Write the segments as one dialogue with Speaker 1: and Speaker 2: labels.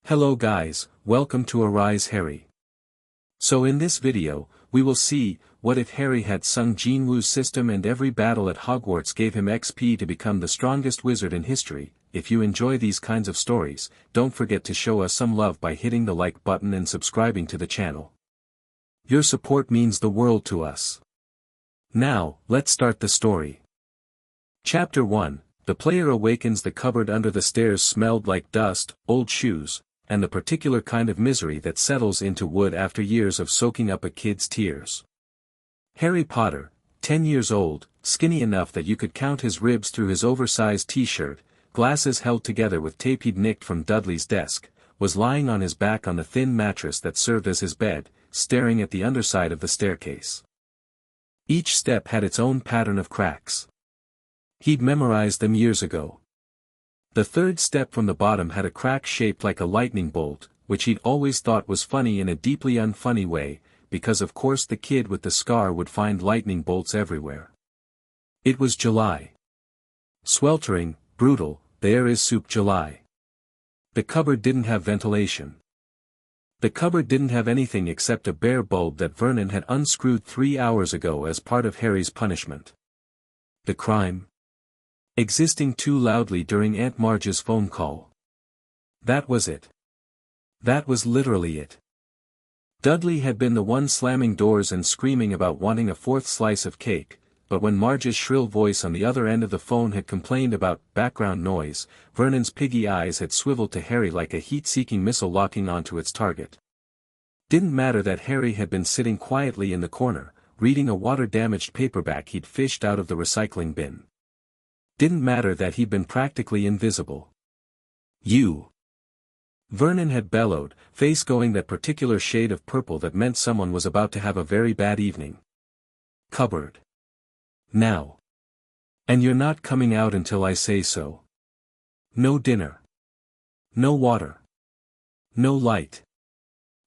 Speaker 1: Hello guys, welcome to Erised Harry. So in this video, we will see, what if Harry had sung Jin-Woo's system and every battle at Hogwarts gave him XP to become the strongest wizard in history. If you enjoy these kinds of stories, don't forget to show us some love by hitting the like button and subscribing to the channel. Your support means the world to us. Now, let's start the story. Chapter 1, the player awakens. The cupboard under the stairs smelled like dust, old shoes, and the particular kind of misery that settles into wood after years of soaking up a kid's tears. Harry Potter, 10 years old, skinny enough that you could count his ribs through his oversized t-shirt, glasses held together with tape he'd nicked from Dudley's desk, was lying on his back on the thin mattress that served as his bed, staring at the underside of the staircase. Each step had its own pattern of cracks. He'd memorized them years ago. The third step from the bottom had a crack shaped like a lightning bolt, which he'd always thought was funny in a deeply unfunny way, because of course the kid with the scar would find lightning bolts everywhere. It was July. Sweltering, brutal, the Erised July. The cupboard didn't have ventilation. The cupboard didn't have anything except a bare bulb that Vernon had unscrewed 3 hours ago as part of Harry's punishment. The crime? Existing too loudly during Aunt Marge's phone call. That was it. That was literally it. Dudley had been the one slamming doors and screaming about wanting a fourth slice of cake, but when Marge's shrill voice on the other end of the phone had complained about background noise, Vernon's piggy eyes had swiveled to Harry like a heat-seeking missile locking onto its target. Didn't matter that Harry had been sitting quietly in the corner, reading a water-damaged paperback he'd fished out of the recycling bin. Didn't matter that he'd been practically invisible. You! Vernon had bellowed, face going that particular shade of purple that meant someone was about to have a very bad evening. Cupboard. Now. And you're not coming out until I say so. No dinner. No water. No light.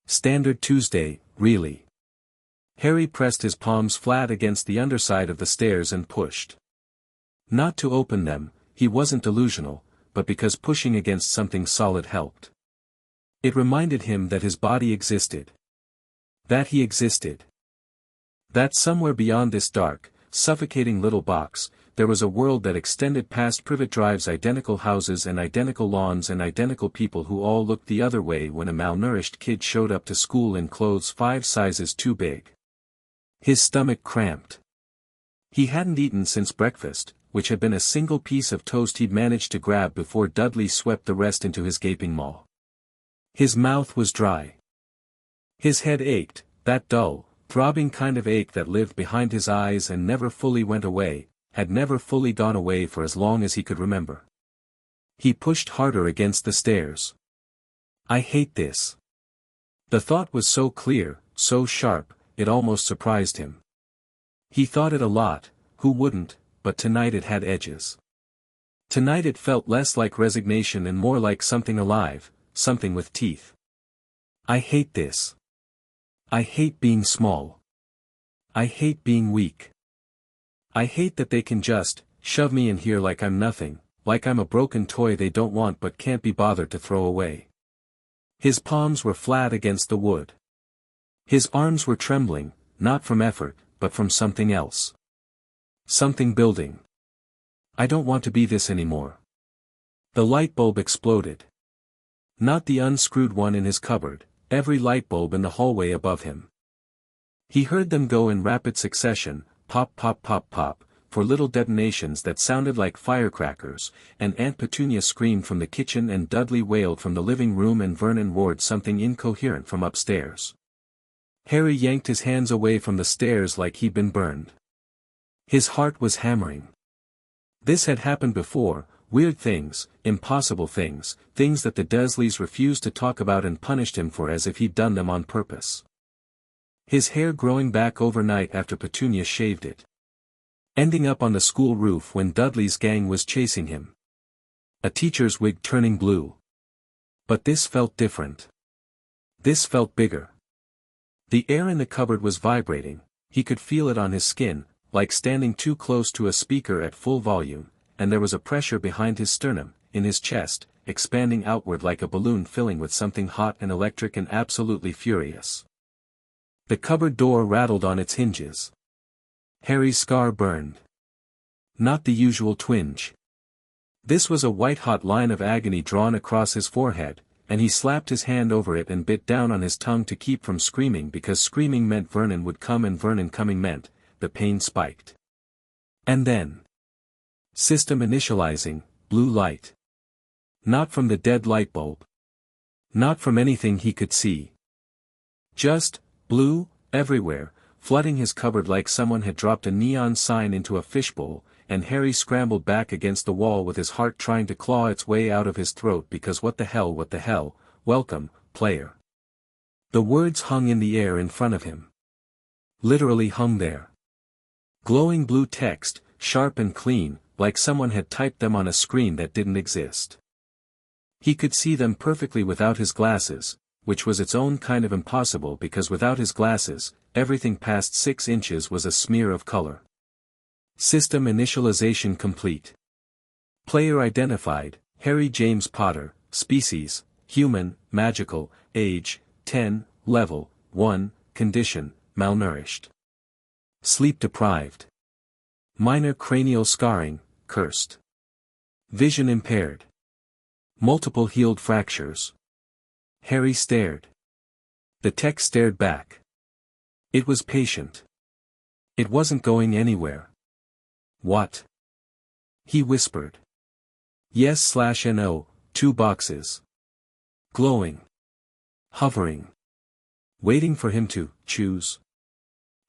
Speaker 1: Standard Tuesday, really. Harry pressed his palms flat against the underside of the stairs and pushed. Not to open them, he wasn't delusional, but because pushing against something solid helped. It reminded him that his body existed. That he existed. That somewhere beyond this dark, suffocating little box, there was a world that extended past Privet Drive's identical houses and identical lawns and identical people who all looked the other way when a malnourished kid showed up to school in clothes 5 sizes too big. His stomach cramped. He hadn't eaten since breakfast, which had been a single piece of toast he'd managed to grab before Dudley swept the rest into his gaping maw. His mouth was dry. His head ached, that dull, throbbing kind of ache that lived behind his eyes and never fully went away, had never fully gone away for as long as he could remember. He pushed harder against the stairs. I hate this. The thought was so clear, so sharp, it almost surprised him. He thought it a lot, who wouldn't? But tonight it had edges. Tonight it felt less like resignation and more like something alive, something with teeth. I hate this. I hate being small. I hate being weak. I hate that they can just shove me in here like I'm nothing, like I'm a broken toy they don't want but can't be bothered to throw away. His palms were flat against the wood. His arms were trembling, not from effort, but from something else. Something building. I don't want to be this anymore. The light bulb exploded. Not the unscrewed one in his cupboard, every light bulb in the hallway above him. He heard them go in rapid succession, pop pop pop pop, for little detonations that sounded like firecrackers, and Aunt Petunia screamed from the kitchen and Dudley wailed from the living room and Vernon roared something incoherent from upstairs. Harry yanked his hands away from the stairs like he'd been burned. His heart was hammering. This had happened before, weird things, impossible things, things that the Dursleys refused to talk about and punished him for as if he'd done them on purpose. His hair growing back overnight after Petunia shaved it. Ending up on the school roof when Dudley's gang was chasing him. A teacher's wig turning blue. But this felt different. This felt bigger. The air in the cupboard was vibrating, he could feel it on his skin, like standing too close to a speaker at full volume, and there was a pressure behind his sternum, in his chest, expanding outward like a balloon filling with something hot and electric and absolutely furious. The cupboard door rattled on its hinges. Harry's scar burned. Not the usual twinge. This was a white-hot line of agony drawn across his forehead, and he slapped his hand over it and bit down on his tongue to keep from screaming because screaming meant Vernon would come and Vernon coming meant, the pain spiked. And then. System initializing, blue light. Not from the dead light bulb. Not from anything he could see. Just, blue, everywhere, flooding his cupboard like someone had dropped a neon sign into a fishbowl, and Harry scrambled back against the wall with his heart trying to claw its way out of his throat because what the hell, welcome, player. The words hung in the air in front of him. Literally hung there. Glowing blue text, sharp and clean, like someone had typed them on a screen that didn't exist. He could see them perfectly without his glasses, which was its own kind of impossible because without his glasses, everything past 6 inches was a smear of color. System initialization complete. Player identified, Harry James Potter, species, human, magical, age, 10, level, 1, condition, malnourished. Sleep deprived. Minor cranial scarring, cursed. Vision impaired. Multiple healed fractures. Harry stared. The text stared back. It was patient. It wasn't going anywhere. What? He whispered. Yes/no, 2 boxes. Glowing. Hovering. Waiting for him to choose.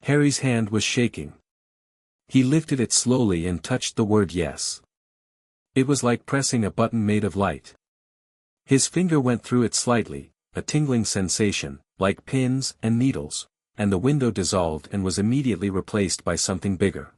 Speaker 1: Harry's hand was shaking. He lifted it slowly and touched the word yes. It was like pressing a button made of light. His finger went through it slightly, a tingling sensation, like pins and needles, and the window dissolved and was immediately replaced by something bigger.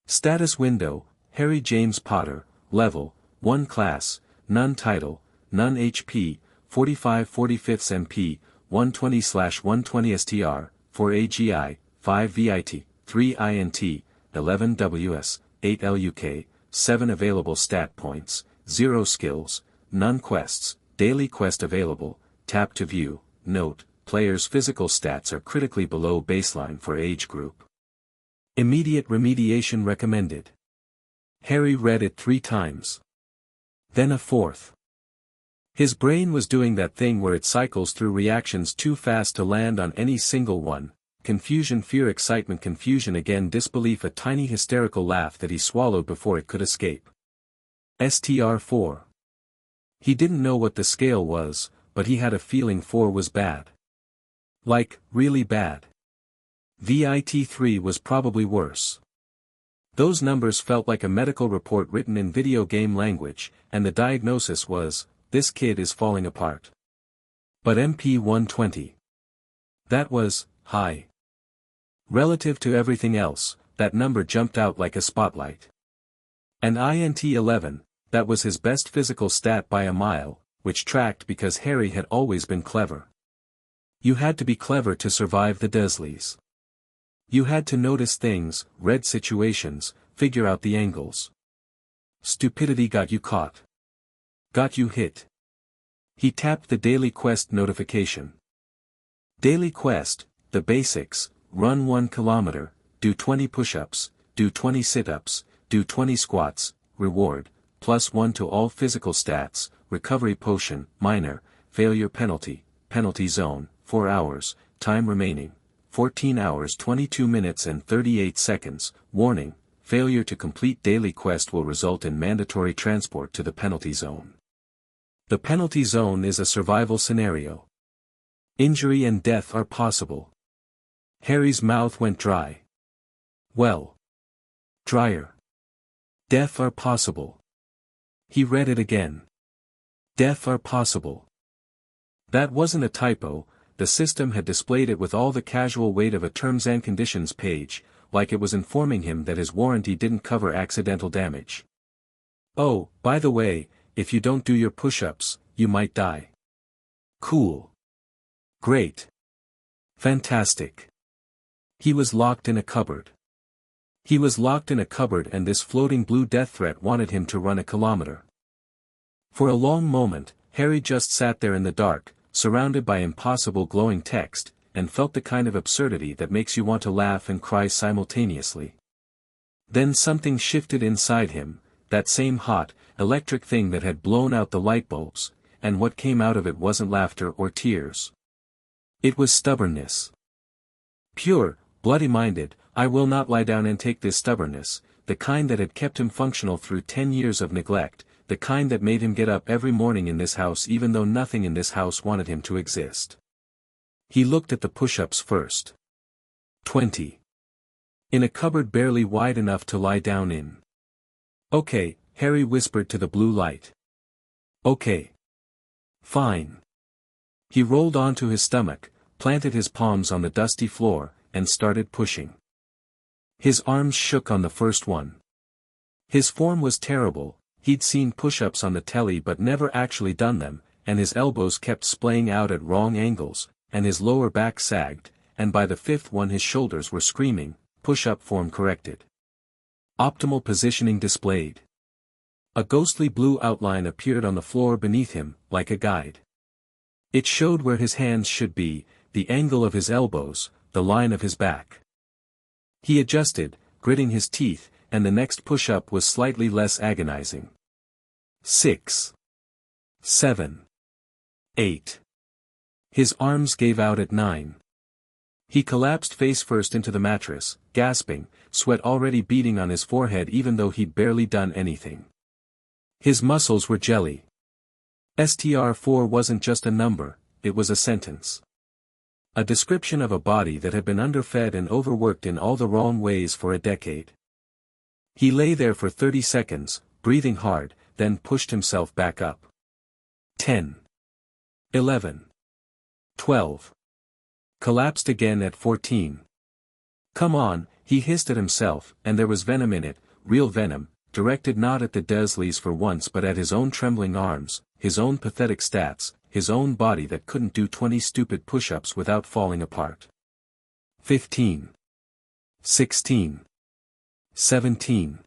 Speaker 1: Status window, Harry James Potter, level, 1 class, none title, none HP, 45/45 MP, 120/120 STR, 4 AGI, 5 VIT, 3 INT, 11 WS, 8 LUK, 7 available stat points, 0 skills, none quests, daily quest available, tap to view, note, player's physical stats are critically below baseline for age group. Immediate remediation recommended. Harry read it 3 times. Then a 4th. His brain was doing that thing where it cycles through reactions too fast to land on any single one, confusion, fear, excitement, confusion again, disbelief, a tiny hysterical laugh that he swallowed before it could escape. STR4. He didn't know what the scale was, but he had a feeling 4 was bad. Like, really bad. VIT3 was probably worse. Those numbers felt like a medical report written in video game language, and the diagnosis was, this kid is falling apart. But MP 120. That was, high. Relative to everything else, that number jumped out like a spotlight. And INT 11, that was his best physical stat by a mile, which tracked because Harry had always been clever. You had to be clever to survive the Dursleys. You had to notice things, read situations, figure out the angles. Stupidity got you caught. Got you hit. He tapped the daily quest notification. Daily quest, the basics, run 1 kilometer, do 20 push-ups, do 20 sit-ups, do 20 squats, reward, +1 to all physical stats, recovery potion, minor, failure penalty, penalty zone, 4 hours, time remaining, 14 hours 22 minutes and 38 seconds, warning, failure to complete daily quest will result in mandatory transport to the penalty zone. The penalty zone is a survival scenario. Injury and death are possible. Harry's mouth went dry. Well. Drier. Death are possible. He read it again. Death are possible. That wasn't a typo, the system had displayed it with all the casual weight of a terms and conditions page, like it was informing him that his warranty didn't cover accidental damage. Oh, by the way, if you don't do your push-ups, you might die. Cool. Great. Fantastic. He was locked in a cupboard. He was locked in a cupboard and this floating blue death threat wanted him to run a kilometer. For a long moment, Harry just sat there in the dark, surrounded by impossible glowing text, and felt the kind of absurdity that makes you want to laugh and cry simultaneously. Then something shifted inside him, that same hot, electric thing that had blown out the light bulbs, and what came out of it wasn't laughter or tears. It was stubbornness. Pure, bloody-minded, I will not lie down and take this stubbornness, the kind that had kept him functional through 10 years of neglect, the kind that made him get up every morning in this house even though nothing in this house wanted him to exist. He looked at the push-ups first. 20. In a cupboard barely wide enough to lie down in. Okay, Harry whispered to the blue light. Okay. Fine. He rolled onto his stomach, planted his palms on the dusty floor, and started pushing. His arms shook on the first one. His form was terrible, he'd seen push-ups on the telly but never actually done them, and his elbows kept splaying out at wrong angles, and his lower back sagged, and by the fifth one his shoulders were screaming, push-up form corrected. Optimal positioning displayed. A ghostly blue outline appeared on the floor beneath him, like a guide. It showed where his hands should be, the angle of his elbows, the line of his back. He adjusted, gritting his teeth, and the next push-up was slightly less agonizing. 6. 7. 8. His arms gave out at 9. He collapsed face first into the mattress, gasping, sweat already beading on his forehead even though he'd barely done anything. His muscles were jelly. STR4 wasn't just a number, it was a sentence. A description of a body that had been underfed and overworked in all the wrong ways for a decade. He lay there for 30 seconds, breathing hard, then pushed himself back up. 10. 11. 12. Collapsed again at 14. Come on, he hissed at himself, and there was venom in it, real venom, directed not at the Dursleys for once but at his own trembling arms, his own pathetic stats, his own body that couldn't do 20 stupid push-ups without falling apart. 15. 16. 17.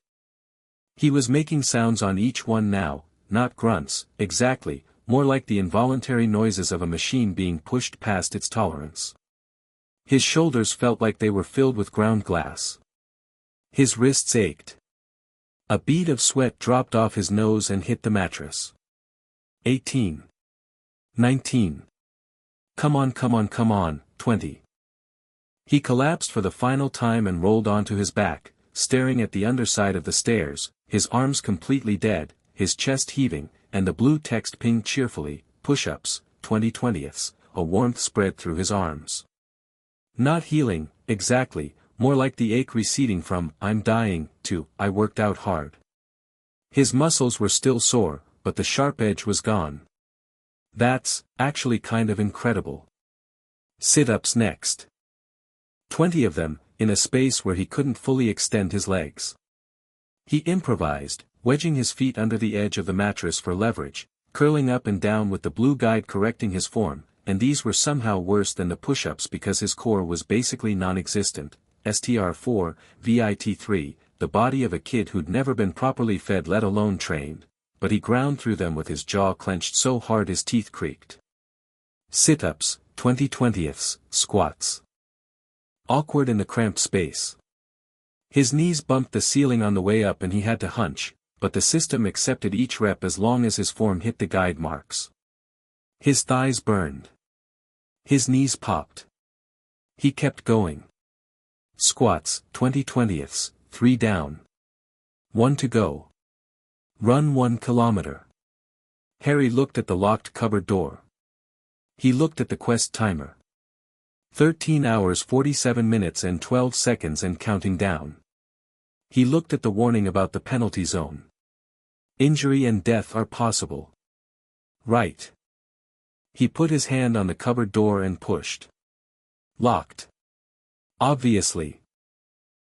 Speaker 1: He was making sounds on each one now, not grunts, exactly, more like the involuntary noises of a machine being pushed past its tolerance. His shoulders felt like they were filled with ground glass. His wrists ached. A bead of sweat dropped off his nose and hit the mattress. 18. 19. Come on, 20. He collapsed for the final time and rolled onto his back, staring at the underside of the stairs, his arms completely dead, his chest heaving, and the blue text pinged cheerfully, push-ups, 20/20ths, a warmth spread through his arms. Not healing, exactly, more like the ache receding from, I'm dying, to, I worked out hard. His muscles were still sore, but the sharp edge was gone. That's, actually kind of incredible. Sit-ups next. 20 of them, in a space where he couldn't fully extend his legs. He improvised, wedging his feet under the edge of the mattress for leverage, curling up and down with the blue guide correcting his form, and these were somehow worse than the push-ups because his core was basically non-existent. STR4, VIT3, the body of a kid who'd never been properly fed let alone trained, but he ground through them with his jaw clenched so hard his teeth creaked. Sit-ups, 20/20ths, squats. Awkward in the cramped space. His knees bumped the ceiling on the way up and he had to hunch, but the system accepted each rep as long as his form hit the guide marks. His thighs burned. His knees popped. He kept going. Squats, 20/20ths, 3 down. 1 to go. Run 1 kilometer. Harry looked at the locked cupboard door. He looked at the quest timer. 13 hours 47 minutes and 12 seconds and counting down. He looked at the warning about the penalty zone. Injury and death are possible. Right. He put his hand on the cupboard door and pushed. Locked. Obviously.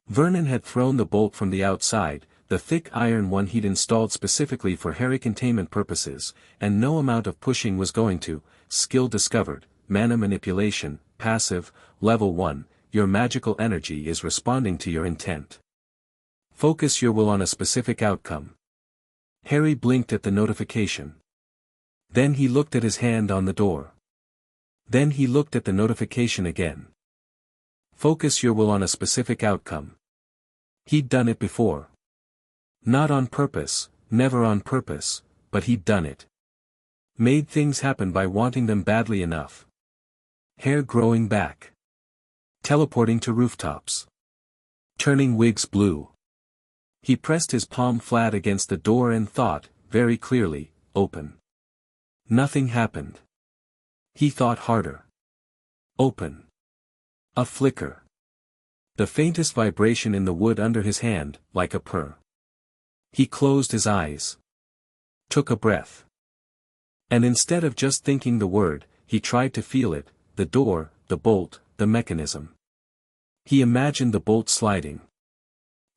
Speaker 1: Vernon had thrown the bolt from the outside, the thick iron one he'd installed specifically for Harry containment purposes, and no amount of pushing was going to, skill discovered, mana manipulation, passive, level 1, your magical energy is responding to your intent. Focus your will on a specific outcome. Harry blinked at the notification. Then he looked at his hand on the door. Then he looked at the notification again. Focus your will on a specific outcome. He'd done it before. Not on purpose, never on purpose, but he'd done it. Made things happen by wanting them badly enough. Hair growing back. Teleporting to rooftops. Turning wigs blue. He pressed his palm flat against the door and thought, very clearly, open. Nothing happened. He thought harder. Open. A flicker. The faintest vibration in the wood under his hand, like a purr. He closed his eyes. Took a breath. And instead of just thinking the word, he tried to feel it, the door, the bolt, the mechanism. He imagined the bolt sliding.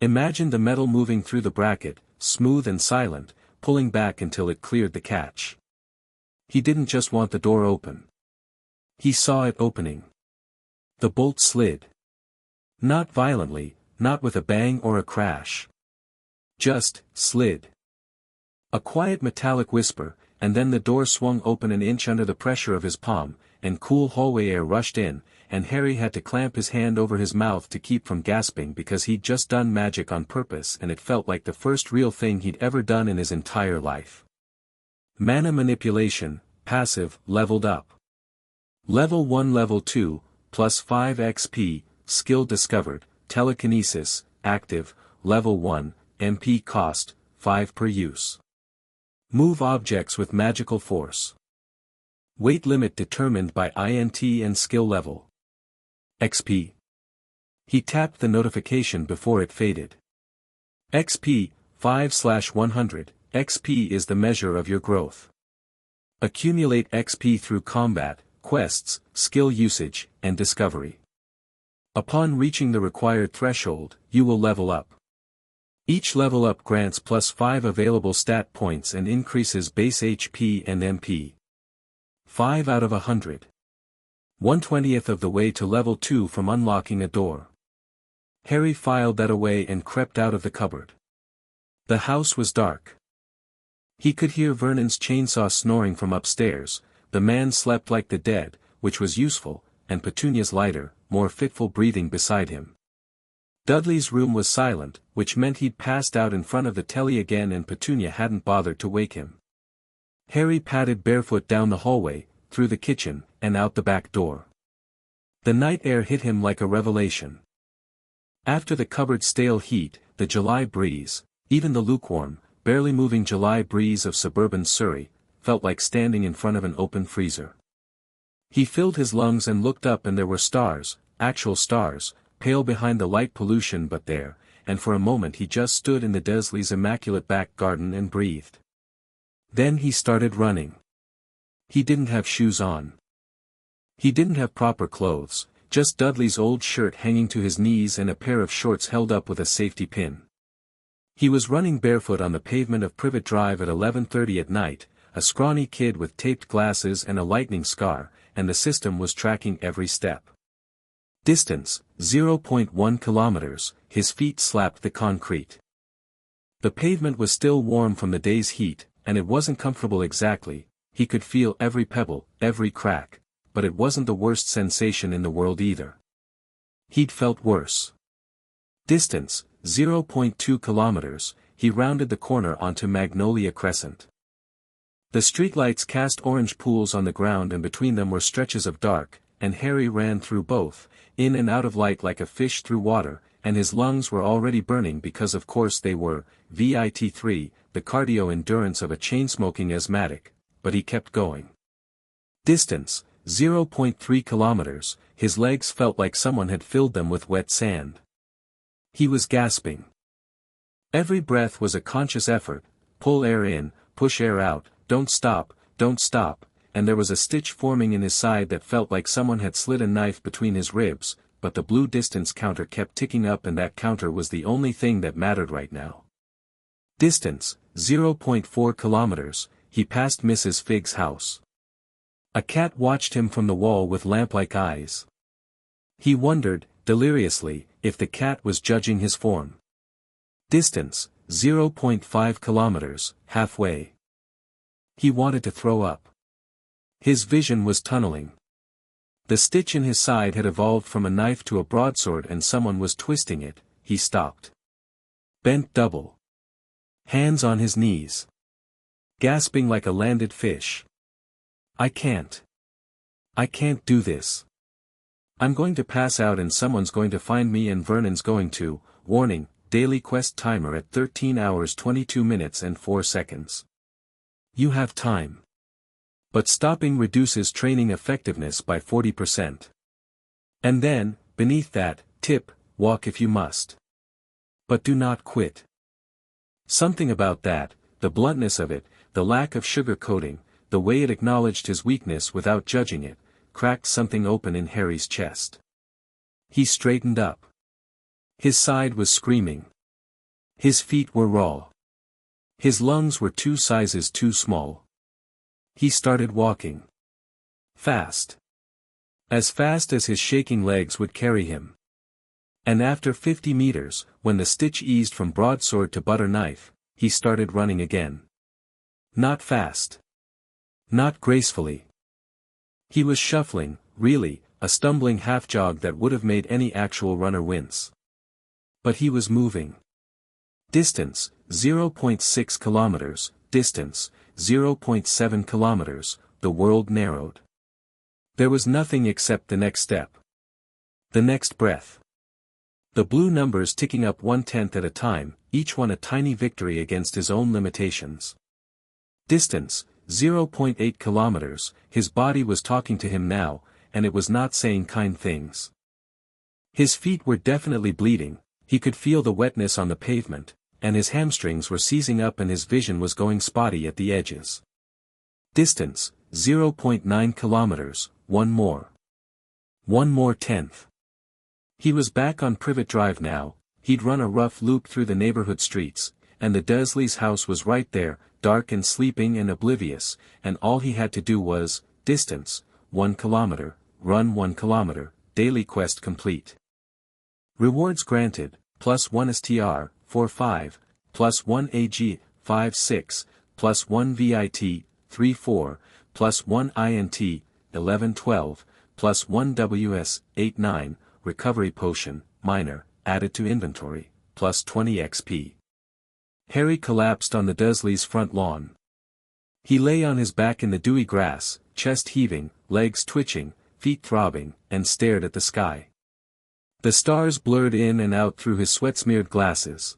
Speaker 1: Imagined the metal moving through the bracket, smooth and silent, pulling back until it cleared the catch. He didn't just want the door open. He saw it opening. The bolt slid. Not violently, not with a bang or a crash. Just, slid. A quiet metallic whisper, and then the door swung open an inch under the pressure of his palm, and cool hallway air rushed in, and Harry had to clamp his hand over his mouth to keep from gasping because he'd just done magic on purpose and it felt like the first real thing he'd ever done in his entire life. Mana manipulation, passive, leveled up. Level 1 Level 2, plus 5 XP, skill discovered, telekinesis, active, level 1, MP cost, 5 per use. Move objects with magical force. Weight limit determined by INT and skill level. XP. He tapped the notification before it faded. XP, 5/100, XP is the measure of your growth. Accumulate XP through combat, quests, skill usage, and discovery. Upon reaching the required threshold, you will level up. Each level up grants plus 5 available stat points and increases base HP and MP. 5 out of 100. 1/20th of the way to level 2 from unlocking a door. Harry filed that away and crept out of the cupboard. The house was dark. He could hear Vernon's chainsaw snoring from upstairs, the man slept like the dead, which was useful, and Petunia's lighter, more fitful breathing beside him. Dudley's room was silent, which meant he'd passed out in front of the telly again and Petunia hadn't bothered to wake him. Harry padded barefoot down the hallway, through the kitchen, and out the back door. The night air hit him like a revelation. After the cupboard's stale heat, the July breeze, even the lukewarm, barely moving July breeze of suburban Surrey, felt like standing in front of an open freezer. He filled his lungs and looked up and there were stars, actual stars, pale behind the light pollution but there, and for a moment he just stood in the Desleys' immaculate back garden and breathed. Then he started running. He didn't have shoes on. He didn't have proper clothes, just Dudley's old shirt hanging to his knees and a pair of shorts held up with a safety pin. He was running barefoot on the pavement of Privet Drive at 11:30 at night, a scrawny kid with taped glasses and a lightning scar, and the system was tracking every step. Distance, 0.1 kilometers, his feet slapped the concrete. The pavement was still warm from the day's heat, and it wasn't comfortable exactly. He could feel every pebble, every crack, but it wasn't the worst sensation in the world either. He'd felt worse. Distance, 0.2 kilometers, he rounded the corner onto Magnolia Crescent. The streetlights cast orange pools on the ground and between them were stretches of dark, and Harry ran through both, in and out of light like a fish through water, and his lungs were already burning because of course they were, VIT3, the cardio endurance of a chain-smoking asthmatic. But he kept going. Distance, 0.3 kilometers, his legs felt like someone had filled them with wet sand. He was gasping. Every breath was a conscious effort, pull air in, push air out, don't stop, and there was a stitch forming in his side that felt like someone had slid a knife between his ribs, but the blue distance counter kept ticking up and that counter was the only thing that mattered right now. Distance, 0.4 kilometers, he passed Mrs. Figg's house. A cat watched him from the wall with lamp-like eyes. He wondered, deliriously, if the cat was judging his form. Distance, 0.5 kilometers, halfway. He wanted to throw up. His vision was tunneling. The stitch in his side had evolved from a knife to a broadsword and someone was twisting it. He stopped. Bent double. Hands on his knees. Gasping like a landed fish. I can't do this. I'm going to pass out and someone's going to find me and Vernon's going to, warning, daily quest timer at 13 hours 22 minutes and 4 seconds. You have time. But stopping reduces training effectiveness by 40%. And then, beneath that, tip, walk if you must. But do not quit. Something about that, the bluntness of it, the lack of sugar coating, the way it acknowledged his weakness without judging it, cracked something open in Harry's chest. He straightened up. His side was screaming. His feet were raw. His lungs were 2 sizes too small. He started walking. Fast. As fast as his shaking legs would carry him. And after 50 meters, when the stitch eased from broadsword to butter knife, he started running again. Not fast. Not gracefully. He was shuffling, really, a stumbling half-jog that would have made any actual runner wince. But he was moving. Distance, 0.6 kilometers, distance, 0.7 kilometers, the world narrowed. There was nothing except the next step. The next breath. The blue numbers ticking up 1/10 at a time, each one a tiny victory against his own limitations. Distance, 0.8 kilometers, his body was talking to him now, and it was not saying kind things. His feet were definitely bleeding, he could feel the wetness on the pavement, and his hamstrings were seizing up and his vision was going spotty at the edges. Distance, 0.9 kilometers, one more. One more tenth. He was back on Privet Drive now, he'd run a rough loop through the neighborhood streets, and the Dursleys' house was right there, dark and sleeping and oblivious, and all he had to do was, distance, 1 kilometer, run 1 kilometer, daily quest complete. Rewards granted, +1 STR, 4-5, +1 AG, 5-6, +1 VIT, 3-4, +1 INT, 11-12, +1 WS, 8-9, recovery potion, minor, added to inventory, +20 XP. Harry collapsed on the Dursleys' front lawn. He lay on his back in the dewy grass, chest heaving, legs twitching, feet throbbing, and stared at the sky. The stars blurred in and out through his sweat-smeared glasses.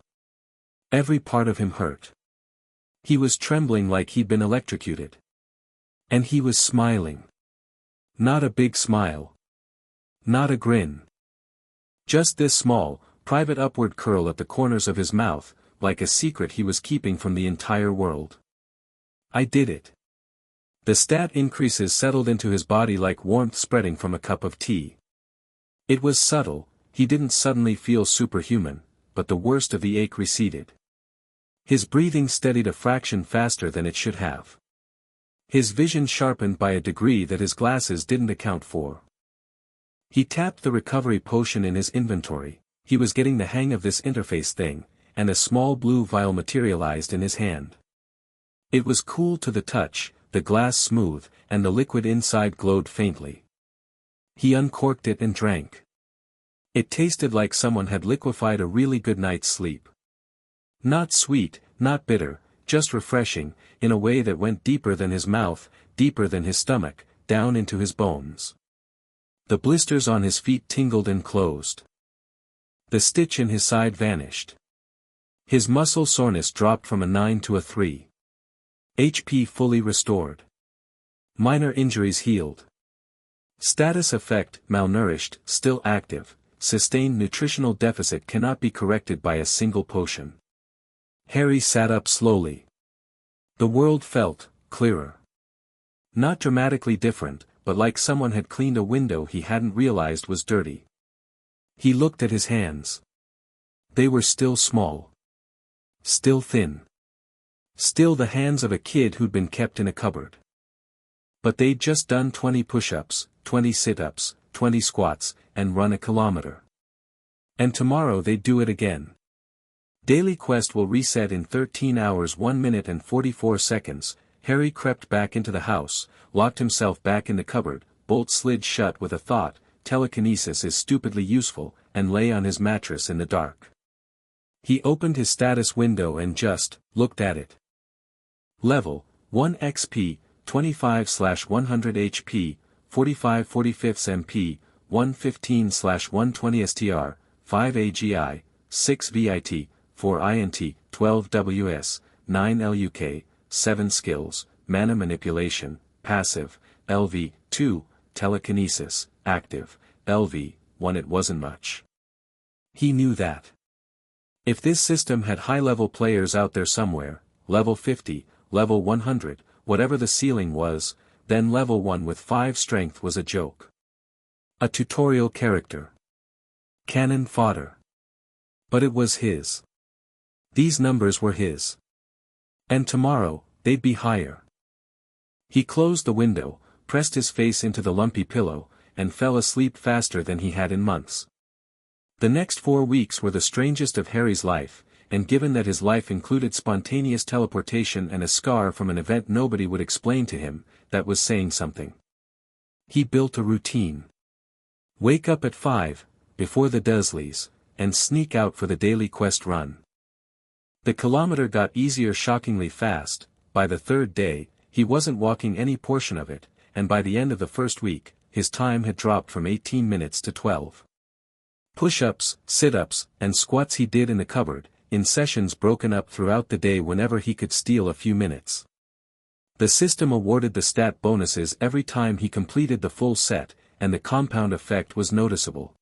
Speaker 1: Every part of him hurt. He was trembling like he'd been electrocuted. And he was smiling. Not a big smile. Not a grin. Just this small, private upward curl at the corners of his mouth, like a secret he was keeping from the entire world. I did it. The stat increases settled into his body like warmth spreading from a cup of tea. It was subtle, he didn't suddenly feel superhuman, but the worst of the ache receded. His breathing steadied a fraction faster than it should have. His vision sharpened by a degree that his glasses didn't account for. He tapped the recovery potion in his inventory, he was getting the hang of this interface thing, and a small blue vial materialized in his hand. It was cool to the touch, the glass smooth, and the liquid inside glowed faintly. He uncorked it and drank. It tasted like someone had liquefied a really good night's sleep. Not sweet, not bitter, just refreshing, in a way that went deeper than his mouth, deeper than his stomach, down into his bones. The blisters on his feet tingled and closed. The stitch in his side vanished. His muscle soreness dropped from a 9 to a 3. HP fully restored. Minor injuries healed. Status effect, malnourished, still active, sustained nutritional deficit cannot be corrected by a single potion. Harry sat up slowly. The world felt clearer. Not dramatically different, but like someone had cleaned a window he hadn't realized was dirty. He looked at his hands. They were still small. Still thin. Still the hands of a kid who'd been kept in a cupboard. But they'd just done 20 push-ups, 20 sit-ups, 20 squats, and run a kilometer. And tomorrow they'd do it again. Daily quest will reset in 13 hours 1 minute and 44 seconds, Harry crept back into the house, locked himself back in the cupboard, bolt slid shut with a thought, telekinesis is stupidly useful, and lay on his mattress in the dark. He opened his status window and just looked at it. Level 1 XP, 25/100 HP, 45 45 MP, 115/120 STR, 5 AGI, 6 VIT, 4 INT, 12 WS, 9 LUK, 7 skills, mana manipulation, passive, LV, 2, telekinesis, active, LV, 1. It wasn't much. He knew that. If this system had high-level players out there somewhere, level 50, level 100, whatever the ceiling was, then level 1 with 5 strength was a joke. A tutorial character. Cannon fodder. But it was his. These numbers were his. And tomorrow, they'd be higher. He closed the window, pressed his face into the lumpy pillow, and fell asleep faster than he had in months. The next 4 weeks were the strangest of Harry's life, and given that his life included spontaneous teleportation and a scar from an event nobody would explain to him, that was saying something. He built a routine. Wake up at 5, before the Dursleys, and sneak out for the daily quest run. The kilometer got easier shockingly fast. By the 3rd day, he wasn't walking any portion of it, and by the end of the first week, his time had dropped from 18 minutes to 12. Push-ups, sit-ups, and squats he did in the cupboard, in sessions broken up throughout the day whenever he could steal a few minutes. The system awarded the stat bonuses every time he completed the full set, and the compound effect was noticeable.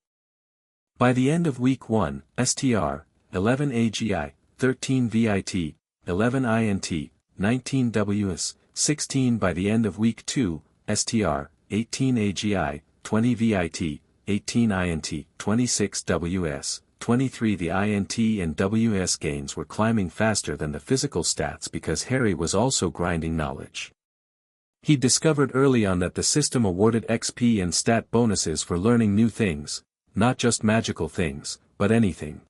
Speaker 1: By the end of week 1, STR, 11 AGI, 13 VIT, 11 INT, 19 WS, 16 by the end of week 2, STR, 18 AGI, 20 VIT, 18 INT, 26 WS, 23. The INT and WS gains were climbing faster than the physical stats because Harry was also grinding knowledge. He discovered early on that the system awarded XP and stat bonuses for learning new things, not just magical things, but anything.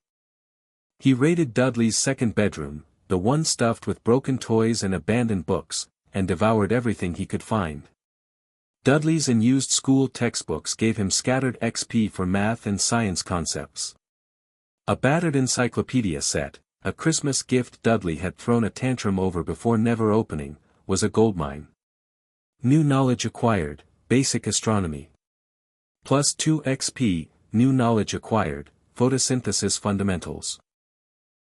Speaker 1: He raided Dudley's second bedroom, the one stuffed with broken toys and abandoned books, and devoured everything he could find. Dudley's unused school textbooks gave him scattered XP for math and science concepts. A battered encyclopedia set, a Christmas gift Dudley had thrown a tantrum over before never opening, was a goldmine. New knowledge acquired, basic astronomy. Plus 2 XP, new knowledge acquired, photosynthesis fundamentals.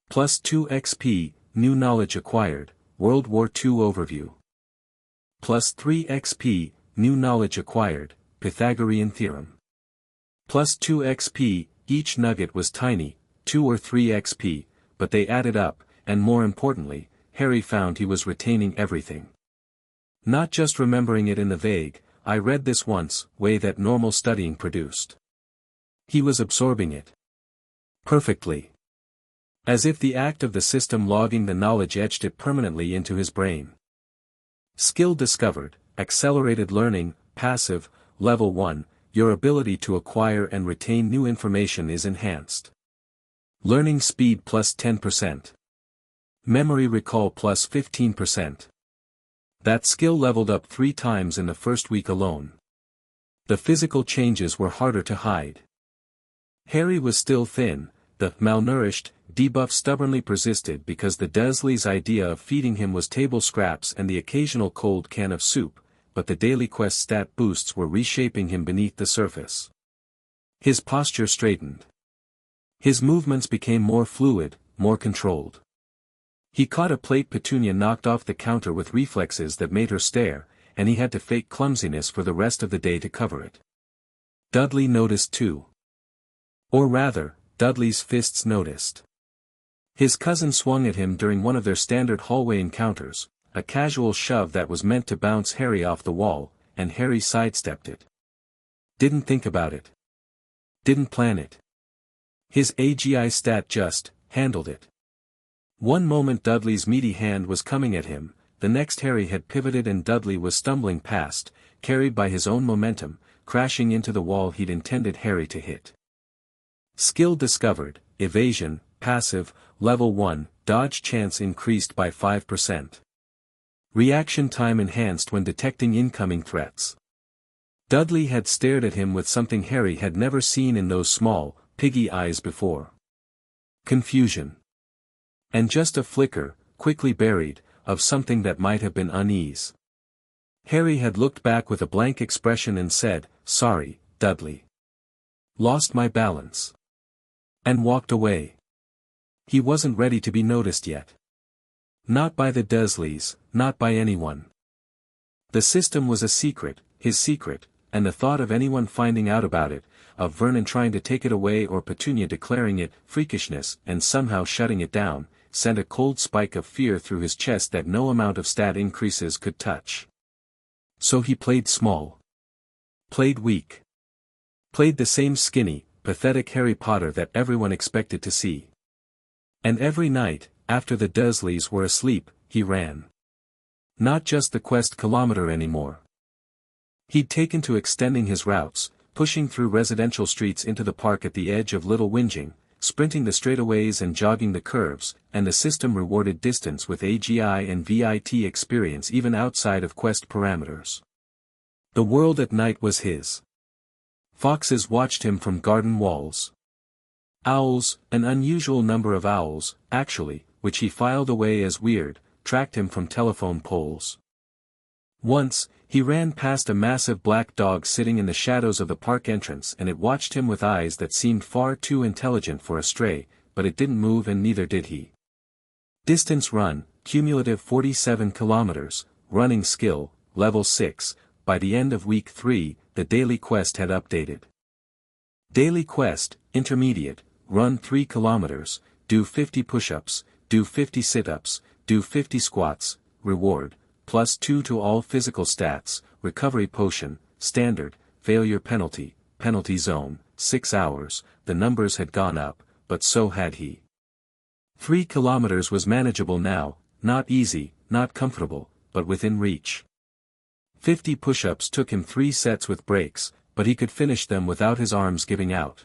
Speaker 1: Plus 2 XP, new knowledge acquired, World War II overview. Plus 3 XP, new knowledge acquired, Pythagorean theorem. Plus 2 XP, each nugget was tiny, 2 or 3 XP, but they added up, and more importantly, Harry found he was retaining everything. Not just remembering it in the vague, I read this once, way that normal studying produced. He was absorbing it. Perfectly. As if the act of the system logging the knowledge etched it permanently into his brain. Skill discovered, accelerated learning, passive, level 1, your ability to acquire and retain new information is enhanced. Learning speed plus 10%. Memory recall plus 15%. That skill leveled up 3 times in the first week alone. The physical changes were harder to hide. Harry was still thin, the malnourished debuff stubbornly persisted because the Dursleys' idea of feeding him was table scraps and the occasional cold can of soup, but the daily quest stat boosts were reshaping him beneath the surface. His posture straightened. His movements became more fluid, more controlled. He caught a plate Petunia knocked off the counter with reflexes that made her stare, and he had to fake clumsiness for the rest of the day to cover it. Dudley noticed too. Or rather, Dudley's fists noticed. His cousin swung at him during one of their standard hallway encounters, a casual shove that was meant to bounce Harry off the wall, and Harry sidestepped it. Didn't think about it. Didn't plan it. His AGI stat just handled it. One moment Dudley's meaty hand was coming at him, the next Harry had pivoted and Dudley was stumbling past, carried by his own momentum, crashing into the wall he'd intended Harry to hit. Skill discovered, evasion, passive, level 1, dodge chance increased by 5%. Reaction time enhanced when detecting incoming threats. Dudley had stared at him with something Harry had never seen in those small, piggy eyes before. Confusion. And just a flicker, quickly buried, of something that might have been unease. Harry had looked back with a blank expression and said, "Sorry, Dudley. Lost my balance." And walked away. He wasn't ready to be noticed yet. Not by the Dursleys, not by anyone. The system was a secret, his secret, and the thought of anyone finding out about it, of Vernon trying to take it away or Petunia declaring it freakishness and somehow shutting it down, sent a cold spike of fear through his chest that no amount of stat increases could touch. So he played small. Played weak. Played the same skinny, pathetic Harry Potter that everyone expected to see. And every night, after the Dursleys were asleep, he ran. Not just the quest kilometer anymore. He'd taken to extending his routes, pushing through residential streets into the park at the edge of Little Whinging, sprinting the straightaways and jogging the curves, and the system rewarded distance with AGI and VIT experience even outside of quest parameters. The world at night was his. Foxes watched him from garden walls. Owls, an unusual number of owls, actually, which he filed away as weird, tracked him from telephone poles. Once, he ran past a massive black dog sitting in the shadows of the park entrance and it watched him with eyes that seemed far too intelligent for a stray, but it didn't move and neither did he. Distance run, cumulative 47 kilometers, running skill, level 6, by the end of week 3, the daily quest had updated. Daily quest, intermediate, run 3 kilometers, do 50 push-ups, do 50 sit-ups, do 50 squats, reward, +2 to all physical stats, recovery potion, standard, failure penalty, penalty zone, 6 hours, the numbers had gone up, but so had he. 3 kilometers was manageable now, not easy, not comfortable, but within reach. 50 push-ups took him 3 sets with breaks, but he could finish them without his arms giving out.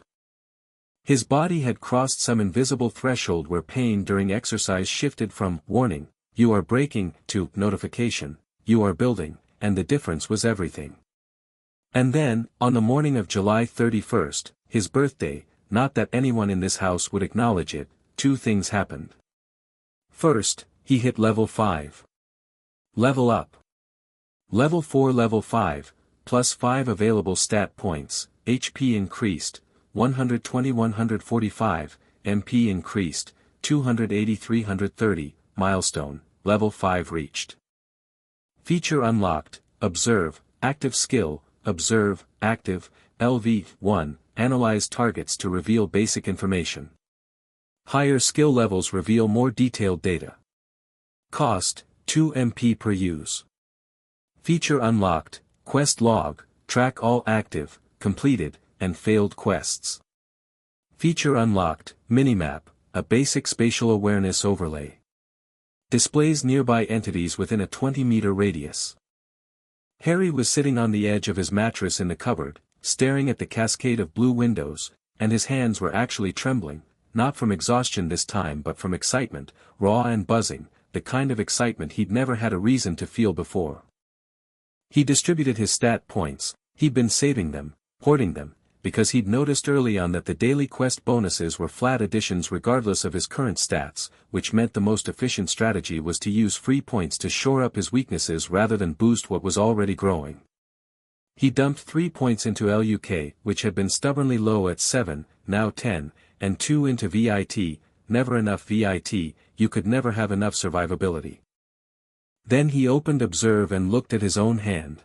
Speaker 1: His body had crossed some invisible threshold where pain during exercise shifted from warning, "You are breaking," to notification, "You are building," and the difference was everything. And then, on the morning of July 31st, his birthday, not that anyone in this house would acknowledge it, 2 things happened. First, he hit level 5. Level up. Level 4 level 5, +5 available stat points, HP increased, 120-145, MP increased, 280-330, milestone, level 5 reached. Feature unlocked, observe, active skill, observe, active, LV1, analyze targets to reveal basic information. Higher skill levels reveal more detailed data. Cost, 2 MP per use. Feature unlocked, quest log, track all active, completed, and failed quests. Feature unlocked, minimap, a basic spatial awareness overlay. Displays nearby entities within a 20-meter radius. Harry was sitting on the edge of his mattress in the cupboard, staring at the cascade of blue windows, and his hands were actually trembling, not from exhaustion this time but from excitement, raw and buzzing, the kind of excitement he'd never had a reason to feel before. He distributed his stat points, he'd been saving them, hoarding them, because he'd noticed early on that the daily quest bonuses were flat additions regardless of his current stats, which meant the most efficient strategy was to use free points to shore up his weaknesses rather than boost what was already growing. He dumped 3 points into LUK, which had been stubbornly low at 7, now 10, and 2 into VIT, never enough VIT, you could never have enough survivability. Then he opened Observe and looked at his own hand.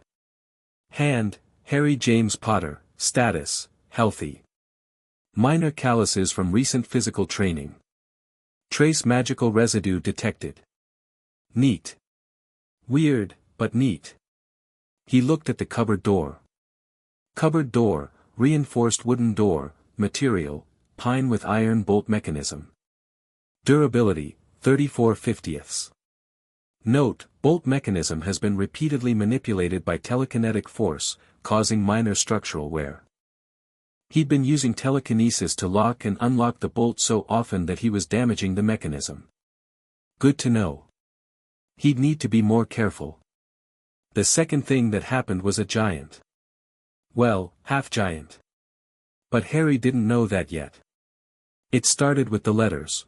Speaker 1: Hand, Harry James Potter, status, healthy. Minor calluses from recent physical training. Trace magical residue detected. Neat. Weird, but neat. He looked at the cupboard door. Cupboard door, reinforced wooden door, material, pine with iron bolt mechanism. Durability, 34/50ths. Note, bolt mechanism has been repeatedly manipulated by telekinetic force, causing minor structural wear. He'd been using telekinesis to lock and unlock the bolt so often that he was damaging the mechanism. Good to know. He'd need to be more careful. The second thing that happened was a giant. Well, half-giant. But Harry didn't know that yet. It started with the letters.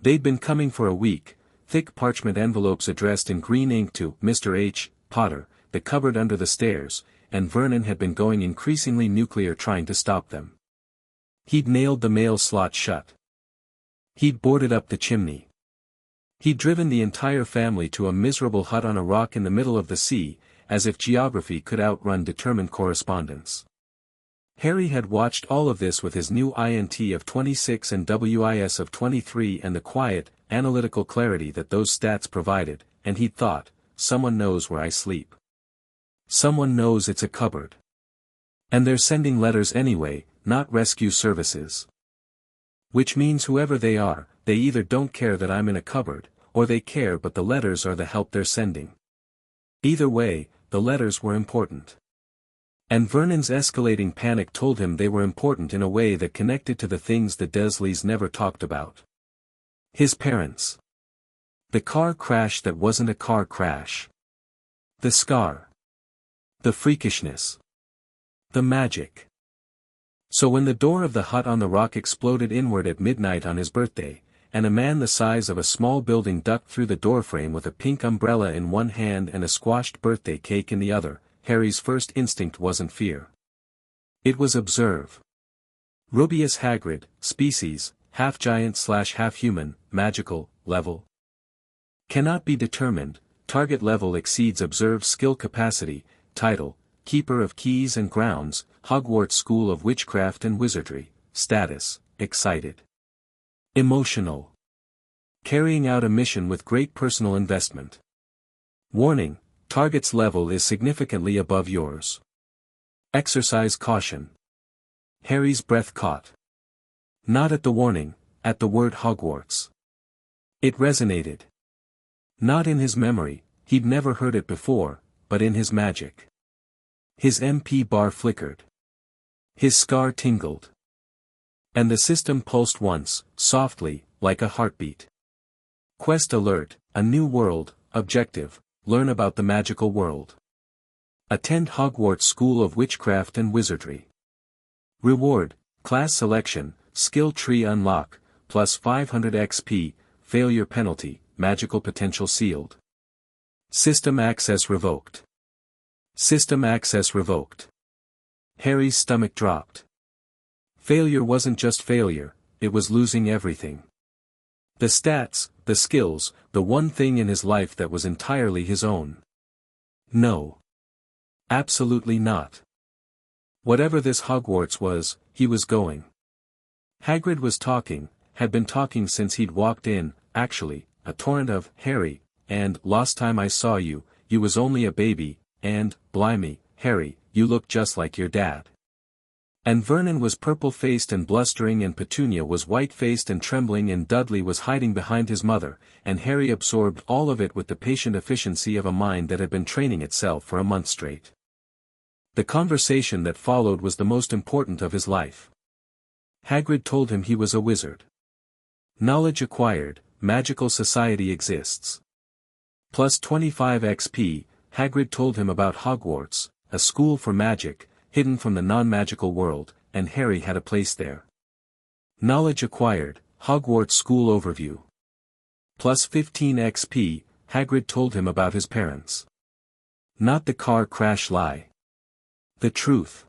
Speaker 1: They'd been coming for a week, thick parchment envelopes addressed in green ink to Mr. H. Potter, the cupboard under the stairs, and Vernon had been going increasingly nuclear trying to stop them. He'd nailed the mail slot shut. He'd boarded up the chimney. He'd driven the entire family to a miserable hut on a rock in the middle of the sea, as if geography could outrun determined correspondence. Harry had watched all of this with his new INT of 26 and WIS of 23 and the quiet, analytical clarity that those stats provided, and he'd thought, someone knows where I sleep. Someone knows it's a cupboard. And they're sending letters anyway, not rescue services. Which means whoever they are, they either don't care that I'm in a cupboard, or they care but the letters are the help they're sending. Either way, the letters were important. And Vernon's escalating panic told him they were important in a way that connected to the things the Dursleys never talked about. His parents. The car crash that wasn't a car crash. The scar. The freakishness. The magic. So when the door of the hut on the rock exploded inward at midnight on his birthday, and a man the size of a small building ducked through the doorframe with a pink umbrella in one hand and a squashed birthday cake in the other, Harry's first instinct wasn't fear. It was observe. Rubeus Hagrid, species, half-giant/half-human, magical, level. Cannot be determined, target level exceeds observed skill capacity, title, Keeper of Keys and Grounds, Hogwarts School of Witchcraft and Wizardry, status, excited. Emotional. Carrying out a mission with great personal investment. Warning, target's level is significantly above yours. Exercise caution. Harry's breath caught. Not at the warning, at the word Hogwarts. It resonated. Not in his memory, he'd never heard it before, but in his magic. His MP bar flickered. His scar tingled. And the system pulsed once, softly, like a heartbeat. Quest alert, a new world, objective, learn about the magical world. Attend Hogwarts School of Witchcraft and Wizardry. Reward, class selection, skill tree unlock, plus 500 XP, failure penalty, magical potential sealed. System access revoked. System access revoked. Harry's stomach dropped. Failure wasn't just failure, it was losing everything. The stats, the skills, the one thing in his life that was entirely his own. No. Absolutely not. Whatever this Hogwarts was, he was going. Hagrid was talking, had been talking since he'd walked in, actually, a torrent of, Harry, and, last time I saw you, you was only a baby, and, blimey, Harry, you look just like your dad. And Vernon was purple-faced and blustering and Petunia was white-faced and trembling and Dudley was hiding behind his mother, and Harry absorbed all of it with the patient efficiency of a mind that had been training itself for a month straight. The conversation that followed was the most important of his life. Hagrid told him he was a wizard. Knowledge acquired, magical society exists. Plus 25 XP, Hagrid told him about Hogwarts, a school for magic, hidden from the non-magical world, and Harry had a place there. Knowledge acquired, Hogwarts School Overview. Plus 15 XP, Hagrid told him about his parents. Not the car crash lie. The truth.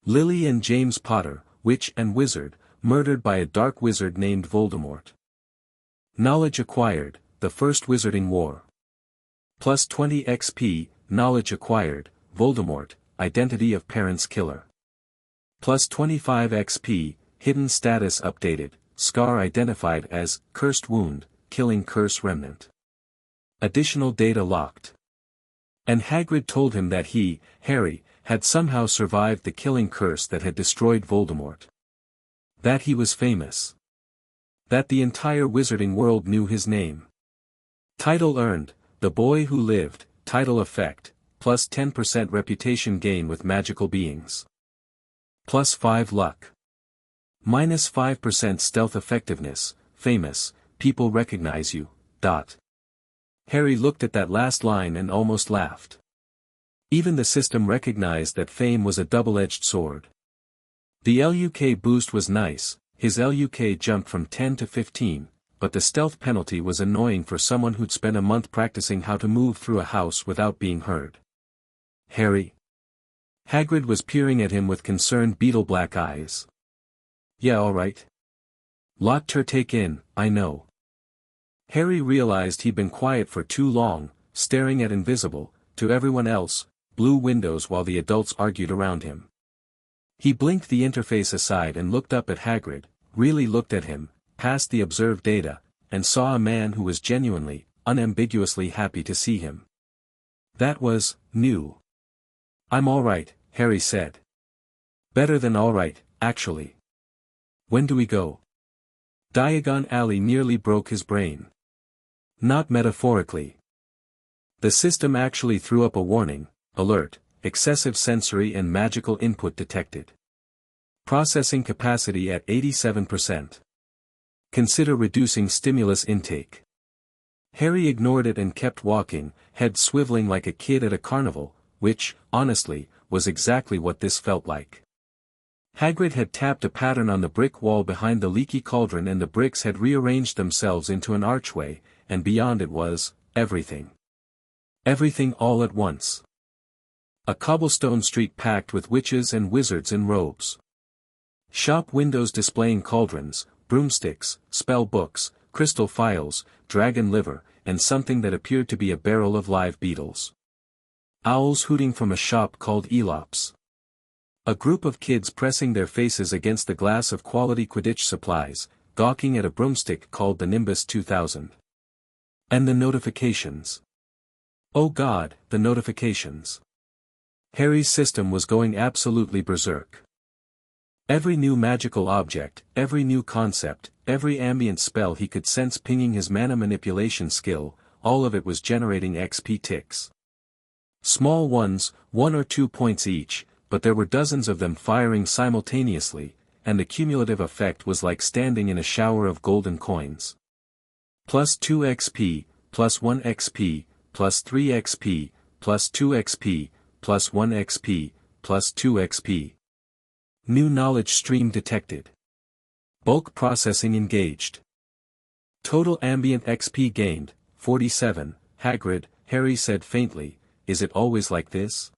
Speaker 1: Lily and James Potter, witch and wizard, murdered by a dark wizard named Voldemort. Knowledge acquired, the First Wizarding War. Plus 20 XP, knowledge acquired, Voldemort, identity of parents killer. Plus 25 XP, hidden status updated, scar identified as, cursed wound, killing curse remnant. Additional data locked. And Hagrid told him that he, Harry, had somehow survived the killing curse that had destroyed Voldemort. That he was famous. That the entire wizarding world knew his name. Title earned, the boy who lived, title effect, plus 10% reputation gain with magical beings. Plus 5 luck. Minus 5% stealth effectiveness, famous, people recognize you, dot. Harry looked at that last line and almost laughed. Even the system recognized that fame was a double-edged sword. The LUK boost was nice, his LUK jumped from 10 to 15, but the stealth penalty was annoying for someone who'd spent a month practicing how to move through a house without being heard. Harry? Hagrid was peering at him with concerned beetle-black eyes. Yeah, alright. Lot to take in, I know. Harry realized he'd been quiet for too long, staring at invisible, to everyone else, blue windows while the adults argued around him. He blinked the interface aside and looked up at Hagrid, really looked at him, past the observed data, and saw a man who was genuinely, unambiguously happy to see him. That was, new. I'm alright, Harry said. Better than alright, actually. When do we go? Diagon Alley nearly broke his brain. Not metaphorically. The system actually threw up a warning, alert, excessive sensory and magical input detected. Processing capacity at 87%. Consider reducing stimulus intake. Harry ignored it and kept walking, head swiveling like a kid at a carnival, which, honestly, was exactly what this felt like. Hagrid had tapped a pattern on the brick wall behind the leaky cauldron and the bricks had rearranged themselves into an archway, and beyond it was, everything. Everything all at once. A cobblestone street packed with witches and wizards in robes. Shop windows displaying cauldrons, broomsticks, spell books, crystal phials, dragon liver, and something that appeared to be a barrel of live beetles. Owls hooting from a shop called Elops. A group of kids pressing their faces against the glass of quality Quidditch supplies, gawking at a broomstick called the Nimbus 2000. And the notifications. Oh God, the notifications. Harry's system was going absolutely berserk. Every new magical object, every new concept, every ambient spell he could sense pinging his mana manipulation skill, all of it was generating XP ticks. Small ones, 1 or 2 points each, but there were dozens of them firing simultaneously, and the cumulative effect was like standing in a shower of golden coins. Plus 2 XP, plus 1 XP, plus 3 XP, plus 2 XP, plus 1 XP, plus 2 XP. New knowledge stream detected. Bulk processing engaged. Total ambient XP gained, 47, Hagrid, Harry said faintly, is it always like this?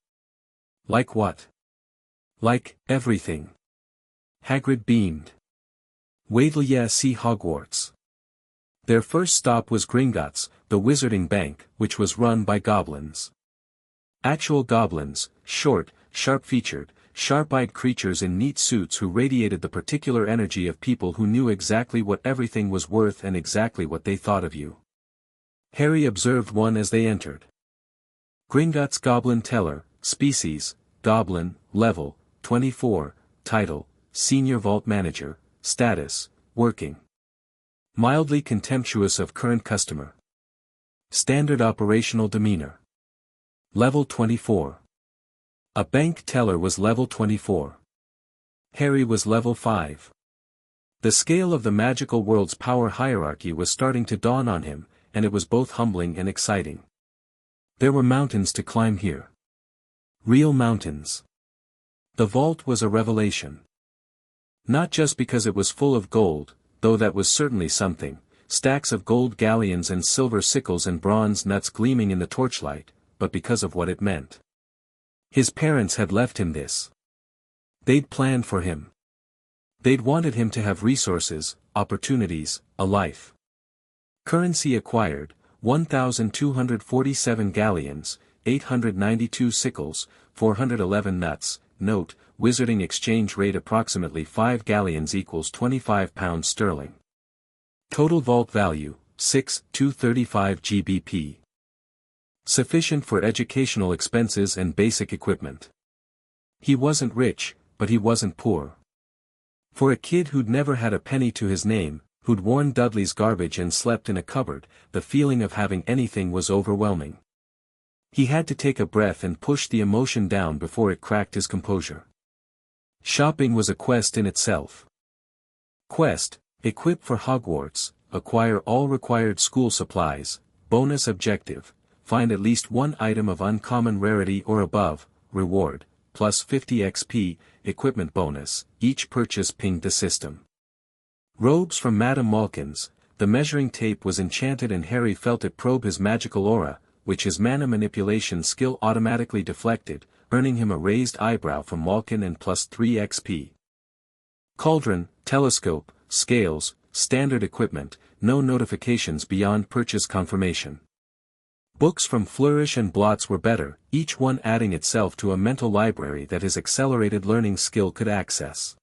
Speaker 1: Like what? Like, everything. Hagrid beamed. Wait till ya see Hogwarts. Their first stop was Gringotts, the wizarding bank, which was run by goblins. Actual goblins, short, sharp-featured, sharp-eyed creatures in neat suits who radiated the particular energy of people who knew exactly what everything was worth and exactly what they thought of you. Harry observed one as they entered. Gringotts Goblin Teller, Species, Goblin, Level, 24, Title, Senior Vault Manager, Status, Working. Mildly contemptuous of current customer. Standard operational demeanor. Level 24. A bank teller was level 24. Harry was level 5. The scale of the magical world's power hierarchy was starting to dawn on him, and it was both humbling and exciting. There were mountains to climb here. Real mountains. The vault was a revelation. Not just because it was full of gold, though that was certainly something, stacks of gold galleons and silver sickles and bronze nuts gleaming in the torchlight, but because of what it meant. His parents had left him this. They'd planned for him. They'd wanted him to have resources, opportunities, a life. Currency acquired, 1,247 galleons, 892 sickles, 411 nuts. Note, wizarding exchange rate approximately 5 galleons equals £25 sterling. Total vault value, 6,235 GBP. Sufficient for educational expenses and basic equipment. He wasn't rich, but he wasn't poor. For a kid who'd never had a penny to his name, who'd worn Dudley's garbage and slept in a cupboard, the feeling of having anything was overwhelming. He had to take a breath and push the emotion down before it cracked his composure. Shopping was a quest in itself. Quest, equip for Hogwarts, acquire all required school supplies, bonus objective, find at least one item of uncommon rarity or above, reward, plus 50 XP, equipment bonus, each purchase pinged the system. Robes from Madame Malkin's, the measuring tape was enchanted and Harry felt it probe his magical aura, which his mana manipulation skill automatically deflected, earning him a raised eyebrow from Malkin and plus 3 XP. Cauldron, telescope, scales, standard equipment, no notifications beyond purchase confirmation. Books from Flourish and Blots were better, each one adding itself to a mental library that his accelerated learning skill could access.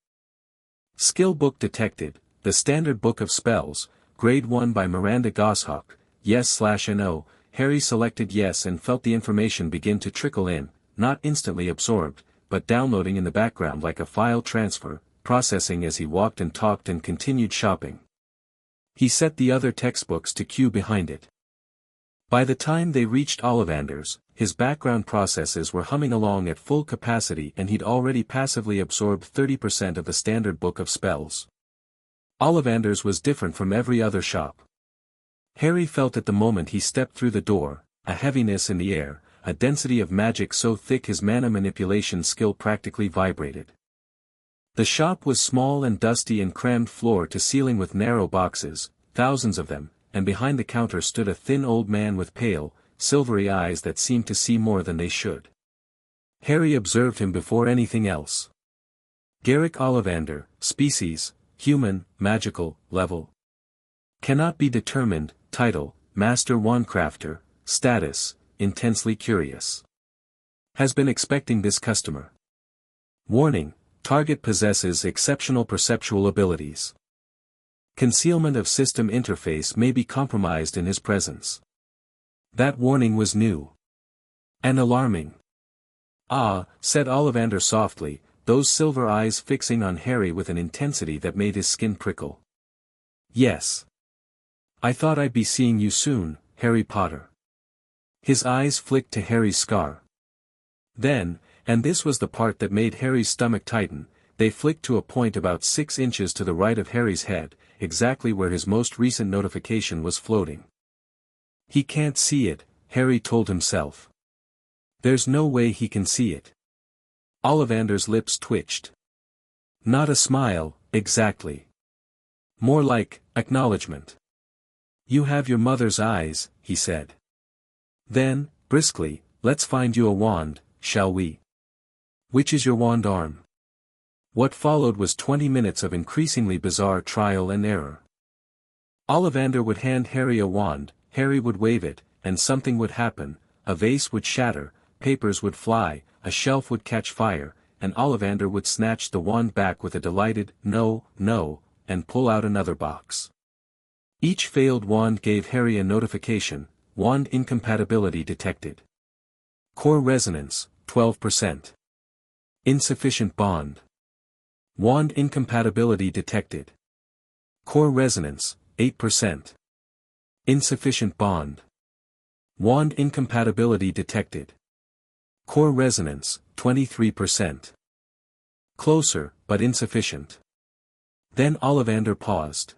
Speaker 1: Skill book detected, the standard book of spells, grade 1 by Miranda Goshawk, yes/no, Harry selected yes and felt the information begin to trickle in, not instantly absorbed, but downloading in the background like a file transfer, processing as he walked and talked and continued shopping. He set the other textbooks to queue behind it. By the time they reached Ollivander's, his background processes were humming along at full capacity and he'd already passively absorbed 30% of the standard book of spells. Ollivander's was different from every other shop. Harry felt at the moment he stepped through the door, a heaviness in the air, a density of magic so thick his mana manipulation skill practically vibrated. The shop was small and dusty and crammed floor to ceiling with narrow boxes, thousands of them, and behind the counter stood a thin old man with pale, silvery eyes that seemed to see more than they should. Harry observed him before anything else. Garrick Ollivander, species, human, magical, level. Cannot be determined, title, Master Wandcrafter, status, intensely curious. Has been expecting this customer. Warning, target possesses exceptional perceptual abilities. Concealment of system interface may be compromised in his presence. That warning was new. And alarming. Ah, said Ollivander softly, those silver eyes fixing on Harry with an intensity that made his skin prickle. Yes. I thought I'd be seeing you soon, Harry Potter. His eyes flicked to Harry's scar. Then, and this was the part that made Harry's stomach tighten, they flicked to a point about 6 inches to the right of Harry's head, exactly where his most recent notification was floating. He can't see it, Harry told himself. There's no way he can see it. Ollivander's lips twitched. Not a smile, exactly. More like, acknowledgement. You have your mother's eyes, he said. Then, briskly, let's find you a wand, shall we? Which is your wand arm? What followed was 20 minutes of increasingly bizarre trial and error. Ollivander would hand Harry a wand, Harry would wave it, and something would happen, a vase would shatter, papers would fly, a shelf would catch fire, and Ollivander would snatch the wand back with a delighted, no, no, and pull out another box. Each failed wand gave Harry a notification, wand incompatibility detected. Core resonance, 12%. Insufficient bond. Wand incompatibility detected. Core resonance, 8%. Insufficient bond. Wand incompatibility detected. Core resonance, 23%. Closer, but insufficient. Then Ollivander paused.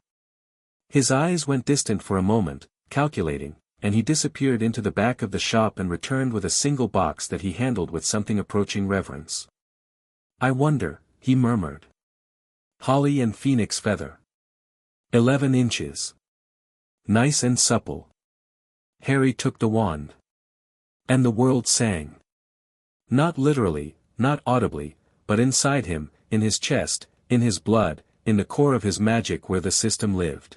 Speaker 1: His eyes went distant for a moment, calculating, and he disappeared into the back of the shop and returned with a single box that he handled with something approaching reverence. I wonder, he murmured. Holly and Phoenix Feather. 11 inches. Nice and supple. Harry took the wand. And the world sang. Not literally, not audibly, but inside him, in his chest, in his blood, in the core of his magic where the system lived.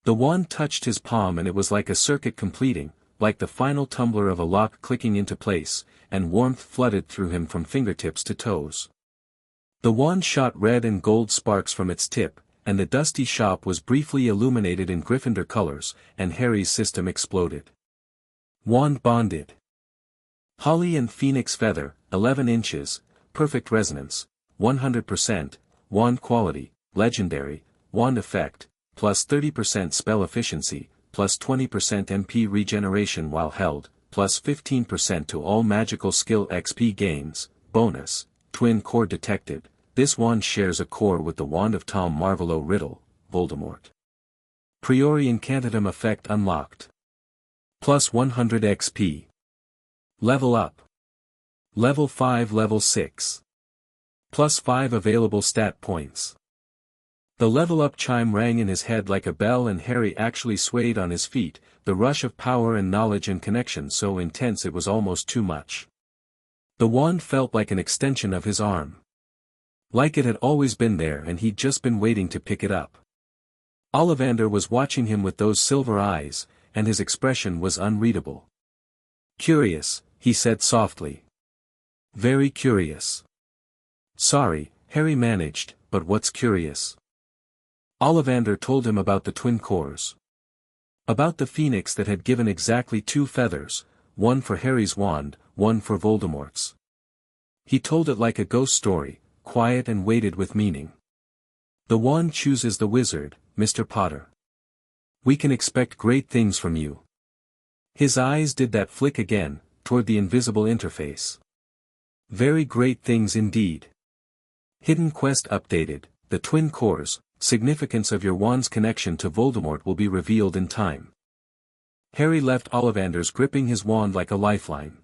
Speaker 1: The wand touched his palm and it was like a circuit completing, like the final tumbler of a lock clicking into place, and warmth flooded through him from fingertips to toes. The wand shot red and gold sparks from its tip, and the dusty shop was briefly illuminated in Gryffindor colors, and Harry's system exploded. Wand bonded. Holly and Phoenix Feather, 11 inches, perfect resonance, 100%, wand quality, legendary, wand effect, plus 30% spell efficiency, plus 20% MP regeneration while held, plus 15% to all magical skill XP gains, bonus, twin core detected. This wand shares a core with the wand of Tom Marvolo Riddle, Voldemort. Priori incantatum effect unlocked. Plus 100 XP. Level up. Level 5 Level 6. Plus 5 available stat points. The level up chime rang in his head like a bell and Harry actually swayed on his feet, the rush of power and knowledge and connection so intense it was almost too much. The wand felt like an extension of his arm. Like it had always been there and he'd just been waiting to pick it up. Ollivander was watching him with those silver eyes, and his expression was unreadable. "Curious," he said softly. "Very curious." "Sorry," Harry managed, "but what's curious?" Ollivander told him about the twin cores. About the phoenix that had given exactly 2 feathers, one for Harry's wand, one for Voldemort's. He told it like a ghost story, quiet and weighted with meaning. "The wand chooses the wizard, Mr. Potter. We can expect great things from you." His eyes did that flick again, toward the invisible interface. "Very great things indeed. Hidden quest updated, the twin cores, significance of your wand's connection to Voldemort will be revealed in time." Harry left Ollivander's gripping his wand like a lifeline.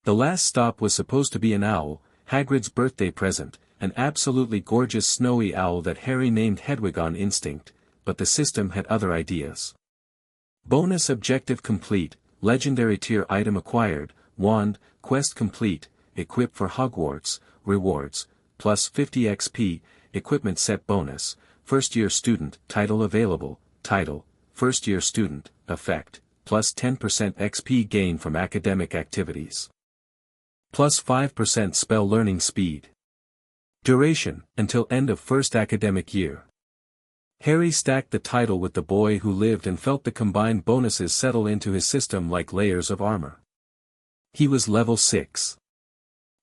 Speaker 1: The last stop was supposed to be an owl, Hagrid's birthday present, an absolutely gorgeous snowy owl that Harry named Hedwig on instinct, but the system had other ideas. Bonus objective complete, legendary tier item acquired, wand, quest complete, equip for Hogwarts, rewards, plus 50 XP, equipment set bonus, first-year student, title available, title, first-year student, effect, plus 10% XP gain from academic activities. Plus 5% spell learning speed. Duration, until end of first academic year. Harry stacked the title with the boy who lived and felt the combined bonuses settle into his system like layers of armor. He was level 6.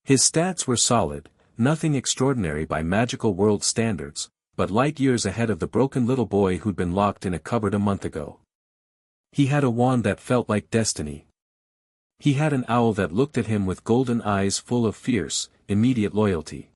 Speaker 1: His stats were solid, nothing extraordinary by magical world standards, but light years ahead of the broken little boy who'd been locked in a cupboard a month ago. He had a wand that felt like destiny. He had an owl that looked at him with golden eyes full of fierce, immediate loyalty.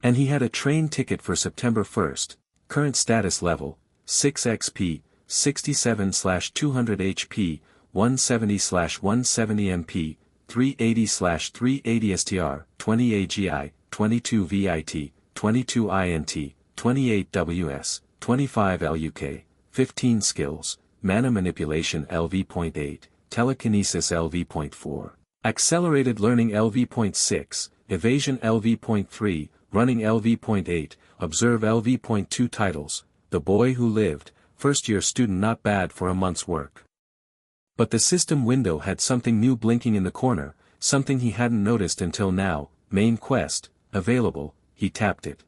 Speaker 1: And he had a train ticket for September 1st, current status level, 6 XP, 67/200 HP, 170/170 MP, 380/380 STR, 20 AGI, 22 VIT, 22 INT, 28 WS, 25 LUK, 15 skills, mana manipulation LV.8, telekinesis LV.4, accelerated learning LV.6, evasion LV.3, running LV.8, observe LV.2 titles, the boy who lived, first-year student not bad for a month's work. But the system window had something new blinking in the corner, something he hadn't noticed until now, main quest, available, he tapped it.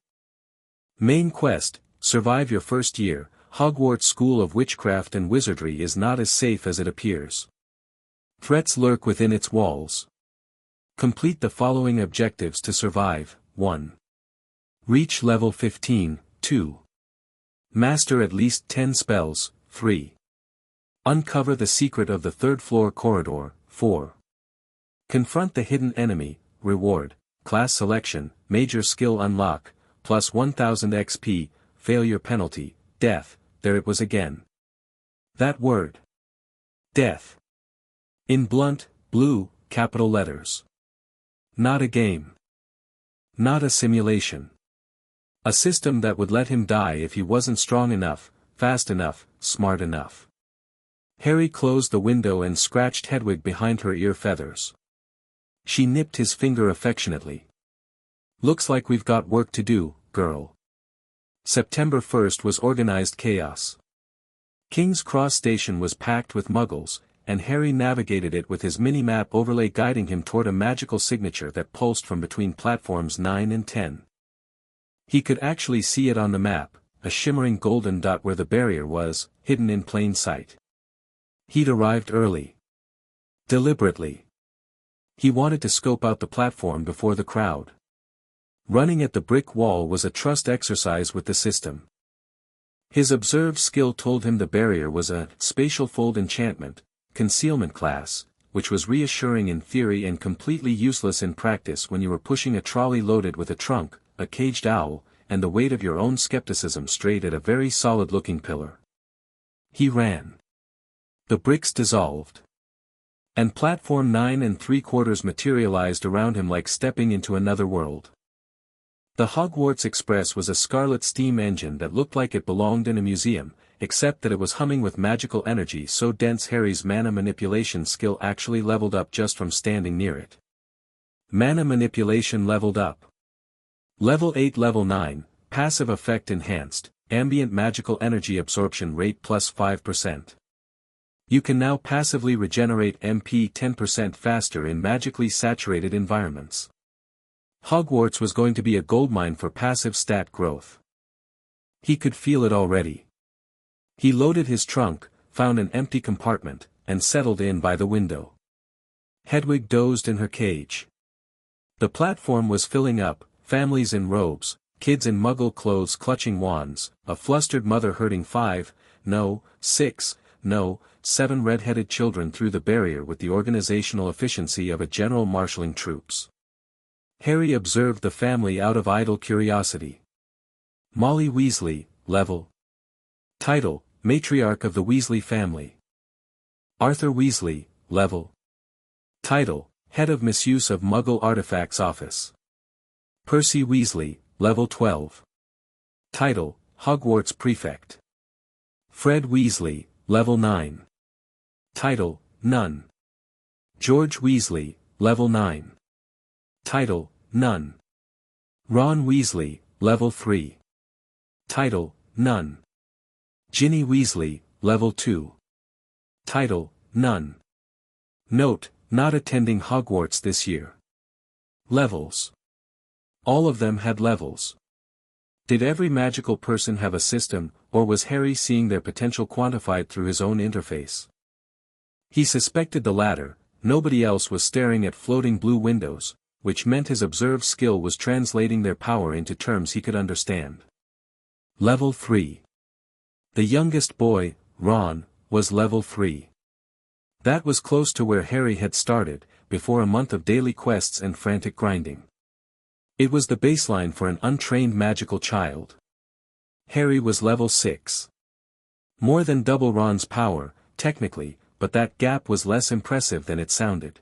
Speaker 1: Main quest, survive your first year, Hogwarts School of Witchcraft and Wizardry is not as safe as it appears. Threats lurk within its walls. Complete the following objectives to survive. 1. Reach level 15, 2. Master at least 10 spells, 3. Uncover the secret of the third-floor corridor, 4. Confront the hidden enemy, reward, class selection, major skill unlock, plus 1000 XP, failure penalty, death, there it was again. That word. Death. In blunt, blue, capital letters. Not a game. Not a simulation. A system that would let him die if he wasn't strong enough, fast enough, smart enough. Harry closed the window and scratched Hedwig behind her ear feathers. She nipped his finger affectionately. Looks like we've got work to do, girl. September 1st was organized chaos. King's Cross Station was packed with muggles, and Harry navigated it with his mini-map overlay guiding him toward a magical signature that pulsed from between platforms 9 and 10. He could actually see it on the map, a shimmering golden dot where the barrier was, hidden in plain sight. He'd arrived early. Deliberately. He wanted to scope out the platform before the crowd. Running at the brick wall was a trust exercise with the system. His observed skill told him the barrier was a spatial fold enchantment, concealment class, which was reassuring in theory and completely useless in practice when you were pushing a trolley loaded with a trunk, a caged owl, and the weight of your own skepticism straight at a very solid-looking pillar. He ran. The bricks dissolved. And platform 9 3/4 materialized around him like stepping into another world. The Hogwarts Express was a scarlet steam engine that looked like it belonged in a museum, except that it was humming with magical energy so dense Harry's mana manipulation skill actually leveled up just from standing near it. Mana manipulation leveled up. Level 8 Level 9, passive effect enhanced, ambient magical energy absorption rate plus 5%. You can now passively regenerate MP 10% faster in magically saturated environments. Hogwarts was going to be a goldmine for passive stat growth. He could feel it already. He loaded his trunk, found an empty compartment, and settled in by the window. Hedwig dozed in her cage. The platform was filling up, families in robes, kids in muggle clothes clutching wands, a flustered mother herding 7 red-headed children through the barrier with the organizational efficiency of a general marshalling troops. Harry observed the family out of idle curiosity. Molly Weasley, level. Title, Matriarch of the Weasley family. Arthur Weasley, level. Title, Head of Misuse of Muggle Artifacts Office. Percy Weasley, level 12. Title, Hogwarts Prefect. Fred Weasley, level 9. Title, None. George Weasley, level 9. Title, None. Ron Weasley, level 3. Title, None. Ginny Weasley, level 2. Title, None. Note, not attending Hogwarts this year. Levels. All of them had levels. Did every magical person have a system, or was Harry seeing their potential quantified through his own interface? He suspected the latter. Nobody else was staring at floating blue windows, which meant his observed skill was translating their power into terms he could understand. Level 3. The youngest boy, Ron, was level 3. That was close to where Harry had started, before a month of daily quests and frantic grinding. It was the baseline for an untrained magical child. Harry was level 6. More than double Ron's power, technically, but that gap was less impressive than it sounded.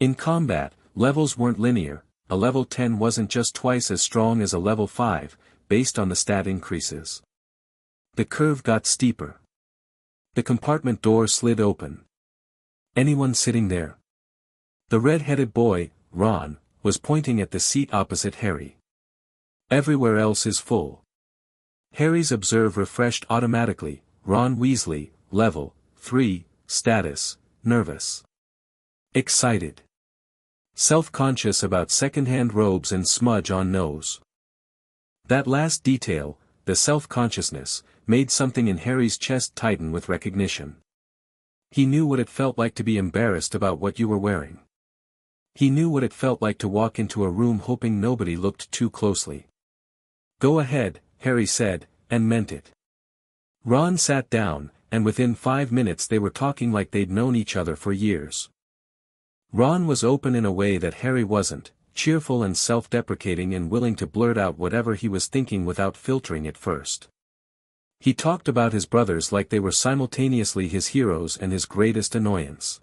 Speaker 1: In combat, levels weren't linear. A level 10 wasn't just twice as strong as a level 5, based on the stat increases. The curve got steeper. The compartment door slid open. Anyone sitting there? The red-headed boy, Ron, was pointing at the seat opposite Harry. Everywhere else is full. Harry's observe refreshed automatically. Ron Weasley, level 3, status, nervous. Excited. Self-conscious about second-hand robes and smudge on nose. That last detail, the self-consciousness, made something in Harry's chest tighten with recognition. He knew what it felt like to be embarrassed about what you were wearing. He knew what it felt like to walk into a room hoping nobody looked too closely. Go ahead, Harry said, and meant it. Ron sat down, and within 5 minutes they were talking like they'd known each other for years. Ron was open in a way that Harry wasn't, cheerful and self-deprecating and willing to blurt out whatever he was thinking without filtering it first. He talked about his brothers like they were simultaneously his heroes and his greatest annoyance.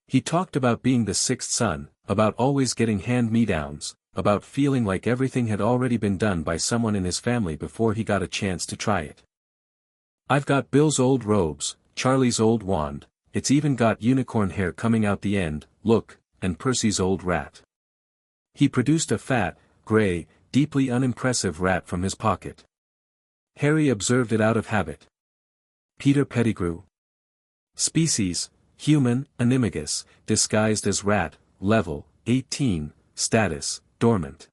Speaker 1: He talked about being the sixth son, about always getting hand-me-downs, about feeling like everything had already been done by someone in his family before he got a chance to try it. I've got Bill's old robes, Charlie's old wand, it's even got unicorn hair coming out the end, look, and Percy's old rat. He produced a fat, gray, deeply unimpressive rat from his pocket. Harry observed it out of habit. Peter Pettigrew. Species, human, animagus, disguised as rat, level, 18, status, dormant.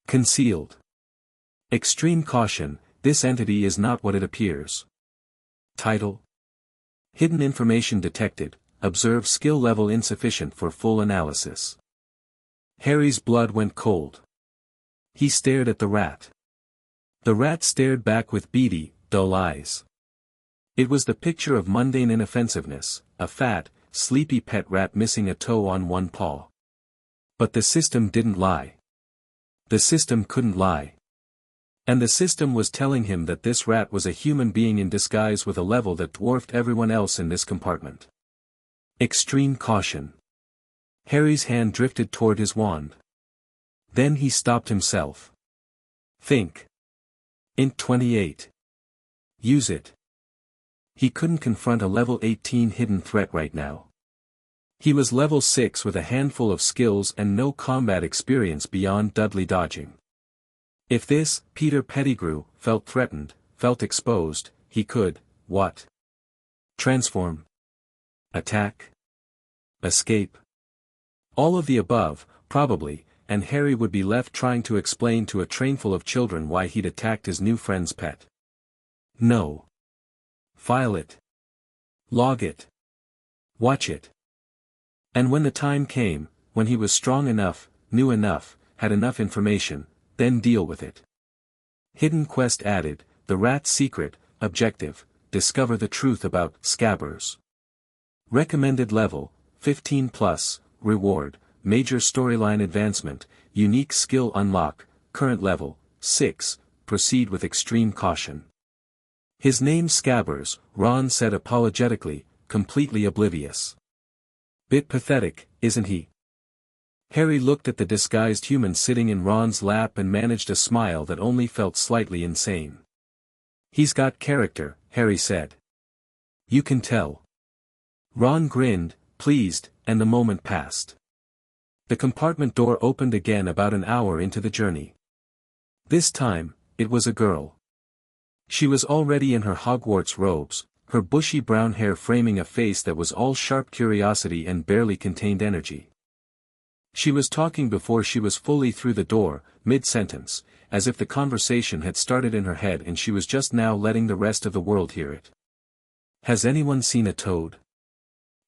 Speaker 1: Concealed. Extreme caution, this entity is not what it appears. Title. Hidden information detected, observe skill level insufficient for full analysis. Harry's blood went cold. He stared at the rat. The rat stared back with beady, dull eyes. It was the picture of mundane inoffensiveness, a fat, sleepy pet rat missing a toe on one paw. But the system didn't lie. The system couldn't lie. And the system was telling him that this rat was a human being in disguise with a level that dwarfed everyone else in this compartment. Extreme caution. Harry's hand drifted toward his wand. Then he stopped himself. Think. Int 28. Use it. He couldn't confront a level 18 hidden threat right now. He was level 6 with a handful of skills and no combat experience beyond Dudley dodging. If this, Peter Pettigrew, felt threatened, felt exposed, he could, what? Transform. Attack. Escape. All of the above, probably, and Harry would be left trying to explain to a trainful of children why he'd attacked his new friend's pet. No. File it. Log it. Watch it. And when the time came, when he was strong enough, knew enough, had enough information, then deal with it. Hidden quest added, the rat's secret, objective, discover the truth about scabbers. Recommended level, 15+, reward, major storyline advancement, unique skill unlock, current level, 6, proceed with extreme caution. His name Scabbers, Ron said apologetically, completely oblivious. Bit pathetic, isn't he? Harry looked at the disguised human sitting in Ron's lap and managed a smile that only felt slightly insane. He's got character, Harry said. You can tell. Ron grinned, pleased, and the moment passed. The compartment door opened again about an hour into the journey. This time, it was a girl. She was already in her Hogwarts robes, her bushy brown hair framing a face that was all sharp curiosity and barely contained energy. She was talking before she was fully through the door, mid-sentence, as if the conversation had started in her head and she was just now letting the rest of the world hear it. Has anyone seen a toad?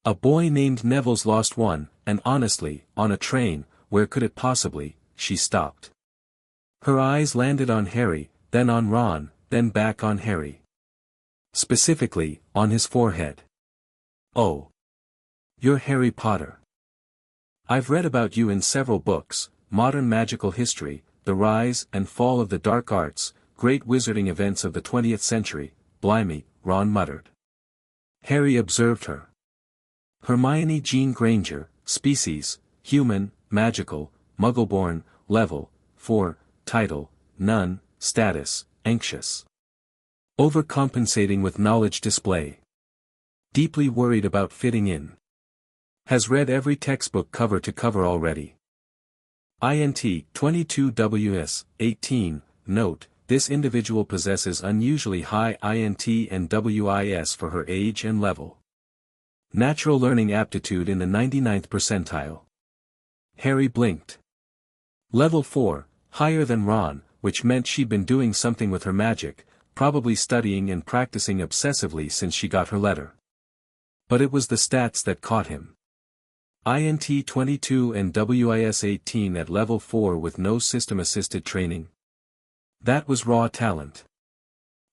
Speaker 1: A boy named Neville's lost one, and honestly, on a train, where could it possibly? She stopped. Her eyes landed on Harry, then on Ron, then back on Harry. Specifically, on his forehead. Oh. You're Harry Potter. I've read about you in several books, Modern Magical History, The Rise and Fall of the Dark Arts, Great Wizarding Events of the 20th Century, blimey, Ron muttered. Harry observed her. Hermione Jean Granger, species, human, magical, muggleborn, level, 4, title, none, status, anxious. Overcompensating with knowledge display. Deeply worried about fitting in. Has read every textbook cover to cover already. INT 22WS 18, note, this individual possesses unusually high INT and WIS for her age and level. Natural learning aptitude in the 99th percentile. Harry blinked. Level 4, higher than Ron, which meant she'd been doing something with her magic, probably studying and practicing obsessively since she got her letter. But it was the stats that caught him. INT 22 and WIS 18 at level 4 with no system-assisted training. That was raw talent.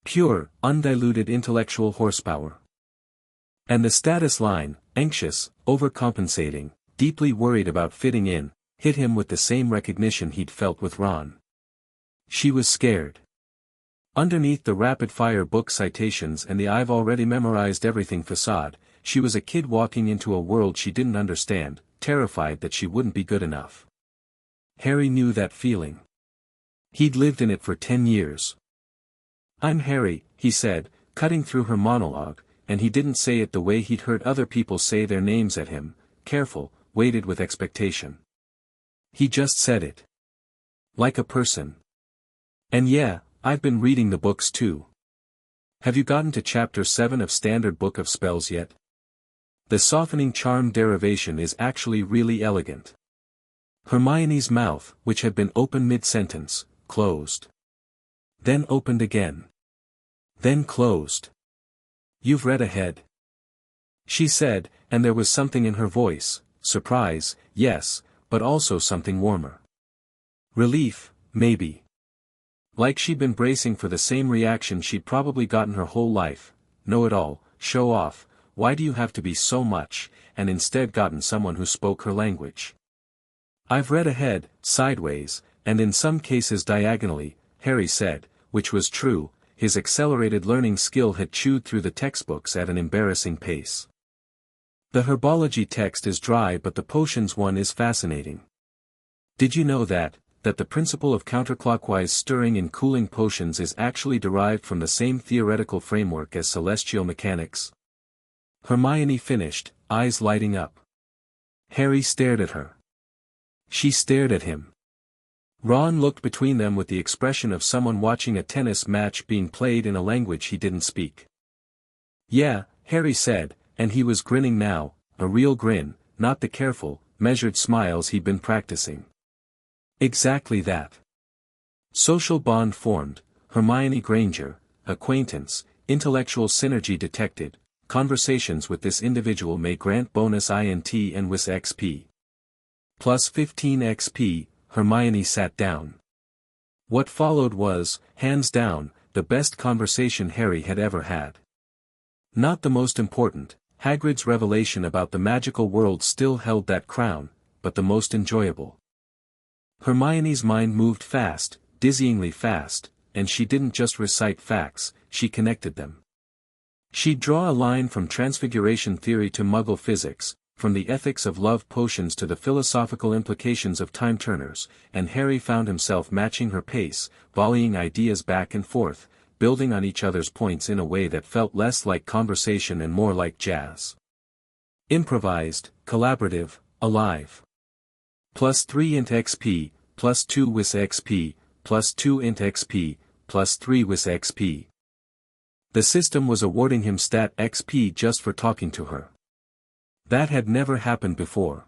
Speaker 1: Pure, undiluted intellectual horsepower. And the status line, anxious, overcompensating, deeply worried about fitting in, hit him with the same recognition he'd felt with Ron. She was scared. Underneath the rapid-fire book citations and the I've already memorized everything facade, she was a kid walking into a world she didn't understand, terrified that she wouldn't be good enough. Harry knew that feeling. He'd lived in it for 10 years. I'm Harry, he said, cutting through her monologue, and he didn't say it the way he'd heard other people say their names at him, careful, weighted with expectation. He just said it. Like a person. And yeah, I've been reading the books too. Have you gotten to chapter 7 of Standard Book of Spells yet? The softening charm derivation is actually really elegant. Hermione's mouth, which had been open mid-sentence, closed. Then opened again. Then closed. You've read ahead. She said, and there was something in her voice, surprise, yes, but also something warmer. Relief, maybe. Like she'd been bracing for the same reaction she'd probably gotten her whole life, know-it-all, show off, why do you have to be so much, and instead gotten someone who spoke her language. I've read ahead, sideways, and in some cases diagonally, Harry said, which was true, his accelerated learning skill had chewed through the textbooks at an embarrassing pace. The herbology text is dry but the potions one is fascinating. Did you know that the principle of counterclockwise stirring in cooling potions is actually derived from the same theoretical framework as celestial mechanics? Hermione finished, eyes lighting up. Harry stared at her. She stared at him. Ron looked between them with the expression of someone watching a tennis match being played in a language he didn't speak. Yeah, Harry said, and he was grinning now, a real grin, not the careful, measured smiles he'd been practicing. Exactly that. Social bond formed, Hermione Granger, acquaintance, intellectual synergy detected, conversations with this individual may grant bonus INT and WIS XP. Plus 15 XP, Hermione sat down. What followed was, hands down, the best conversation Harry had ever had. Not the most important, Hagrid's revelation about the magical world still held that crown, but the most enjoyable. Hermione's mind moved fast, dizzyingly fast, and she didn't just recite facts, she connected them. She'd draw a line from transfiguration theory to Muggle physics, from the ethics of love potions to the philosophical implications of time turners, and Harry found himself matching her pace, volleying ideas back and forth, building on each other's points in a way that felt less like conversation and more like jazz. Improvised, collaborative, alive. Plus 3 int XP, plus 2 WIS XP, plus 2 int XP, plus 3 WIS XP. The system was awarding him stat XP just for talking to her. That had never happened before.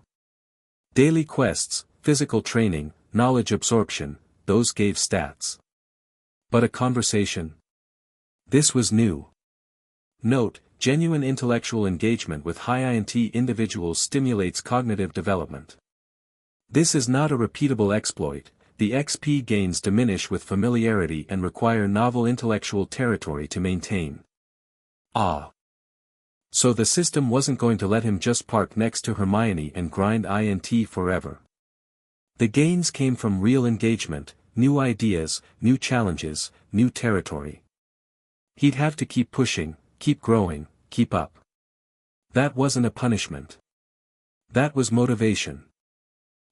Speaker 1: Daily quests, physical training, knowledge absorption, those gave stats. But a conversation? This was new. Note, genuine intellectual engagement with high INT individuals stimulates cognitive development. This is not a repeatable exploit, the XP gains diminish with familiarity and require novel intellectual territory to maintain. Ah. So the system wasn't going to let him just park next to Hermione and grind INT forever. The gains came from real engagement, new ideas, new challenges, new territory. He'd have to keep pushing, keep growing, keep up. That wasn't a punishment. That was motivation.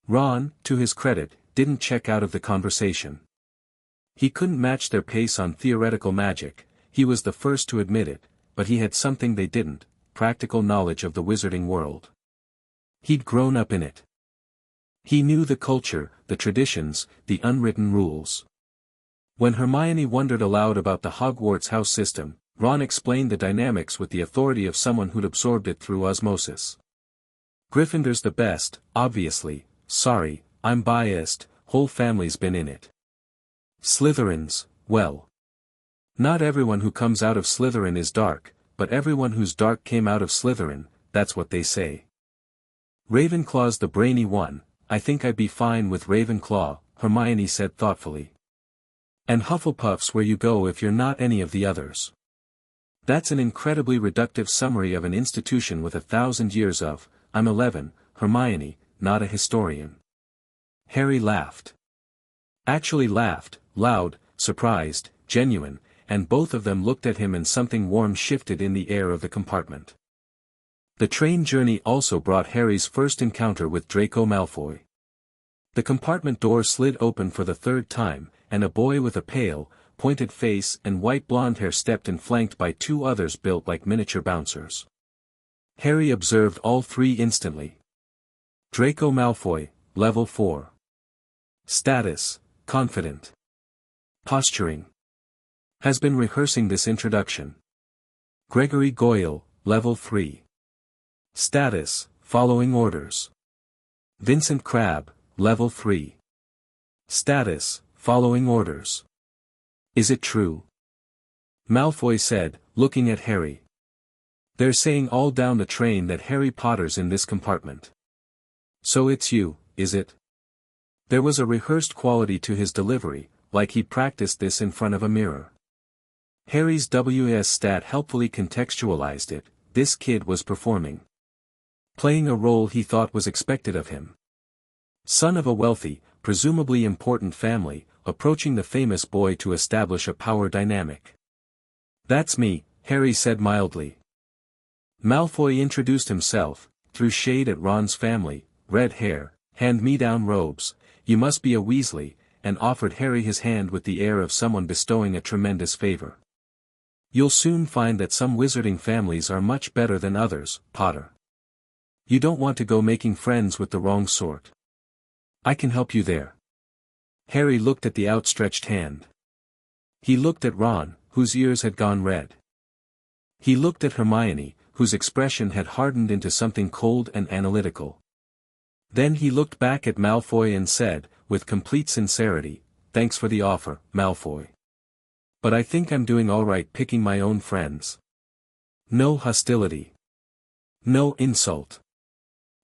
Speaker 1: Ron, to his credit, didn't check out of the conversation. He couldn't match their pace on theoretical magic, he was the first to admit it, but he had something they didn't, practical knowledge of the wizarding world. He'd grown up in it. He knew the culture, the traditions, the unwritten rules. When Hermione wondered aloud about the Hogwarts house system, Ron explained the dynamics with the authority of someone who'd absorbed it through osmosis. Gryffindor's the best, obviously. Sorry, I'm biased, whole family's been in it. Slytherins, well. Not everyone who comes out of Slytherin is dark, but everyone who's dark came out of Slytherin, that's what they say. Ravenclaw's the brainy one, I think I'd be fine with Ravenclaw, Hermione said thoughtfully. And Hufflepuff's where you go if you're not any of the others. That's an incredibly reductive summary of an institution with 1,000 years of, I'm 11, Hermione, not a historian. Harry laughed. Actually laughed, loud, surprised, genuine, and both of them looked at him and something warm shifted in the air of the compartment. The train journey also brought Harry's first encounter with Draco Malfoy. The compartment door slid open for the third time, and a boy with a pale, pointed face and white blonde hair stepped in flanked by two others built like miniature bouncers. Harry observed all three instantly. Draco Malfoy, level 4. Status, confident. Posturing. Has been rehearsing this introduction. Gregory Goyle, level 3. Status, following orders. Vincent Crabbe, level 3. Status, following orders. Is it true? Malfoy said, looking at Harry. They're saying all down the train that Harry Potter's in this compartment. So it's you, is it? There was a rehearsed quality to his delivery, like he practiced this in front of a mirror. Harry's WS stat helpfully contextualized it, this kid was performing. Playing a role he thought was expected of him. Son of a wealthy, presumably important family, approaching the famous boy to establish a power dynamic. "That's me," Harry said mildly. Malfoy introduced himself, threw shade at Ron's family, red hair, hand-me-down robes, "You must be a Weasley," and offered Harry his hand with the air of someone bestowing a tremendous favor. "You'll soon find that some wizarding families are much better than others, Potter. You don't want to go making friends with the wrong sort. I can help you there." Harry looked at the outstretched hand. He looked at Ron, whose ears had gone red. He looked at Hermione, whose expression had hardened into something cold and analytical. Then he looked back at Malfoy and said, with complete sincerity, "Thanks for the offer, Malfoy. But I think I'm doing all right picking my own friends. No hostility. No insult.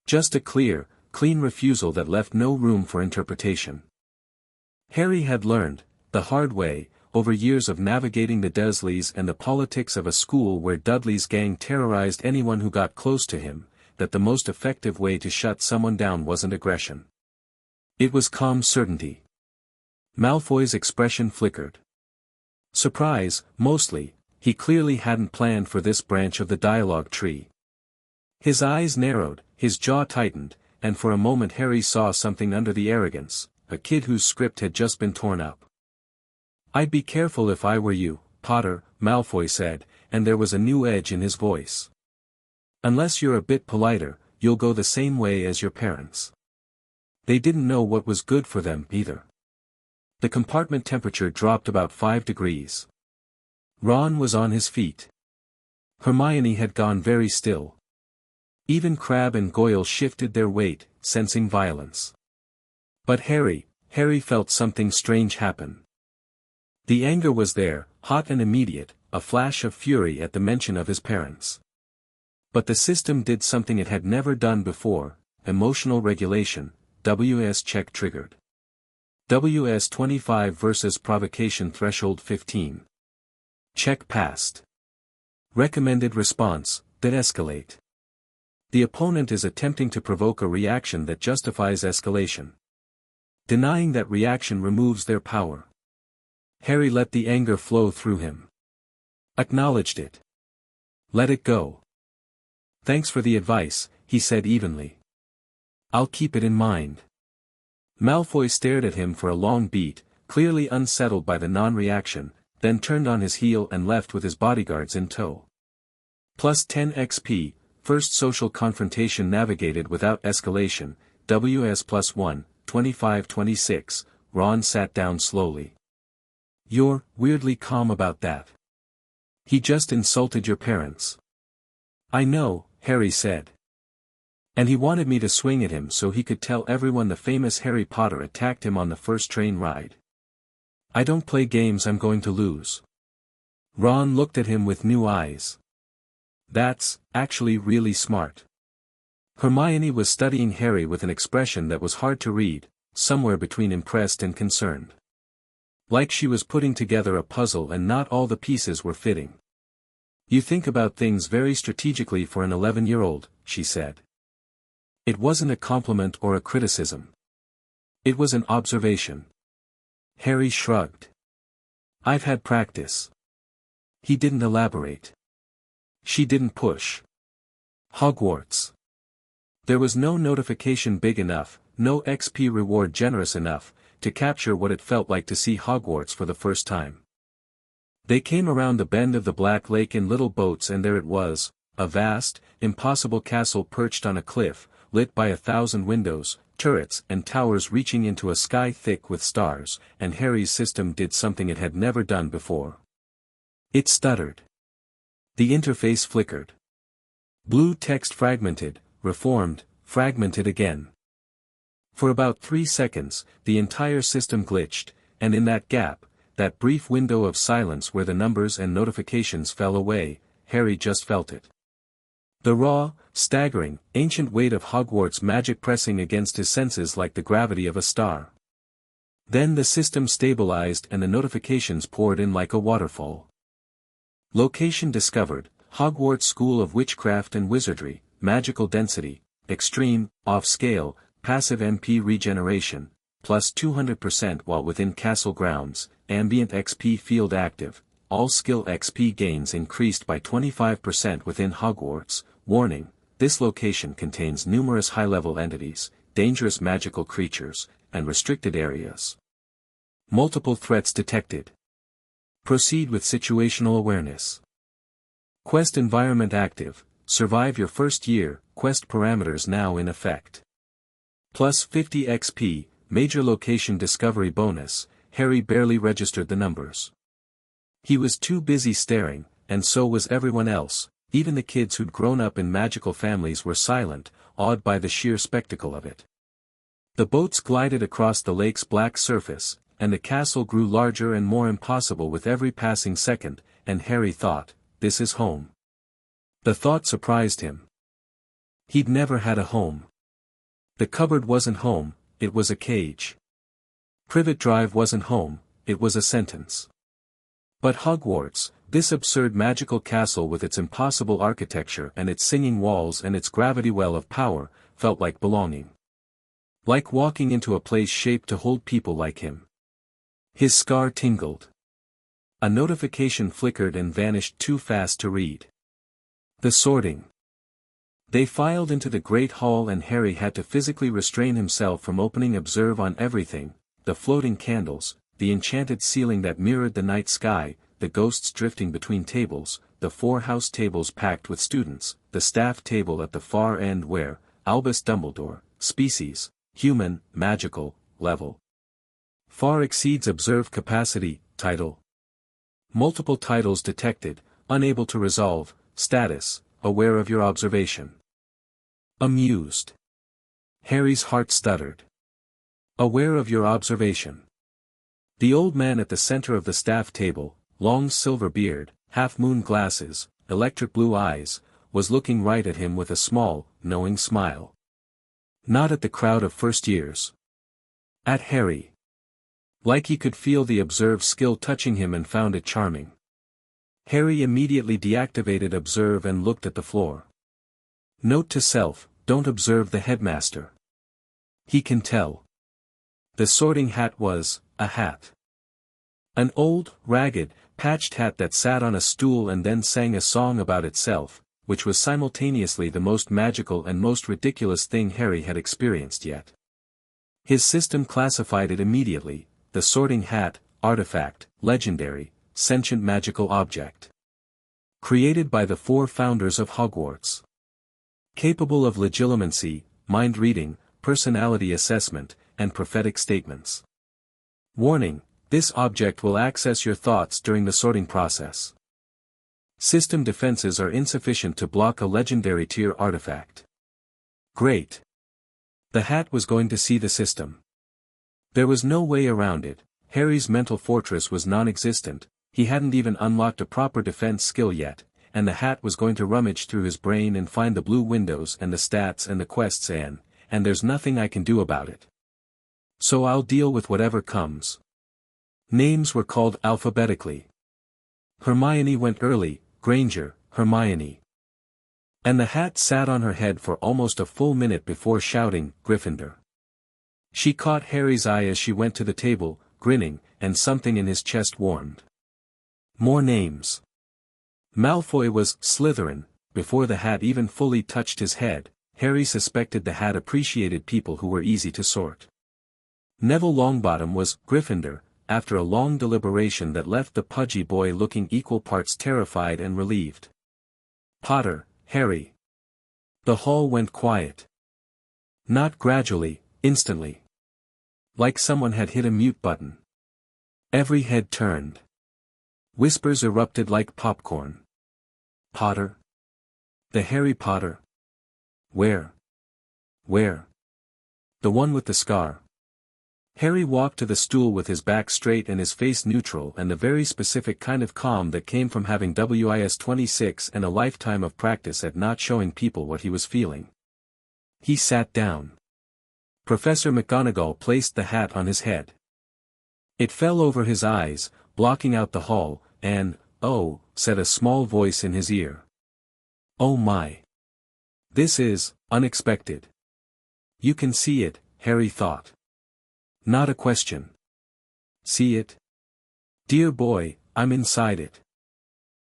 Speaker 1: Just a clear, clean refusal that left no room for interpretation." Harry had learned, the hard way, over years of navigating the Dursleys and the politics of a school where Dudley's gang terrorized anyone who got close to him, that the most effective way to shut someone down wasn't aggression. It was calm certainty. Malfoy's expression flickered. Surprise, mostly. He clearly hadn't planned for this branch of the dialogue tree. His eyes narrowed, his jaw tightened, and for a moment Harry saw something under the arrogance, a kid whose script had just been torn up. "I'd be careful if I were you, Potter," Malfoy said, and there was a new edge in his voice. "Unless you're a bit politer, you'll go the same way as your parents." They didn't know what was good for them, either. The compartment temperature dropped about 5 degrees. Ron was on his feet. Hermione had gone very still. Even Crabbe and Goyle shifted their weight, sensing violence. But Harry felt something strange happen. The anger was there, hot and immediate, a flash of fury at the mention of his parents. But the system did something it had never done before, emotional regulation, WS check triggered. WS 25 versus provocation threshold 15. Check passed. Recommended response, de-escalate. The opponent is attempting to provoke a reaction that justifies escalation. Denying that reaction removes their power. Harry let the anger flow through him. Acknowledged it. Let it go. "Thanks for the advice," he said evenly. "I'll keep it in mind." Malfoy stared at him for a long beat, clearly unsettled by the non-reaction, then turned on his heel and left with his bodyguards in tow. Plus 10 XP, first social confrontation navigated without escalation, WS plus 1, 25-26, Ron sat down slowly. "You're weirdly calm about that. He just insulted your parents." "I know," Harry said. "And he wanted me to swing at him so he could tell everyone the famous Harry Potter attacked him on the first train ride. I don't play games I'm going to lose." Ron looked at him with new eyes. "That's actually really smart." Hermione was studying Harry with an expression that was hard to read, somewhere between impressed and concerned. Like she was putting together a puzzle and not all the pieces were fitting. "You think about things very strategically for an 11-year-old, she said. It wasn't a compliment or a criticism. It was an observation. Harry shrugged. "I've had practice." He didn't elaborate. She didn't push. Hogwarts. There was no notification big enough, no XP reward generous enough, to capture what it felt like to see Hogwarts for the first time. They came around the bend of the Black Lake in little boats and there it was, a vast, impossible castle perched on a cliff, lit by 1,000 windows, turrets and towers reaching into a sky thick with stars, and Harry's system did something it had never done before. It stuttered. The interface flickered. Blue text fragmented, reformed, fragmented again. For about 3 seconds, the entire system glitched, and in that gap, that brief window of silence where the numbers and notifications fell away, Harry just felt it. The raw, staggering, ancient weight of Hogwarts magic pressing against his senses like the gravity of a star. Then the system stabilized and the notifications poured in like a waterfall. Location discovered, Hogwarts School of Witchcraft and Wizardry, magical density, extreme, off-scale, passive MP regeneration, plus 200% while within castle grounds, ambient XP field active, all skill XP gains increased by 25% within Hogwarts. Warning, this location contains numerous high-level entities, dangerous magical creatures, and restricted areas. Multiple threats detected. Proceed with situational awareness. Quest environment active, survive your first year, quest parameters now in effect. Plus 50 XP, major location discovery bonus. Harry barely registered the numbers. He was too busy staring, and so was everyone else. Even the kids who'd grown up in magical families were silent, awed by the sheer spectacle of it. The boats glided across the lake's black surface, and the castle grew larger and more impossible with every passing second, and Harry thought, this is home. The thought surprised him. He'd never had a home. The cupboard wasn't home, it was a cage. Privet Drive wasn't home, it was a sentence. But Hogwarts, this absurd magical castle with its impossible architecture and its singing walls and its gravity well of power, felt like belonging. Like walking into a place shaped to hold people like him. His scar tingled. A notification flickered and vanished too fast to read. The sorting. They filed into the great hall and Harry had to physically restrain himself from opening Observe on everything, the floating candles, the enchanted ceiling that mirrored the night sky, the ghosts drifting between tables, the 4 house tables packed with students, the staff table at the far end where, Albus Dumbledore, species, human, magical, level. Far exceeds Observe capacity, title. Multiple titles detected, unable to resolve, status, aware of your observation. Amused. Harry's heart stuttered. Aware of your observation. The old man at the center of the staff table, long silver beard, half-moon glasses, electric blue eyes, was looking right at him with a small, knowing smile. Not at the crowd of first years. At Harry. Like he could feel the Observe skill touching him and found it charming. Harry immediately deactivated Observe and looked at the floor. Note to self, don't observe the headmaster. He can tell. The sorting hat was, a hat. An old, ragged, patched hat that sat on a stool and then sang a song about itself, which was simultaneously the most magical and most ridiculous thing Harry had experienced yet. His system classified it immediately, the sorting hat, artifact, legendary, sentient magical object. Created by the 4 founders of Hogwarts. Capable of legilimency, mind reading, personality assessment, and prophetic statements. Warning, this object will access your thoughts during the sorting process. System defenses are insufficient to block a legendary tier artifact. Great. The hat was going to see the system. There was no way around it. Harry's mental fortress was non-existent, he hadn't even unlocked a proper defense skill yet, and the hat was going to rummage through his brain and find the blue windows and the stats and the quests and there's nothing I can do about it. So I'll deal with whatever comes. Names were called alphabetically. Hermione went early, Granger, Hermione. And the hat sat on her head for almost a full minute before shouting, Gryffindor. She caught Harry's eye as she went to the table, grinning, and something in his chest warmed. More names. Malfoy was Slytherin. Before the hat even fully touched his head, Harry suspected the hat appreciated people who were easy to sort. Neville Longbottom was Gryffindor, after a long deliberation that left the pudgy boy looking equal parts terrified and relieved. Potter, Harry. The hall went quiet. Not gradually, instantly. Like someone had hit a mute button. Every head turned. Whispers erupted like popcorn. Potter? The Harry Potter? Where? Where? The one with the scar. Harry walked to the stool with his back straight and his face neutral and the very specific kind of calm that came from having WIS 26 and a lifetime of practice at not showing people what he was feeling. He sat down. Professor McGonagall placed the hat on his head. It fell over his eyes, blocking out the hall, and, "Oh," said a small voice in his ear. "Oh my. This is unexpected." You can see it, Harry thought. Not a question. See it? Dear boy, I'm inside it.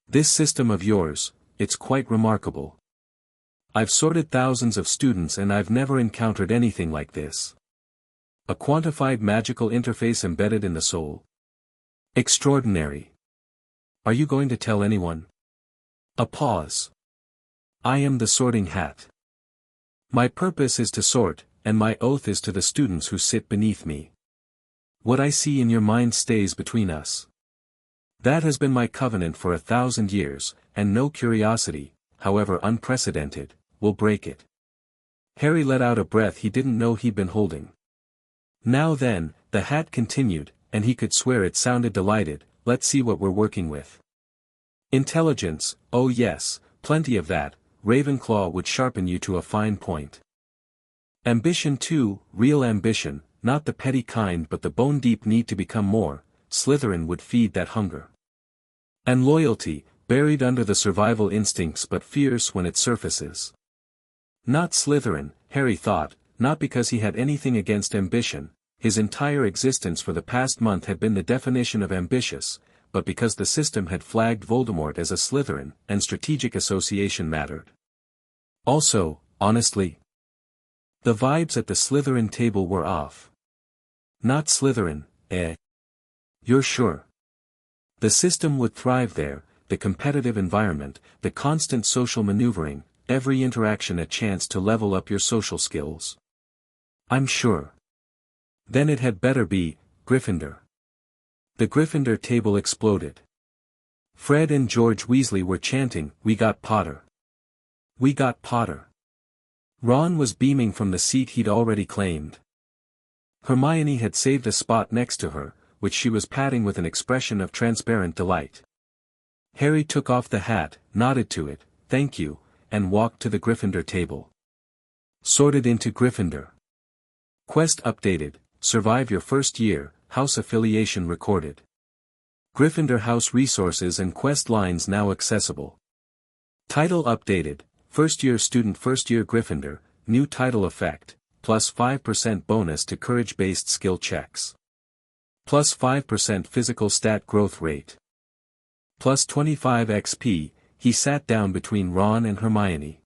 Speaker 1: This system of yours, it's quite remarkable. I've sorted thousands of students and I've never encountered anything like this. A quantified magical interface embedded in the soul. Extraordinary. Are you going to tell anyone? A pause. I am the sorting hat. My purpose is to sort, and my oath is to the students who sit beneath me. What I see in your mind stays between us. That has been my covenant for 1,000 years, and no curiosity, however unprecedented, will break it. Harry let out a breath he didn't know he'd been holding. Now then, the hat continued, and he could swear it sounded delighted, let's see what we're working with. Intelligence, oh yes, plenty of that, Ravenclaw would sharpen you to a fine point. Ambition too, real ambition, not the petty kind but the bone-deep need to become more, Slytherin would feed that hunger. And loyalty, buried under the survival instincts but fierce when it surfaces. Not Slytherin, Harry thought, not because he had anything against ambition, his entire existence for the past month had been the definition of ambitious, but because the system had flagged Voldemort as a Slytherin, and strategic association mattered. Also, honestly, the vibes at the Slytherin table were off. Not Slytherin, eh? You're sure? The system would thrive there, the competitive environment, the constant social maneuvering, every interaction a chance to level up your social skills. I'm sure. Then it had better be, Gryffindor. The Gryffindor table exploded. Fred and George Weasley were chanting, "We got Potter. We got Potter." Ron was beaming from the seat he'd already claimed. Hermione had saved a spot next to her, which she was patting with an expression of transparent delight. Harry took off the hat, nodded to it, "Thank you," and walked to the Gryffindor table. Sorted into Gryffindor. Quest updated, survive your first year, house affiliation recorded. Gryffindor house resources and quest lines now accessible. Title updated, first year student first year Gryffindor, new title effect, plus 5% bonus to courage-based skill checks. Plus 5% physical stat growth rate. Plus 25 XP, he sat down between Ron and Hermione.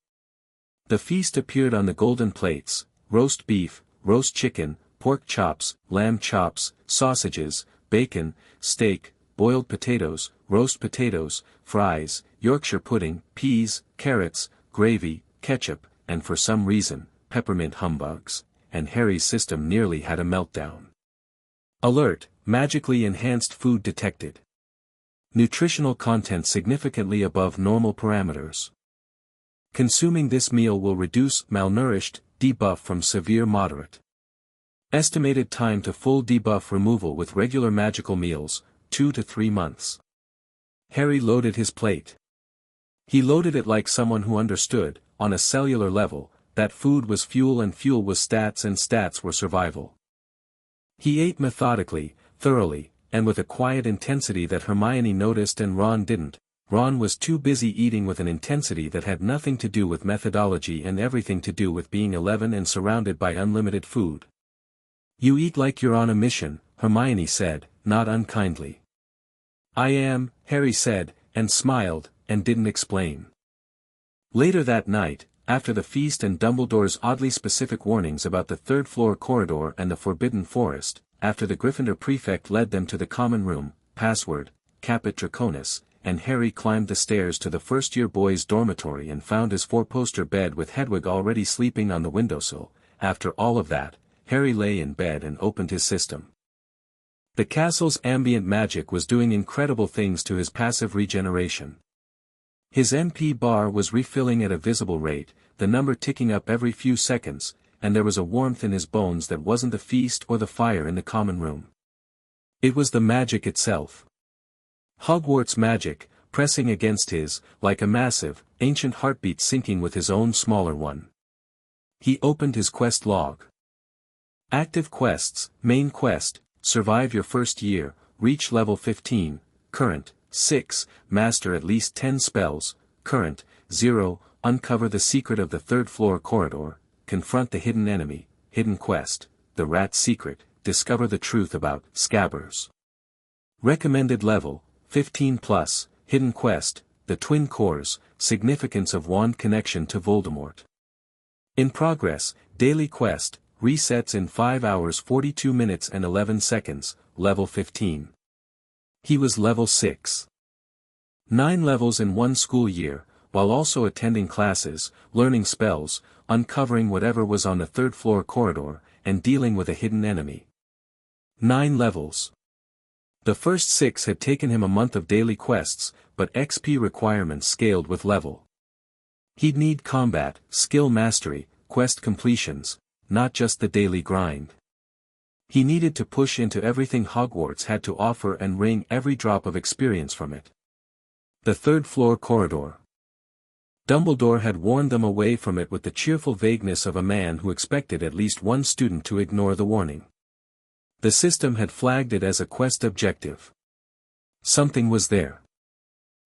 Speaker 1: The feast appeared on the golden plates, roast beef, roast chicken, pork chops, lamb chops, sausages, bacon, steak, boiled potatoes, roast potatoes, fries, Yorkshire pudding, peas, carrots, gravy, ketchup, and for some reason, peppermint humbugs, and Harry's system nearly had a meltdown. Alert, magically enhanced food detected. Nutritional content significantly above normal parameters. Consuming this meal will reduce malnourished, debuff from severe moderate. Estimated time to full debuff removal with regular magical meals, 2 to 3 months. Harry loaded his plate. He loaded it like someone who understood, on a cellular level, that food was fuel and fuel was stats and stats were survival. He ate methodically, thoroughly, and with a quiet intensity that Hermione noticed and Ron didn't. Ron was too busy eating with an intensity that had nothing to do with methodology and everything to do with being 11 and surrounded by unlimited food. You eat like you're on a mission, Hermione said, not unkindly. I am, Harry said, and smiled, and didn't explain. Later that night, after the feast and Dumbledore's oddly specific warnings about the third-floor corridor and the Forbidden Forest, after the Gryffindor prefect led them to the common room, password, Caput Draconis, and Harry climbed the stairs to the first-year boys' dormitory and found his 4-poster bed with Hedwig already sleeping on the windowsill. After all of that, Harry lay in bed and opened his system. The castle's ambient magic was doing incredible things to his passive regeneration. His MP bar was refilling at a visible rate, the number ticking up every few seconds, and there was a warmth in his bones that wasn't the feast or the fire in the common room. It was the magic itself. Hogwarts magic, pressing against his, like a massive, ancient heartbeat syncing with his own smaller one. He opened his quest log. Active quests, main quest, survive your first year, reach level 15, current, 6, master at least 10 spells, current, 0, uncover the secret of the third-floor corridor, confront the hidden enemy, hidden quest, the rat's secret, discover the truth about Scabbers. Recommended level, 15+, hidden quest, the twin cores, significance of wand connection to Voldemort. In progress, daily quest, resets in 5 hours 42 minutes and 11 seconds, level 15. He was level 6. 9 levels in one school year, while also attending classes, learning spells, uncovering whatever was on the third-floor corridor, and dealing with a hidden enemy. 9 levels. The first 6 had taken him a month of daily quests, but XP requirements scaled with level. He'd need combat, skill mastery, quest completions, not just the daily grind. He needed to push into everything Hogwarts had to offer and wring every drop of experience from it. The third-floor corridor. Dumbledore had warned them away from it with the cheerful vagueness of a man who expected at least one student to ignore the warning. The system had flagged it as a quest objective. Something was there.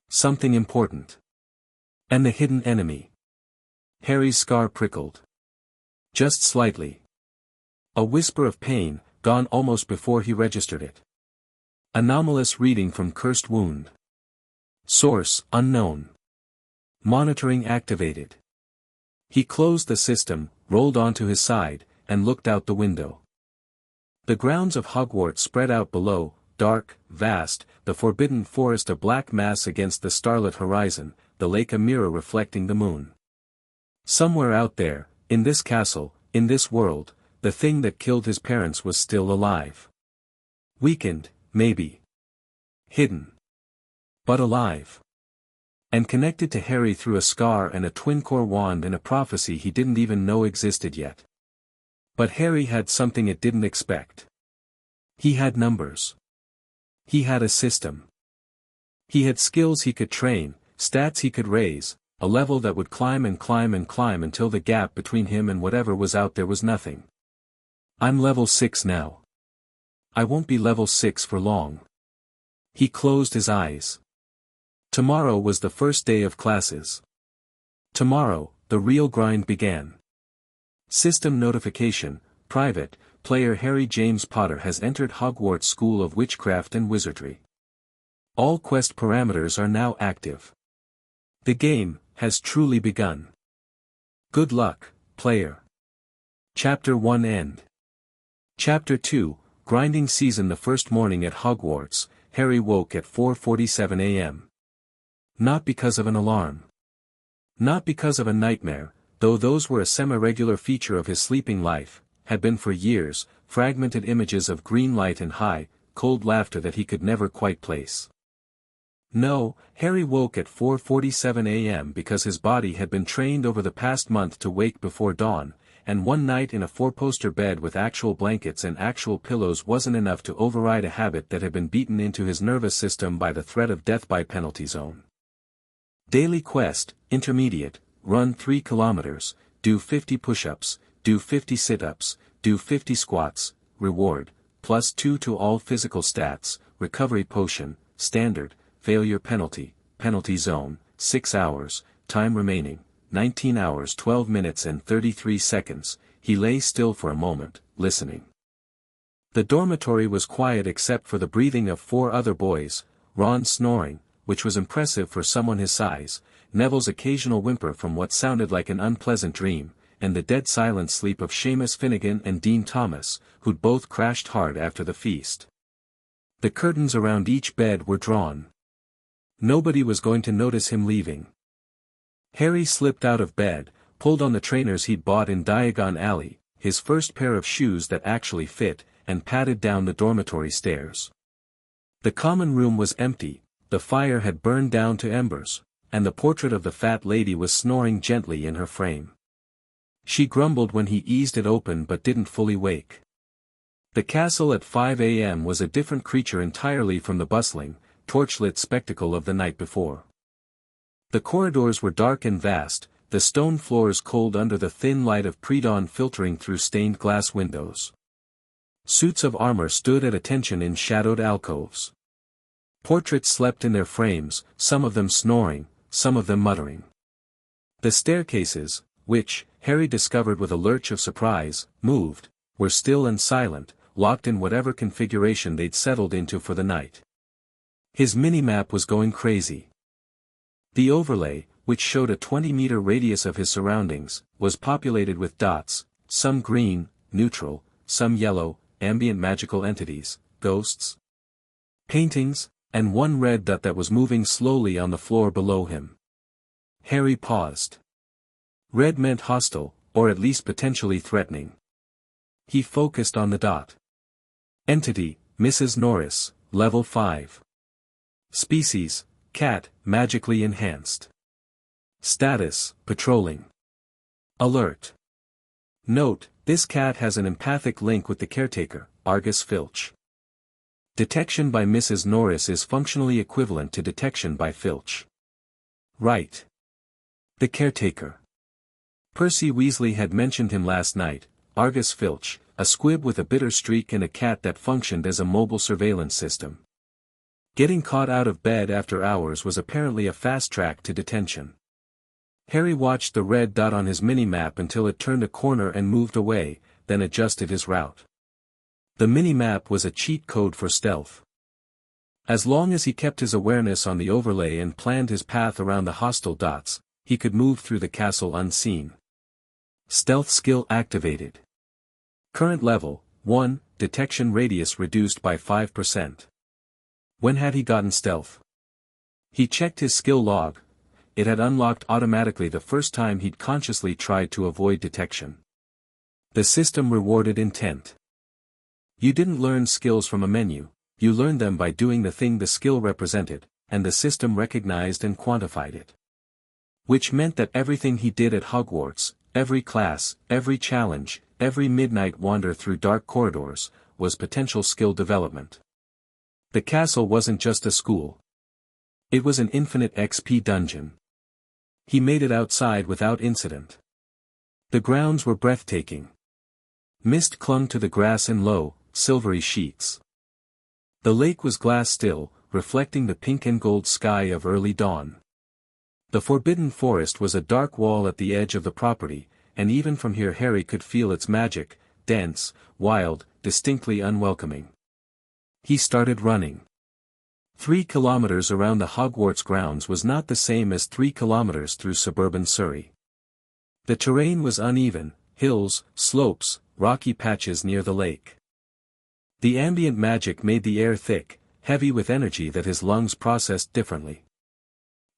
Speaker 1: Something important. And the hidden enemy. Harry's scar prickled. Just slightly. A whisper of pain, gone almost before he registered it. Anomalous reading from cursed wound. Source, unknown. Monitoring activated. He closed the system, rolled onto his side, and looked out the window. The grounds of Hogwarts spread out below, dark, vast, the forbidden forest a black mass against the starlit horizon, the lake a mirror reflecting the moon. Somewhere out there, in this castle, in this world, the thing that killed his parents was still alive. Weakened, maybe. Hidden. But alive. And connected to Harry through a scar and a twin-core wand and a prophecy he didn't even know existed yet. But Harry had something it didn't expect. He had numbers. He had a system. He had skills he could train, stats he could raise, a level that would climb and climb and climb until the gap between him and whatever was out there was nothing. I'm level 6 now. I won't be level 6 for long. He closed his eyes. Tomorrow was the first day of classes. Tomorrow, the real grind began. System notification, private, player Harry James Potter has entered Hogwarts School of Witchcraft and Wizardry. All quest parameters are now active. The game has truly begun. Good luck, player. Chapter 1 End. Chapter 2, Grinding Season. The first morning at Hogwarts, Harry woke at 4:47 a.m. Not because of an alarm. Not because of a nightmare, though those were a semi-regular feature of his sleeping life, had been for years, fragmented images of green light and high, cold laughter that he could never quite place. No, Harry woke at 4:47 a.m. because his body had been trained over the past month to wake before dawn, and one night in a 4-poster bed with actual blankets and actual pillows wasn't enough to override a habit that had been beaten into his nervous system by the threat of death by penalty zone. Daily quest, intermediate, run 3 kilometers, do 50 push-ups, do 50 sit-ups, do 50 squats, reward, +2 to all physical stats, recovery potion, standard, failure penalty, penalty zone, 6 hours, time remaining, 19 hours 12 minutes and 33 seconds, he lay still for a moment, listening. The dormitory was quiet except for the breathing of 4 other boys, Ron snoring, which was impressive for someone his size, Neville's occasional whimper from what sounded like an unpleasant dream, and the dead silent sleep of Seamus Finnegan and Dean Thomas, who'd both crashed hard after the feast. The curtains around each bed were drawn. Nobody was going to notice him leaving. Harry slipped out of bed, pulled on the trainers he'd bought in Diagon Alley, his first pair of shoes that actually fit, and padded down the dormitory stairs. The common room was empty, the fire had burned down to embers, and the portrait of the fat lady was snoring gently in her frame. She grumbled when he eased it open but didn't fully wake. The castle at 5 a.m. was a different creature entirely from the bustling, torchlit spectacle of the night before. The corridors were dark and vast, the stone floors cold under the thin light of pre-dawn filtering through stained glass windows. Suits of armor stood at attention in shadowed alcoves. Portraits slept in their frames, some of them snoring, some of them muttering. The staircases, which, Harry discovered with a lurch of surprise, moved, were still and silent, locked in whatever configuration they'd settled into for the night. His mini-map was going crazy. The overlay, which showed a 20-meter radius of his surroundings, was populated with dots, some green, neutral, some yellow, ambient magical entities, ghosts, paintings, and one red dot that was moving slowly on the floor below him. Harry paused. Red meant hostile, or at least potentially threatening. He focused on the dot. Entity, Mrs. Norris, level 5. Species, cat, magically enhanced. Status, patrolling. Alert. Note, this cat has an empathic link with the caretaker, Argus Filch. Detection by Mrs. Norris is functionally equivalent to detection by Filch. Right. The caretaker. Percy Weasley had mentioned him last night, Argus Filch, a squib with a bitter streak and a cat that functioned as a mobile surveillance system. Getting caught out of bed after hours was apparently a fast track to detention. Harry watched the red dot on his mini-map until it turned a corner and moved away, then adjusted his route. The mini-map was a cheat code for stealth. As long as he kept his awareness on the overlay and planned his path around the hostile dots, he could move through the castle unseen. Stealth skill activated. Current level, 1, detection radius reduced by 5%. When had he gotten stealth? He checked his skill log. It had unlocked automatically the first time he'd consciously tried to avoid detection. The system rewarded intent. You didn't learn skills from a menu, you learned them by doing the thing the skill represented, and the system recognized and quantified it. Which meant that everything he did at Hogwarts, every class, every challenge, every midnight wander through dark corridors, was potential skill development. The castle wasn't just a school. It was an infinite XP dungeon. He made it outside without incident. The grounds were breathtaking. Mist clung to the grass in low, silvery sheets. The lake was glass still, reflecting the pink and gold sky of early dawn. The Forbidden Forest was a dark wall at the edge of the property, and even from here Harry could feel its magic, dense, wild, distinctly unwelcoming. He started running. 3 kilometers around the Hogwarts grounds was not the same as 3 kilometers through suburban Surrey. The terrain was uneven, hills, slopes, rocky patches near the lake. The ambient magic made the air thick, heavy with energy that his lungs processed differently.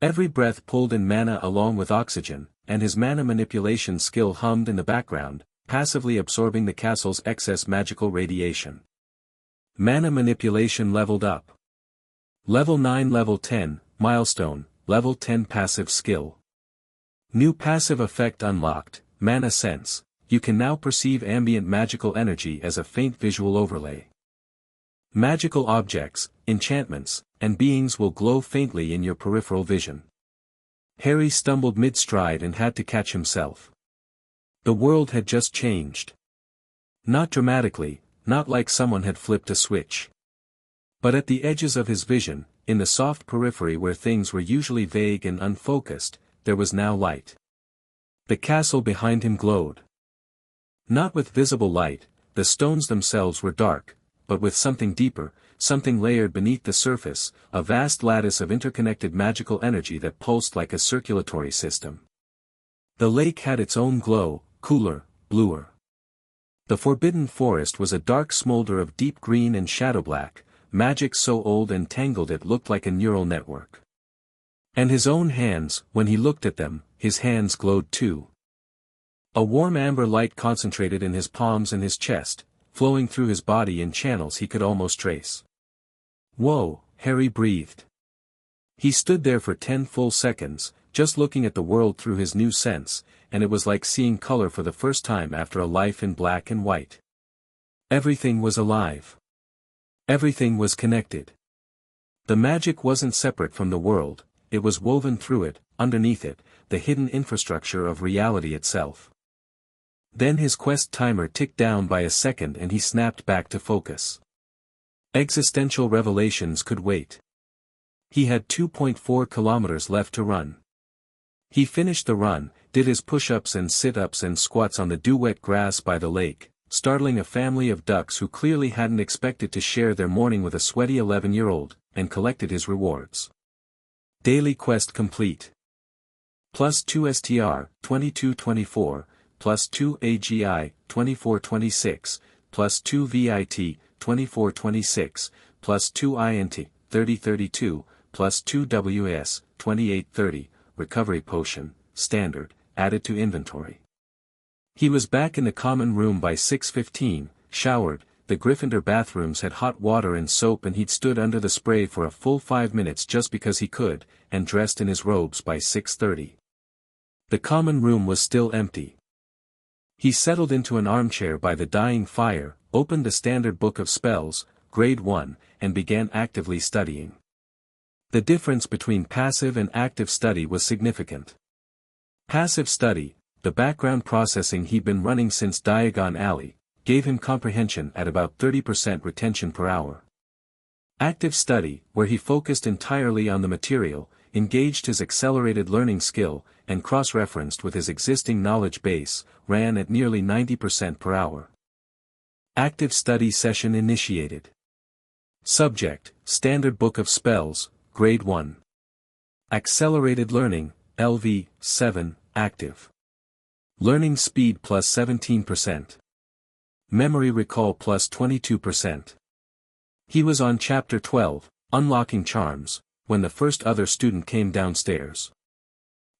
Speaker 1: Every breath pulled in mana along with oxygen, and his mana manipulation skill hummed in the background, passively absorbing the castle's excess magical radiation. Mana manipulation leveled up. Level 9 Level 10, milestone, Level 10 passive skill. New passive effect unlocked, Mana Sense. You can now perceive ambient magical energy as a faint visual overlay. Magical objects, enchantments, and beings will glow faintly in your peripheral vision. Harry stumbled mid-stride and had to catch himself. The world had just changed. Not dramatically, not like someone had flipped a switch. But at the edges of his vision, in the soft periphery where things were usually vague and unfocused, there was now light. The castle behind him glowed. Not with visible light, the stones themselves were dark, but with something deeper, something layered beneath the surface, a vast lattice of interconnected magical energy that pulsed like a circulatory system. The lake had its own glow, cooler, bluer. The Forbidden Forest was a dark smolder of deep green and shadow black, magic so old and tangled it looked like a neural network. And his own hands, when he looked at them, his hands glowed too. A warm amber light concentrated in his palms and his chest, flowing through his body in channels he could almost trace. Whoa, Harry breathed. He stood there for 10 full seconds, just looking at the world through his new sense, and it was like seeing color for the first time after a life in black and white. Everything was alive. Everything was connected. The magic wasn't separate from the world, it was woven through it, underneath it, the hidden infrastructure of reality itself. Then his quest timer ticked down by a second and he snapped back to focus. Existential revelations could wait. He had 2.4 kilometers left to run. He finished the run, did his push-ups and sit-ups and squats on the dew-wet grass by the lake, startling a family of ducks who clearly hadn't expected to share their morning with a sweaty 11-year-old, and collected his rewards. Daily quest complete. +2 STR, 2224, +2 AGI, 2426, +2 VIT, 2426, +2 INT, 3032, +2 WS, 2830, recovery potion, standard, added to inventory. He was back in the common room by 6:15, showered, the Gryffindor bathrooms had hot water and soap and he'd stood under the spray for a full 5 minutes just because he could, and dressed in his robes by 6:30. The common room was still empty. He settled into an armchair by the dying fire, opened the standard book of spells, grade 1, and began actively studying. The difference between passive and active study was significant. Passive study, the background processing he'd been running since Diagon Alley, gave him comprehension at about 30% retention per hour. Active study, where he focused entirely on the material, engaged his accelerated learning skill, and cross-referenced with his existing knowledge base, ran at nearly 90% per hour. Active study session initiated. Subject, Standard Book of Spells, Grade 1. Accelerated Learning, LV, 7, active. Learning speed plus 17%. Memory recall plus 22%. He was on Chapter 12, Unlocking Charms, when the first other student came downstairs.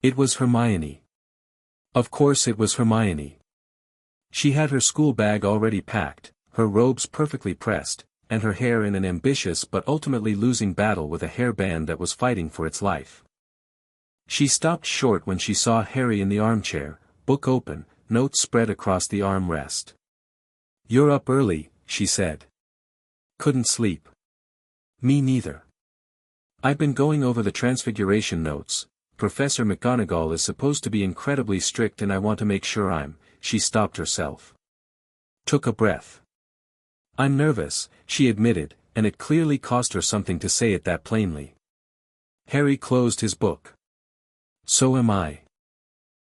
Speaker 1: It was Hermione. Of course it was Hermione. She had her school bag already packed, her robes perfectly pressed, and her hair in an ambitious but ultimately losing battle with a hairband that was fighting for its life. She stopped short when she saw Harry in the armchair, book open, notes spread across the armrest. "You're up early," she said. "Couldn't sleep." "Me neither. I've been going over the Transfiguration notes. Professor McGonagall is supposed to be incredibly strict and I want to make sure I'm—" She stopped herself. Took a breath. "I'm nervous," she admitted, and it clearly cost her something to say it that plainly. Harry closed his book. "So am I.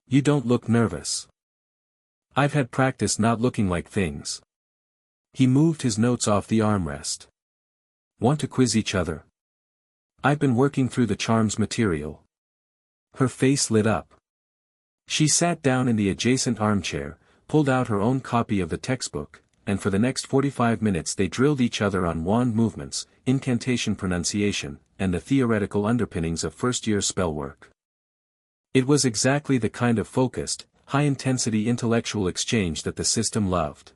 Speaker 1: You don't look nervous." "I've had practice not looking like things." He moved his notes off the armrest. "Want to quiz each other?" "I've been working through the charms material." Her face lit up. She sat down in the adjacent armchair, pulled out her own copy of the textbook, and for the next 45 minutes they drilled each other on wand movements, incantation pronunciation, and the theoretical underpinnings of first-year spell work. It was exactly the kind of focused, high-intensity intellectual exchange that the system loved.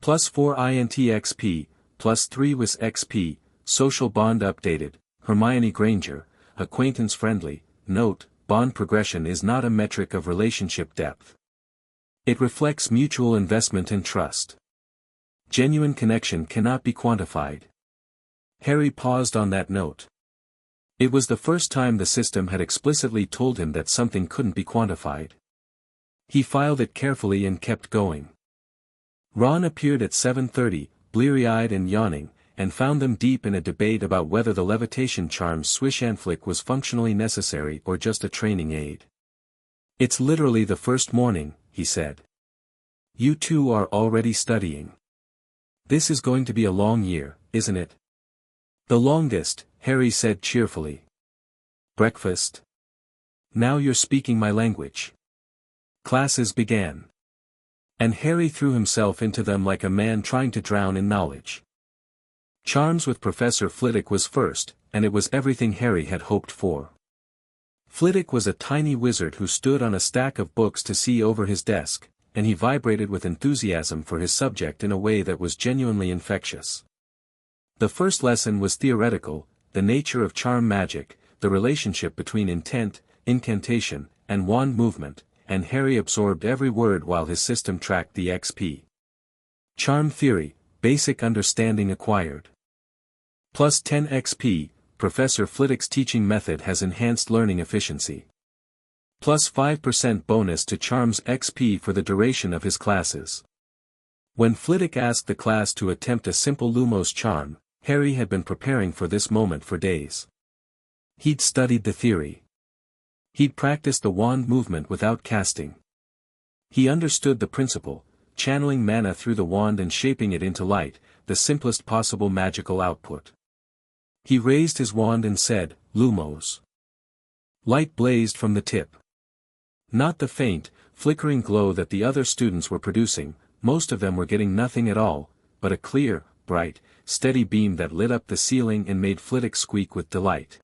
Speaker 1: +4 INT XP, +3 WIS XP, social bond updated, Hermione Granger, acquaintance-friendly. Note, bond progression is not a metric of relationship depth. It reflects mutual investment and trust. Genuine connection cannot be quantified. Harry paused on that note. It was the first time the system had explicitly told him that something couldn't be quantified. He filed it carefully and kept going. Ron appeared at 7:30, bleary-eyed and yawning, and found them deep in a debate about whether the levitation charm Swish and Flick was functionally necessary or just a training aid. "It's literally the first morning," he said. "You two are already studying. This is going to be a long year, isn't it?" "The longest," Harry said cheerfully. "Breakfast?" "Now you're speaking my language." Classes began. And Harry threw himself into them like a man trying to drown in knowledge. Charms with Professor Flitwick was first, and it was everything Harry had hoped for. Flitwick was a tiny wizard who stood on a stack of books to see over his desk, and he vibrated with enthusiasm for his subject in a way that was genuinely infectious. The first lesson was theoretical, the nature of charm magic, the relationship between intent, incantation, and wand movement, and Harry absorbed every word while his system tracked the XP. Charm theory, basic understanding acquired. +10 XP, Professor Flitwick's teaching method has enhanced learning efficiency. +5% bonus to Charms XP for the duration of his classes. When Flitwick asked the class to attempt a simple Lumos charm, Harry had been preparing for this moment for days. He'd studied the theory. He'd practiced the wand movement without casting. He understood the principle, channeling mana through the wand and shaping it into light, the simplest possible magical output. He raised his wand and said, "Lumos." Light blazed from the tip. Not the faint, flickering glow that the other students were producing, most of them were getting nothing at all, but a clear, bright, steady beam that lit up the ceiling and made Flitwick squeak with delight.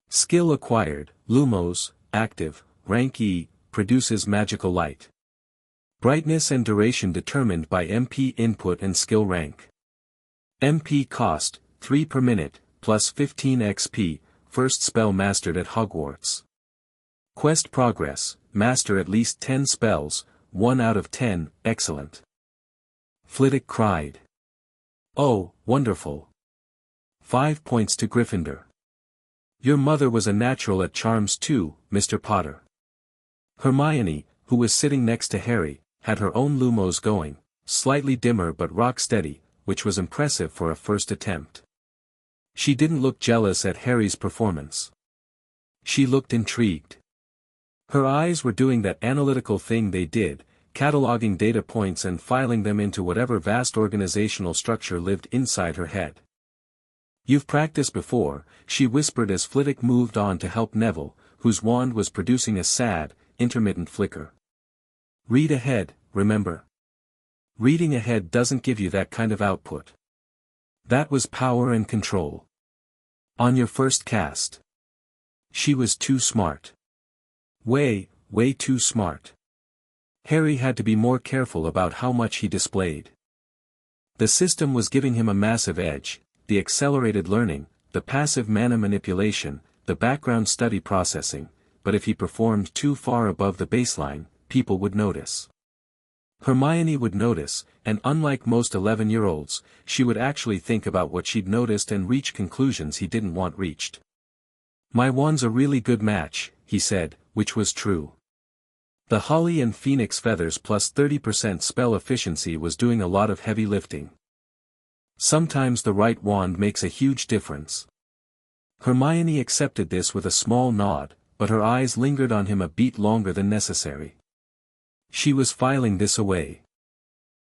Speaker 1: Skill acquired, Lumos, active, rank E, produces magical light. Brightness and duration determined by MP input and skill rank. MP cost, 3 per minute, plus 15 XP, first spell mastered at Hogwarts. Quest progress, master at least 10 spells, 1 out of 10, excellent. Flitwick cried. Oh, wonderful. 5 points to Gryffindor. Your mother was a natural at charms too, Mr. Potter. Hermione, who was sitting next to Harry, had her own Lumos going, slightly dimmer but rock steady, which was impressive for a first attempt. She didn't look jealous at Harry's performance. She looked intrigued. Her eyes were doing that analytical thing they did, cataloging data points and filing them into whatever vast organizational structure lived inside her head. You've practiced before, she whispered as Flitwick moved on to help Neville, whose wand was producing a sad, intermittent flicker. Read ahead, remember. Reading ahead doesn't give you that kind of output. That was power and control. On your first cast. She was too smart. Way too smart. Harry had to be more careful about how much he displayed. The system was giving him a massive edge, the accelerated learning, the passive mana manipulation, the background study processing, but if he performed too far above the baseline, people would notice. Hermione would notice, and unlike most 11-year-olds, she would actually think about what she'd noticed and reach conclusions he didn't want reached. My wand's a really good match, he said, which was true. The holly and phoenix feathers plus 30% spell efficiency was doing a lot of heavy lifting. Sometimes the right wand makes a huge difference. Hermione accepted this with a small nod, but her eyes lingered on him a beat longer than necessary. She was filing this away.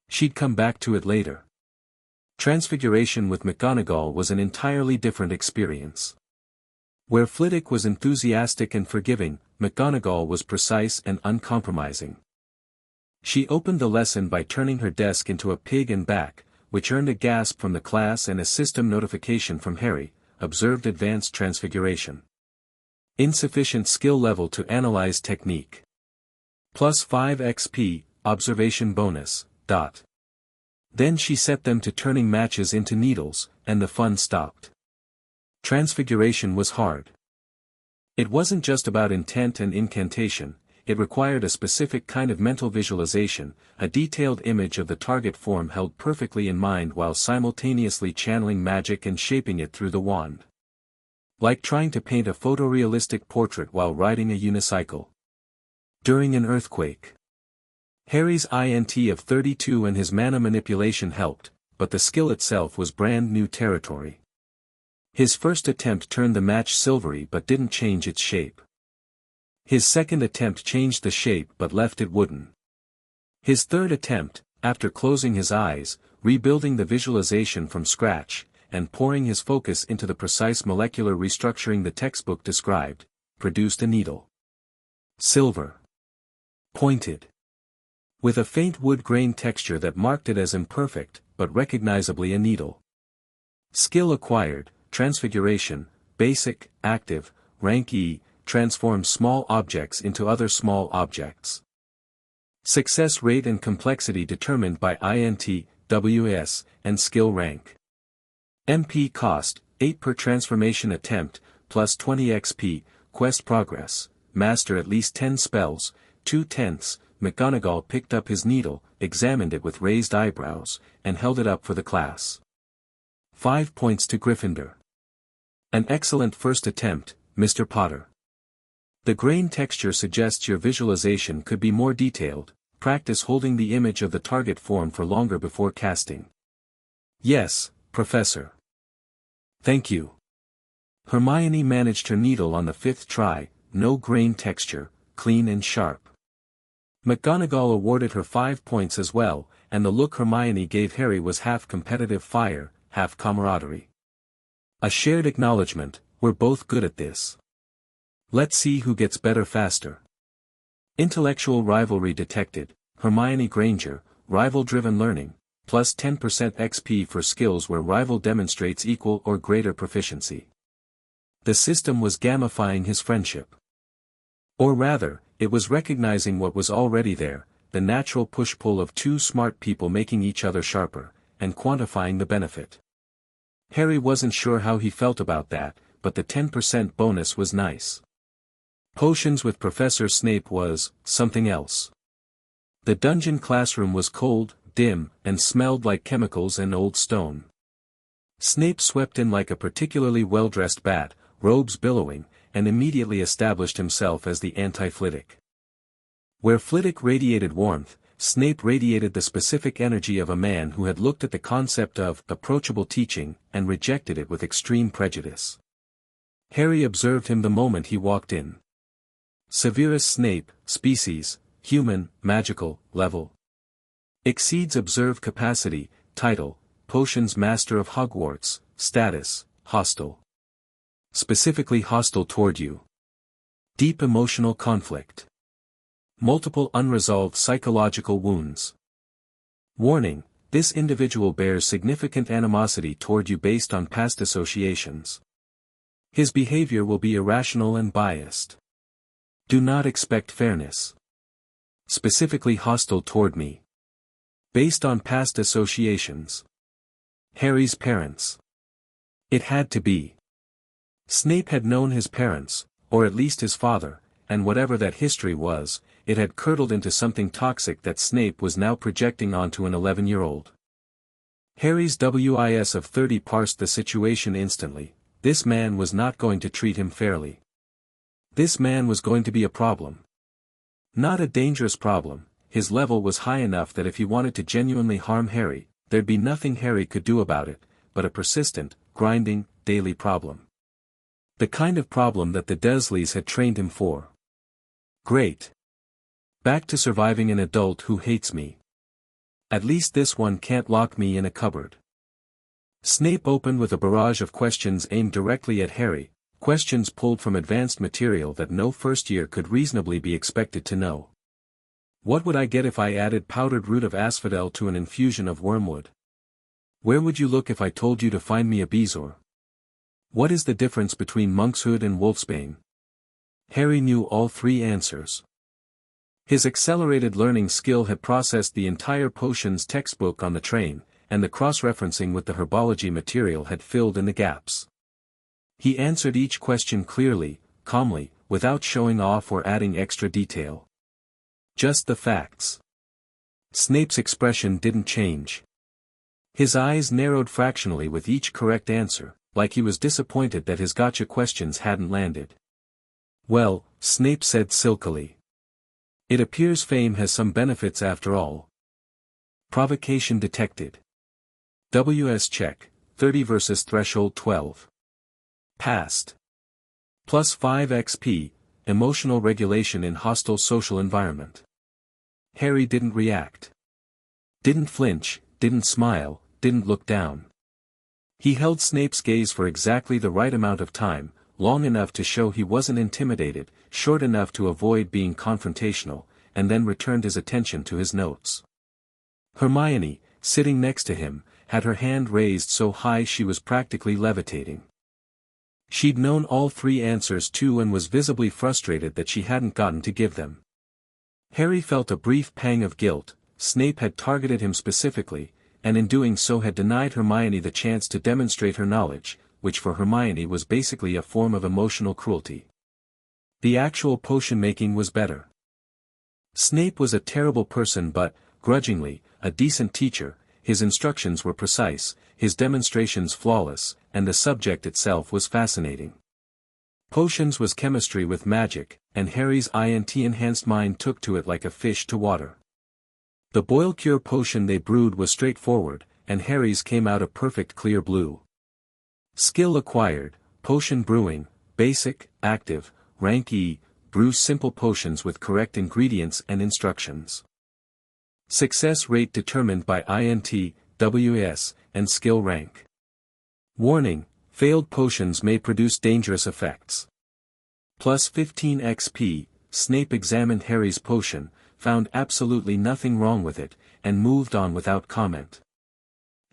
Speaker 1: She'd come back to it later. Transfiguration with McGonagall was an entirely different experience. Where Flitwick was enthusiastic and forgiving, McGonagall was precise and uncompromising. She opened the lesson by turning her desk into a pig and back, which earned a gasp from the class and a system notification from Harry, observed advanced transfiguration. Insufficient skill level to analyze technique. Plus 5 XP, observation bonus, ... Then she set them to turning matches into needles, and the fun stopped. Transfiguration was hard. It wasn't just about intent and incantation, it required a specific kind of mental visualization, a detailed image of the target form held perfectly in mind while simultaneously channeling magic and shaping it through the wand. Like trying to paint a photorealistic portrait while riding a unicycle. During an earthquake. Harry's INT of 32 and his mana manipulation helped, but the skill itself was brand new territory. His first attempt turned the match silvery but didn't change its shape. His second attempt changed the shape but left it wooden. His third attempt, after closing his eyes, rebuilding the visualization from scratch, and pouring his focus into the precise molecular restructuring the textbook described, produced a needle. Silver. Pointed. With a faint wood grain texture that marked it as imperfect, but recognizably a needle. Skill acquired, transfiguration, basic, active, rank E, transforms small objects into other small objects. Success rate and complexity determined by INT, WS, and skill rank. MP cost, 8 per transformation attempt, plus 20 XP, quest progress, master at least 10 spells, 2/10. McGonagall picked up his needle, examined it with raised eyebrows, and held it up for the class. 5 points to Gryffindor. An excellent first attempt, Mr. Potter. The grain texture suggests your visualization could be more detailed, practice holding the image of the target form for longer before casting. Yes, Professor. Thank you. Hermione managed her needle on the 5th try, no grain texture, clean and sharp. McGonagall awarded her 5 points as well, and the look Hermione gave Harry was half competitive fire, half camaraderie. A shared acknowledgement, we're both good at this. Let's see who gets better faster. Intellectual rivalry detected, Hermione Granger, rival-driven learning, plus 10% XP for skills where rival demonstrates equal or greater proficiency. The system was gamifying his friendship. Or rather, it was recognizing what was already there, the natural push-pull of two smart people making each other sharper, and quantifying the benefit. Harry wasn't sure how he felt about that, but the 10% bonus was nice. Potions with Professor Snape was something else. The dungeon classroom was cold, dim, and smelled like chemicals and old stone. Snape swept in like a particularly well-dressed bat, robes billowing, and immediately established himself as the anti-Flitwick. Where Flitwick radiated warmth, Snape radiated the specific energy of a man who had looked at the concept of approachable teaching and rejected it with extreme prejudice. Harry observed him the moment he walked in. Severus Snape, species, human, magical, level. Exceeds observed capacity, title, Potions Master of Hogwarts, status, hostile. Specifically hostile toward you. Deep emotional conflict. Multiple unresolved psychological wounds. Warning, this individual bears significant animosity toward you based on past associations. His behavior will be irrational and biased. Do not expect fairness. Specifically hostile toward me. Based on past associations. Harry's parents. It had to be. Snape had known his parents, or at least his father, and whatever that history was, it had curdled into something toxic that Snape was now projecting onto an 11-year-old. Harry's WIS of 30 parsed the situation instantly. This man was not going to treat him fairly. This man was going to be a problem. Not a dangerous problem, his level was high enough that if he wanted to genuinely harm Harry, there'd be nothing Harry could do about it, but a persistent, grinding, daily problem. The kind of problem that the Dursleys had trained him for. Great. Back to surviving an adult who hates me. At least this one can't lock me in a cupboard. Snape opened with a barrage of questions aimed directly at Harry, questions pulled from advanced material that no first year could reasonably be expected to know. What would I get if I added powdered root of asphodel to an infusion of wormwood? Where would you look if I told you to find me a bezoar? What is the difference between monkshood and wolfsbane? Harry knew all three answers. His accelerated learning skill had processed the entire potions textbook on the train, and the cross-referencing with the herbology material had filled in the gaps. He answered each question clearly, calmly, without showing off or adding extra detail. Just the facts. Snape's expression didn't change. His eyes narrowed fractionally with each correct answer, like he was disappointed that his gotcha questions hadn't landed. Well, Snape said silkily. It appears fame has some benefits after all. Provocation detected. WS check, 30 versus threshold 12. Passed. Plus 5 XP, emotional regulation in hostile social environment. Harry didn't react. Didn't flinch, didn't smile, didn't look down. He held Snape's gaze for exactly the right amount of time, long enough to show he wasn't intimidated, short enough to avoid being confrontational, and then returned his attention to his notes. Hermione, sitting next to him, had her hand raised so high she was practically levitating. She'd known all three answers too and was visibly frustrated that she hadn't gotten to give them. Harry felt a brief pang of guilt. Snape had targeted him specifically, and in doing so had denied Hermione the chance to demonstrate her knowledge, which for Hermione was basically a form of emotional cruelty. The actual potion making was better. Snape was a terrible person but, grudgingly, a decent teacher. His instructions were precise, his demonstrations flawless, and the subject itself was fascinating. Potions was chemistry with magic, and Harry's INT-enhanced mind took to it like a fish to water. The boil cure potion they brewed was straightforward, and Harry's came out a perfect clear blue. Skill acquired, potion brewing, basic, active, rank E, brew simple potions with correct ingredients and instructions. Success rate determined by INT, WS, and skill rank. Warning: failed potions may produce dangerous effects. Plus 15 XP, Snape examined Harry's potion, found absolutely nothing wrong with it, and moved on without comment.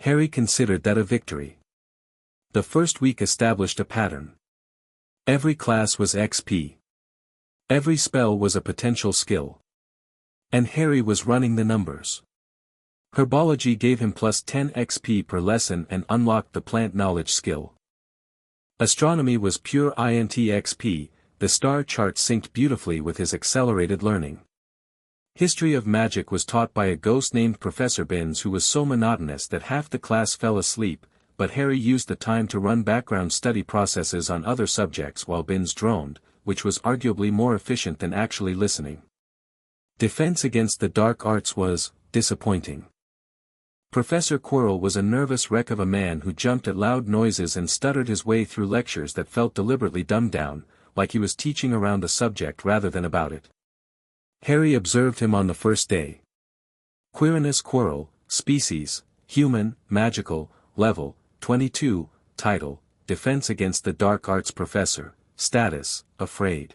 Speaker 1: Harry considered that a victory. The first week established a pattern. Every class was XP. Every spell was a potential skill. And Harry was running the numbers. Herbology gave him plus 10 XP per lesson and unlocked the plant knowledge skill. Astronomy was pure INT XP, the star chart synced beautifully with his accelerated learning. History of magic was taught by a ghost named Professor Binns who was so monotonous that half the class fell asleep, but Harry used the time to run background study processes on other subjects while Binns droned, which was arguably more efficient than actually listening. Defense against the dark arts was disappointing. Professor Quirrell was a nervous wreck of a man who jumped at loud noises and stuttered his way through lectures that felt deliberately dumbed down, like he was teaching around the subject rather than about it. Harry observed him on the first day. Quirinus Quirrell, species, human, magical, level, 22, title, Defense against the Dark Arts Professor, status, afraid.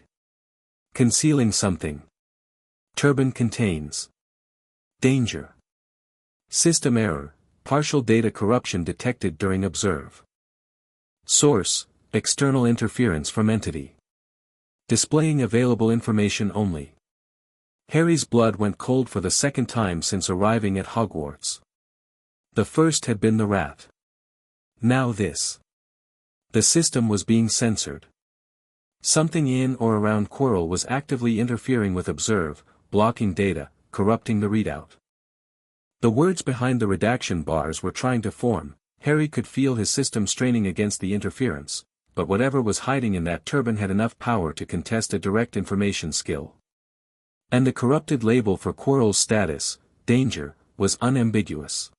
Speaker 1: Concealing something. Turban contains. Danger. System error, partial data corruption detected during observe. Source, external interference from entity. Displaying available information only. Harry's blood went cold for the second time since arriving at Hogwarts. The first had been the rat. Now this. The system was being censored. Something in or around Quirrell was actively interfering with observe, blocking data, corrupting the readout. The words behind the redaction bars were trying to form. Harry could feel his system straining against the interference, but whatever was hiding in that turban had enough power to contest a direct information skill. And the corrupted label for Quirrell's status, danger, was unambiguous.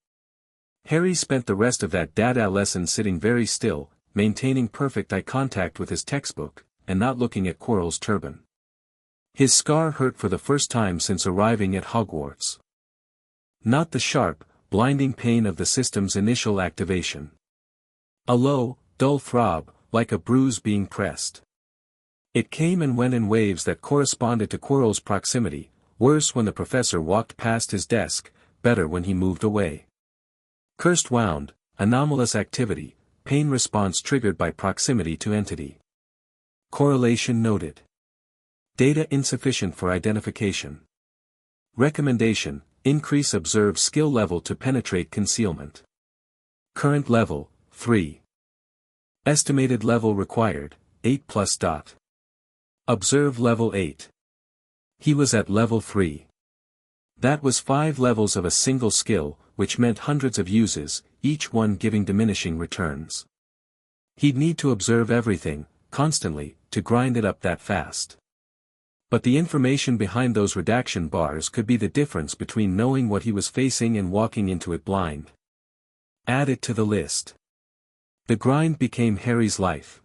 Speaker 1: Harry spent the rest of that Dada lesson sitting very still, maintaining perfect eye contact with his textbook, and not looking at Quirrell's turban. His scar hurt for the first time since arriving at Hogwarts. Not the sharp, blinding pain of the system's initial activation. A low, dull throb, like a bruise being pressed. It came and went in waves that corresponded to Quirrell's proximity, worse when the professor walked past his desk, better when he moved away. Cursed wound, anomalous activity, pain response triggered by proximity to entity. Correlation noted. Data insufficient for identification. Recommendation, increase observe skill level to penetrate concealment. Current level, 3. Estimated level required, 8+. Observe level 8. He was at level 3. That was 5 levels of a single skill, which meant hundreds of uses, each one giving diminishing returns. He'd need to observe everything, constantly, to grind it up that fast. But the information behind those redaction bars could be the difference between knowing what he was facing and walking into it blind. Add it to the list. The grind became Harry's life.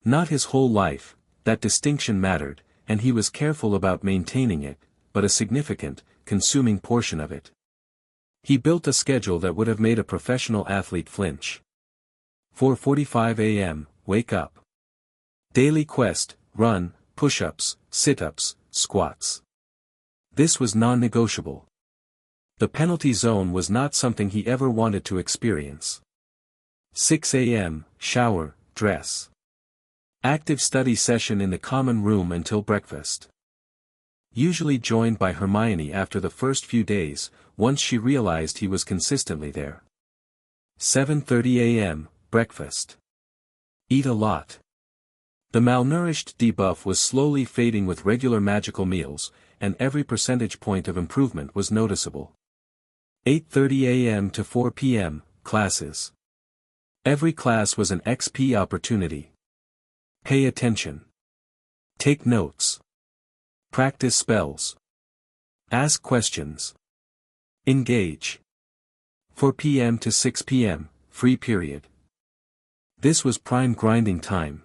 Speaker 1: Not his whole life, that distinction mattered, and he was careful about maintaining it, but a significant, consuming portion of it. He built a schedule that would have made a professional athlete flinch. 4:45 a.m., wake up. Daily quest, run, push-ups, sit-ups, squats. This was non-negotiable. The penalty zone was not something he ever wanted to experience. 6 a.m., shower, dress. Active study session in the common room until breakfast. Usually joined by Hermione after the first few days, once she realized he was consistently there. 7:30 a.m., breakfast. Eat a lot. The malnourished debuff was slowly fading with regular magical meals, and every percentage point of improvement was noticeable. 8:30 a.m. to 4 p.m., classes. Every class was an XP opportunity. Pay attention. Take notes. Practice spells. Ask questions. Engage. 4 p.m. to 6 p.m., free period. This was prime grinding time.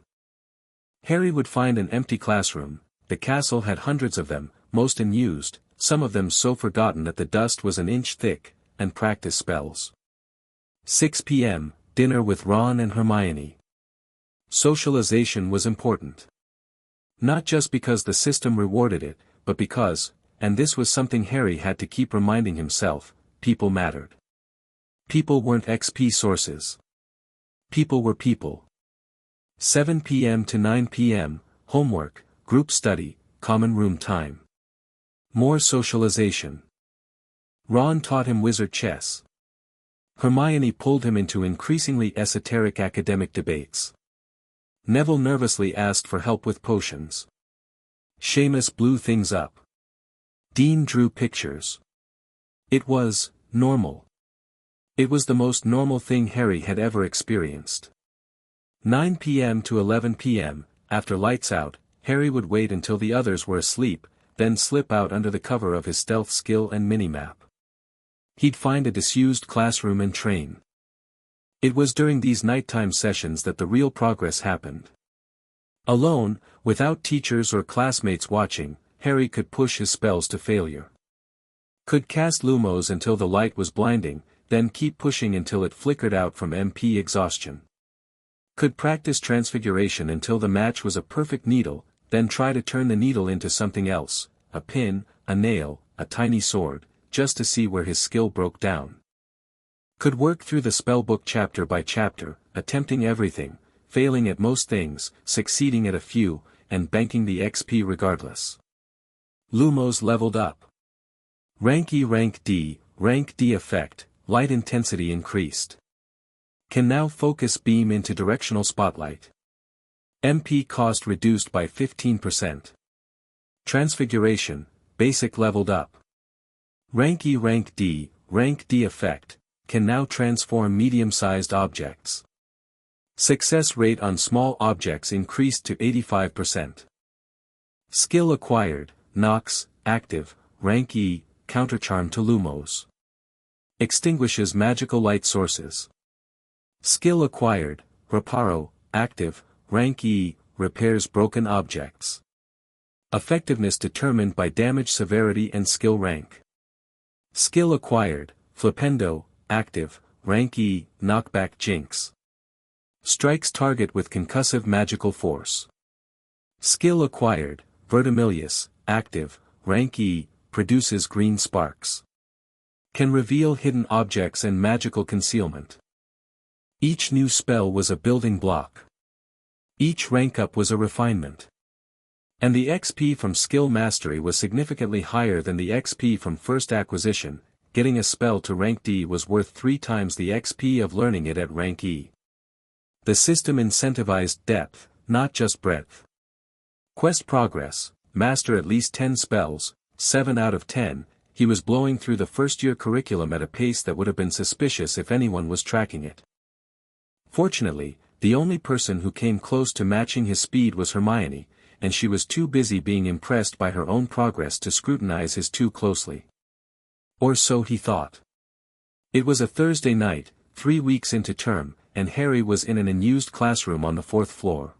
Speaker 1: Harry would find an empty classroom, the castle had hundreds of them, most unused, some of them so forgotten that the dust was an inch thick, and practice spells. 6 p.m., dinner with Ron and Hermione. Socialization was important. Not just because the system rewarded it, but because, and this was something Harry had to keep reminding himself, people mattered. People weren't XP sources. People were people. 7 p.m. to 9 p.m., homework, group study, common room time. More socialization. Ron taught him wizard chess. Hermione pulled him into increasingly esoteric academic debates. Neville nervously asked for help with potions. Seamus blew things up. Dean drew pictures. It was normal. It was the most normal thing Harry had ever experienced. 9 p.m. to 11 p.m., after lights out, Harry would wait until the others were asleep, then slip out under the cover of his stealth skill and minimap. He'd find a disused classroom and train. It was during these nighttime sessions that the real progress happened. Alone, without teachers or classmates watching, Harry could push his spells to failure. Could cast Lumos until the light was blinding, then keep pushing until it flickered out from MP exhaustion. Could practice transfiguration until the match was a perfect needle, then try to turn the needle into something else, a pin, a nail, a tiny sword, just to see where his skill broke down. Could work through the spellbook chapter by chapter, attempting everything, failing at most things, succeeding at a few, and banking the XP regardless. Lumos leveled up. Rank E, Rank D effect, light intensity increased. Can now focus beam into directional spotlight. MP cost reduced by 15%. Transfiguration, basic leveled up. Rank E, Rank D effect, can now transform medium-sized objects. Success rate on small objects increased to 85%. Skill acquired, Nox, active, Rank E, countercharm to Lumos. Extinguishes magical light sources. Skill acquired, Reparo, active, Rank E, repairs broken objects. Effectiveness determined by damage severity and skill rank. Skill acquired, Flipendo, active, Rank E, knockback jinx. Strikes target with concussive magical force. Skill acquired, Vertimilius, active, Rank E, produces green sparks. Can reveal hidden objects and magical concealment. Each new spell was a building block. Each rank up was a refinement. And the XP from skill mastery was significantly higher than the XP from first acquisition. Getting a spell to rank D was worth 3 times the XP of learning it at rank E. The system incentivized depth, not just breadth. Quest progress, master at least 10 spells, 7 out of 10, he was blowing through the first-year curriculum at a pace that would have been suspicious if anyone was tracking it. Fortunately, the only person who came close to matching his speed was Hermione, and she was too busy being impressed by her own progress to scrutinize his too closely. Or so he thought. It was a Thursday night, 3 weeks into term, and Harry was in an unused classroom on the 4th floor.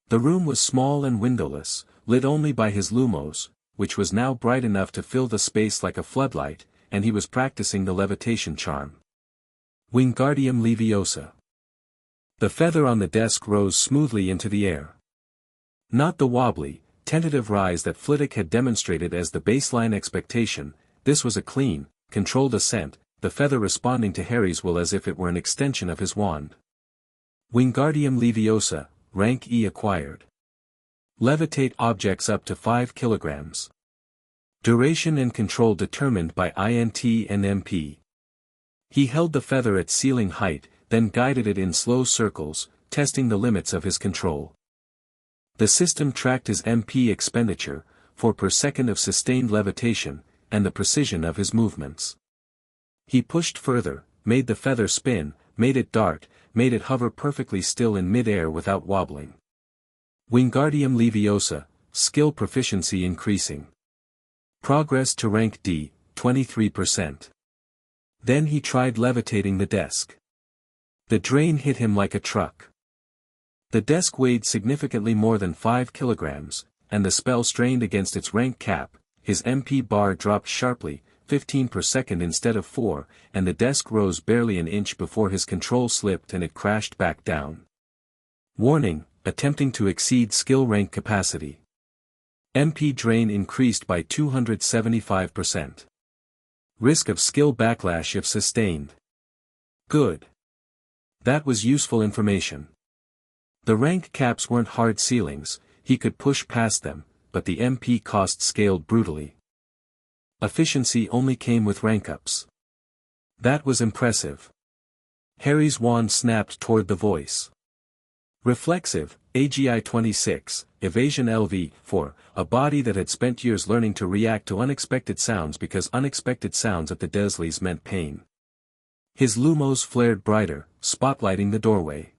Speaker 1: The room was small and windowless, lit only by his Lumos, which was now bright enough to fill the space like a floodlight, and he was practicing the levitation charm. Wingardium Leviosa. The feather on the desk rose smoothly into the air. Not the wobbly, tentative rise that Flitwick had demonstrated as the baseline expectation, this was a clean, controlled ascent, the feather responding to Harry's will as if it were an extension of his wand. Wingardium Leviosa, rank E acquired. Levitate objects up to 5 kilograms. Duration and control determined by INT and MP. He held the feather at ceiling height, then guided it in slow circles, testing the limits of his control. The system tracked his MP expenditure, for per second of sustained levitation, and the precision of his movements. He pushed further, made the feather spin, made it dart, made it hover perfectly still in mid-air without wobbling. Wingardium Leviosa, skill proficiency increasing. Progress to rank D, 23%. Then he tried levitating the desk. The drain hit him like a truck. The desk weighed significantly more than 5 kilograms, and the spell strained against its rank cap. His MP bar dropped sharply, 15 per second instead of 4, and the desk rose barely an inch before his control slipped and it crashed back down. Warning, attempting to exceed skill rank capacity. MP drain increased by 275%. Risk of skill backlash if sustained. Good. That was useful information. The rank caps weren't hard ceilings, he could push past them, but the MP cost scaled brutally. Efficiency only came with rank ups. That was impressive. Harry's wand snapped toward the voice. Reflexive, AGI 26, Evasion LV 4, a body that had spent years learning to react to unexpected sounds because unexpected sounds at the Dursleys meant pain. His lumos flared brighter, spotlighting the doorway.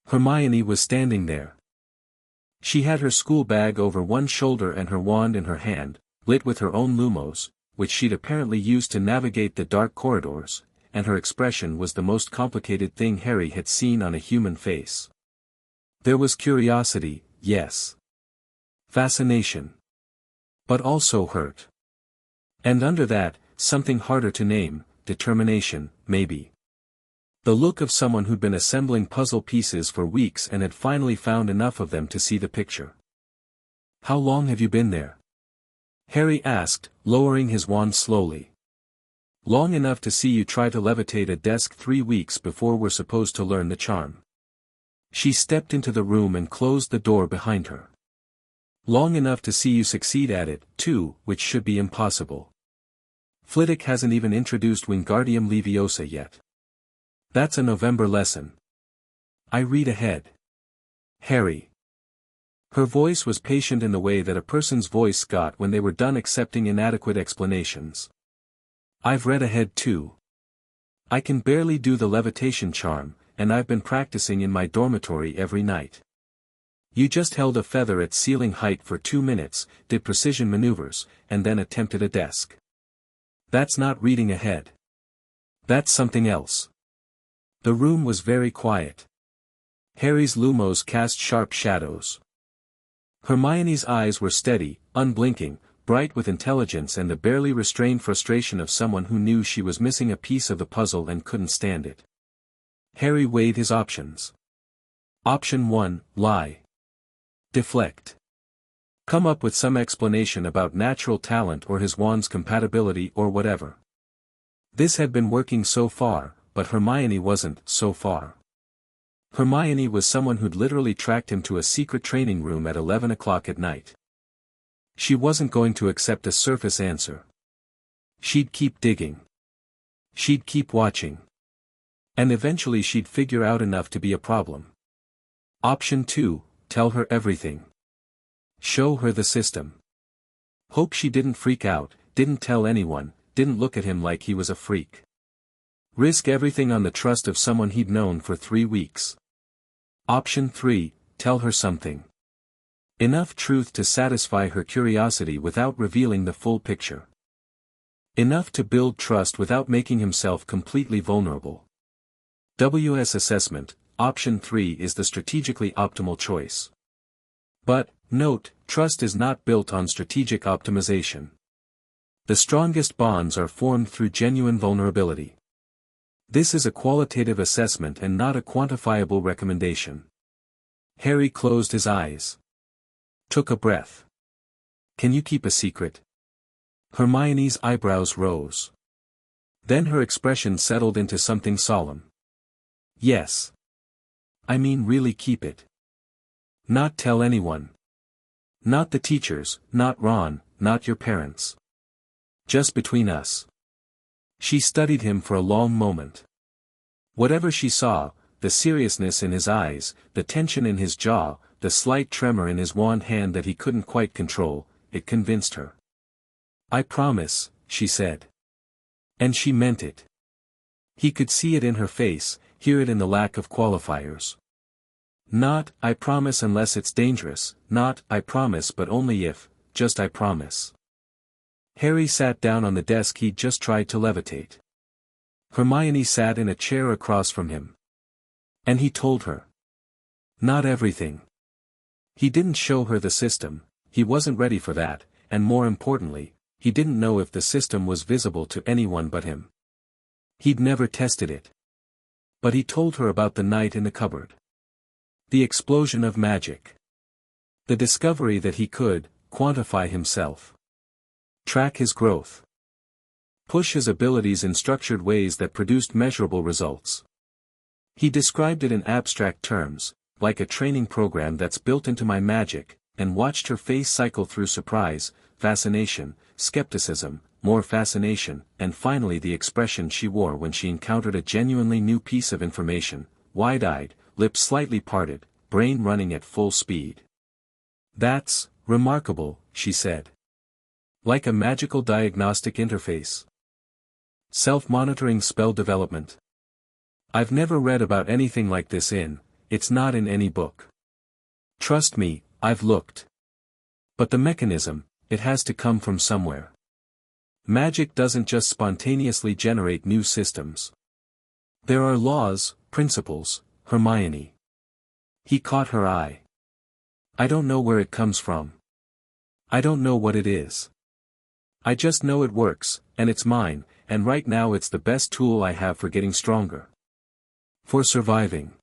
Speaker 1: Hermione was standing there. She had her school bag over one shoulder and her wand in her hand, lit with her own lumos, which she'd apparently used to navigate the dark corridors, and her expression was the most complicated thing Harry had seen on a human face. There was curiosity, yes. Fascination. But also hurt. And under that, something harder to name, determination, maybe. The look of someone who'd been assembling puzzle pieces for weeks and had finally found enough of them to see the picture. How long have you been there? Harry asked, lowering his wand slowly. Long enough to see you try to levitate a desk 3 weeks before we're supposed to learn the charm. She stepped into the room and closed the door behind her. Long enough to see you succeed at it, too, which should be impossible. Flitwick hasn't even introduced Wingardium Leviosa yet. That's a November lesson. I read ahead. Harry. Her voice was patient in the way that a person's voice got when they were done accepting inadequate explanations. I've read ahead too. I can barely do the levitation charm, and I've been practicing in my dormitory every night. You just held a feather at ceiling height for 2 minutes, did precision maneuvers, and then attempted a desk. That's not reading ahead. That's something else. The room was very quiet. Harry's lumos cast sharp shadows. Hermione's eyes were steady, unblinking, bright with intelligence and the barely restrained frustration of someone who knew she was missing a piece of the puzzle and couldn't stand it. Harry weighed his options. Option 1, lie. Deflect. Come up with some explanation about natural talent or his wand's compatibility or whatever. This had been working so far, but Hermione wasn't, so far. Hermione was someone who'd literally tracked him to a secret training room at 11 o'clock at night. She wasn't going to accept a surface answer. She'd keep digging. She'd keep watching. And eventually she'd figure out enough to be a problem. Option 2, tell her everything. Show her the system. Hope she didn't freak out, didn't tell anyone, didn't look at him like he was a freak. Risk everything on the trust of someone he'd known for 3 weeks. Option 3, tell her something. Enough truth to satisfy her curiosity without revealing the full picture. Enough to build trust without making himself completely vulnerable. WS assessment, option 3 is the strategically optimal choice. But, note, trust is not built on strategic optimization. The strongest bonds are formed through genuine vulnerability. This is a qualitative assessment and not a quantifiable recommendation. Harry closed his eyes. Took a breath. Can you keep a secret? Hermione's eyebrows rose. Then her expression settled into something solemn. Yes. I mean really keep it. Not tell anyone. Not the teachers, not Ron, not your parents. Just between us. She studied him for a long moment. Whatever she saw, the seriousness in his eyes, the tension in his jaw, the slight tremor in his wand hand that he couldn't quite control, it convinced her. I promise, she said. And she meant it. He could see it in her face, hear it in the lack of qualifiers. Not, I promise unless it's dangerous, not, I promise but only if, just I promise. Harry sat down on the desk he'd just tried to levitate. Hermione sat in a chair across from him. And he told her. Not everything. He didn't show her the system, he wasn't ready for that, and more importantly, he didn't know if the system was visible to anyone but him. He'd never tested it. But he told her about the night in the cupboard. The explosion of magic. The discovery that he could quantify himself. Track his growth. Push his abilities in structured ways that produced measurable results. He described it in abstract terms, like a training program that's built into my magic, and watched her face cycle through surprise, fascination, skepticism, more fascination, and finally the expression she wore when she encountered a genuinely new piece of information, wide-eyed, lips slightly parted, brain running at full speed. "That's remarkable," she said. "Like a magical diagnostic interface. Self-monitoring spell development. I've never read about anything like this it's not in any book. Trust me, I've looked. But the mechanism, it has to come from somewhere. Magic doesn't just spontaneously generate new systems. There are laws, principles, Hermione." He caught her eye. "I don't know where it comes from. I don't know what it is. I just know it works, and it's mine, and right now it's the best tool I have for getting stronger. For surviving."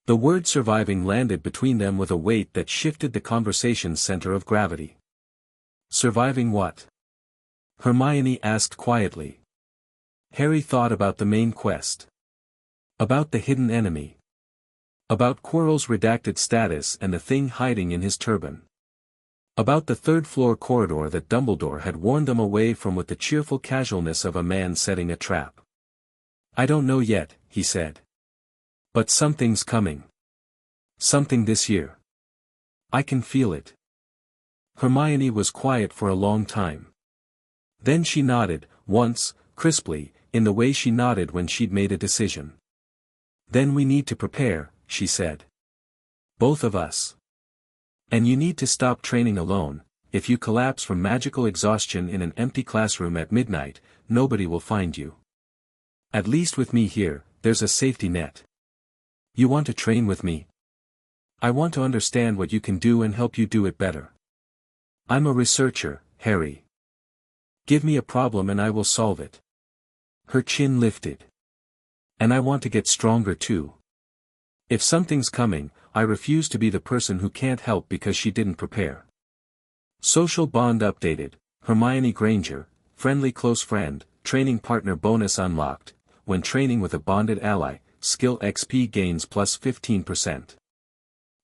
Speaker 1: The word surviving landed between them with a weight that shifted the conversation's center of gravity. "Surviving what?" Hermione asked quietly. Harry thought about the main quest. About the hidden enemy. About Quirrell's redacted status and the thing hiding in his turban. About the third-floor corridor that Dumbledore had warned them away from with the cheerful casualness of a man setting a trap. "I don't know yet," he said. "But something's coming. Something this year. I can feel it." Hermione was quiet for a long time. Then she nodded, once, crisply, in the way she nodded when she'd made a decision. "Then we need to prepare," she said. "Both of us. And you need to stop training alone. If you collapse from magical exhaustion in an empty classroom at midnight, nobody will find you. At least with me here, there's a safety net. You want to train with me? I want to understand what you can do and help you do it better. I'm a researcher, Harry. Give me a problem and I will solve it." Her chin lifted. "And I want to get stronger too. If something's coming, I refuse to be the person who can't help because she didn't prepare." Social bond updated, Hermione Granger, friendly close friend, training partner bonus unlocked, when training with a bonded ally, skill XP gains plus 15%.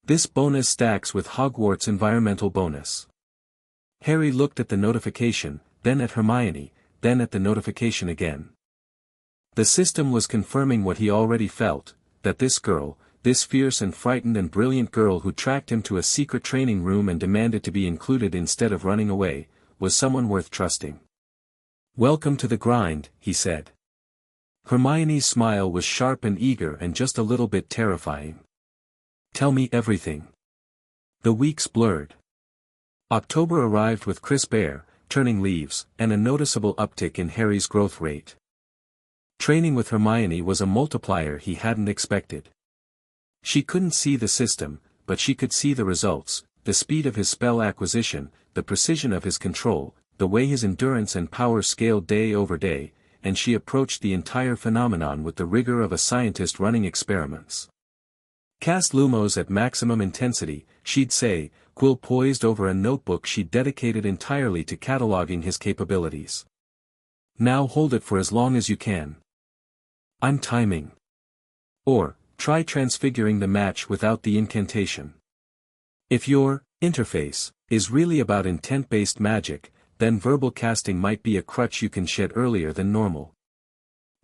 Speaker 1: This bonus stacks with Hogwarts environmental bonus. Harry looked at the notification, then at Hermione, then at the notification again. The system was confirming what he already felt, that this girl, this fierce and frightened and brilliant girl who tracked him to a secret training room and demanded to be included instead of running away, was someone worth trusting. "Welcome to the grind," he said. Hermione's smile was sharp and eager and just a little bit terrifying. "Tell me everything." The weeks blurred. October arrived with crisp air, turning leaves, and a noticeable uptick in Harry's growth rate. Training with Hermione was a multiplier he hadn't expected. She couldn't see the system, but she could see the results, the speed of his spell acquisition, the precision of his control, the way his endurance and power scaled day over day, and she approached the entire phenomenon with the rigor of a scientist running experiments. "Cast Lumos at maximum intensity," she'd say, quill poised over a notebook she'd dedicated entirely to cataloging his capabilities. "Now hold it for as long as you can. I'm timing." Or, "Try transfiguring the match without the incantation." If your interface is really about intent-based magic, then verbal casting might be a crutch you can shed earlier than normal.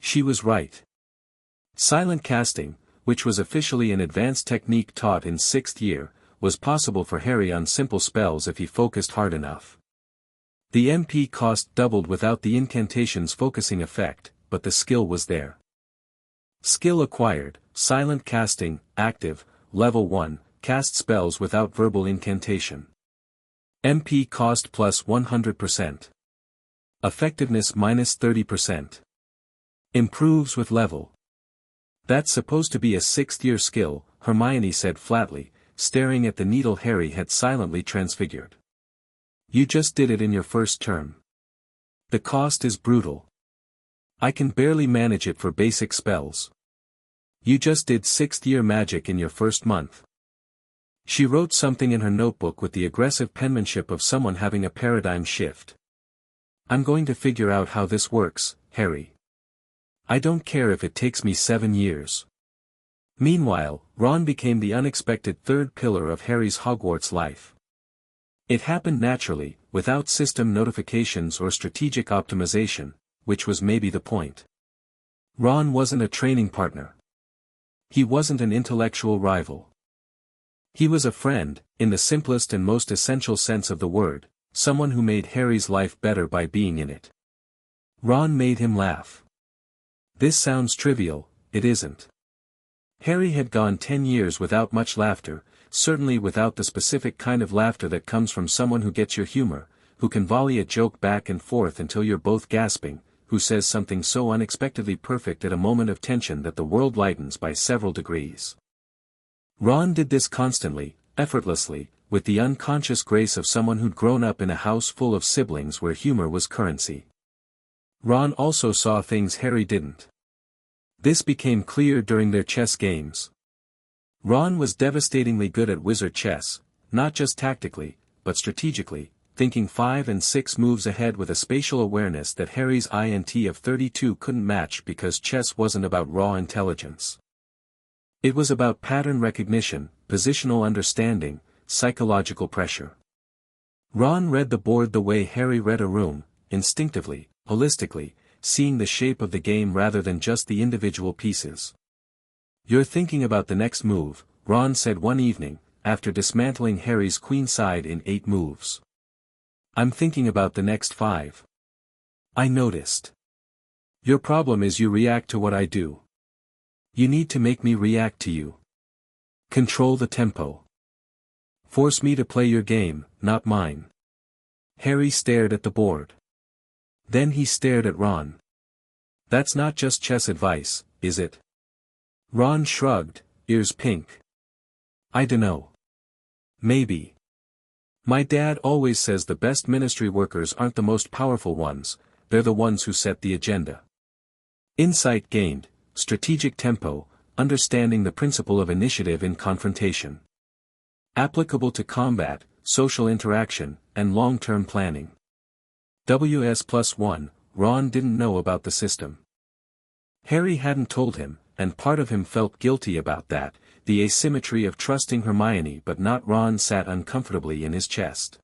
Speaker 1: She was right. Silent casting, which was officially an advanced technique taught in 6th year, was possible for Harry on simple spells if he focused hard enough. The MP cost doubled without the incantation's focusing effect, but the skill was there. Skill acquired, silent casting, active, level 1, cast spells without verbal incantation. MP cost plus 100%. Effectiveness minus 30%. Improves with level. "That's supposed to be a 6th year skill," Hermione said flatly, staring at the needle Harry had silently transfigured. You just did it in your first term. The cost is brutal. I can barely manage it for basic spells. You just did 6th-year magic in your first month. She wrote something in her notebook with the aggressive penmanship of someone having a paradigm shift. I'm going to figure out how this works, Harry. I don't care if it takes me 7 years. Meanwhile, Ron became the unexpected third pillar of Harry's Hogwarts life. It happened naturally, without system notifications or strategic optimization, which was maybe the point. Ron wasn't a training partner. He wasn't an intellectual rival. He was a friend, in the simplest and most essential sense of the word, someone who made Harry's life better by being in it. Ron made him laugh. This sounds trivial, it isn't. Harry had gone 10 years without much laughter, certainly without the specific kind of laughter that comes from someone who gets your humor, who can volley a joke back and forth until you're both gasping, who says something so unexpectedly perfect at a moment of tension that the world lightens by several degrees. Ron did this constantly, effortlessly, with the unconscious grace of someone who'd grown up in a house full of siblings where humor was currency. Ron also saw things Harry didn't. This became clear during their chess games. Ron was devastatingly good at wizard chess, not just tactically, but strategically, thinking 5 and 6 moves ahead with a spatial awareness that Harry's INT of 32 couldn't match because chess wasn't about raw intelligence. It was about pattern recognition, positional understanding, psychological pressure. Ron read the board the way Harry read a room, instinctively, holistically, seeing the shape of the game rather than just the individual pieces. You're thinking about the next move, Ron said one evening, after dismantling Harry's queenside in 8 moves. I'm thinking about the next 5. I noticed. Your problem is you react to what I do. You need to make me react to you. Control the tempo. Force me to play your game, not mine. Harry stared at the board. Then he stared at Ron. That's not just chess advice, is it? Ron shrugged, ears pink. I dunno. Maybe. My dad always says the best ministry workers aren't the most powerful ones, they're the ones who set the agenda. Insight gained, strategic tempo, understanding the principle of initiative in confrontation. Applicable to combat, social interaction, and long-term planning. WS+1, Ron didn't know about the system. Harry hadn't told him, and part of him felt guilty about that, the asymmetry of trusting Hermione but not Ron sat uncomfortably in his chest.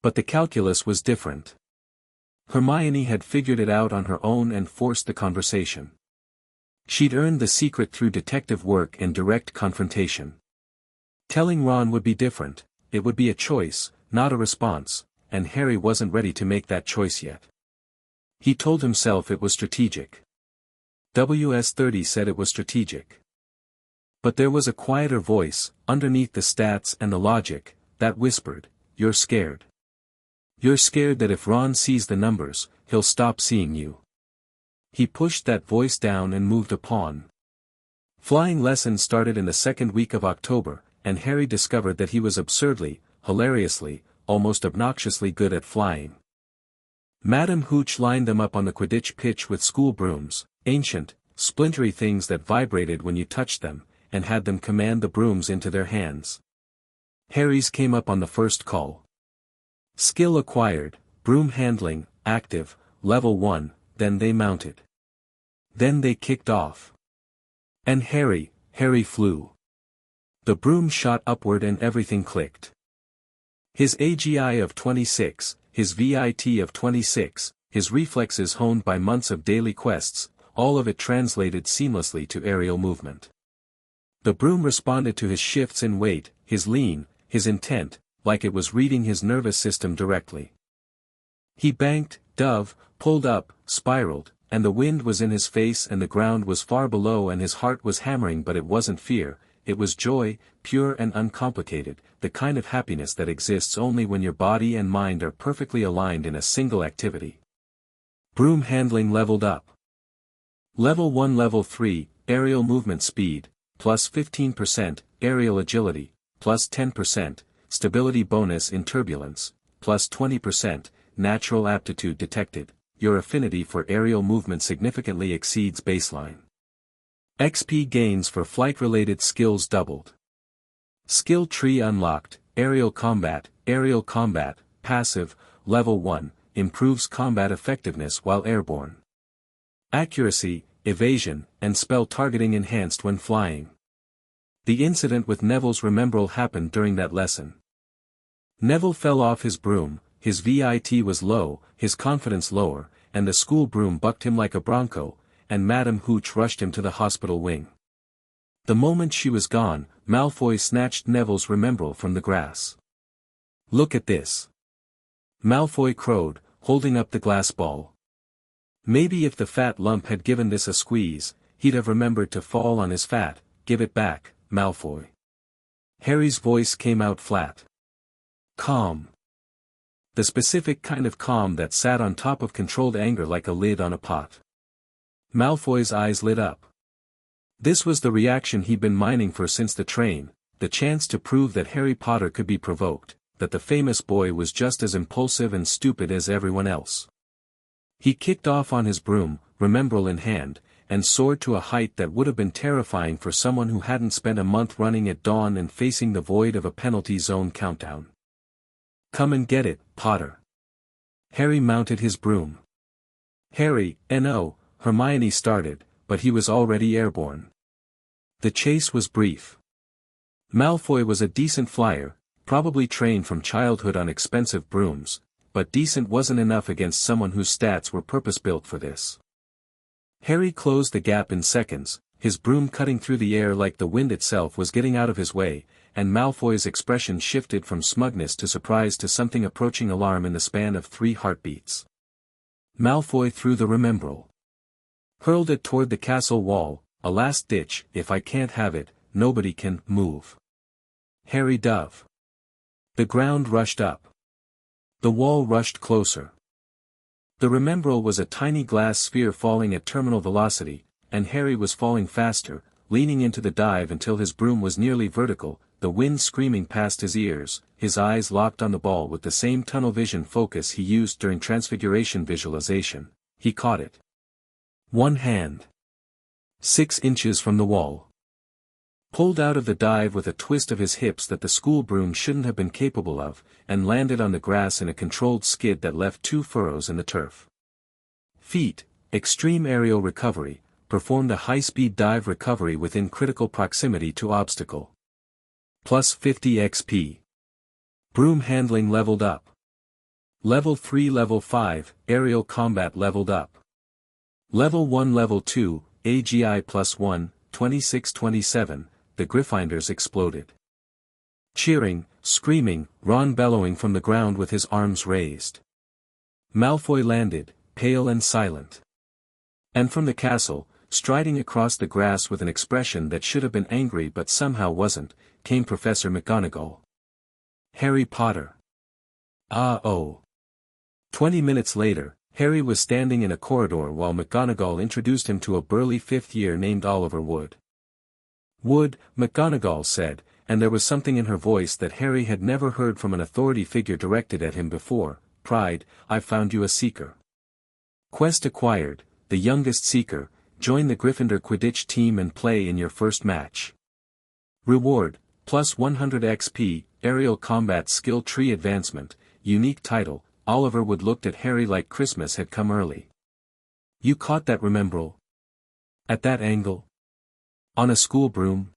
Speaker 1: But the calculus was different. Hermione had figured it out on her own and forced the conversation. She'd earned the secret through detective work and direct confrontation. Telling Ron would be different, it would be a choice, not a response, and Harry wasn't ready to make that choice yet. He told himself it was strategic. WS30 said it was strategic. But there was a quieter voice, underneath the stats and the logic, that whispered, "You're scared. You're scared that if Ron sees the numbers, he'll stop seeing you." He pushed that voice down and moved a pawn. Flying lessons started in the second week of October, and Harry discovered that he was absurdly, hilariously, almost obnoxiously good at flying. Madame Hooch lined them up on the Quidditch pitch with school brooms, ancient, splintery things that vibrated when you touched them, and had them command the brooms into their hands. Harry's came up on the first call. Skill acquired, broom handling, active, level 1, then they mounted. Then they kicked off. And Harry flew. The broom shot upward and everything clicked. His AGI of 26, his VIT of 26, his reflexes honed by months of daily quests, all of it translated seamlessly to aerial movement. The broom responded to his shifts in weight, his lean, his intent, like it was reading his nervous system directly. He banked, dove, pulled up, spiraled, and the wind was in his face and the ground was far below and his heart was hammering, but it wasn't fear, it was joy, pure and uncomplicated, the kind of happiness that exists only when your body and mind are perfectly aligned in a single activity. Broom handling leveled up. Level 1 Level 3, aerial movement speed, plus 15%, aerial agility, plus 10%, stability bonus in turbulence, plus 20%, natural aptitude detected, your affinity for aerial movement significantly exceeds baseline. XP gains for flight-related skills doubled. Skill tree unlocked, aerial combat, passive, level 1, improves combat effectiveness while airborne. Accuracy, evasion, and spell targeting enhanced when flying. The incident with Neville's Remembrall happened during that lesson. Neville fell off his broom, his VIT was low, his confidence lower, and the school broom bucked him like a bronco, and Madame Hooch rushed him to the hospital wing. The moment she was gone, Malfoy snatched Neville's Remembrall from the grass. "Look at this," Malfoy crowed, holding up the glass ball. Maybe if the fat lump had given this a squeeze, he'd have remembered to fall on his fat. "Give it back, Malfoy." Harry's voice came out flat. Calm. The specific kind of calm that sat on top of controlled anger like a lid on a pot. Malfoy's eyes lit up. This was the reaction he'd been mining for since the train, the chance to prove that Harry Potter could be provoked, that the famous boy was just as impulsive and stupid as everyone else. He kicked off on his broom, Remembrall in hand, and soared to a height that would have been terrifying for someone who hadn't spent a month running at dawn and facing the void of a penalty zone countdown. "Come and get it, Potter." Harry mounted his broom. Harry, no, Hermione started, but he was already airborne. The chase was brief. Malfoy was a decent flyer, probably trained from childhood on expensive brooms, but decent wasn't enough against someone whose stats were purpose-built for this. Harry closed the gap in seconds, his broom cutting through the air like the wind itself was getting out of his way, and Malfoy's expression shifted from smugness to surprise to something approaching alarm in the span of 3 heartbeats. Malfoy threw the Remembrall. Hurled it toward the castle wall, a last ditch, if I can't have it, nobody can move. Harry dove. The ground rushed up. The wall rushed closer. The Remembrall was a tiny glass sphere falling at terminal velocity, and Harry was falling faster, leaning into the dive until his broom was nearly vertical, the wind screaming past his ears, his eyes locked on the ball with the same tunnel vision focus he used during transfiguration visualization. He caught it. One hand. 6 inches from the wall. Pulled out of the dive with a twist of his hips that the school broom shouldn't have been capable of, and landed on the grass in a controlled skid that left 2 furrows in the turf. Feet, extreme aerial recovery, performed a high-speed dive recovery within critical proximity to obstacle. Plus 50 XP. Broom handling leveled up. Level 3 Level 5, aerial combat leveled up. Level 1 Level 2, AGI plus 1, 26-27, the Gryffindors exploded. Cheering, screaming, Ron bellowing from the ground with his arms raised. Malfoy landed, pale and silent. And from the castle, striding across the grass with an expression that should have been angry but somehow wasn't, came Professor McGonagall. Harry Potter. Oh. 20 minutes later, Harry was standing in a corridor while McGonagall introduced him to a burly 5th year named Oliver Wood. "Wood," McGonagall said, and there was something in her voice that Harry had never heard from an authority figure directed at him before. "Pride, I've found you a seeker." Quest acquired, the youngest seeker, join the Gryffindor Quidditch team and play in your first match. Reward, plus 100 XP, aerial combat skill tree advancement, unique title. Oliver Wood looked at Harry like Christmas had come early. "You caught that Remembrall? At that angle? On a school broom?"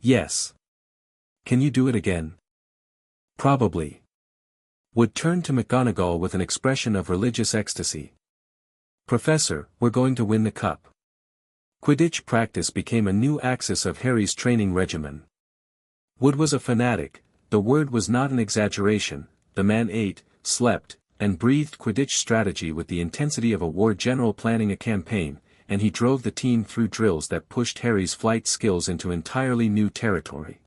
Speaker 1: "Yes." "Can you do it again?" "Probably." Wood turned to McGonagall with an expression of religious ecstasy. "Professor, we're going to win the cup." Quidditch practice became a new axis of Harry's training regimen. Wood was a fanatic, the word was not an exaggeration, the man ate, slept, and breathed Quidditch strategy with the intensity of a war general planning a campaign, and he drove the team through drills that pushed Harry's flight skills into entirely new territory.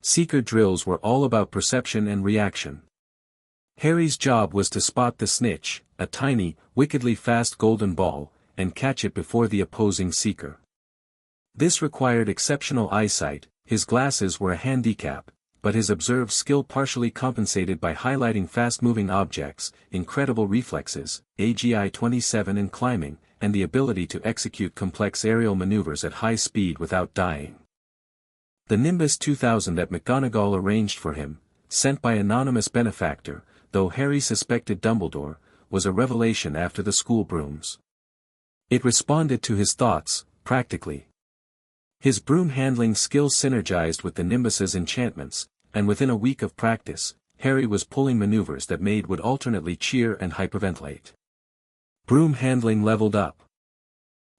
Speaker 1: Seeker drills were all about perception and reaction. Harry's job was to spot the snitch, a tiny, wickedly fast golden ball, and catch it before the opposing seeker. This required exceptional eyesight, his glasses were a handicap, but his observed skill partially compensated by highlighting fast-moving objects, incredible reflexes, AGI 27 and climbing, and the ability to execute complex aerial maneuvers at high speed without dying. The Nimbus 2000 that McGonagall arranged for him, sent by anonymous benefactor, though Harry suspected Dumbledore, was a revelation after the school brooms. It responded to his thoughts, practically. His broom handling skills synergized with the Nimbus's enchantments, and within a week of practice, Harry was pulling maneuvers that Maid would alternately cheer and hyperventilate. Broom handling leveled up.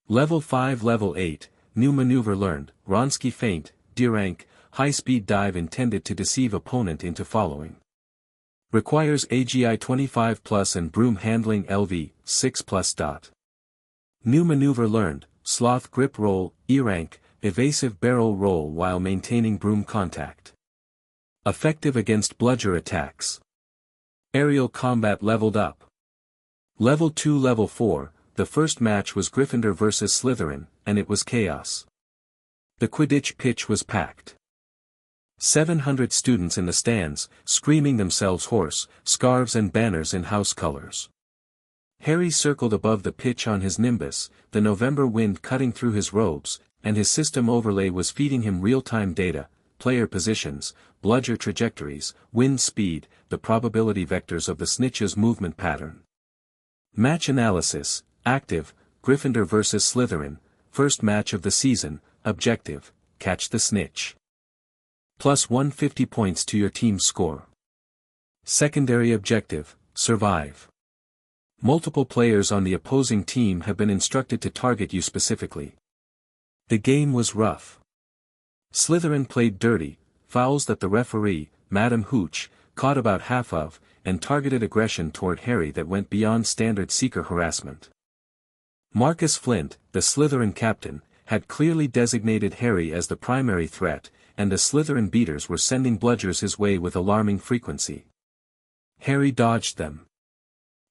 Speaker 1: Level 5 Level 8, new maneuver learned, Wronski feint, D-rank, high-speed dive intended to deceive opponent into following. Requires AGI 25+ and broom handling LV, 6+. New maneuver learned, Sloth grip roll, E-rank, evasive barrel roll while maintaining broom contact. Effective against bludger attacks. Aerial combat leveled up. Level 2 Level 4, the first match was Gryffindor vs Slytherin, and it was chaos. The Quidditch pitch was packed. 700 students in the stands, screaming themselves hoarse, scarves and banners in house colors. Harry circled above the pitch on his Nimbus, the November wind cutting through his robes, and his system overlay was feeding him real-time data, player positions, bludger trajectories, wind speed, the probability vectors of the snitch's movement pattern. Match analysis, active, Gryffindor vs Slytherin, first match of the season, objective, catch the snitch. Plus 150 points to your team's score. Secondary objective, survive. Multiple players on the opposing team have been instructed to target you specifically. The game was rough. Slytherin played dirty, fouls that the referee, Madam Hooch, caught about half of, and targeted aggression toward Harry that went beyond standard seeker harassment. Marcus Flint, the Slytherin captain, had clearly designated Harry as the primary threat, and the Slytherin beaters were sending bludgers his way with alarming frequency. Harry dodged them.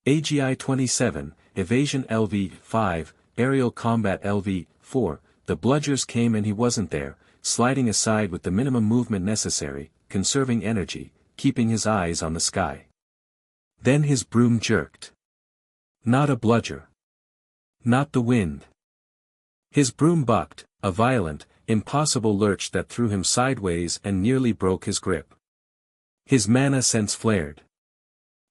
Speaker 1: AGI 27, Evasion LV 5, Aerial Combat LV 4, the bludgers came and he wasn't there, sliding aside with the minimum movement necessary, conserving energy, keeping his eyes on the sky. Then his broom jerked. Not a bludger. Not the wind. His broom bucked, a violent, impossible lurch that threw him sideways and nearly broke his grip. His mana sense flared.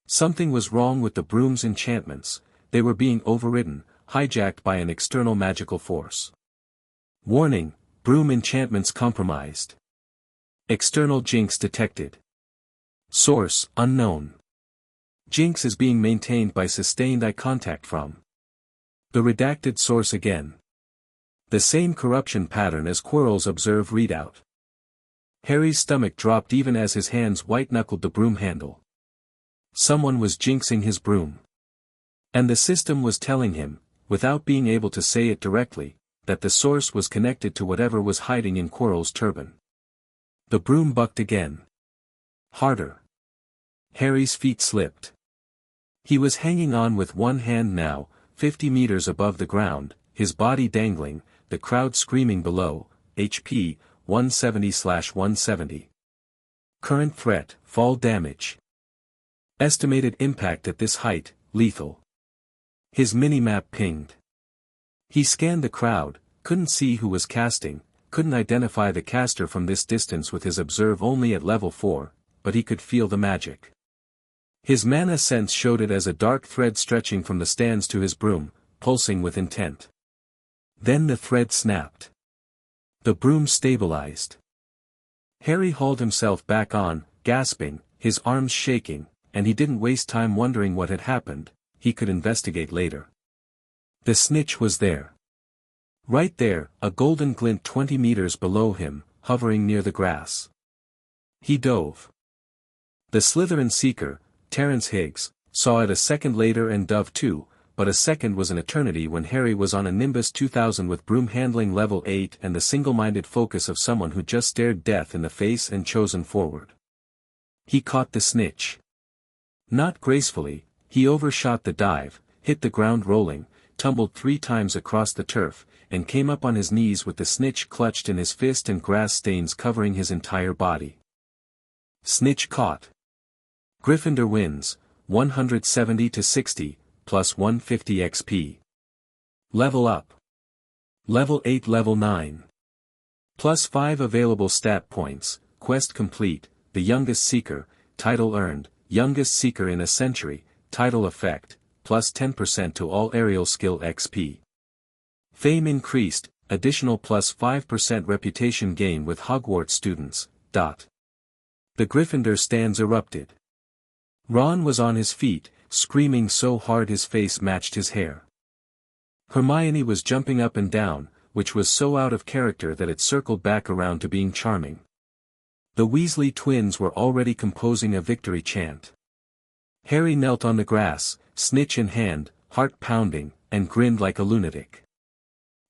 Speaker 1: Something was wrong with the broom's enchantments, they were being overridden, hijacked by an external magical force. Warning, broom enchantments compromised. External jinx detected. Source, unknown. Jinx is being maintained by sustained eye contact from. The redacted source again. The same corruption pattern as Quirrell's observe readout. Harry's stomach dropped even as his hands white-knuckled the broom handle. Someone was jinxing his broom. And the system was telling him, without being able to say it directly, that the source was connected to whatever was hiding in Quirrell's turban. The broom bucked again. Harder. Harry's feet slipped. He was hanging on with one hand now, 50 meters above the ground, his body dangling, the crowd screaming below, HP, 170/170. Current threat, fall damage. Estimated impact at this height, lethal. His minimap pinged. He scanned the crowd, couldn't see who was casting, couldn't identify the caster from this distance with his observe only at level 4, but he could feel the magic. His mana sense showed it as a dark thread stretching from the stands to his broom, pulsing with intent. Then the thread snapped. The broom stabilized. Harry hauled himself back on, gasping, his arms shaking, and he didn't waste time wondering what had happened, he could investigate later. The snitch was there. Right there, a golden glint 20 meters below him, hovering near the grass. He dove. The Slytherin seeker, Terrence Higgs, saw it a second later and dove too, but a second was an eternity when Harry was on a Nimbus 2000 with broom handling level 8 and the single-minded focus of someone who just stared death in the face and chosen forward. He caught the snitch. Not gracefully, he overshot the dive, hit the ground rolling, tumbled 3 times across the turf, and came up on his knees with the snitch clutched in his fist and grass stains covering his entire body. Snitch caught. Gryffindor wins, 170-60, plus 150 XP. Level up. Level 8 Level 9. Plus 5 available stat points, quest complete, the youngest seeker, title earned, youngest seeker in a century, title effect, plus 10% to all aerial skill XP. Fame increased, additional plus 5% reputation gain with Hogwarts students. The Gryffindor stands erupted. Ron was on his feet, screaming so hard his face matched his hair. Hermione was jumping up and down, which was so out of character that it circled back around to being charming. The Weasley twins were already composing a victory chant. Harry knelt on the grass, snitch in hand, heart pounding, and grinned like a lunatic.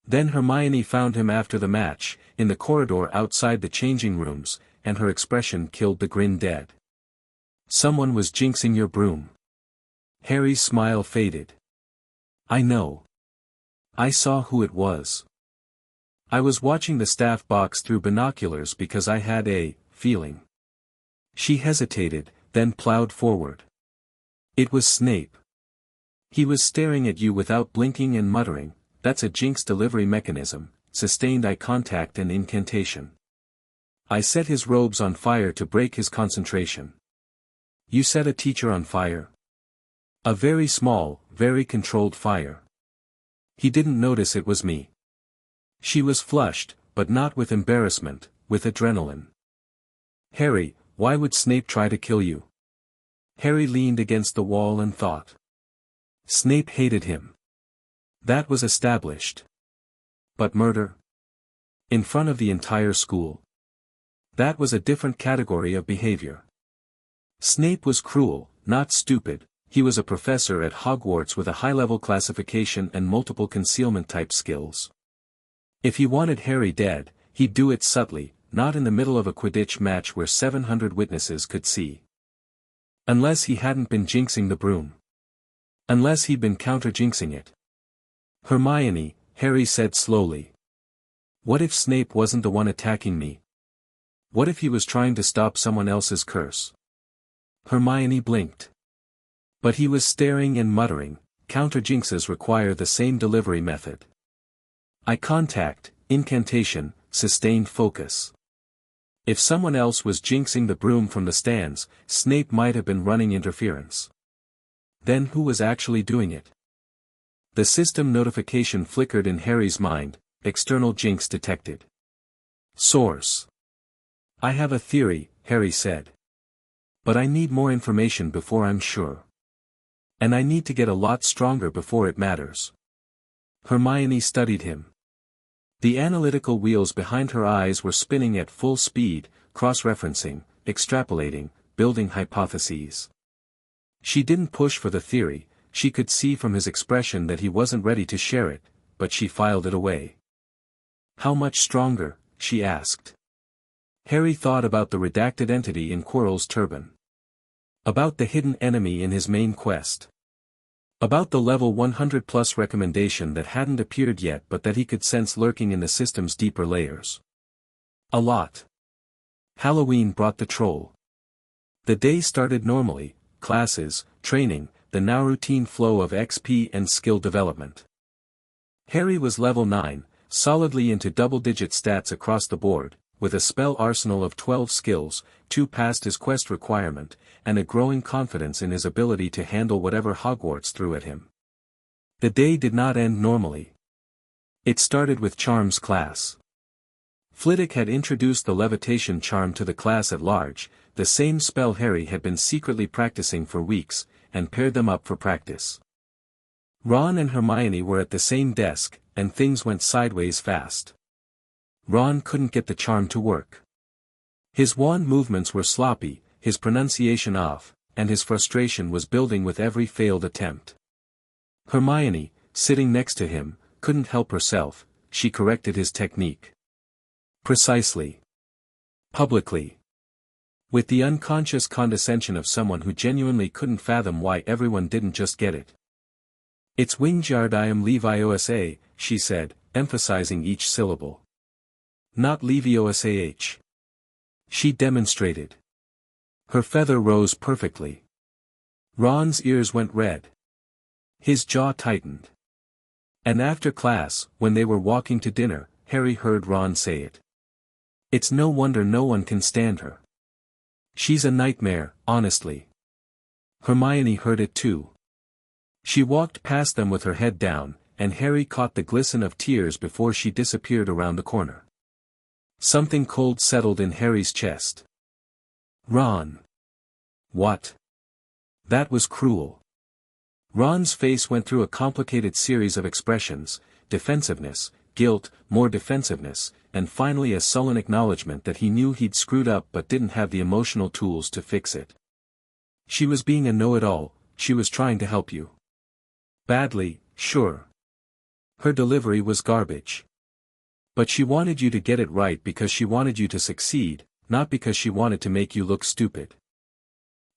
Speaker 1: Then Hermione found him after the match, in the corridor outside the changing rooms, and her expression killed the grin dead. Someone was jinxing your broom. Harry's smile faded. I know. I saw who it was. I was watching the staff box through binoculars because I had a feeling. She hesitated, then plowed forward. It was Snape. He was staring at you without blinking and muttering, "That's a jinx delivery mechanism, sustained eye contact and incantation." I set his robes on fire to break his concentration. You set a teacher on fire? A very small, very controlled fire. He didn't notice it was me. She was flushed, but not with embarrassment, with adrenaline. Harry, why would Snape try to kill you? Harry leaned against the wall and thought. Snape hated him. That was established. But murder? In front of the entire school? That was a different category of behavior. Snape was cruel, not stupid. He was a professor at Hogwarts with a high-level classification and multiple concealment-type skills. If he wanted Harry dead, he'd do it subtly, not in the middle of a Quidditch match where 700 witnesses could see. Unless he hadn't been jinxing the broom. Unless he'd been counter-jinxing it. Hermione, Harry said slowly. What if Snape wasn't the one attacking me? What if he was trying to stop someone else's curse? Hermione blinked. But he was staring and muttering, counter-jinxes require the same delivery method. Eye contact, incantation, sustained focus. If someone else was jinxing the broom from the stands, Snape might have been running interference. Then who was actually doing it? The system notification flickered in Harry's mind, external jinx detected. Source. I have a theory, Harry said. But I need more information before I'm sure. And I need to get a lot stronger before it matters. Hermione studied him. The analytical wheels behind her eyes were spinning at full speed, cross-referencing, extrapolating, building hypotheses. She didn't push for the theory, she could see from his expression that he wasn't ready to share it, but she filed it away. How much stronger? She asked. Harry thought about the redacted entity in Quirrell's turban. About the hidden enemy in his main quest. About the level 100 plus recommendation that hadn't appeared yet but that he could sense lurking in the system's deeper layers. A lot. Halloween brought the troll. The day started normally, classes, training, the now routine flow of XP and skill development. Harry was level 9, solidly into double-digit stats across the board, with a spell arsenal of 12 skills, 2 past his quest requirement, and a growing confidence in his ability to handle whatever Hogwarts threw at him. The day did not end normally. It started with Charms class. Flitwick had introduced the levitation charm to the class at large, the same spell Harry had been secretly practicing for weeks, and paired them up for practice. Ron and Hermione were at the same desk, and things went sideways fast. Ron couldn't get the charm to work. His wand movements were sloppy, his pronunciation off, and his frustration was building with every failed attempt. Hermione, sitting next to him, couldn't help herself, she corrected his technique. Precisely. Publicly. With the unconscious condescension of someone who genuinely couldn't fathom why everyone didn't just get it. It's Wingardium Leviosa, she said, emphasizing each syllable. Not Leviosa. She demonstrated. Her feather rose perfectly. Ron's ears went red. His jaw tightened. And after class, when they were walking to dinner, Harry heard Ron say it. It's no wonder no one can stand her. She's a nightmare, honestly. Hermione heard it too. She walked past them with her head down, and Harry caught the glisten of tears before she disappeared around the corner. Something cold settled in Harry's chest. Ron. What? That was cruel. Ron's face went through a complicated series of expressions: defensiveness, guilt, more defensiveness, and finally a sullen acknowledgement that he knew he'd screwed up but didn't have the emotional tools to fix it. She was being a know-it-all, she was trying to help you. Badly, sure. Her delivery was garbage. But she wanted you to get it right because she wanted you to succeed, not because she wanted to make you look stupid.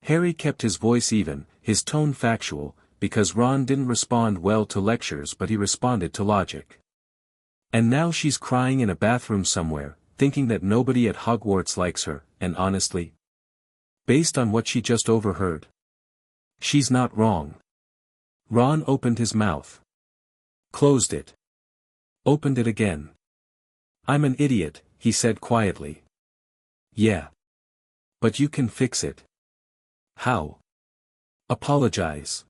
Speaker 1: Harry kept his voice even, his tone factual, because Ron didn't respond well to lectures but he responded to logic. And now she's crying in a bathroom somewhere, thinking that nobody at Hogwarts likes her, and honestly, based on what she just overheard, she's not wrong. Ron opened his mouth. Closed it. Opened it again. I'm an idiot, he said quietly. Yeah. But you can fix it. How? Apologize.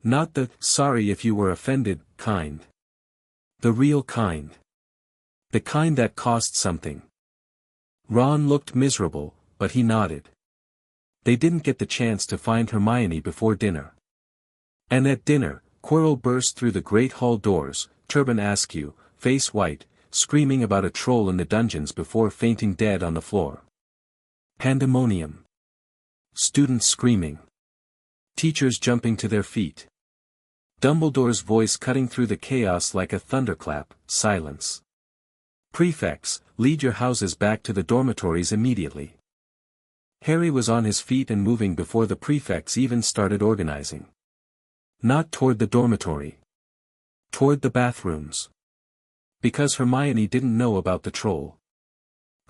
Speaker 1: Not the sorry if you were offended kind. The real kind. The kind that cost something. Ron looked miserable, but he nodded. They didn't get the chance to find Hermione before dinner. And at dinner, Quirrell burst through the great hall doors, turban askew, face white, screaming about a troll in the dungeons before fainting dead on the floor. Pandemonium. Students screaming. Teachers jumping to their feet. Dumbledore's voice cutting through the chaos like a thunderclap. Silence. Prefects, lead your houses back to the dormitories immediately. Harry was on his feet and moving before the prefects even started organizing. Not toward the dormitory. Toward the bathrooms. Because Hermione didn't know about the troll.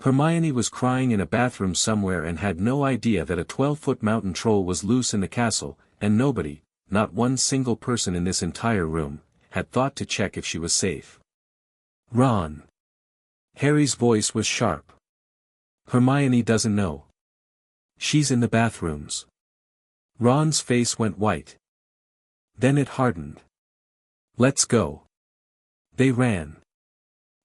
Speaker 1: Hermione was crying in a bathroom somewhere and had no idea that a 12-foot mountain troll was loose in the castle, and nobody, not one single person in this entire room, had thought to check if she was safe. Ron. Harry's voice was sharp. Hermione doesn't know. She's in the bathrooms. Ron's face went white. Then it hardened. Let's go. They ran.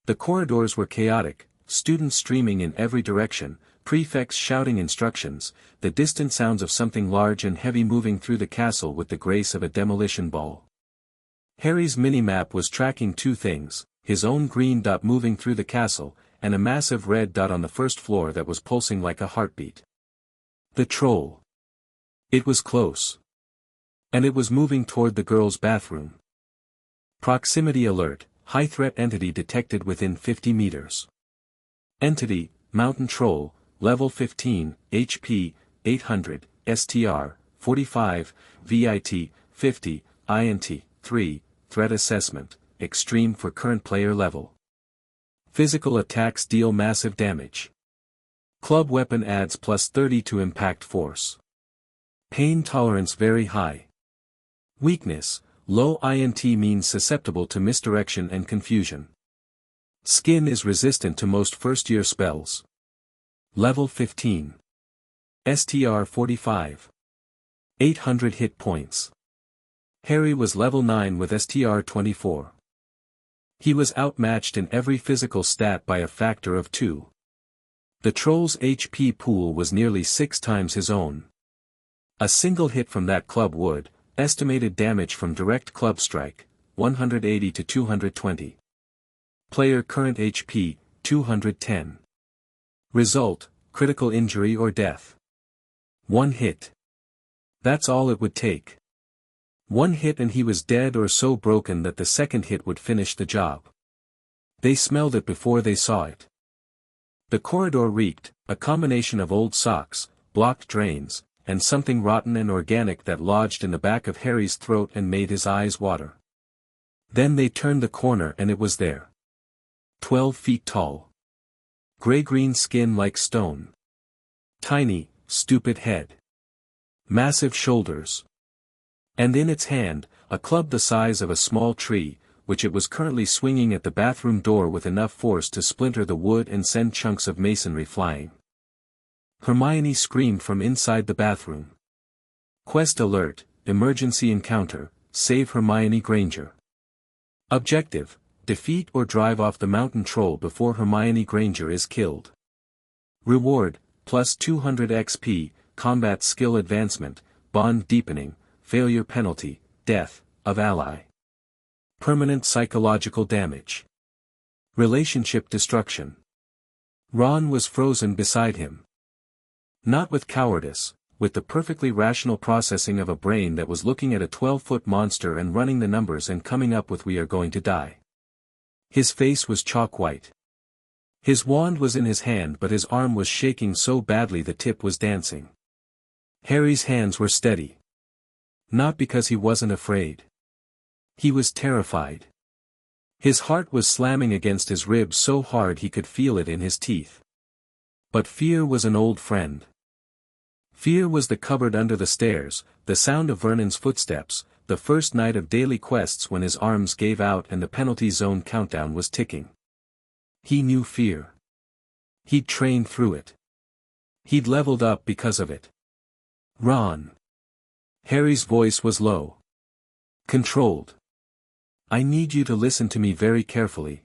Speaker 1: The corridors were chaotic, students streaming in every direction, prefects shouting instructions, the distant sounds of something large and heavy moving through the castle with the grace of a demolition ball. Harry's mini-map was tracking two things, his own green dot moving through the castle, and a massive red dot on the first floor that was pulsing like a heartbeat. The troll. It was close. And it was moving toward the girls' bathroom. Proximity alert, high threat entity detected within 50 meters. Entity, mountain troll, level 15, HP, 800, STR, 45, VIT, 50, INT, 3, threat assessment, extreme for current player level. Physical attacks deal massive damage. Club weapon adds plus 30 to impact force. Pain tolerance very high. Weakness, low INT means susceptible to misdirection and confusion. Skin is resistant to most first-year spells. Level 15. STR 45. 800 hit points. Harry was level 9 with STR 24. He was outmatched in every physical stat by a factor of 2. The troll's HP pool was nearly 6 times his own. A single hit from that club would, estimated damage from direct club strike, 180 to 220. Player current HP, 210. Result, critical injury or death. 1 hit. That's all it would take. 1 hit and he was dead or so broken that the second hit would finish the job. They smelled it before they saw it. The corridor reeked, a combination of old socks, blocked drains, and something rotten and organic that lodged in the back of Harry's throat and made his eyes water. Then they turned the corner and it was there. 12 feet tall. Gray-green skin like stone. Tiny, stupid head. Massive shoulders. And in its hand, a club the size of a small tree, which it was currently swinging at the bathroom door with enough force to splinter the wood and send chunks of masonry flying. Hermione screamed from inside the bathroom. Quest alert, emergency encounter, save Hermione Granger. Objective, defeat or drive off the mountain troll before Hermione Granger is killed. Reward, plus 200 XP, combat skill advancement, bond deepening, failure penalty, death, of ally. Permanent psychological damage. Relationship destruction. Ron was frozen beside him. Not with cowardice, with the perfectly rational processing of a brain that was looking at a 12-foot monster and running the numbers and coming up with "we are going to die." His face was chalk white. His wand was in his hand but his arm was shaking so badly the tip was dancing. Harry's hands were steady. Not because he wasn't afraid. He was terrified. His heart was slamming against his ribs so hard he could feel it in his teeth. But fear was an old friend. Fear was the cupboard under the stairs, the sound of Vernon's footsteps, the first night of daily quests when his arms gave out and the penalty zone countdown was ticking. He knew fear. He'd trained through it. He'd leveled up because of it. Ron. Harry's voice was low. Controlled. I need you to listen to me very carefully.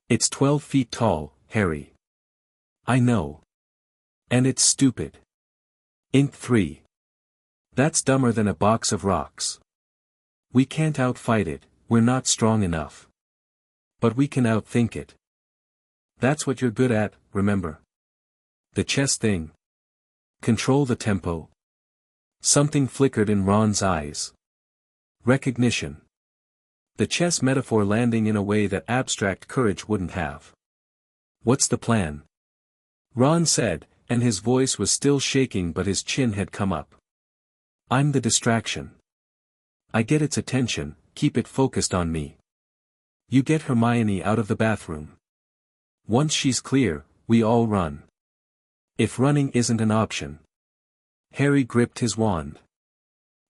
Speaker 1: It's 12 feet tall, Harry. I know. And it's stupid. Int 3. That's dumber than a box of rocks. We can't outfight it, we're not strong enough. But we can outthink it. That's what you're good at, remember? The chess thing. Control the tempo. Something flickered in Ron's eyes. Recognition. The chess metaphor landing in a way that abstract courage wouldn't have. What's the plan? Ron said, and his voice was still shaking but his chin had come up. I'm the distraction. I get its attention, keep it focused on me. You get Hermione out of the bathroom. Once she's clear, we all run. If running isn't an option. Harry gripped his wand.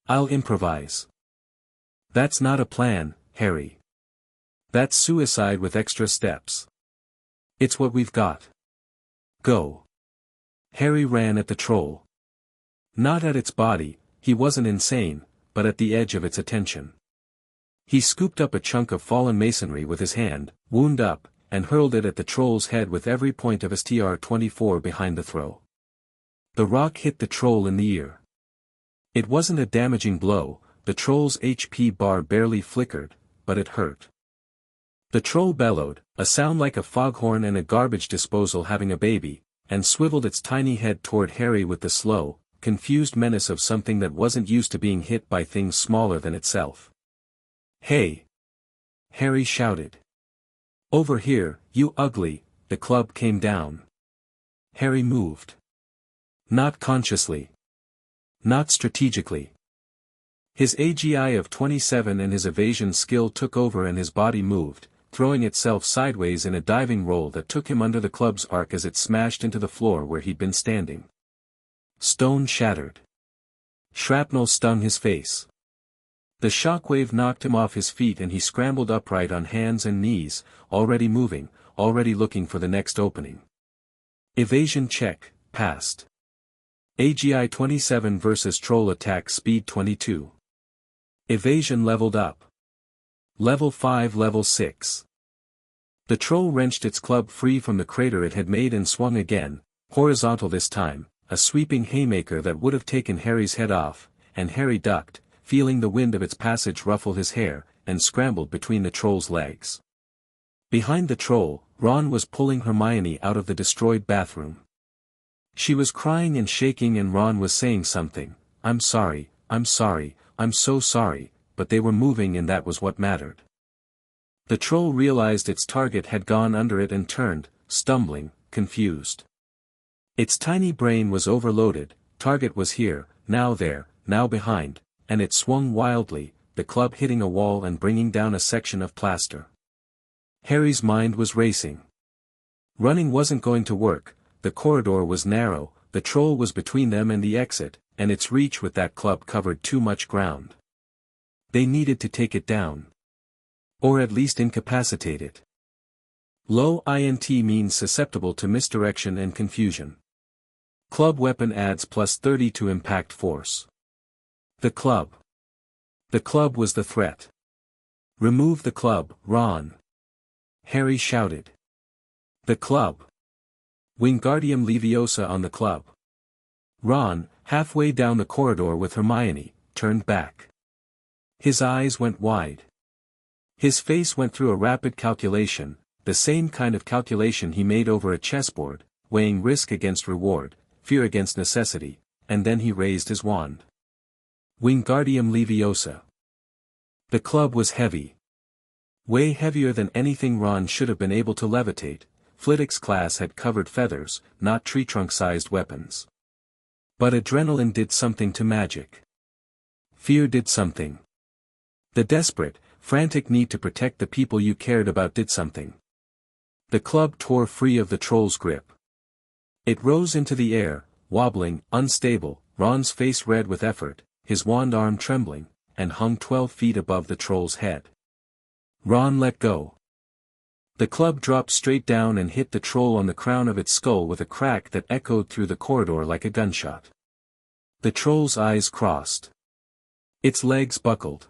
Speaker 1: I'll improvise. That's not a plan, Harry. That's suicide with extra steps. It's what we've got. Go. Harry ran at the troll. Not at its body, he wasn't insane, but at the edge of its attention. He scooped up a chunk of fallen masonry with his hand, wound up, and hurled it at the troll's head with every point of his TR-24 behind the throw. The rock hit the troll in the ear. It wasn't a damaging blow, the troll's HP bar barely flickered, but it hurt. The troll bellowed, a sound like a foghorn and a garbage disposal having a baby, and swiveled its tiny head toward Harry with the slow, confused menace of something that wasn't used to being hit by things smaller than itself. Hey! Harry shouted. Over here, you ugly, the club came down. Harry moved. Not consciously. Not strategically. His AGI of 27 and his evasion skill took over and his body moved, throwing itself sideways in a diving roll that took him under the club's arc as it smashed into the floor where he'd been standing. Stone shattered. Shrapnel stung his face. The shockwave knocked him off his feet and he scrambled upright on hands and knees, already moving, already looking for the next opening. Evasion check, passed. AGI 27 versus troll attack speed 22. Evasion leveled up. Level 5 Level 6. The troll wrenched its club free from the crater it had made and swung again, horizontal this time, a sweeping haymaker that would have taken Harry's head off, and Harry ducked, feeling the wind of its passage ruffle his hair, and scrambled between the troll's legs. Behind the troll, Ron was pulling Hermione out of the destroyed bathroom. She was crying and shaking and Ron was saying something, I'm sorry, I'm so sorry, but they were moving and that was what mattered. The troll realized its target had gone under it and turned, stumbling, confused. Its tiny brain was overloaded, target was here, now there, now behind, and it swung wildly, the club hitting a wall and bringing down a section of plaster. Harry's mind was racing. Running wasn't going to work, the corridor was narrow, the troll was between them and the exit, and its reach with that club covered too much ground. They needed to take it down. Or at least incapacitate it. Low INT means susceptible to misdirection and confusion. Club weapon adds +30 to impact force. The club. The club was the threat. Remove the club, Ron. Harry shouted. The club. Wingardium Leviosa on the club. Ron, halfway down the corridor with Hermione, turned back. His eyes went wide. His face went through a rapid calculation, the same kind of calculation he made over a chessboard, weighing risk against reward, fear against necessity, and then he raised his wand. Wingardium Leviosa. The club was heavy. Way heavier than anything Ron should have been able to levitate. Flitwick's class had covered feathers, not tree-trunk-sized weapons. But adrenaline did something to magic. Fear did something. The desperate, frantic need to protect the people you cared about did something. The club tore free of the troll's grip. It rose into the air, wobbling, unstable, Ron's face red with effort, his wand arm trembling, and hung 12 feet above the troll's head. Ron let go. The club dropped straight down and hit the troll on the crown of its skull with a crack that echoed through the corridor like a gunshot. The troll's eyes crossed. Its legs buckled.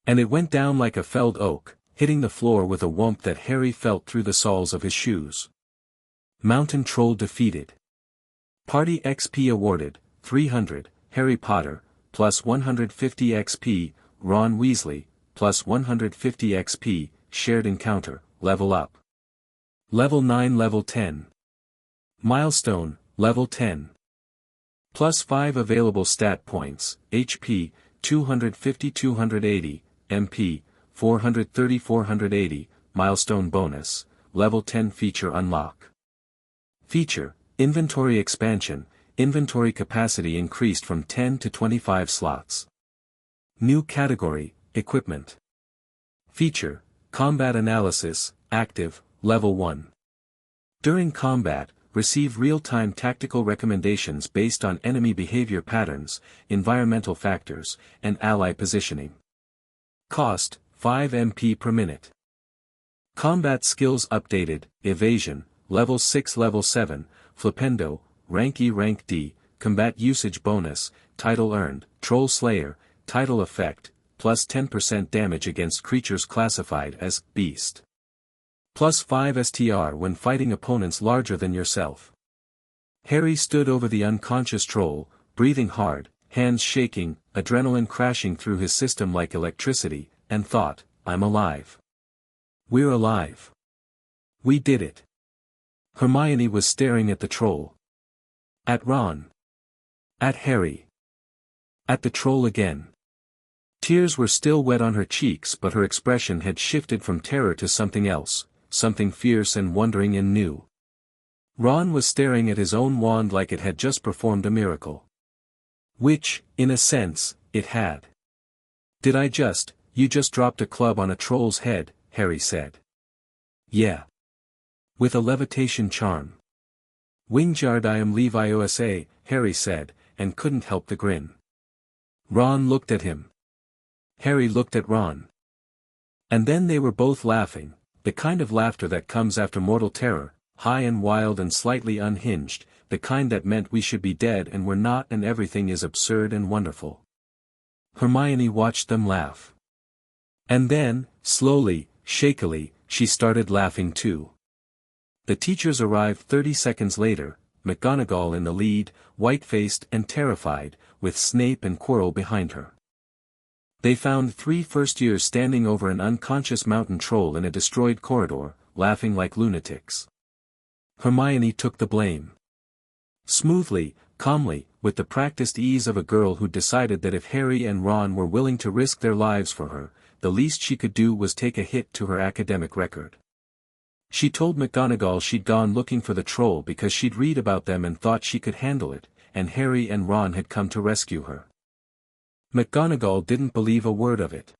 Speaker 1: And it went down like a felled oak, hitting the floor with a whomp that Harry felt through the soles of his shoes. Mountain Troll defeated. Party XP awarded, 300, Harry Potter, plus 150 XP, Ron Weasley, plus 150 XP, shared encounter, level up. Level 9 Level 10. Milestone, level 10. Plus 5 available stat points, HP, 250-280, MP, 430-480, milestone bonus, level 10 feature unlock. Feature, inventory expansion, inventory capacity increased from 10 to 25 slots. New category, equipment. Feature, combat analysis, active, level 1. During combat, receive real-time tactical recommendations based on enemy behavior patterns, environmental factors, and ally positioning. Cost, 5 MP per minute. Combat skills updated, evasion, level 6 level 7, flipendo, rank E rank D, combat usage bonus, title earned, troll slayer, title effect, plus 10% damage against creatures classified as beast. Plus 5 STR when fighting opponents larger than yourself. Harry stood over the unconscious troll, breathing hard, hands shaking, adrenaline crashing through his system like electricity, and thought, I'm alive. We're alive. We did it. Hermione was staring at the troll. At Ron. At Harry. At the troll again. Tears were still wet on her cheeks, but her expression had shifted from terror to something else, something fierce and wondering and new. Ron was staring at his own wand like it had just performed a miracle. Which, in a sense, it had. You just dropped a club on a troll's head, Harry said. Yeah. With a levitation charm. Wingardium Leviosa, Harry said, and couldn't help the grin. Ron looked at him. Harry looked at Ron. And then they were both laughing, the kind of laughter that comes after mortal terror, high and wild and slightly unhinged, the kind that meant we should be dead and we're not and everything is absurd and wonderful. Hermione watched them laugh. And then, slowly, shakily, she started laughing too. The teachers arrived 30 seconds later, McGonagall in the lead, white-faced and terrified, with Snape and Quirrell behind her. They found 3 first-years standing over an unconscious mountain troll in a destroyed corridor, laughing like lunatics. Hermione took the blame. Smoothly, calmly, with the practiced ease of a girl who decided that if Harry and Ron were willing to risk their lives for her, the least she could do was take a hit to her academic record. She told McGonagall she'd gone looking for the troll because she'd read about them and thought she could handle it, and Harry and Ron had come to rescue her. McGonagall didn't believe a word of it.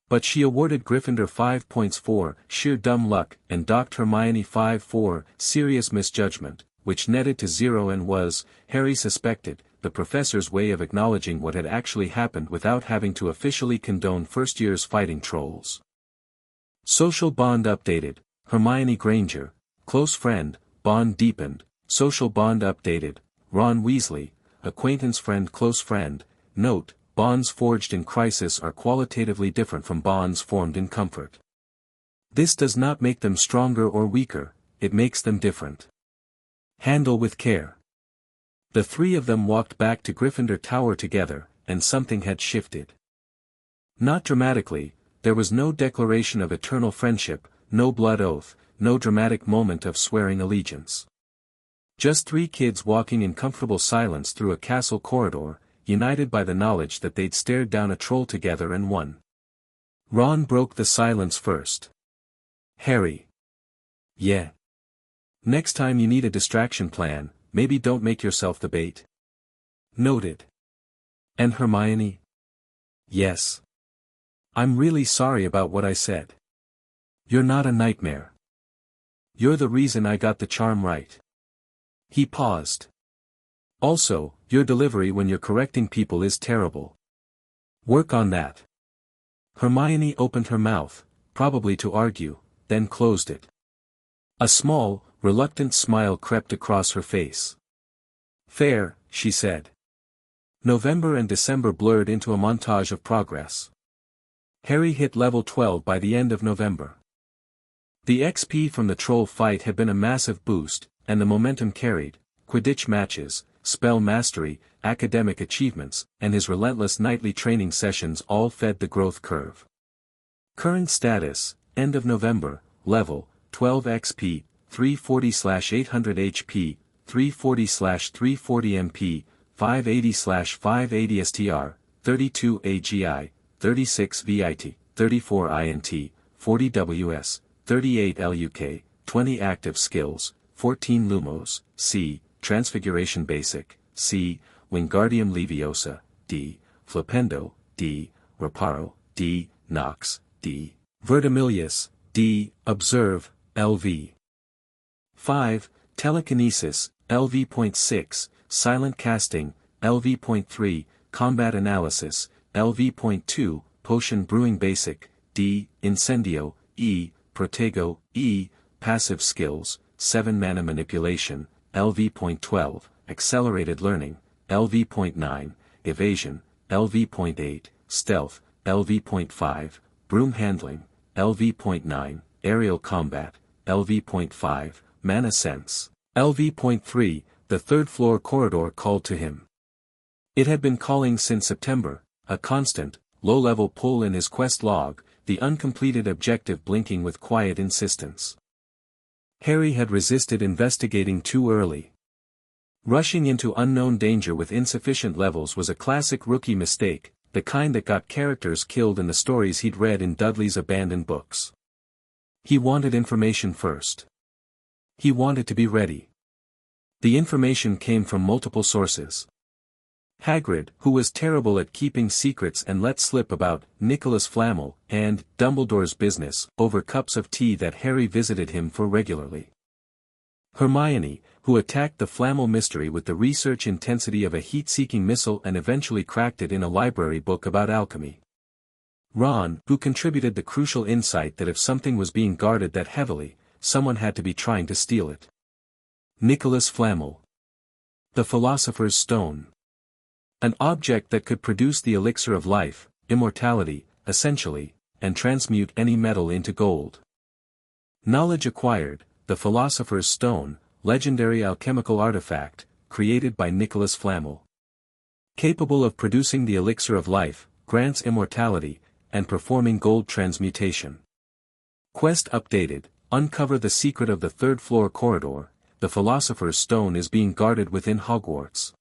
Speaker 1: But she awarded Gryffindor 5 points for sheer dumb luck and docked Hermione 5 for serious misjudgment, which netted to 0 and was, Harry suspected, the professor's way of acknowledging what had actually happened without having to officially condone first year's fighting trolls. Social bond updated, Hermione Granger, close friend, bond deepened, social bond updated, Ron Weasley, acquaintance friend close friend, note, bonds forged in crisis are qualitatively different from bonds formed in comfort. This does not make them stronger or weaker, it makes them different. Handle with care. The three of them walked back to Gryffindor Tower together, and something had shifted. Not dramatically, there was no declaration of eternal friendship, no blood oath, no dramatic moment of swearing allegiance. Just three kids walking in comfortable silence through a castle corridor, united by the knowledge that they'd stared down a troll together and won. Ron broke the silence first. Harry. Yeah. Next time you need a distraction plan, maybe don't make yourself the bait. Noted. And Hermione? Yes. I'm really sorry about what I said. You're not a nightmare. You're the reason I got the charm right. He paused. Also, your delivery when you're correcting people is terrible. Work on that. Hermione opened her mouth, probably to argue, then closed it. A small, reluctant smile crept across her face. Fair, she said. November and December blurred into a montage of progress. Harry hit level 12 by the end of November. The XP from the troll fight had been a massive boost, and the momentum carried, Quidditch matches, spell mastery, academic achievements, and his relentless nightly training sessions all fed the growth curve. Current status, end of November, level, 12 XP, 340/800 HP, 340/340 MP, 580/580 STR, 32 AGI, 36 VIT, 34 INT, 40 WS, 38 LUK, 20 active skills, 14 Lumos, C, Transfiguration Basic, C, Wingardium Leviosa, D, Flipendo, D, Reparo, D, Nox, D, Vertimilius, D, Observe, LV. 5, Telekinesis, LV.6, Silent Casting, LV.3, Combat Analysis, LV.2, Potion Brewing Basic, D, Incendio, E, Protego, E, Passive Skills, 7 Mana Manipulation, LV.12, Accelerated Learning, LV.9, Evasion, LV.8, Stealth, LV.5, Broom Handling, LV.9, Aerial Combat, LV.5, Mana Sense, LV.3, the third floor corridor called to him. It had been calling since September, a constant, low-level pull in his quest log, the uncompleted objective blinking with quiet insistence. Harry had resisted investigating too early. Rushing into unknown danger with insufficient levels was a classic rookie mistake, the kind that got characters killed in the stories he'd read in Dudley's abandoned books. He wanted information first. He wanted to be ready. The information came from multiple sources. Hagrid, who was terrible at keeping secrets and let slip about Nicholas Flamel and Dumbledore's business over cups of tea that Harry visited him for regularly. Hermione, who attacked the Flamel mystery with the research intensity of a heat-seeking missile and eventually cracked it in a library book about alchemy. Ron, who contributed the crucial insight that if something was being guarded that heavily, someone had to be trying to steal it. Nicholas Flamel. The Philosopher's Stone. An object that could produce the elixir of life, immortality, essentially, and transmute any metal into gold. Knowledge acquired, the Philosopher's Stone, legendary alchemical artifact, created by Nicholas Flamel. Capable of producing the elixir of life, grants immortality, and performing gold transmutation. Quest updated, uncover the secret of the third floor corridor, the Philosopher's Stone is being guarded within Hogwarts.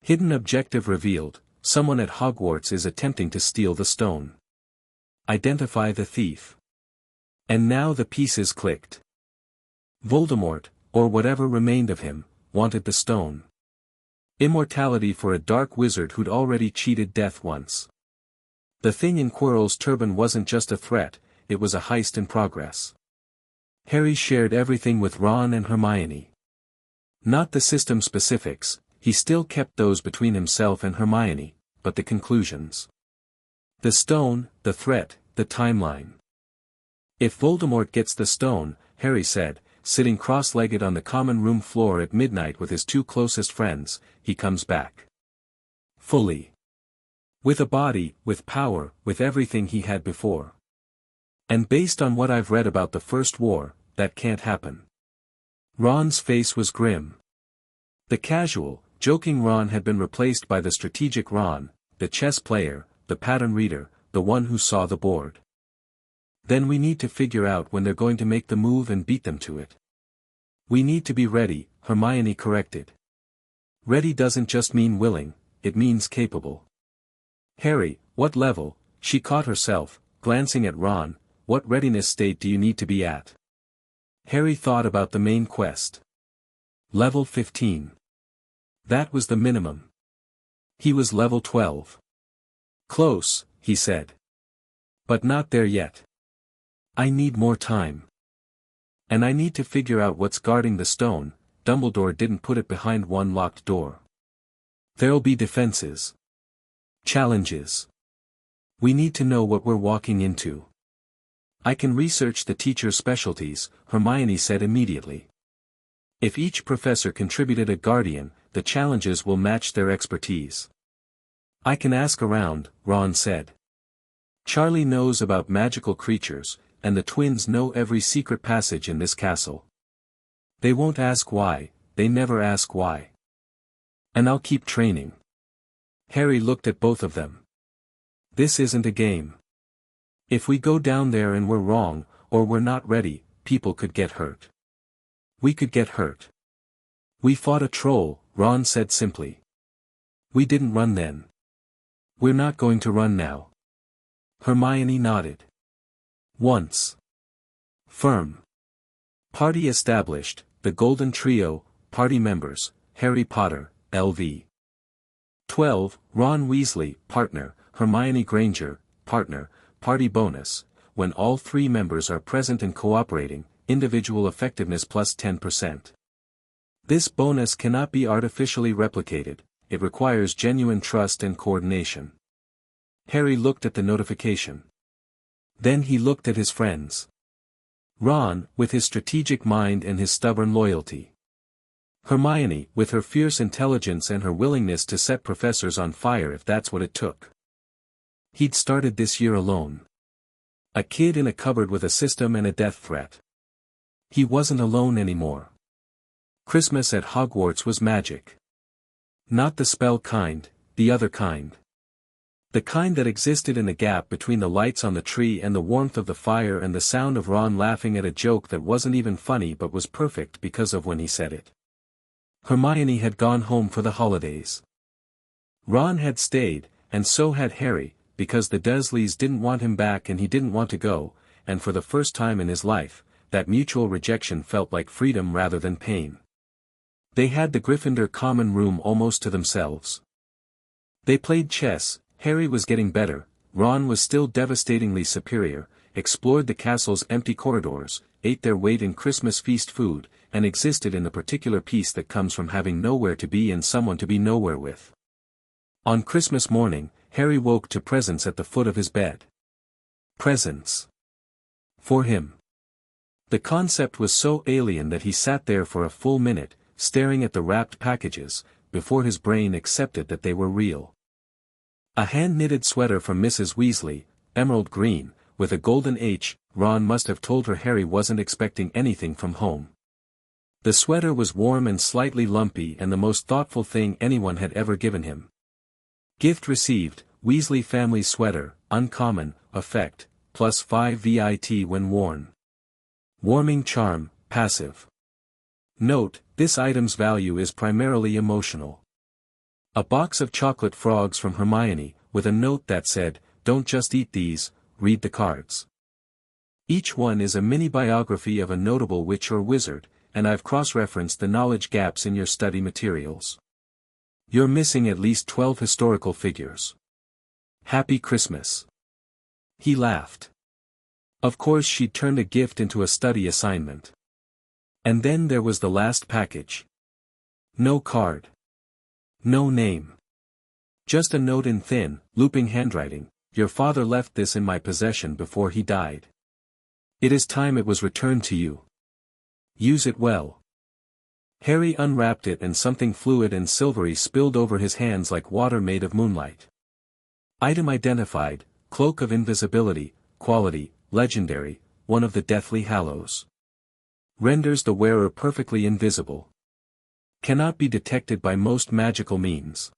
Speaker 1: Hidden objective revealed, someone at Hogwarts is attempting to steal the stone. Identify the thief. And now the pieces clicked. Voldemort, or whatever remained of him, wanted the stone. Immortality for a dark wizard who'd already cheated death once. The thing in Quirrell's turban wasn't just a threat, it was a heist in progress. Harry shared everything with Ron and Hermione. Not the system specifics, he still kept those between himself and Hermione, but the conclusions. The stone, the threat, the timeline. If Voldemort gets the stone, Harry said, sitting cross-legged on the common room floor at midnight with his two closest friends, he comes back. Fully. With a body, with power, with everything he had before. And based on what I've read about the First War, that can't happen. Ron's face was grim. The casual, joking Ron had been replaced by the strategic Ron, the chess player, the pattern reader, the one who saw the board. Then we need to figure out when they're going to make the move and beat them to it. We need to be ready, Hermione corrected. Ready doesn't just mean willing, it means capable. Harry, what level? She caught herself, glancing at Ron, what readiness state do you need to be at? Harry thought about the main quest. Level 15. That was the minimum. He was level 12. Close, he said. But not there yet. I need more time. And I need to figure out what's guarding the stone. Dumbledore didn't put it behind one locked door. There'll be defenses. Challenges. We need to know what we're walking into. I can research the teacher's specialties, Hermione said immediately. If each professor contributed a guardian, the challenges will match their expertise. I can ask around, Ron said. Charlie knows about magical creatures, and the twins know every secret passage in this castle. They won't ask why, they never ask why. And I'll keep training. Harry looked at both of them. This isn't a game. If we go down there and we're wrong, or we're not ready, people could get hurt. We could get hurt. We fought a troll, Ron said simply. We didn't run then. We're not going to run now. Hermione nodded. Once. Firm. Party established, the Golden Trio, party members, Harry Potter, LV. 12, Ron Weasley, partner, Hermione Granger, partner, party bonus, when all three members are present and cooperating, individual effectiveness plus 10%. This bonus cannot be artificially replicated, it requires genuine trust and coordination. Harry looked at the notification. Then he looked at his friends. Ron, with his strategic mind and his stubborn loyalty. Hermione, with her fierce intelligence and her willingness to set professors on fire if that's what it took. He'd started this year alone. A kid in a cupboard with a system and a death threat. He wasn't alone anymore. Christmas at Hogwarts was magic. Not the spell kind, the other kind. The kind that existed in the gap between the lights on the tree and the warmth of the fire and the sound of Ron laughing at a joke that wasn't even funny but was perfect because of when he said it. Hermione had gone home for the holidays. Ron had stayed, and so had Harry, because the Dursleys didn't want him back and he didn't want to go, and for the first time in his life, that mutual rejection felt like freedom rather than pain. They had the Gryffindor common room almost to themselves. They played chess, Harry was getting better, Ron was still devastatingly superior, explored the castle's empty corridors, ate their weight in Christmas feast food, and existed in the particular peace that comes from having nowhere to be and someone to be nowhere with. On Christmas morning, Harry woke to presents at the foot of his bed. Presents. For him. The concept was so alien that he sat there for a full minute, staring at the wrapped packages, before his brain accepted that they were real. A hand-knitted sweater from Mrs. Weasley, emerald green, with a golden H, Ron must have told her Harry wasn't expecting anything from home. The sweater was warm and slightly lumpy and the most thoughtful thing anyone had ever given him. Gift received, Weasley family sweater, uncommon, effect, plus 5 VIT when worn. Warming charm, passive. Note, this item's value is primarily emotional. A box of chocolate frogs from Hermione, with a note that said, "Don't just eat these, read the cards." Each one is a mini-biography of a notable witch or wizard, and I've cross-referenced the knowledge gaps in your study materials. You're missing at least 12 historical figures. Happy Christmas. He laughed. Of course she'd turned a gift into a study assignment. And then there was the last package. No card. No name. Just a note in thin, looping handwriting. Your father left this in my possession before he died. It is time it was returned to you. Use it well. Harry unwrapped it and something fluid and silvery spilled over his hands like water made of moonlight. Item identified, Cloak of Invisibility, quality, legendary, one of the Deathly Hallows. Renders the wearer perfectly invisible. Cannot be detected by most magical means.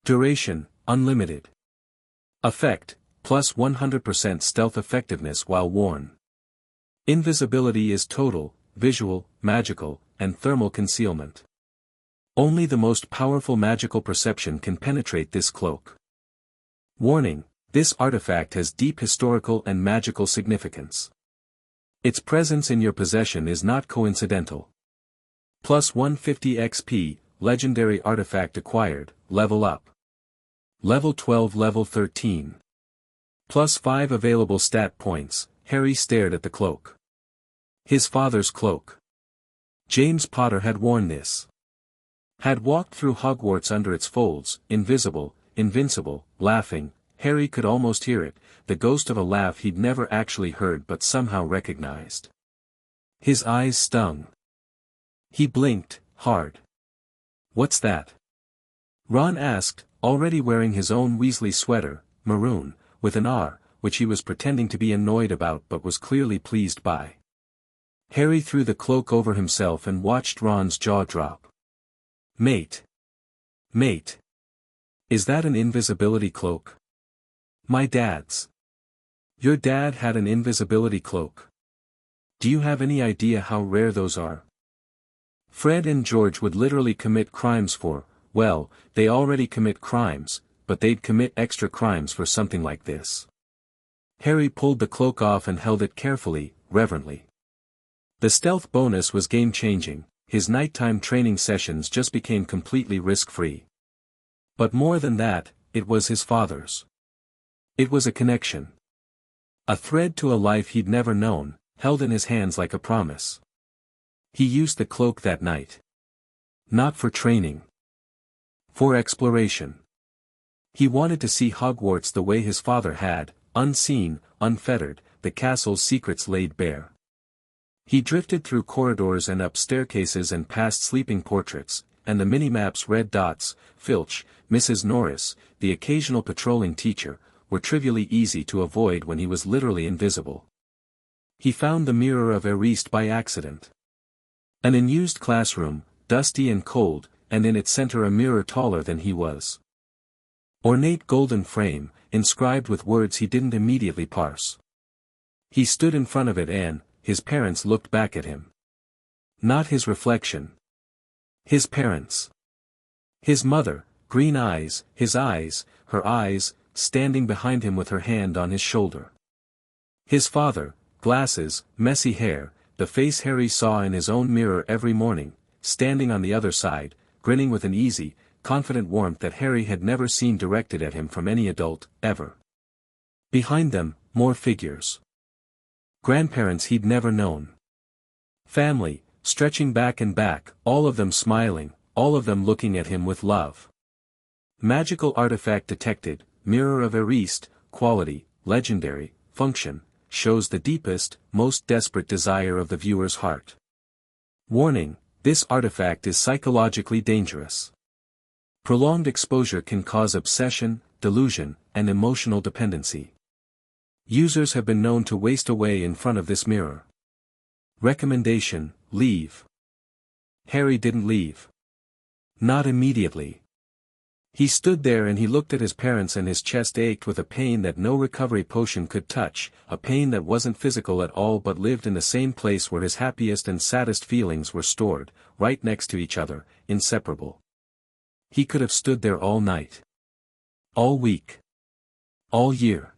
Speaker 1: Duration, unlimited. Effect, plus 100% stealth effectiveness while worn. Invisibility is total, visual, magical, and thermal concealment. Only the most powerful magical perception can penetrate this cloak. Warning, this artifact has deep historical and magical significance. Its presence in your possession is not coincidental. Plus 150 XP, legendary artifact acquired, level up. Level 12 level 13. Plus 5 available stat points. Harry stared at the cloak. His father's cloak. James Potter had worn this. Had walked through Hogwarts under its folds, invisible, invincible, laughing. Harry could almost hear it, the ghost of a laugh he'd never actually heard but somehow recognized. His eyes stung. He blinked, hard. What's that? Ron asked, already wearing his own Weasley sweater, maroon, with an R, which he was pretending to be annoyed about but was clearly pleased by. Harry threw the cloak over himself and watched Ron's jaw drop. Mate. Mate. Is that an invisibility cloak? My dad's. Your dad had an invisibility cloak. Do you have any idea how rare those are? Fred and George would literally commit crimes for, well, they already commit crimes, but they'd commit extra crimes for something like this. Harry pulled the cloak off and held it carefully, reverently. The stealth bonus was game-changing, his nighttime training sessions just became completely risk-free. But more than that, it was his father's. It was a connection. A thread to a life he'd never known, held in his hands like a promise. He used the cloak that night. Not for training. For exploration. He wanted to see Hogwarts the way his father had, unseen, unfettered, the castle's secrets laid bare. He drifted through corridors and up staircases and past sleeping portraits, and the mini-map's red dots, Filch, Mrs. Norris, the occasional patrolling teacher, were trivially easy to avoid when he was literally invisible. He found the mirror of Erised by accident. An unused classroom, dusty and cold, and in its center a mirror taller than he was. Ornate golden frame, inscribed with words he didn't immediately parse. He stood in front of it and, his parents looked back at him. Not his reflection. His parents. His mother, green eyes, his eyes, her eyes, standing behind him with her hand on his shoulder. His father, glasses, messy hair, the face Harry saw in his own mirror every morning, standing on the other side, grinning with an easy, confident warmth that Harry had never seen directed at him from any adult, ever. Behind them, more figures. Grandparents he'd never known. Family, stretching back and back, all of them smiling, all of them looking at him with love. Magical artifact detected, mirror of Erised, quality, legendary, function, shows the deepest, most desperate desire of the viewer's heart. Warning, this artifact is psychologically dangerous. Prolonged exposure can cause obsession, delusion, and emotional dependency. Users have been known to waste away in front of this mirror. Recommendation, leave. Harry didn't leave. Not immediately. He stood there and he looked at his parents and his chest ached with a pain that no recovery potion could touch, a pain that wasn't physical at all but lived in the same place where his happiest and saddest feelings were stored, right next to each other, inseparable. He could have stood there all night. All week. All year.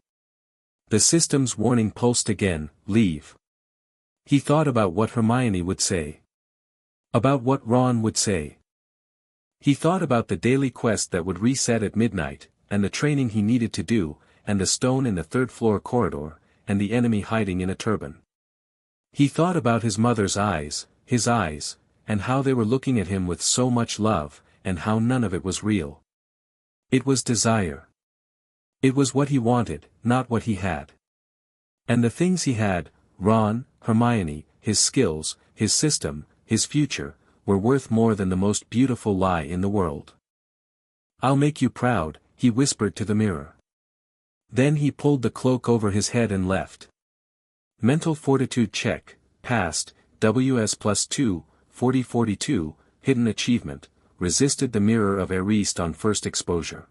Speaker 1: The system's warning pulsed again, leave. He thought about what Hermione would say. About what Ron would say. He thought about the daily quest that would reset at midnight, and the training he needed to do, and the stone in the third-floor corridor, and the enemy hiding in a turban. He thought about his mother's eyes, and how they were looking at him with so much love, and how none of it was real. It was desire. It was what he wanted, not what he had. And the things he had, Ron, Hermione, his skills, his system, his future, were worth more than the most beautiful lie in the world. "I'll make you proud," he whispered to the mirror. Then he pulled the cloak over his head and left. Mental fortitude check, passed, WS +2, 40-42, hidden achievement, resisted the mirror of Erised on first exposure.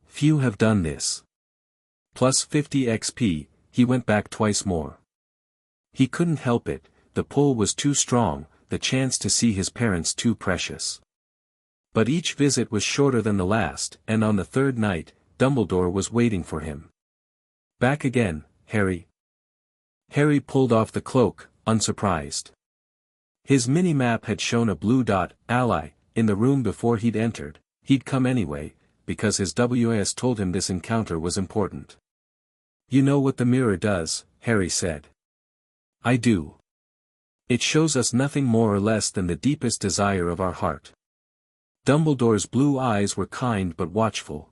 Speaker 1: Few have done this. Plus 50 XP, he went back twice more. He couldn't help it, the pull was too strong, the chance to see his parents too precious. But each visit was shorter than the last, and on the third night, Dumbledore was waiting for him. "Back again, Harry." Harry pulled off the cloak, unsurprised. His mini-map had shown a blue dot, ally, in the room before he'd entered. He'd come anyway, because his WS told him this encounter was important. "You know what the mirror does," Harry said. "I do. It shows us nothing more or less than the deepest desire of our heart." Dumbledore's blue eyes were kind but watchful.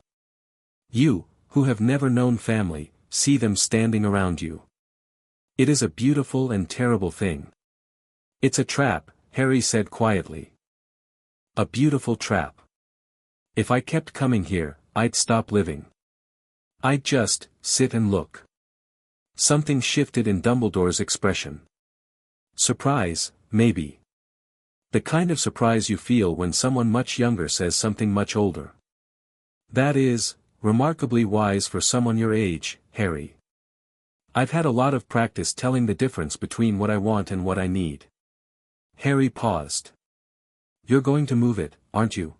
Speaker 1: "You, who have never known family, see them standing around you. It is a beautiful and terrible thing." "It's a trap," Harry said quietly. "A beautiful trap. If I kept coming here, I'd stop living. I'd just sit and look." Something shifted in Dumbledore's expression. Surprise, maybe. The kind of surprise you feel when someone much younger says something much older. "That is, remarkably wise for someone your age, Harry. I've had a lot of practice telling the difference between what I want and what I need." Harry paused. "You're going to move it, aren't you?"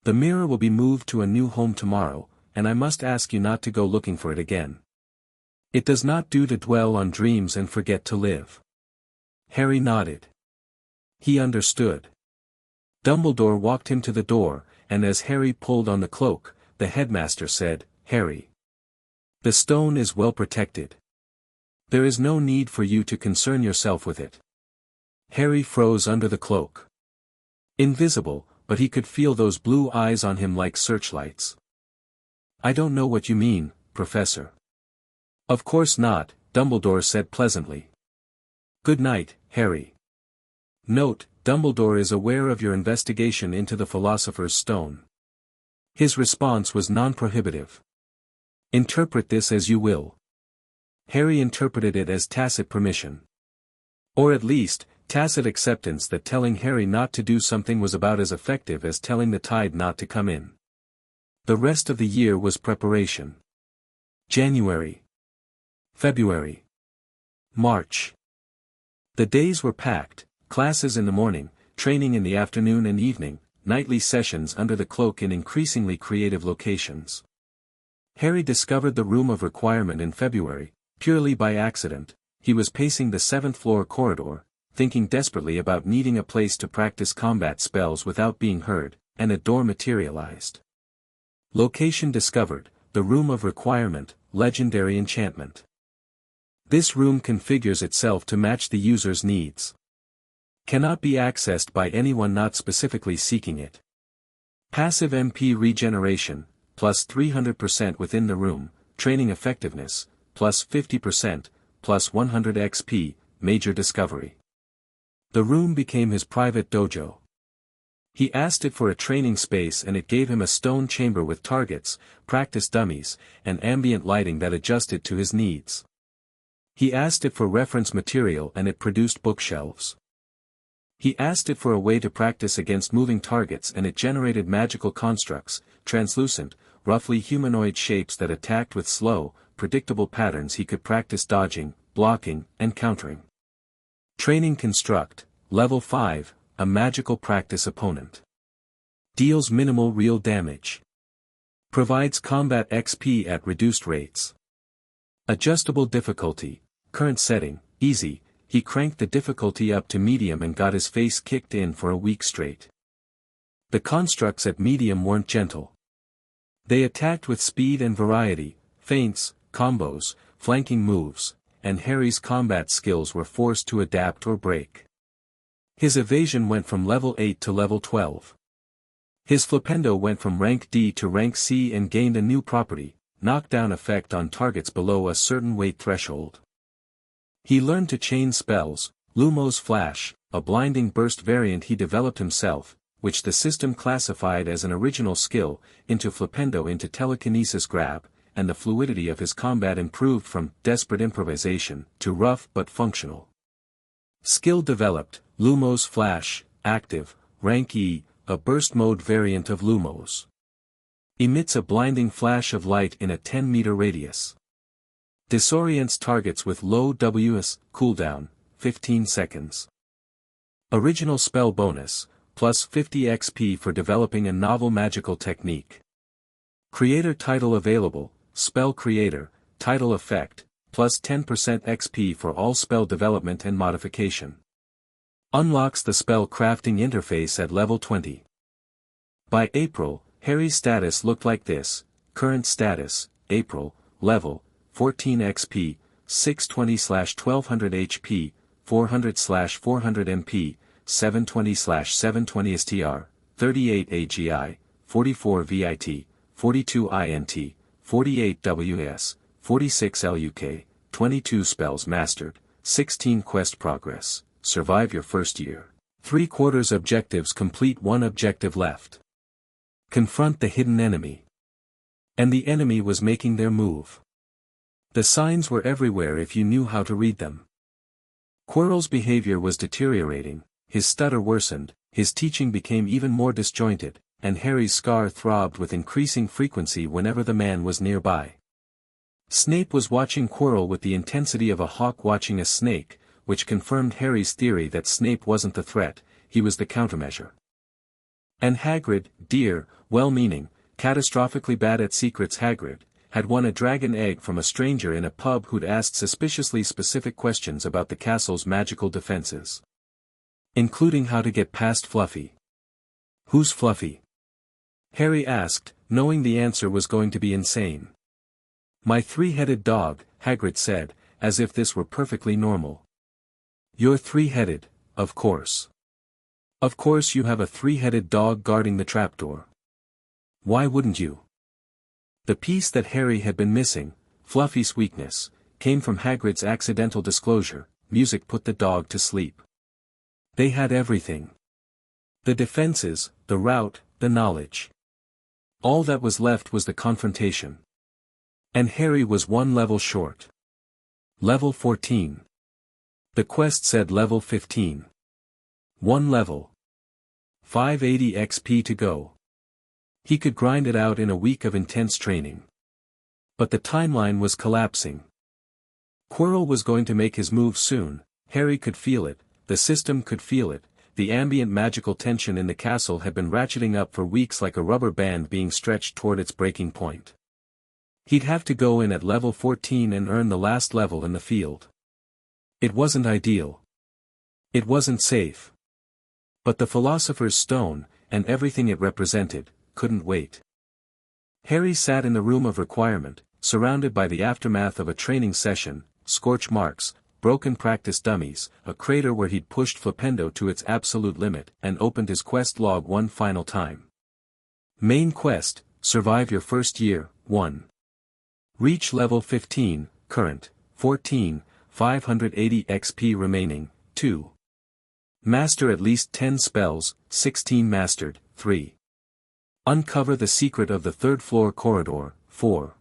Speaker 1: "The mirror will be moved to a new home tomorrow, and I must ask you not to go looking for it again. It does not do to dwell on dreams and forget to live." Harry nodded. He understood. Dumbledore walked him to the door, and as Harry pulled on the cloak, the headmaster said, "Harry, the stone is well protected. There is no need for you to concern yourself with it." Harry froze under the cloak. Invisible, but he could feel those blue eyes on him like searchlights. "I don't know what you mean, Professor." "Of course not," Dumbledore said pleasantly. "Good night, Harry." Note, Dumbledore is aware of your investigation into the Philosopher's Stone. His response was non-prohibitive. Interpret this as you will. Harry interpreted it as tacit permission. Or at least, tacit acceptance that telling Harry not to do something was about as effective as telling the tide not to come in. The rest of the year was preparation. January. February. March. The days were packed, classes in the morning, training in the afternoon and evening, nightly sessions under the cloak in increasingly creative locations. Harry discovered the room of requirement in February, purely by accident. He was pacing the 7th-floor corridor, thinking desperately about needing a place to practice combat spells without being heard, and a door materialized. Location discovered, the room of requirement, legendary enchantment. This room configures itself to match the user's needs. Cannot be accessed by anyone not specifically seeking it. Passive MP regeneration, plus 300% within the room, training effectiveness, plus 50%, plus 100 XP, major discovery. The room became his private dojo. He asked it for a training space and it gave him a stone chamber with targets, practice dummies, and ambient lighting that adjusted to his needs. He asked it for reference material and it produced bookshelves. He asked it for a way to practice against moving targets and it generated magical constructs, translucent, roughly humanoid shapes that attacked with slow, predictable patterns he could practice dodging, blocking, and countering. Training construct, level 5, a magical practice opponent. Deals minimal real damage. Provides combat XP at reduced rates. Adjustable difficulty, current setting, easy. He cranked the difficulty up to medium and got his face kicked in for a week straight. The constructs at medium weren't gentle. They attacked with speed and variety, feints, combos, flanking moves, and Harry's combat skills were forced to adapt or break. His evasion went from level 8 to level 12. His flipendo went from rank D to rank C and gained a new property, knockdown effect on targets below a certain weight threshold. He learned to chain spells, Lumos Flash, a blinding burst variant he developed himself, which the system classified as an original skill, into flipendo into telekinesis grab, and the fluidity of his combat improved from desperate improvisation to rough but functional. Skill developed, Lumos Flash, active, rank E, a burst mode variant of Lumos. Emits a blinding flash of light in a 10-meter radius. Disorients targets with low WS, cooldown, 15 seconds. Original spell bonus, plus 50 XP for developing a novel magical technique. Creator title available, spell creator, title effect, plus 10% XP for all spell development and modification. Unlocks the spell crafting interface at level 20. By April, Harry's status looked like this: current status, April, level, 14 XP, 620/1200 HP, 400/400 MP, 720/720 STR, 38 AGI, 44 VIT, 42 INT, 48 WS, 46 LUK, 22 spells mastered, 16 quest progress, survive your first year. 3/4 objectives complete, 1 objective left. Confront the hidden enemy. And the enemy was making their move. The signs were everywhere if you knew how to read them. Quirrell's behavior was deteriorating, his stutter worsened, his teaching became even more disjointed, and Harry's scar throbbed with increasing frequency whenever the man was nearby. Snape was watching Quirrell with the intensity of a hawk watching a snake, which confirmed Harry's theory that Snape wasn't the threat, he was the countermeasure. And Hagrid, dear, well-meaning, catastrophically bad at secrets Hagrid, had won a dragon egg from a stranger in a pub who'd asked suspiciously specific questions about the castle's magical defenses. Including how to get past Fluffy. Who's Fluffy? Harry asked, knowing the answer was going to be insane. My three-headed dog, Hagrid said, as if this were perfectly normal. You're three-headed, of course. Of course you have a three-headed dog guarding the trapdoor. Why wouldn't you? The piece that Harry had been missing, Fluffy's weakness, came from Hagrid's accidental disclosure: music put the dog to sleep. They had everything. The defenses, the route, the knowledge. All that was left was the confrontation. And Harry was 1 level short. Level 14. The quest said level 15. 1 level. 580 XP to go. He could grind it out in a week of intense training. But the timeline was collapsing. Quirrell was going to make his move soon, Harry could feel it, the system could feel it, the ambient magical tension in the castle had been ratcheting up for weeks like a rubber band being stretched toward its breaking point. He'd have to go in at level 14 and earn the last level in the field. It wasn't ideal. It wasn't safe. But the Philosopher's Stone, and everything it represented, couldn't wait. Harry sat in the room of requirement, surrounded by the aftermath of a training session, scorch marks, broken practice dummies, a crater where he'd pushed Flipendo to its absolute limit, and opened his quest log one final time. Main quest, survive your first year, 1. Reach level 15, current, 14, 580 XP remaining, 2. Master at least 10 spells, 16 mastered, 3. Uncover the secret of the 3rd floor corridor, 4.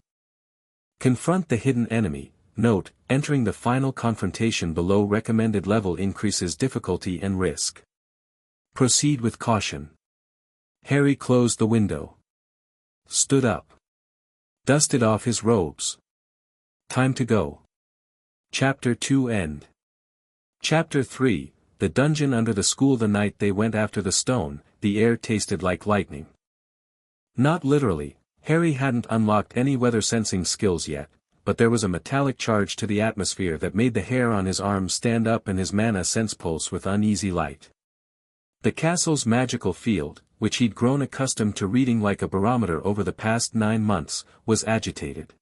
Speaker 1: Confront the hidden enemy. Note, entering the final confrontation below recommended level increases difficulty and risk. Proceed with caution. Harry closed the window. Stood up. Dusted off his robes. Time to go. Chapter 2 end. Chapter 3, the dungeon under the school. The night they went after the stone, the air tasted like lightning. Not literally, Harry hadn't unlocked any weather-sensing skills yet, but there was a metallic charge to the atmosphere that made the hair on his arms stand up and his mana sense pulse with uneasy light. The castle's magical field, which he'd grown accustomed to reading like a barometer over the past 9 months, was agitated.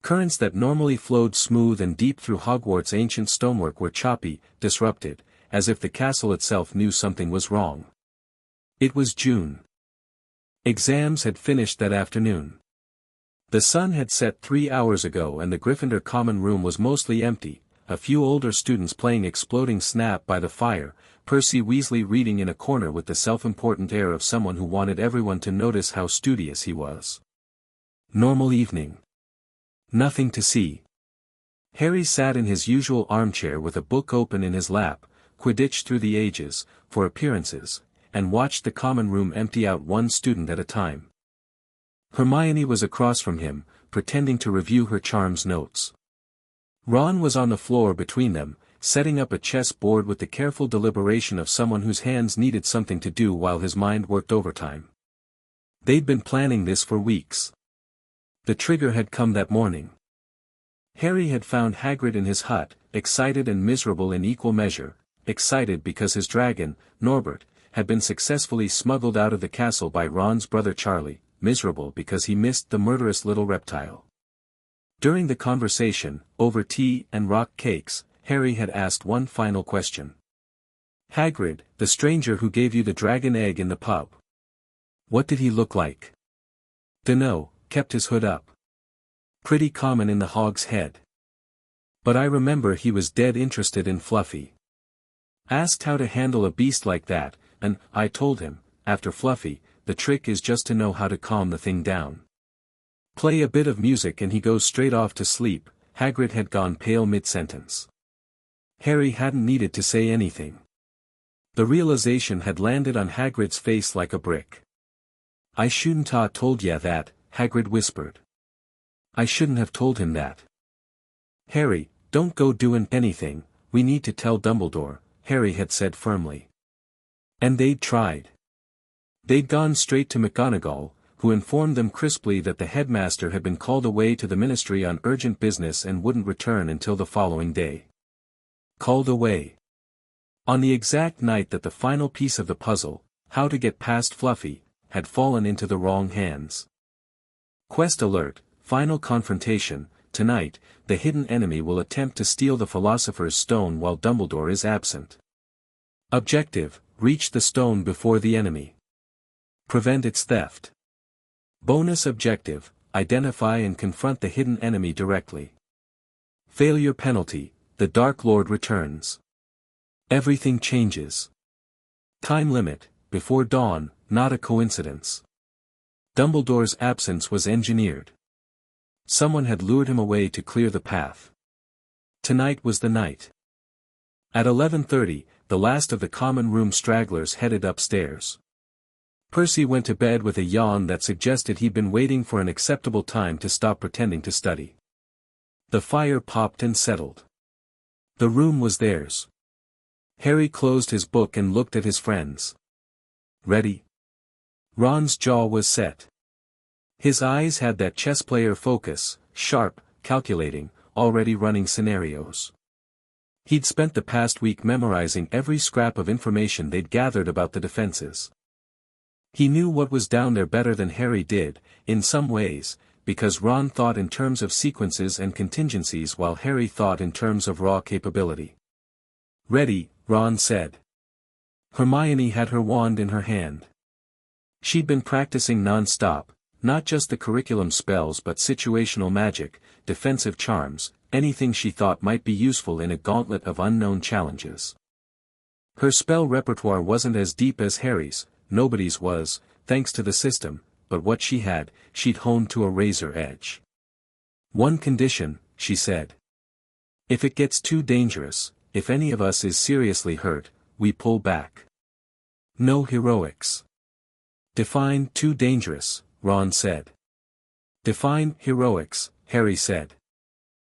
Speaker 1: Currents that normally flowed smooth and deep through Hogwarts' ancient stonework were choppy, disrupted, as if the castle itself knew something was wrong. It was June. Exams had finished that afternoon. The sun had set 3 hours ago and the Gryffindor common room was mostly empty, a few older students playing Exploding Snap by the fire, Percy Weasley reading in a corner with the self-important air of someone who wanted everyone to notice how studious he was. Normal evening. Nothing to see. Harry sat in his usual armchair with a book open in his lap, Quidditch Through the Ages, for appearances, and watched the common room empty out one student at a time. Hermione was across from him, pretending to review her charms notes. Ron was on the floor between them, setting up a chess board with the careful deliberation of someone whose hands needed something to do while his mind worked overtime. They'd been planning this for weeks. The trigger had come that morning. Harry had found Hagrid in his hut, excited and miserable in equal measure, excited because his dragon, Norbert, had been successfully smuggled out of the castle by Ron's brother Charlie, miserable because he missed the murderous little reptile. During the conversation, over tea and rock cakes, Harry had asked one final question. Hagrid, the stranger who gave you the dragon egg in the pub. What did he look like? Dunno, kept his hood up. Pretty common in the Hog's Head. But I remember he was dead interested in Fluffy. Asked how to handle a beast like that, and I told him, after Fluffy, the trick is just to know how to calm the thing down. Play a bit of music and he goes straight off to sleep. Hagrid had gone pale mid-sentence. Harry hadn't needed to say anything. The realization had landed on Hagrid's face like a brick. I shouldn't ha' told ya that, Hagrid whispered. I shouldn't have told him that. Harry, don't go doing anything, we need to tell Dumbledore, Harry had said firmly. And they'd tried. They'd gone straight to McGonagall, who informed them crisply that the headmaster had been called away to the ministry on urgent business and wouldn't return until the following day. Called away. On the exact night that the final piece of the puzzle, how to get past Fluffy, had fallen into the wrong hands. Quest alert, final confrontation, tonight, the hidden enemy will attempt to steal the Philosopher's Stone while Dumbledore is absent. Objective, reach the stone before the enemy. Prevent its theft. Bonus objective, identify and confront the hidden enemy directly. Failure penalty, the Dark Lord returns. Everything changes. Time limit, before dawn, not a coincidence. Dumbledore's absence was engineered. Someone had lured him away to clear the path. Tonight was the night. At 11:30, the last of the common room stragglers headed upstairs. Percy went to bed with a yawn that suggested he'd been waiting for an acceptable time to stop pretending to study. The fire popped and settled. The room was theirs. Harry closed his book and looked at his friends. Ready? Ron's jaw was set. His eyes had that chess player focus, sharp, calculating, already running scenarios. He'd spent the past week memorizing every scrap of information they'd gathered about the defenses. He knew what was down there better than Harry did, in some ways, because Ron thought in terms of sequences and contingencies while Harry thought in terms of raw capability. Ready, Ron said. Hermione had her wand in her hand. She'd been practicing non-stop, not just the curriculum spells but situational magic, defensive charms, anything she thought might be useful in a gauntlet of unknown challenges. Her spell repertoire wasn't as deep as Harry's, nobody's was, thanks to the system, but what she had, she'd honed to a razor edge. One condition, she said. If it gets too dangerous, if any of us is seriously hurt, we pull back. No heroics. Define too dangerous, Ron said. Define heroics, Harry said.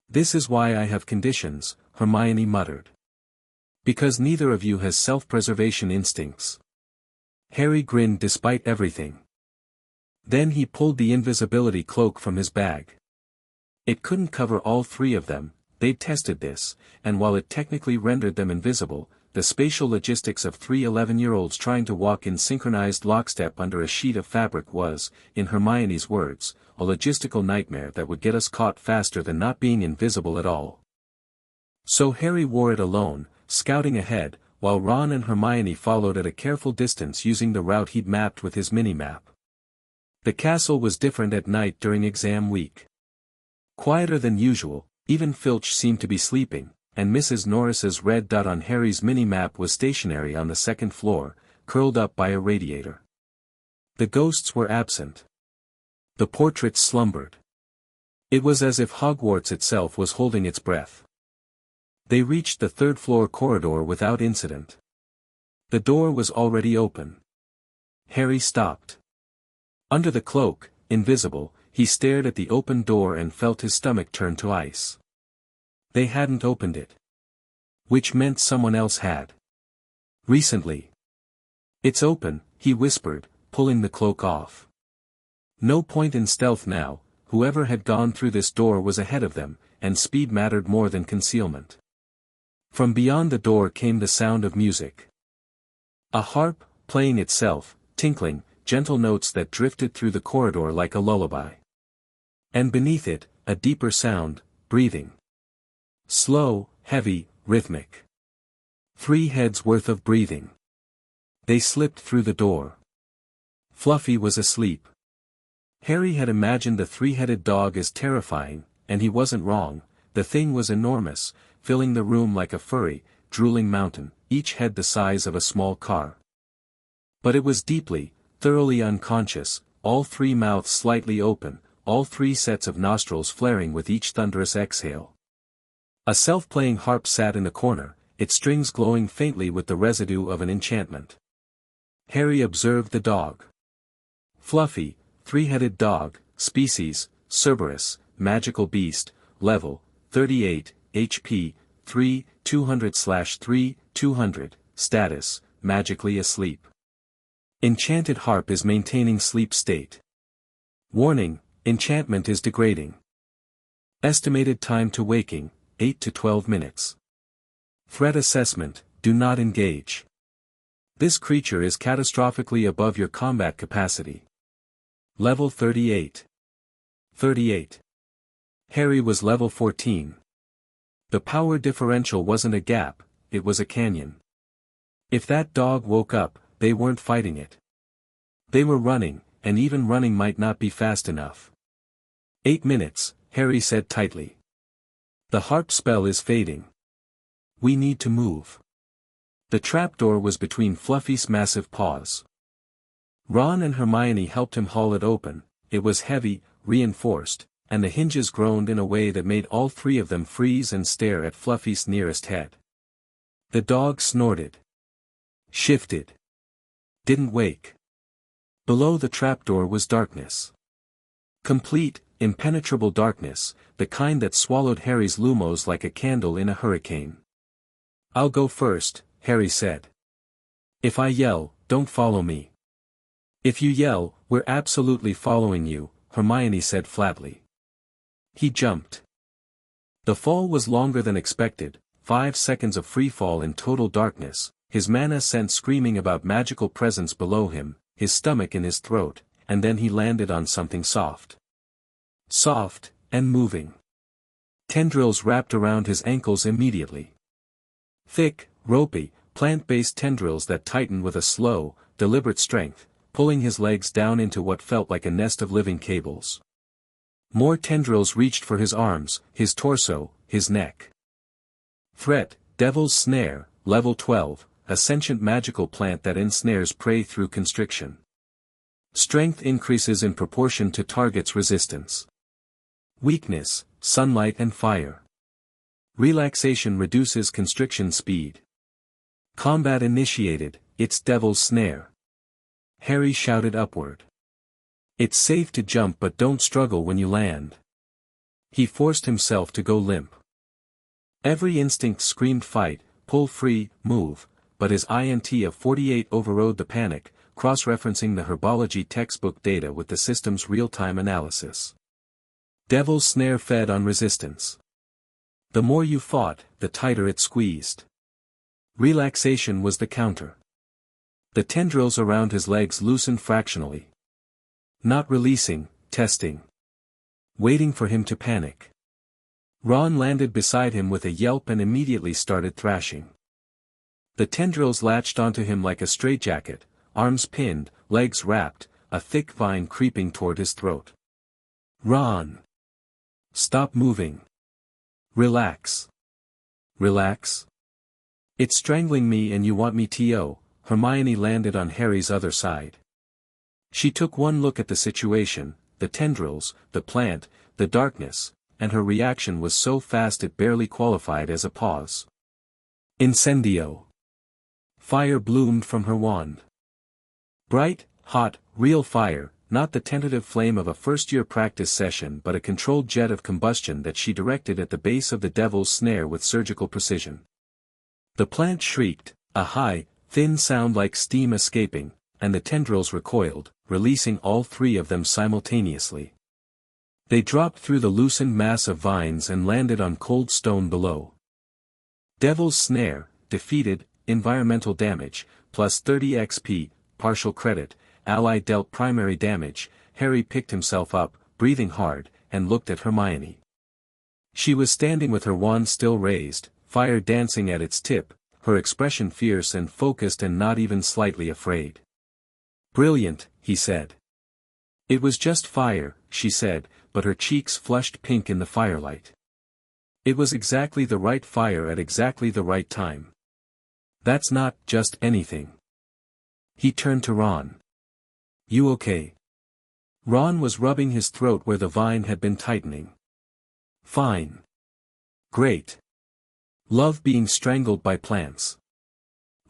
Speaker 1: This is why I have conditions, Hermione muttered. Because neither of you has self-preservation instincts. Harry grinned despite everything. Then he pulled the invisibility cloak from his bag. It couldn't cover all three of them, they'd tested this, and while it technically rendered them invisible, the spatial logistics of 3 11-year-olds trying to walk in synchronized lockstep under a sheet of fabric was, in Hermione's words, a logistical nightmare that would get us caught faster than not being invisible at all. So Harry wore it alone, scouting ahead, while Ron and Hermione followed at a careful distance using the route he'd mapped with his mini-map. The castle was different at night during exam week. Quieter than usual, even Filch seemed to be sleeping, and Mrs. Norris's red dot on Harry's mini-map was stationary on the second floor, curled up by a radiator. The ghosts were absent. The portraits slumbered. It was as if Hogwarts itself was holding its breath. They reached the third-floor corridor without incident. The door was already open. Harry stopped. Under the cloak, invisible, he stared at the open door and felt his stomach turn to ice. They hadn't opened it. Which meant someone else had. Recently. "It's open," he whispered, pulling the cloak off. No point in stealth now, whoever had gone through this door was ahead of them, and speed mattered more than concealment. From beyond the door came the sound of music. A harp, playing itself, tinkling, gentle notes that drifted through the corridor like a lullaby. And beneath it, a deeper sound, breathing. Slow, heavy, rhythmic. 3 heads worth of breathing. They slipped through the door. Fluffy was asleep. Harry had imagined the 3-headed dog as terrifying, and he wasn't wrong. The thing was enormous, filling the room like a furry, drooling mountain, each head the size of a small car. But it was deeply, thoroughly unconscious, all 3 mouths slightly open, all 3 sets of nostrils flaring with each thunderous exhale. A self-playing harp sat in the corner, its strings glowing faintly with the residue of an enchantment. Harry observed the dog. Fluffy, 3-headed dog, species, Cerberus, magical beast, level, 38, HP, 3, 200/3, 200, status, magically asleep. Enchanted harp is maintaining sleep state. Warning, enchantment is degrading. Estimated time to waking, 8 to 12 minutes. Threat assessment, do not engage. This creature is catastrophically above your combat capacity. Level 38. 38. Harry was level 14. The power differential wasn't a gap, it was a canyon. If that dog woke up, they weren't fighting it. They were running, and even running might not be fast enough. 8 minutes, Harry said tightly. The harp spell is fading. We need to move. The trapdoor was between Fluffy's massive paws. Ron and Hermione helped him haul it open. It was heavy, reinforced, and the hinges groaned in a way that made all 3 of them freeze and stare at Fluffy's nearest head. The dog snorted. Shifted. Didn't wake. Below the trapdoor was darkness. Complete, impenetrable darkness, the kind that swallowed Harry's lumos like a candle in a hurricane. "I'll go first," Harry said. "If I yell, don't follow me." "If you yell, we're absolutely following you," Hermione said flatly. He jumped. The fall was longer than expected, 5 seconds of free fall in total darkness, his mana sent screaming about magical presence below him, his stomach in his throat, and then he landed on something soft. Soft, and moving. Tendrils wrapped around his ankles immediately. Thick, ropey, plant-based tendrils that tightened with a slow, deliberate strength, pulling his legs down into what felt like a nest of living cables. More tendrils reached for his arms, his torso, his neck. Threat, Devil's Snare, level 12, a sentient magical plant that ensnares prey through constriction. Strength increases in proportion to target's resistance. Weakness, sunlight and fire. Relaxation reduces constriction speed. Combat initiated, it's Devil's Snare. Harry shouted upward. It's safe to jump but don't struggle when you land. He forced himself to go limp. Every instinct screamed fight, pull free, move, but his INT of 48 overrode the panic, cross-referencing the herbology textbook data with the system's real-time analysis. Devil's Snare fed on resistance. The more you fought, the tighter it squeezed. Relaxation was the counter. The tendrils around his legs loosened fractionally. Not releasing, testing. Waiting for him to panic. Ron landed beside him with a yelp and immediately started thrashing. The tendrils latched onto him like a straitjacket, arms pinned, legs wrapped, a thick vine creeping toward his throat. Ron! Stop moving. Relax. Relax? It's strangling me and you want me to. Hermione landed on Harry's other side. She took one look at the situation, the tendrils, the plant, the darkness, and her reaction was so fast it barely qualified as a pause. Incendio. Fire bloomed from her wand. Bright, hot, real fire, not the tentative flame of a first-year practice session but a controlled jet of combustion that she directed at the base of the devil's snare with surgical precision. The plant shrieked, a high, thin sound like steam escaping, and the tendrils recoiled, releasing all three of them simultaneously. They dropped through the loosened mass of vines and landed on cold stone below. Devil's Snare, defeated, environmental damage, plus 30 XP, partial credit, ally dealt primary damage. Harry picked himself up, breathing hard, and looked at Hermione. She was standing with her wand still raised, fire dancing at its tip, her expression fierce and focused and not even slightly afraid. Brilliant, he said. It was just fire, she said, but her cheeks flushed pink in the firelight. It was exactly the right fire at exactly the right time. That's not just anything. He turned to Ron. You okay? Ron was rubbing his throat where the vine had been tightening. Fine. Great. Love being strangled by plants.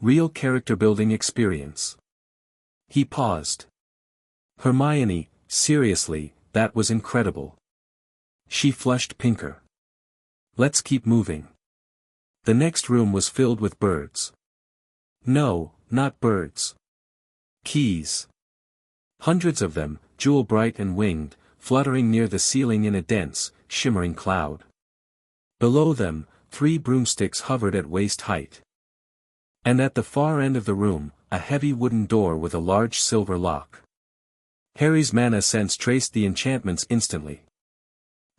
Speaker 1: Real character-building experience. He paused. Hermione, seriously, that was incredible. She flushed pinker. Let's keep moving. The next room was filled with birds. No, not birds. Keys. Hundreds of them, jewel-bright and winged, fluttering near the ceiling in a dense, shimmering cloud. Below them, 3 broomsticks hovered at waist height. And at the far end of the room, a heavy wooden door with a large silver lock. Harry's mana sense traced the enchantments instantly.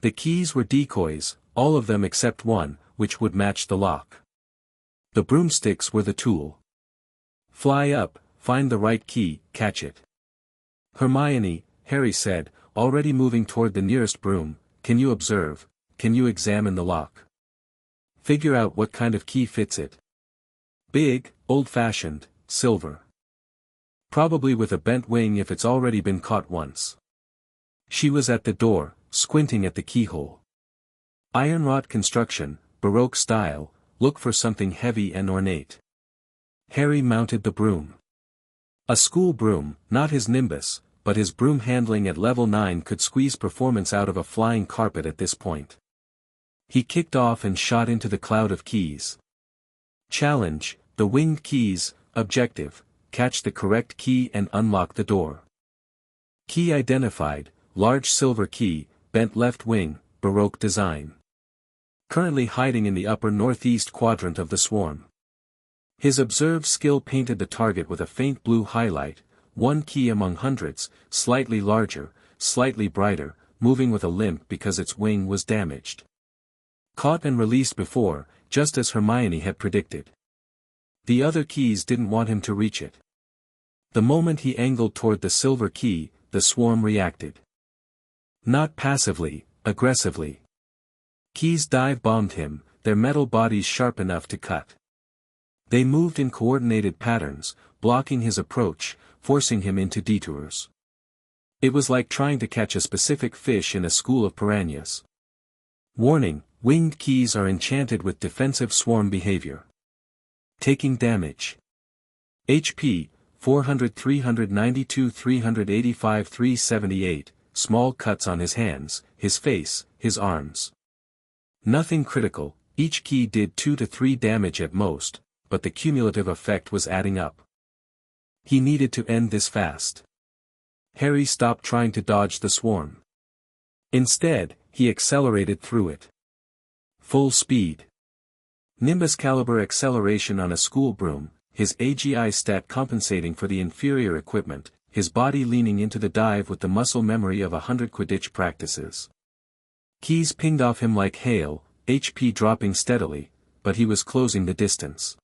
Speaker 1: The keys were decoys, all of them except one, which would match the lock. The broomsticks were the tool. Fly up, find the right key, catch it. Hermione, Harry said, already moving toward the nearest broom, can you observe, can you examine the lock? Figure out what kind of key fits it. Big, old-fashioned, silver. Probably with a bent wing if it's already been caught once. She was at the door, squinting at the keyhole. Iron-wrought construction, Baroque style, look for something heavy and ornate. Harry mounted the broom. A school broom, not his nimbus, but his broom handling at level 9 could squeeze performance out of a flying carpet at this point. He kicked off and shot into the cloud of keys. Challenge, the winged keys, objective, catch the correct key and unlock the door. Key identified, large silver key, bent left wing, Baroque design. Currently hiding in the upper northeast quadrant of the swarm. His observed skill painted the target with a faint blue highlight, one key among hundreds, slightly larger, slightly brighter, moving with a limp because its wing was damaged. Caught and released before, just as Hermione had predicted. The other keys didn't want him to reach it. The moment he angled toward the silver key, the swarm reacted. Not passively, aggressively. Keys dive-bombed him, their metal bodies sharp enough to cut. They moved in coordinated patterns, blocking his approach, forcing him into detours. It was like trying to catch a specific fish in a school of piranhas. Warning, winged keys are enchanted with defensive swarm behavior. Taking damage. HP, 400 392 385 378, small cuts on his hands, his face, his arms. Nothing critical, each key did 2 to 3 damage at most, but the cumulative effect was adding up. He needed to end this fast. Harry stopped trying to dodge the swarm. Instead, he accelerated through it. Full speed. Nimbus caliber acceleration on a school broom, his AGI stat compensating for the inferior equipment, his body leaning into the dive with the muscle memory of 100 Quidditch practices. Keys pinged off him like hail, HP dropping steadily, but he was closing the distance.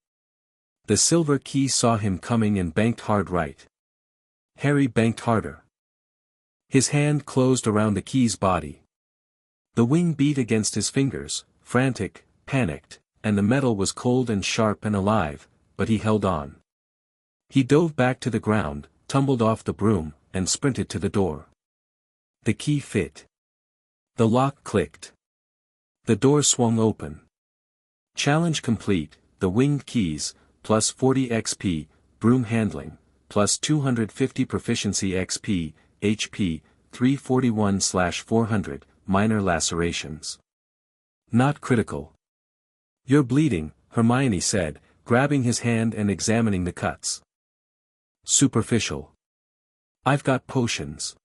Speaker 1: The silver key saw him coming and banked hard right. Harry banked harder. His hand closed around the key's body. The wing beat against his fingers, frantic, panicked, and the metal was cold and sharp and alive, but he held on. He dove back to the ground, tumbled off the broom, and sprinted to the door. The key fit. The lock clicked. The door swung open. Challenge complete, the winged keys, plus 40 XP, broom handling, plus 250 proficiency XP, HP, 341/400, minor lacerations. Not critical. You're bleeding, Hermione said, grabbing his hand and examining the cuts. Superficial. I've got potions.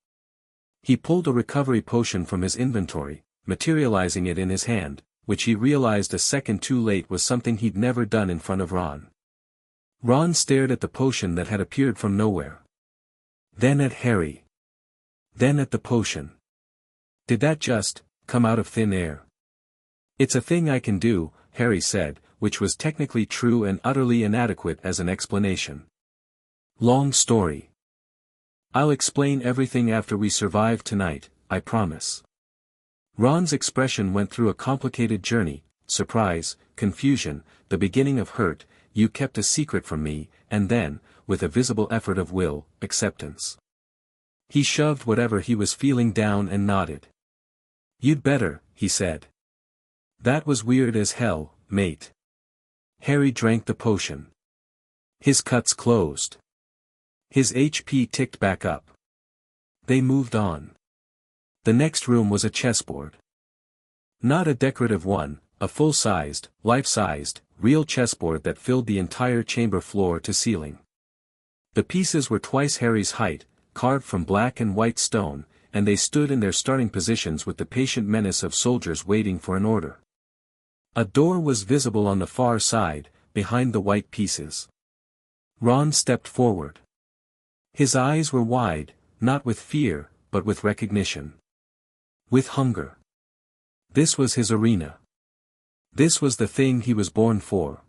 Speaker 1: He pulled a recovery potion from his inventory, materializing it in his hand, which he realized a second too late was something he'd never done in front of Ron. Ron stared at the potion that had appeared from nowhere. Then at Harry. Then at the potion. Did that just come out of thin air? It's a thing I can do, Harry said, which was technically true and utterly inadequate as an explanation. Long story. I'll explain everything after we survive tonight, I promise. Ron's expression went through a complicated journey, surprise, confusion, the beginning of hurt, you kept a secret from me, and then, with a visible effort of will, acceptance. He shoved whatever he was feeling down and nodded. You'd better, he said. That was weird as hell, mate. Harry drank the potion. His cuts closed. His HP ticked back up. They moved on. The next room was a chessboard. Not a decorative one, a full-sized, life-sized, real chessboard that filled the entire chamber floor to ceiling. The pieces were twice Harry's height, carved from black and white stone, and they stood in their starting positions with the patient menace of soldiers waiting for an order. A door was visible on the far side, behind the white pieces. Ron stepped forward. His eyes were wide, not with fear, but with recognition. With hunger. This was his arena. This was the thing he was born for.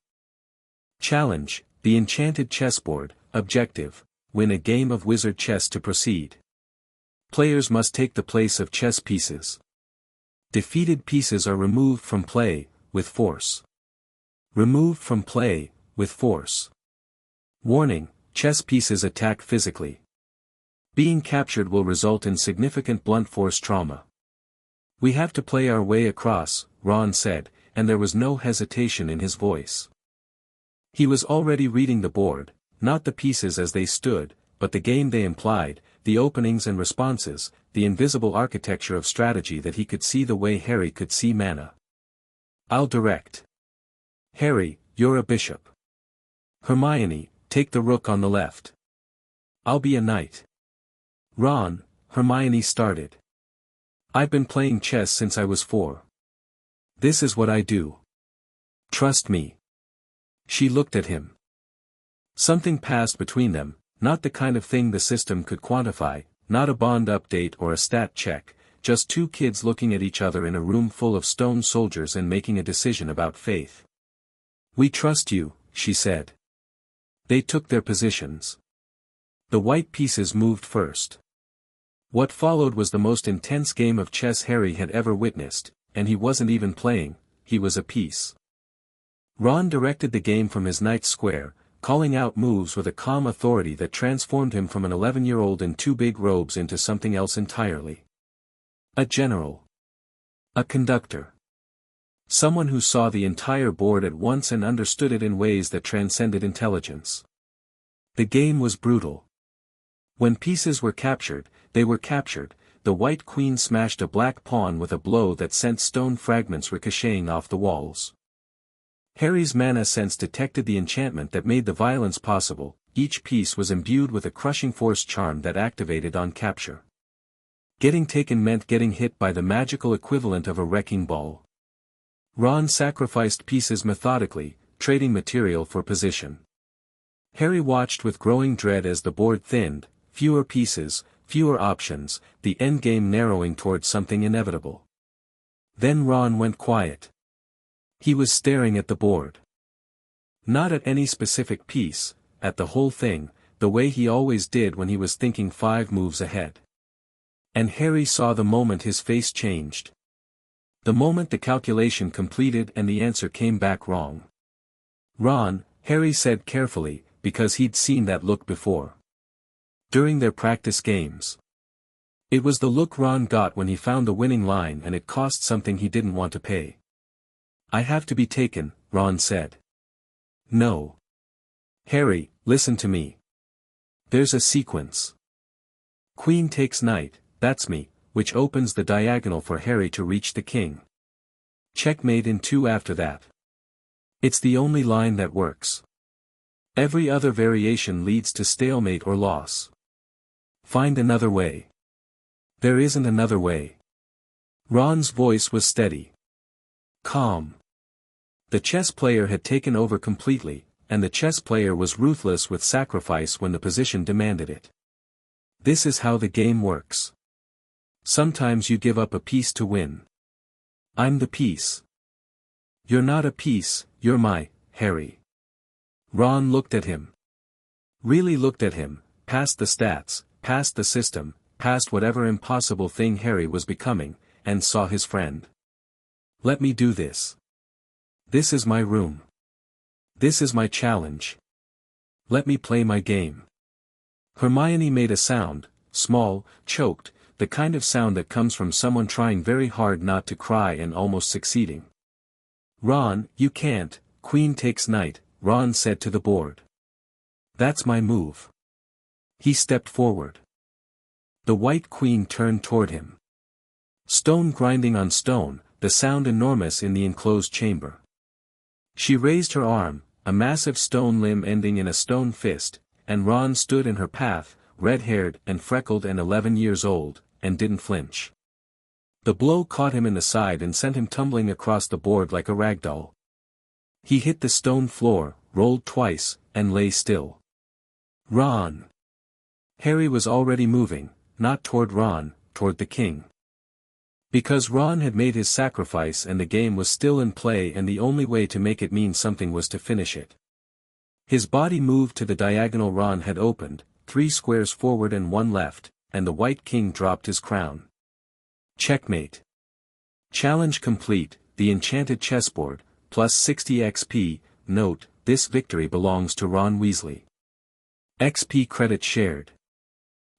Speaker 1: Challenge, the enchanted chessboard, objective, win a game of wizard chess to proceed. Players must take the place of chess pieces. Defeated pieces are removed from play, with force. Removed from play, with force. Warning, chess pieces attack physically. Being captured will result in significant blunt force trauma. We have to play our way across, Ron said, and there was no hesitation in his voice. He was already reading the board, not the pieces as they stood, but the game they implied, the openings and responses, the invisible architecture of strategy that he could see the way Harry could see mana. I'll direct. Harry, you're a bishop. Hermione, take the rook on the left. I'll be a knight. Ron, Hermione started. I've been playing chess since I was 4. This is what I do. Trust me. She looked at him. Something passed between them, not the kind of thing the system could quantify, not a bond update or a stat check, just two kids looking at each other in a room full of stone soldiers and making a decision about faith. We trust you, she said. They took their positions. The white pieces moved first. What followed was the most intense game of chess Harry had ever witnessed, and he wasn't even playing, he was a piece. Ron directed the game from his knight's square, calling out moves with a calm authority that transformed him from an 11-year-old in 2 big robes into something else entirely. A general. A conductor. Someone who saw the entire board at once and understood it in ways that transcended intelligence. The game was brutal. When pieces were captured, they were captured. The white queen smashed a black pawn with a blow that sent stone fragments ricocheting off the walls. Harry's mana sense detected the enchantment that made the violence possible. Each piece was imbued with a crushing force charm that activated on capture. Getting taken meant getting hit by the magical equivalent of a wrecking ball. Ron sacrificed pieces methodically, trading material for position. Harry watched with growing dread as the board thinned, fewer pieces, fewer options, the endgame narrowing towards something inevitable. Then Ron went quiet. He was staring at the board. Not at any specific piece, at the whole thing, the way he always did when he was thinking 5 moves ahead. And Harry saw the moment his face changed. The moment the calculation completed and the answer came back wrong. Ron, Harry said carefully, because he'd seen that look before. During their practice games. It was the look Ron got when he found the winning line and it cost something he didn't want to pay. I have to be taken, Ron said. No. Harry, listen to me. There's a sequence. Queen takes knight, that's me, which opens the diagonal for Harry to reach the king. Checkmate in 2 after that. It's the only line that works. Every other variation leads to stalemate or loss. Find another way. There isn't another way. Ron's voice was steady. Calm. The chess player had taken over completely, and the chess player was ruthless with sacrifice when the position demanded it. This is how the game works. Sometimes you give up a piece to win. I'm the piece. You're not a piece, you're my, Harry. Ron looked at him. Really looked at him, past the stats, past the system, past whatever impossible thing Harry was becoming, and saw his friend. Let me do this. This is my room. This is my challenge. Let me play my game. Hermione made a sound, small, choked, the kind of sound that comes from someone trying very hard not to cry and almost succeeding. Ron, you can't, Queen takes knight, Ron said to the board. That's my move. He stepped forward. The White Queen turned toward him. Stone grinding on stone, the sound enormous in the enclosed chamber. She raised her arm, a massive stone limb ending in a stone fist, and Ron stood in her path, red-haired and freckled and 11 years old, and didn't flinch. The blow caught him in the side and sent him tumbling across the board like a ragdoll. He hit the stone floor, rolled twice, and lay still. Ron. Harry was already moving, not toward Ron, toward the king. Because Ron had made his sacrifice and the game was still in play and the only way to make it mean something was to finish it. His body moved to the diagonal Ron had opened, 3 squares forward and 1 left, and the White King dropped his crown. Checkmate. Challenge complete, the enchanted chessboard, plus 60 XP, note, this victory belongs to Ron Weasley. XP credit shared.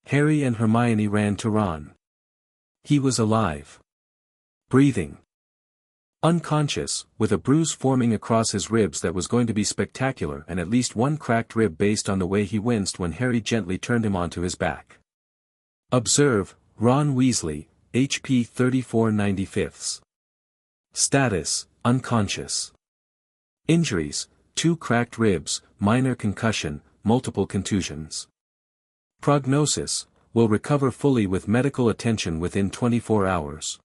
Speaker 1: Harry and Hermione ran to Ron. He was alive. Breathing. Unconscious, with a bruise forming across his ribs that was going to be spectacular and at least 1 cracked rib based on the way he winced when Harry gently turned him onto his back. Observe, Ron Weasley, HP 34/95. Status, unconscious. Injuries, 2 cracked ribs, minor concussion, multiple contusions. Prognosis, will recover fully with medical attention within 24 hours.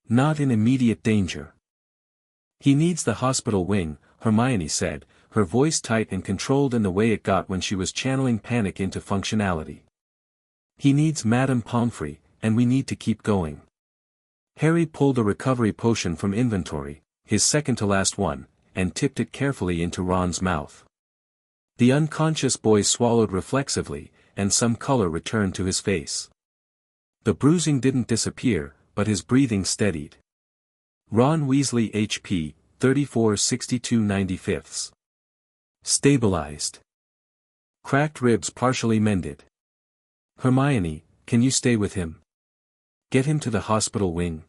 Speaker 1: Not in immediate danger. He needs the hospital wing, Hermione said, her voice tight and controlled in the way it got when she was channeling panic into functionality. He needs Madame Pomfrey, and we need to keep going. Harry pulled a recovery potion from inventory, his second to last one, and tipped it carefully into Ron's mouth. The unconscious boy swallowed reflexively, and some color returned to his face. The bruising didn't disappear, but his breathing steadied. Ron Weasley HP, 34/62/95. Stabilized. Cracked ribs partially mended. Hermione, can you stay with him? Get him to the hospital wing?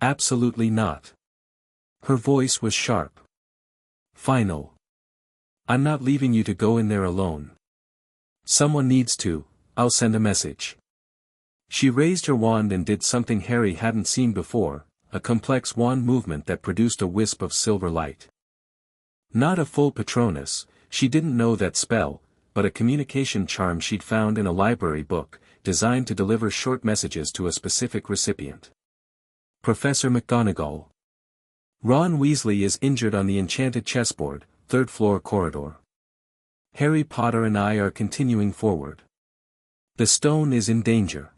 Speaker 1: Absolutely not. Her voice was sharp. Final. I'm not leaving you to go in there alone. Someone needs to, I'll send a message. She raised her wand and did something Harry hadn't seen before, a complex wand movement that produced a wisp of silver light. Not a full Patronus, she didn't know that spell, but a communication charm she'd found in a library book, designed to deliver short messages to a specific recipient. Professor McGonagall. Ron Weasley is injured on the enchanted chessboard, third floor corridor. Harry Potter and I are continuing forward. The stone is in danger.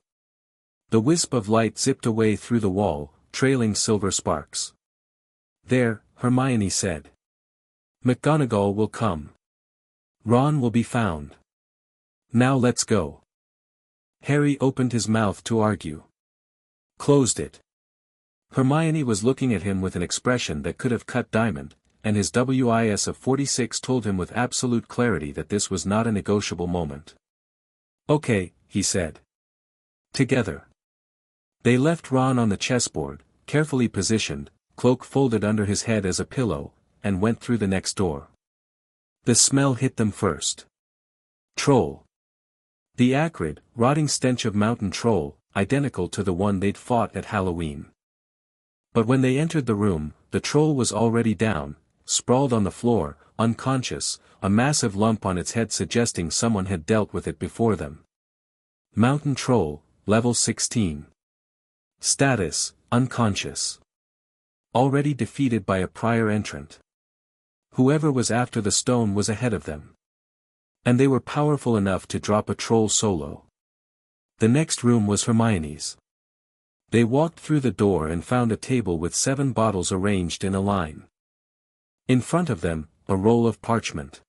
Speaker 1: The wisp of light zipped away through the wall, trailing silver sparks. There, Hermione said. McGonagall will come. Ron will be found. Now let's go. Harry opened his mouth to argue. Closed it. Hermione was looking at him with an expression that could have cut diamond, and his WIS of 46 told him with absolute clarity that this was not a negotiable moment. Okay, he said. Together. They left Ron on the chessboard, carefully positioned, cloak folded under his head as a pillow, and went through the next door. The smell hit them first. Troll. The acrid, rotting stench of mountain troll, identical to the one they'd fought at Halloween. But when they entered the room, the troll was already down, sprawled on the floor, unconscious, a massive lump on its head suggesting someone had dealt with it before them. Mountain troll, level 16. Status, unconscious. Already defeated by a prior entrant. Whoever was after the stone was ahead of them. And they were powerful enough to drop a troll solo. The next room was Hermione's. They walked through the door and found a table with 7 bottles arranged in a line. In front of them, a roll of parchment.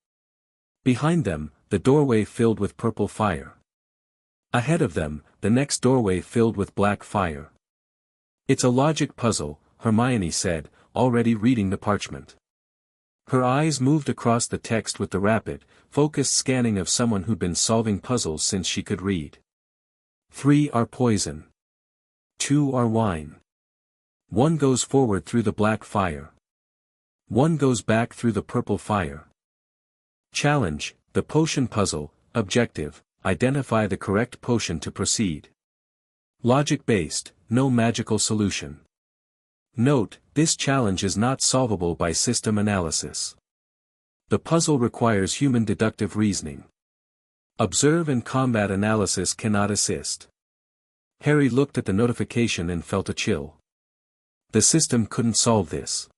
Speaker 1: Behind them, the doorway filled with purple fire. Ahead of them, the next doorway filled with black fire. It's a logic puzzle, Hermione said, already reading the parchment. Her eyes moved across the text with the rapid, focused scanning of someone who'd been solving puzzles since she could read. 3 are poison. 2 are wine. 1 goes forward through the black fire. 1 goes back through the purple fire. Challenge, the potion puzzle, objective, identify the correct potion to proceed. Logic-based, no magical solution. Note, this challenge is not solvable by system analysis. The puzzle requires human deductive reasoning. Observe and combat analysis cannot assist. Harry looked at the notification and felt a chill. The system couldn't solve this.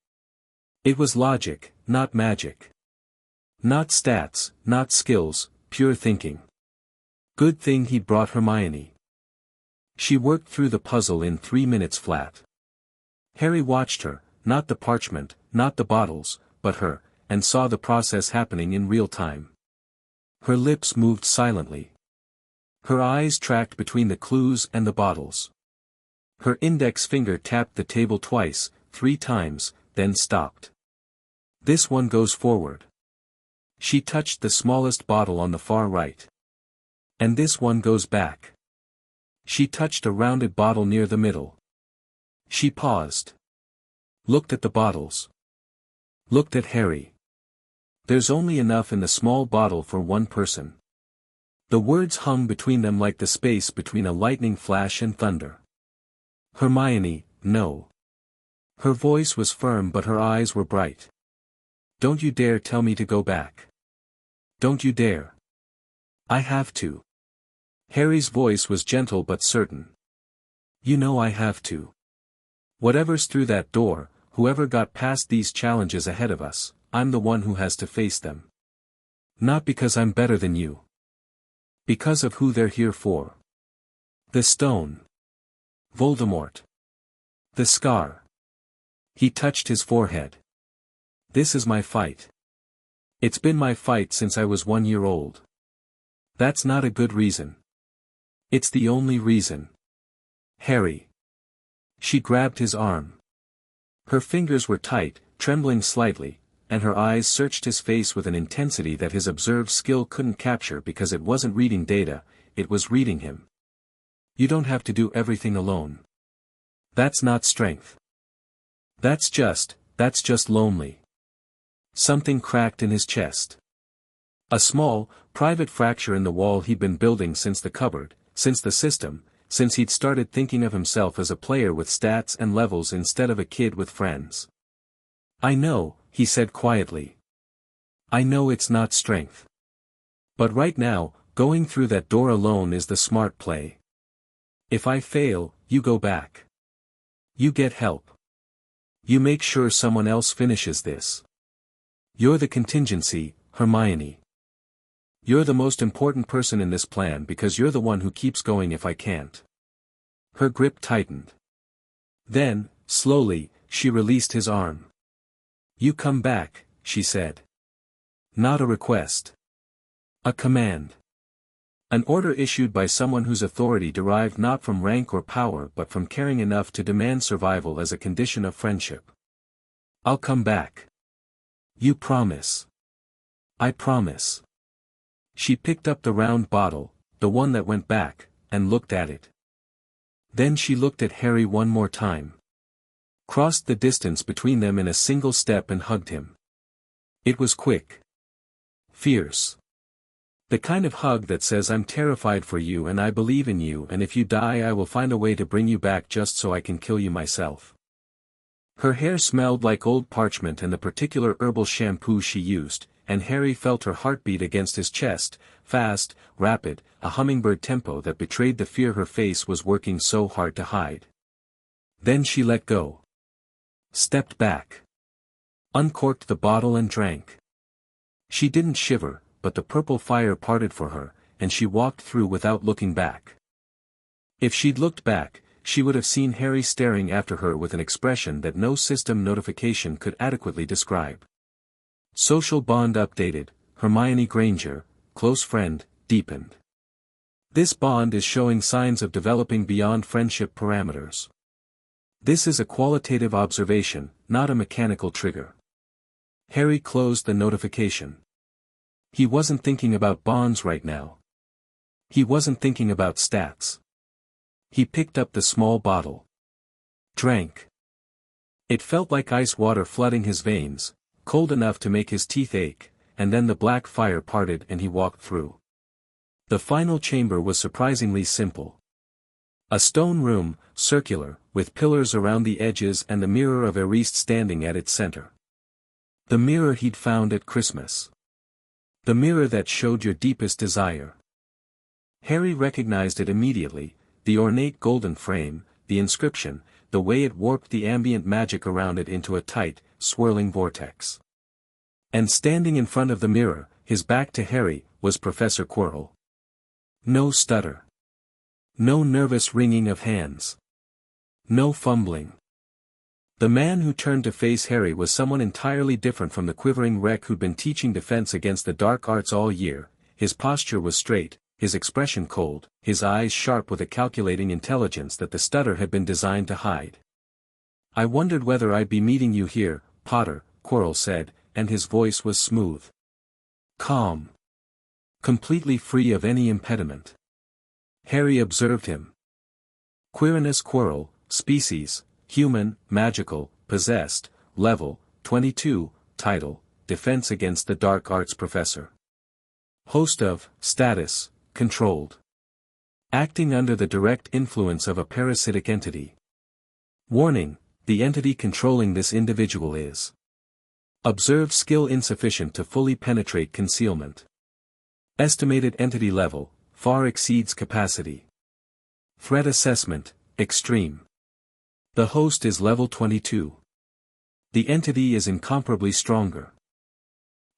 Speaker 1: It was logic, not magic. Not stats, not skills, pure thinking. Good thing he brought Hermione. She worked through the puzzle in 3 minutes flat. Harry watched her, not the parchment, not the bottles, but her, and saw the process happening in real time. Her lips moved silently. Her eyes tracked between the clues and the bottles. Her index finger tapped the table twice, 3 times, then stopped. This one goes forward. She touched the smallest bottle on the far right. And this one goes back. She touched a rounded bottle near the middle. She paused. Looked at the bottles. Looked at Harry. There's only enough in the small bottle for 1 person. The words hung between them like the space between a lightning flash and thunder. Hermione, no. Her voice was firm but her eyes were bright. Don't you dare tell me to go back. Don't you dare. I have to. Harry's voice was gentle but certain. You know I have to. Whatever's through that door, whoever got past these challenges ahead of us, I'm the one who has to face them. Not because I'm better than you. Because of who they're here for. The stone. Voldemort. The scar. He touched his forehead. This is my fight. It's been my fight since I was 1 year old. That's not a good reason. It's the only reason. Harry. She grabbed his arm. Her fingers were tight, trembling slightly, and her eyes searched his face with an intensity that his observed skill couldn't capture because it wasn't reading data, it was reading him. You don't have to do everything alone. That's not strength. That's just lonely. Something cracked in his chest. A small, private fracture in the wall he'd been building since the cupboard, since the system, since he'd started thinking of himself as a player with stats and levels instead of a kid with friends. I know, he said quietly. I know it's not strength. But right now, going through that door alone is the smart play. If I fail, you go back. You get help. You make sure someone else finishes this. You're the contingency, Hermione. You're the most important person in this plan because you're the one who keeps going if I can't. Her grip tightened. Then, slowly, she released his arm. You come back, she said. Not a request. A command. An order issued by someone whose authority derived not from rank or power but from caring enough to demand survival as a condition of friendship. I'll come back. You promise. I promise. She picked up the round bottle, the one that went back, and looked at it. Then she looked at Harry one more time. Crossed the distance between them in a single step and hugged him. It was quick. Fierce. The kind of hug that says I'm terrified for you and I believe in you and if you die I will find a way to bring you back just so I can kill you myself. Her hair smelled like old parchment and the particular herbal shampoo she used, and Harry felt her heartbeat against his chest, fast, rapid, a hummingbird tempo that betrayed the fear her face was working so hard to hide. Then she let go. Stepped back. Uncorked the bottle and drank. She didn't shiver, but the purple fire parted for her, and she walked through without looking back. If she'd looked back, she would have seen Harry staring after her with an expression that no system notification could adequately describe. Social bond updated, Hermione Granger, close friend, deepened. This bond is showing signs of developing beyond friendship parameters. This is a qualitative observation, not a mechanical trigger. Harry closed the notification. He wasn't thinking about bonds right now. He wasn't thinking about stats. He picked up the small bottle. Drank. It felt like ice water flooding his veins, cold enough to make his teeth ache, and then the black fire parted and he walked through. The final chamber was surprisingly simple. A stone room, circular, with pillars around the edges and the mirror of Erised standing at its center. The mirror he'd found at Christmas. The mirror that showed your deepest desire. Harry recognized it immediately, the ornate golden frame, the inscription, the way it warped the ambient magic around it into a tight, swirling vortex. And standing in front of the mirror, his back to Harry, was Professor Quirrell. No stutter. No nervous wringing of hands. No fumbling. The man who turned to face Harry was someone entirely different from the quivering wreck who'd been teaching defense against the dark arts all year. His posture was straight, his expression cold, his eyes sharp with a calculating intelligence that the stutter had been designed to hide. I wondered whether I'd be meeting you here, Potter, Quirrell said, and his voice was smooth. Calm. Completely free of any impediment. Harry observed him. Quirinus Quirrell, species, human, magical, possessed, level, 22, title, Defense Against the Dark Arts Professor. Host of, status, controlled. Acting under the direct influence of a parasitic entity. Warning, the entity controlling this individual is. Observed skill insufficient to fully penetrate concealment. Estimated entity level, far exceeds capacity. Threat assessment, extreme. The host is level 22. The entity is incomparably stronger.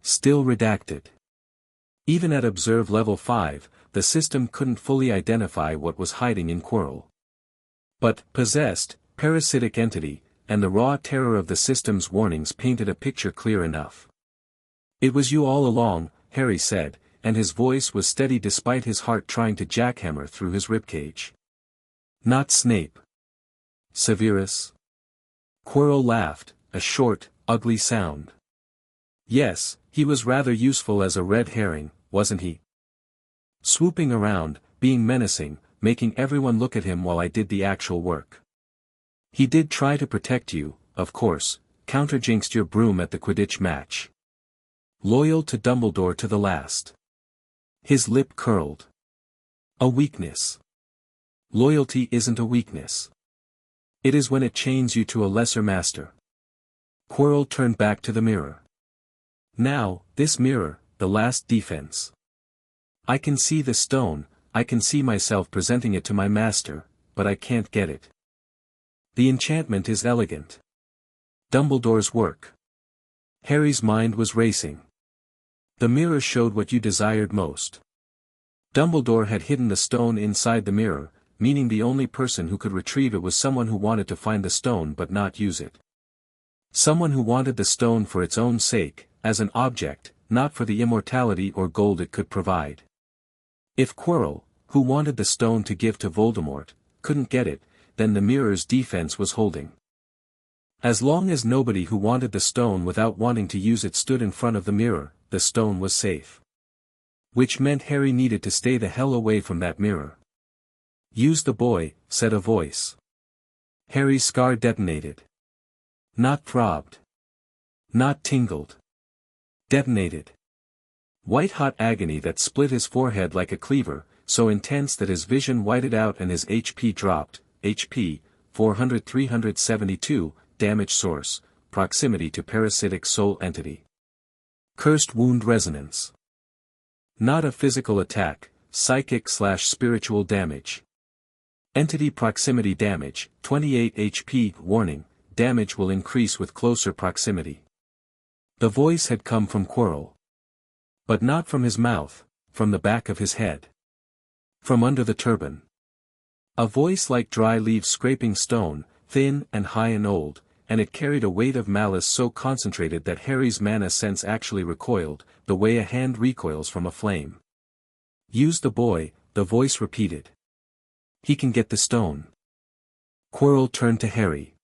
Speaker 1: Still redacted. Even at observe level 5, the system couldn't fully identify what was hiding in Quirrell. But, possessed, parasitic entity, and the raw terror of the system's warnings painted a picture clear enough. It was you all along, Harry said, and his voice was steady despite his heart trying to jackhammer through his ribcage. Not Snape. Severus? Quirrell laughed, a short, ugly sound. Yes, he was rather useful as a red herring, wasn't he? Swooping around, being menacing, making everyone look at him while I did the actual work. He did try to protect you, of course, counterjinxed your broom at the Quidditch match. Loyal to Dumbledore to the last. His lip curled. A weakness. Loyalty isn't a weakness. It is when it chains you to a lesser master. Quirrell turned back to the mirror. Now, this mirror, the last defense. I can see the stone, I can see myself presenting it to my master, but I can't get it. The enchantment is elegant. Dumbledore's work. Harry's mind was racing. The mirror showed what you desired most. Dumbledore had hidden the stone inside the mirror, meaning the only person who could retrieve it was someone who wanted to find the stone but not use it. Someone who wanted the stone for its own sake, as an object, not for the immortality or gold it could provide. If Quirrell, who wanted the stone to give to Voldemort, couldn't get it, then the mirror's defense was holding. As long as nobody who wanted the stone without wanting to use it stood in front of the mirror, the stone was safe. Which meant Harry needed to stay the hell away from that mirror. "Use the boy," said a voice. Harry's scar detonated. Not throbbed. Not tingled. Detonated. White-hot agony that split his forehead like a cleaver, so intense that his vision whited out and his HP dropped. HP, 400-372, damage source, proximity to parasitic soul entity. Cursed wound resonance. Not a physical attack, psychic/spiritual damage. Entity proximity damage, 28 HP. Warning, damage will increase with closer proximity. The voice had come from Quirrell. But not from his mouth, from the back of his head. From under the turban. A voice like dry leaves scraping stone, thin and high and old, and it carried a weight of malice so concentrated that Harry's mana sense actually recoiled, the way a hand recoils from a flame. "Use the boy," the voice repeated. "He can get the stone." Quirrell turned to Harry.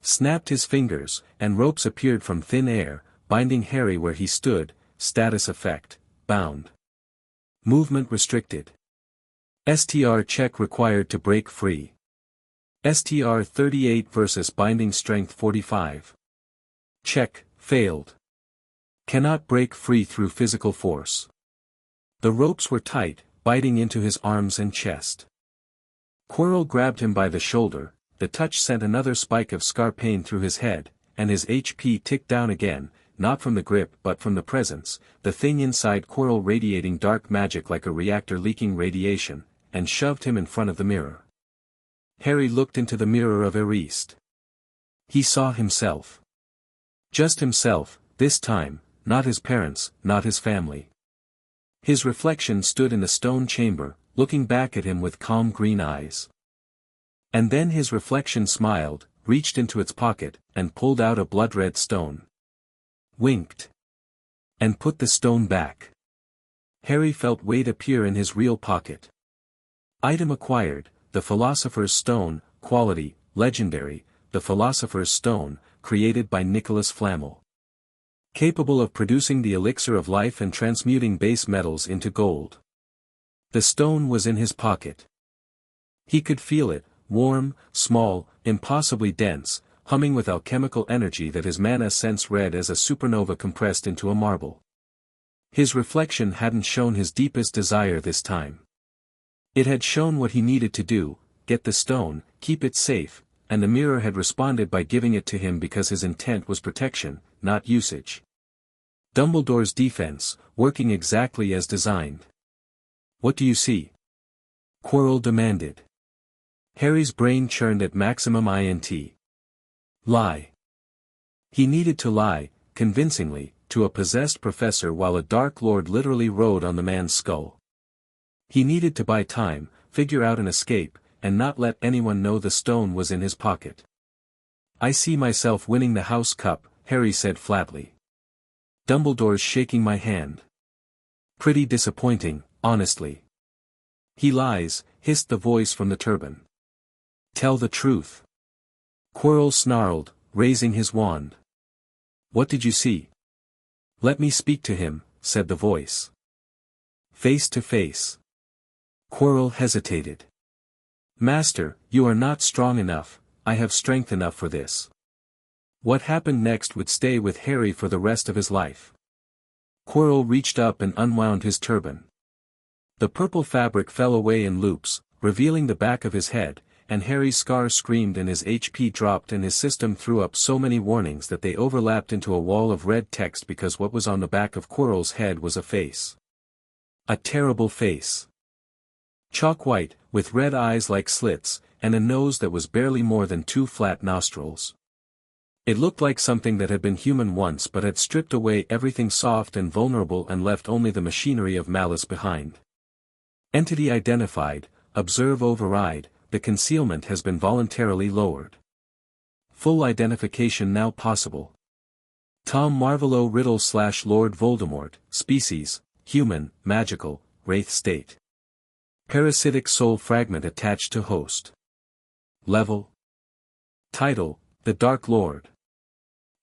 Speaker 1: Snapped his fingers, and ropes appeared from thin air, binding Harry where he stood. Status effect, bound. Movement restricted. STR check required to break free. STR 38 versus binding strength 45. Check, failed. Cannot break free through physical force. The ropes were tight, biting into his arms and chest. Quirrell grabbed him by the shoulder, the touch sent another spike of scar pain through his head, and his HP ticked down again, not from the grip but from the presence, the thing inside Quirrell radiating dark magic like a reactor leaking radiation, and shoved him in front of the mirror. Harry looked into the mirror of Erised. He saw himself. Just himself, this time, not his parents, not his family. His reflection stood in the stone chamber, looking back at him with calm green eyes. And then his reflection smiled, reached into its pocket, and pulled out a blood-red stone. Winked. And put the stone back. Harry felt weight appear in his real pocket. Item acquired, the Philosopher's Stone, quality, legendary, the Philosopher's Stone, created by Nicholas Flamel. Capable of producing the elixir of life and transmuting base metals into gold. The stone was in his pocket. He could feel it, warm, small, impossibly dense, humming with alchemical energy that his mana sense read as a supernova compressed into a marble. His reflection hadn't shown his deepest desire this time. It had shown what he needed to do, get the stone, keep it safe, and the mirror had responded by giving it to him because his intent was protection, not usage. Dumbledore's defense, working exactly as designed. "What do you see?" Quirrell demanded. Harry's brain churned at maximum INT. Lie. He needed to lie, convincingly, to a possessed professor while a Dark Lord literally rode on the man's skull. He needed to buy time, figure out an escape, and not let anyone know the stone was in his pocket. "I see myself winning the House Cup," Harry said flatly. "Dumbledore's shaking my hand. Pretty disappointing, honestly." "He lies," hissed the voice from the turban. "Tell the truth." Quirrell snarled, raising his wand. "What did you see?" "Let me speak to him," said the voice. Face to face. Quirrell hesitated. "Master, you are not strong enough, I have strength enough for this." What happened next would stay with Harry for the rest of his life. Quirrell reached up and unwound his turban. The purple fabric fell away in loops, revealing the back of his head, and Harry's scar screamed and his HP dropped and his system threw up so many warnings that they overlapped into a wall of red text because what was on the back of Quirrell's head was a face. A terrible face. Chalk white, with red eyes like slits, and a nose that was barely more than 2 flat nostrils. It looked like something that had been human once but had stripped away everything soft and vulnerable and left only the machinery of malice behind. Entity identified, observe override, the concealment has been voluntarily lowered. Full identification now possible. Tom Marvolo Riddle / Lord Voldemort, species, human, magical, wraith state. Parasitic soul fragment attached to host. Level. Title, The Dark Lord.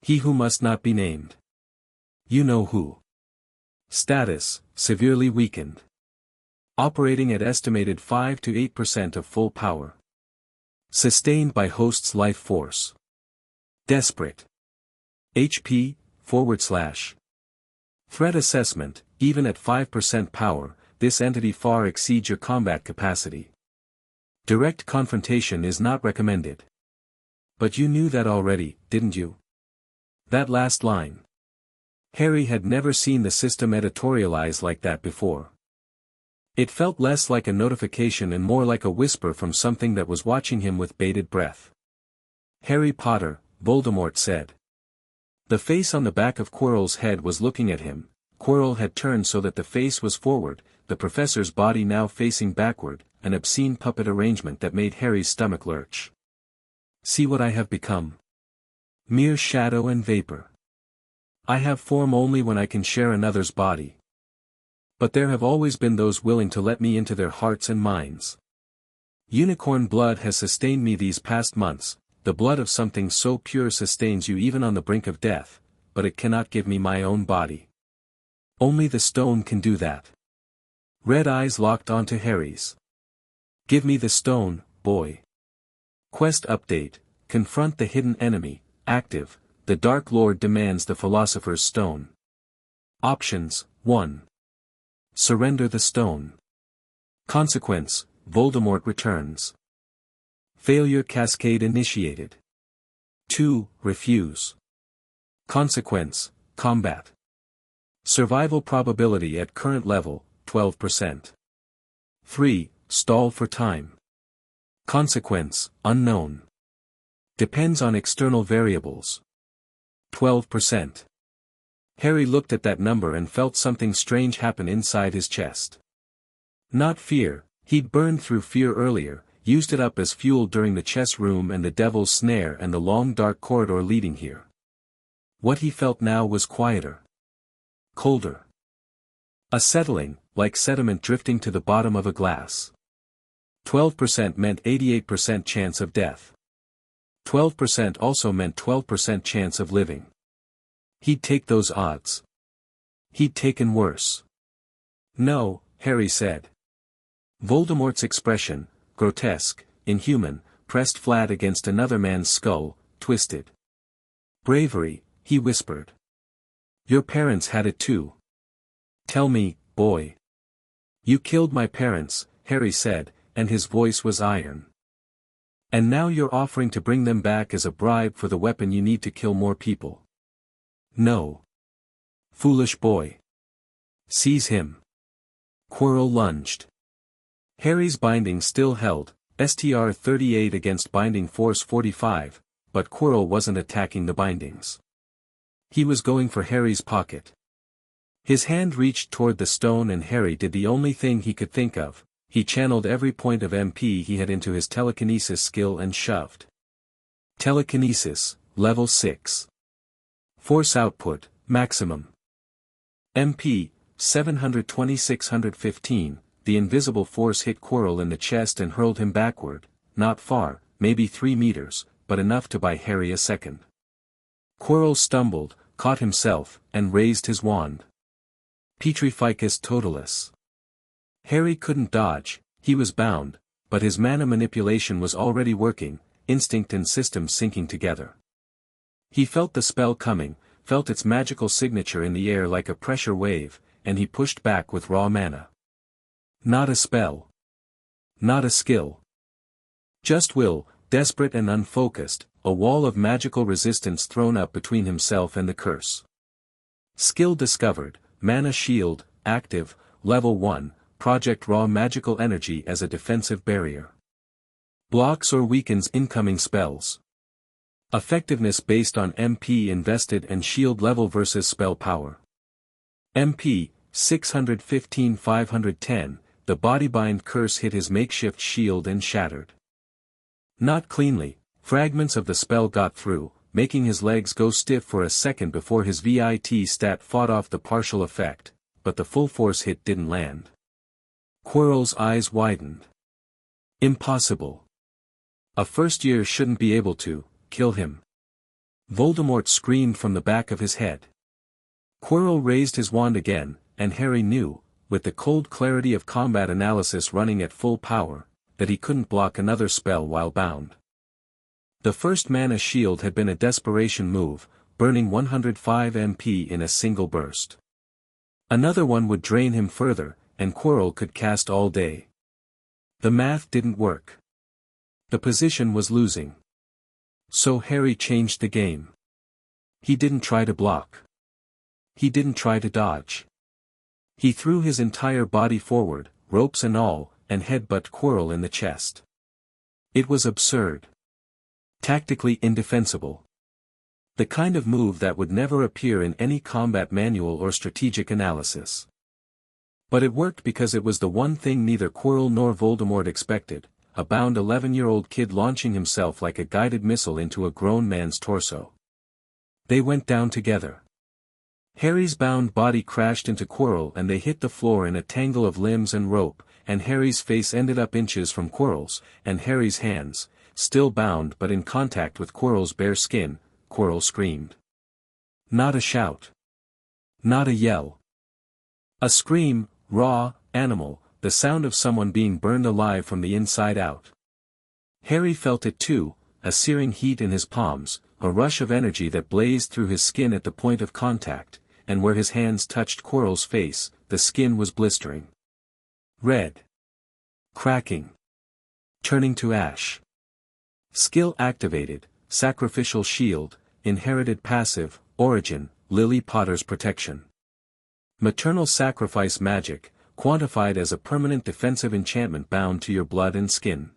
Speaker 1: He who must not be named. You know who. Status, severely weakened. Operating at estimated 5 to 8% of full power. Sustained by host's life force. Desperate. HP, /. Threat assessment, even at 5% power, this entity far exceeds your combat capacity. Direct confrontation is not recommended. But you knew that already, didn't you? That last line. Harry had never seen the system editorialize like that before. It felt less like a notification and more like a whisper from something that was watching him with bated breath. Harry Potter, Voldemort said. The face on the back of Quirrell's head was looking at him. Quirrell had turned so that the face was forward, the professor's body now facing backward, an obscene puppet arrangement that made Harry's stomach lurch. See what I have become. Mere shadow and vapor. I have form only when I can share another's body. But there have always been those willing to let me into their hearts and minds. Unicorn blood has sustained me these past months, the blood of something so pure sustains you even on the brink of death, but it cannot give me my own body. Only the stone can do that. Red eyes locked onto Harry's. Give me the stone, boy. Quest update, confront the hidden enemy, active, the Dark Lord demands the Philosopher's Stone. Options, 1. Surrender the stone. Consequence, Voldemort returns. Failure cascade initiated. 2. Refuse. Consequence, combat. Survival probability at current level, 12%. 3. Stall for time. Consequence, unknown. Depends on external variables. 12%. Harry looked at that number and felt something strange happen inside his chest. Not fear, he'd burned through fear earlier, used it up as fuel during the chess room and the devil's snare and the long dark corridor leading here. What he felt now was quieter. Colder. A settling, like sediment drifting to the bottom of a glass. 12% meant 88% chance of death. 12% also meant 12% chance of living. He'd take those odds. He'd taken worse. No, Harry said. Voldemort's expression, grotesque, inhuman, pressed flat against another man's skull, twisted. Bravery, he whispered. Your parents had it too. Tell me, boy. You killed my parents, Harry said, and his voice was iron. And now you're offering to bring them back as a bribe for the weapon you need to kill more people. No. Foolish boy. Seize him. Quirrell lunged. Harry's binding still held, STR-38 against binding force 45, but Quirrell wasn't attacking the bindings. He was going for Harry's pocket. His hand reached toward the stone and Harry did the only thing he could think of. He channeled every point of MP he had into his telekinesis skill and shoved. Telekinesis, level 6. Force output, maximum. MP, 720-615, the invisible force hit Quirrell in the chest and hurled him backward, not far, maybe 3 meters, but enough to buy Harry a second. Quirrell stumbled, caught himself, and raised his wand. Petrificus totalis. Harry couldn't dodge, he was bound, but his mana manipulation was already working, instinct and system syncing together. He felt the spell coming, felt its magical signature in the air like a pressure wave, and he pushed back with raw mana. Not a spell. Not a skill. Just will, desperate and unfocused, a wall of magical resistance thrown up between himself and the curse. Skill discovered, mana shield, active, level 1. Project raw magical energy as a defensive barrier. Blocks or weakens incoming spells. Effectiveness based on MP invested and shield level versus spell power. MP, 615-510, the bodybind curse hit his makeshift shield and shattered. Not cleanly, fragments of the spell got through, making his legs go stiff for a second before his VIT stat fought off the partial effect, but the full force hit didn't land. Quirrell's eyes widened. Impossible. A first year shouldn't be able to kill him. Voldemort screamed from the back of his head. Quirrell raised his wand again, and Harry knew, with the cold clarity of combat analysis running at full power, that he couldn't block another spell while bound. The first mana shield had been a desperation move, burning 105 MP in a single burst. Another one would drain him further, and Quirrell could cast all day. The math didn't work. The position was losing. So Harry changed the game. He didn't try to block. He didn't try to dodge. He threw his entire body forward, ropes and all, and headbutt Quirrell in the chest. It was absurd. Tactically indefensible. The kind of move that would never appear in any combat manual or strategic analysis. But it worked because it was the one thing neither Quirrell nor Voldemort expected, a bound 11-year-old kid launching himself like a guided missile into a grown man's torso. They went down together. Harry's bound body crashed into Quirrell and they hit the floor in a tangle of limbs and rope, and Harry's face ended up inches from Quirrell's, and Harry's hands, still bound but in contact with Quirrell's bare skin. Quirrell screamed. Not a shout. Not a yell. A scream, raw, animal, the sound of someone being burned alive from the inside out. Harry felt it too, a searing heat in his palms, a rush of energy that blazed through his skin at the point of contact, and where his hands touched Quirrell's face, the skin was blistering. Red. Cracking. Turning to ash. Skill activated, sacrificial shield, inherited passive, origin, Lily Potter's protection. Maternal sacrifice magic, quantified as a permanent defensive enchantment bound to your blood and skin.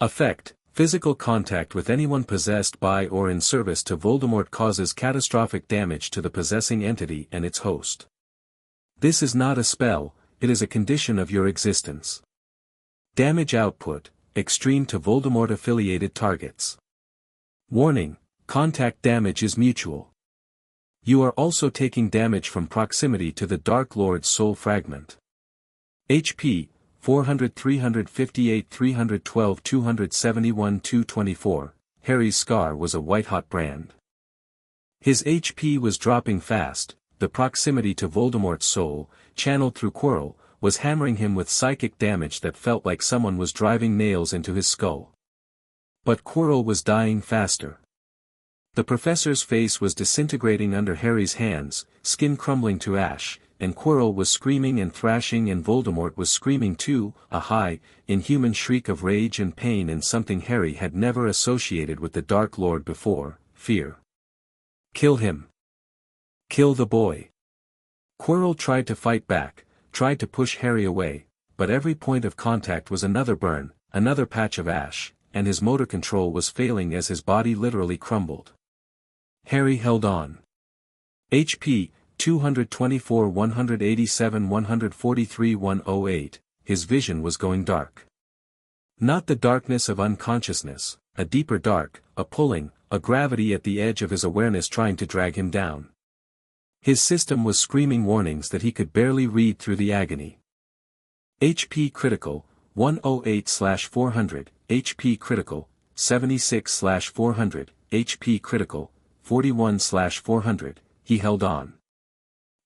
Speaker 1: Effect, physical contact with anyone possessed by or in service to Voldemort causes catastrophic damage to the possessing entity and its host. This is not a spell, it is a condition of your existence. Damage output, extreme to Voldemort-affiliated targets. Warning, contact damage is mutual. You are also taking damage from proximity to the Dark Lord's soul fragment. HP, 400 358 312 271 224, Harry's scar was a white-hot brand. His HP was dropping fast, the proximity to Voldemort's soul, channeled through Quirrell, was hammering him with psychic damage that felt like someone was driving nails into his skull. But Quirrell was dying faster. The professor's face was disintegrating under Harry's hands, skin crumbling to ash, and Quirrell was screaming and thrashing and Voldemort was screaming too, a high, inhuman shriek of rage and pain and something Harry had never associated with the Dark Lord before, fear. Kill him. Kill the boy. Quirrell tried to fight back, tried to push Harry away, but every point of contact was another burn, another patch of ash, and his motor control was failing as his body literally crumbled. Harry held on. HP, 224 187 143 108, his vision was going dark. Not the darkness of unconsciousness, a deeper dark, a pulling, a gravity at the edge of his awareness trying to drag him down. His system was screaming warnings that he could barely read through the agony. HP critical, 108/400, HP critical, 76/400, HP critical, 41/400, he held on.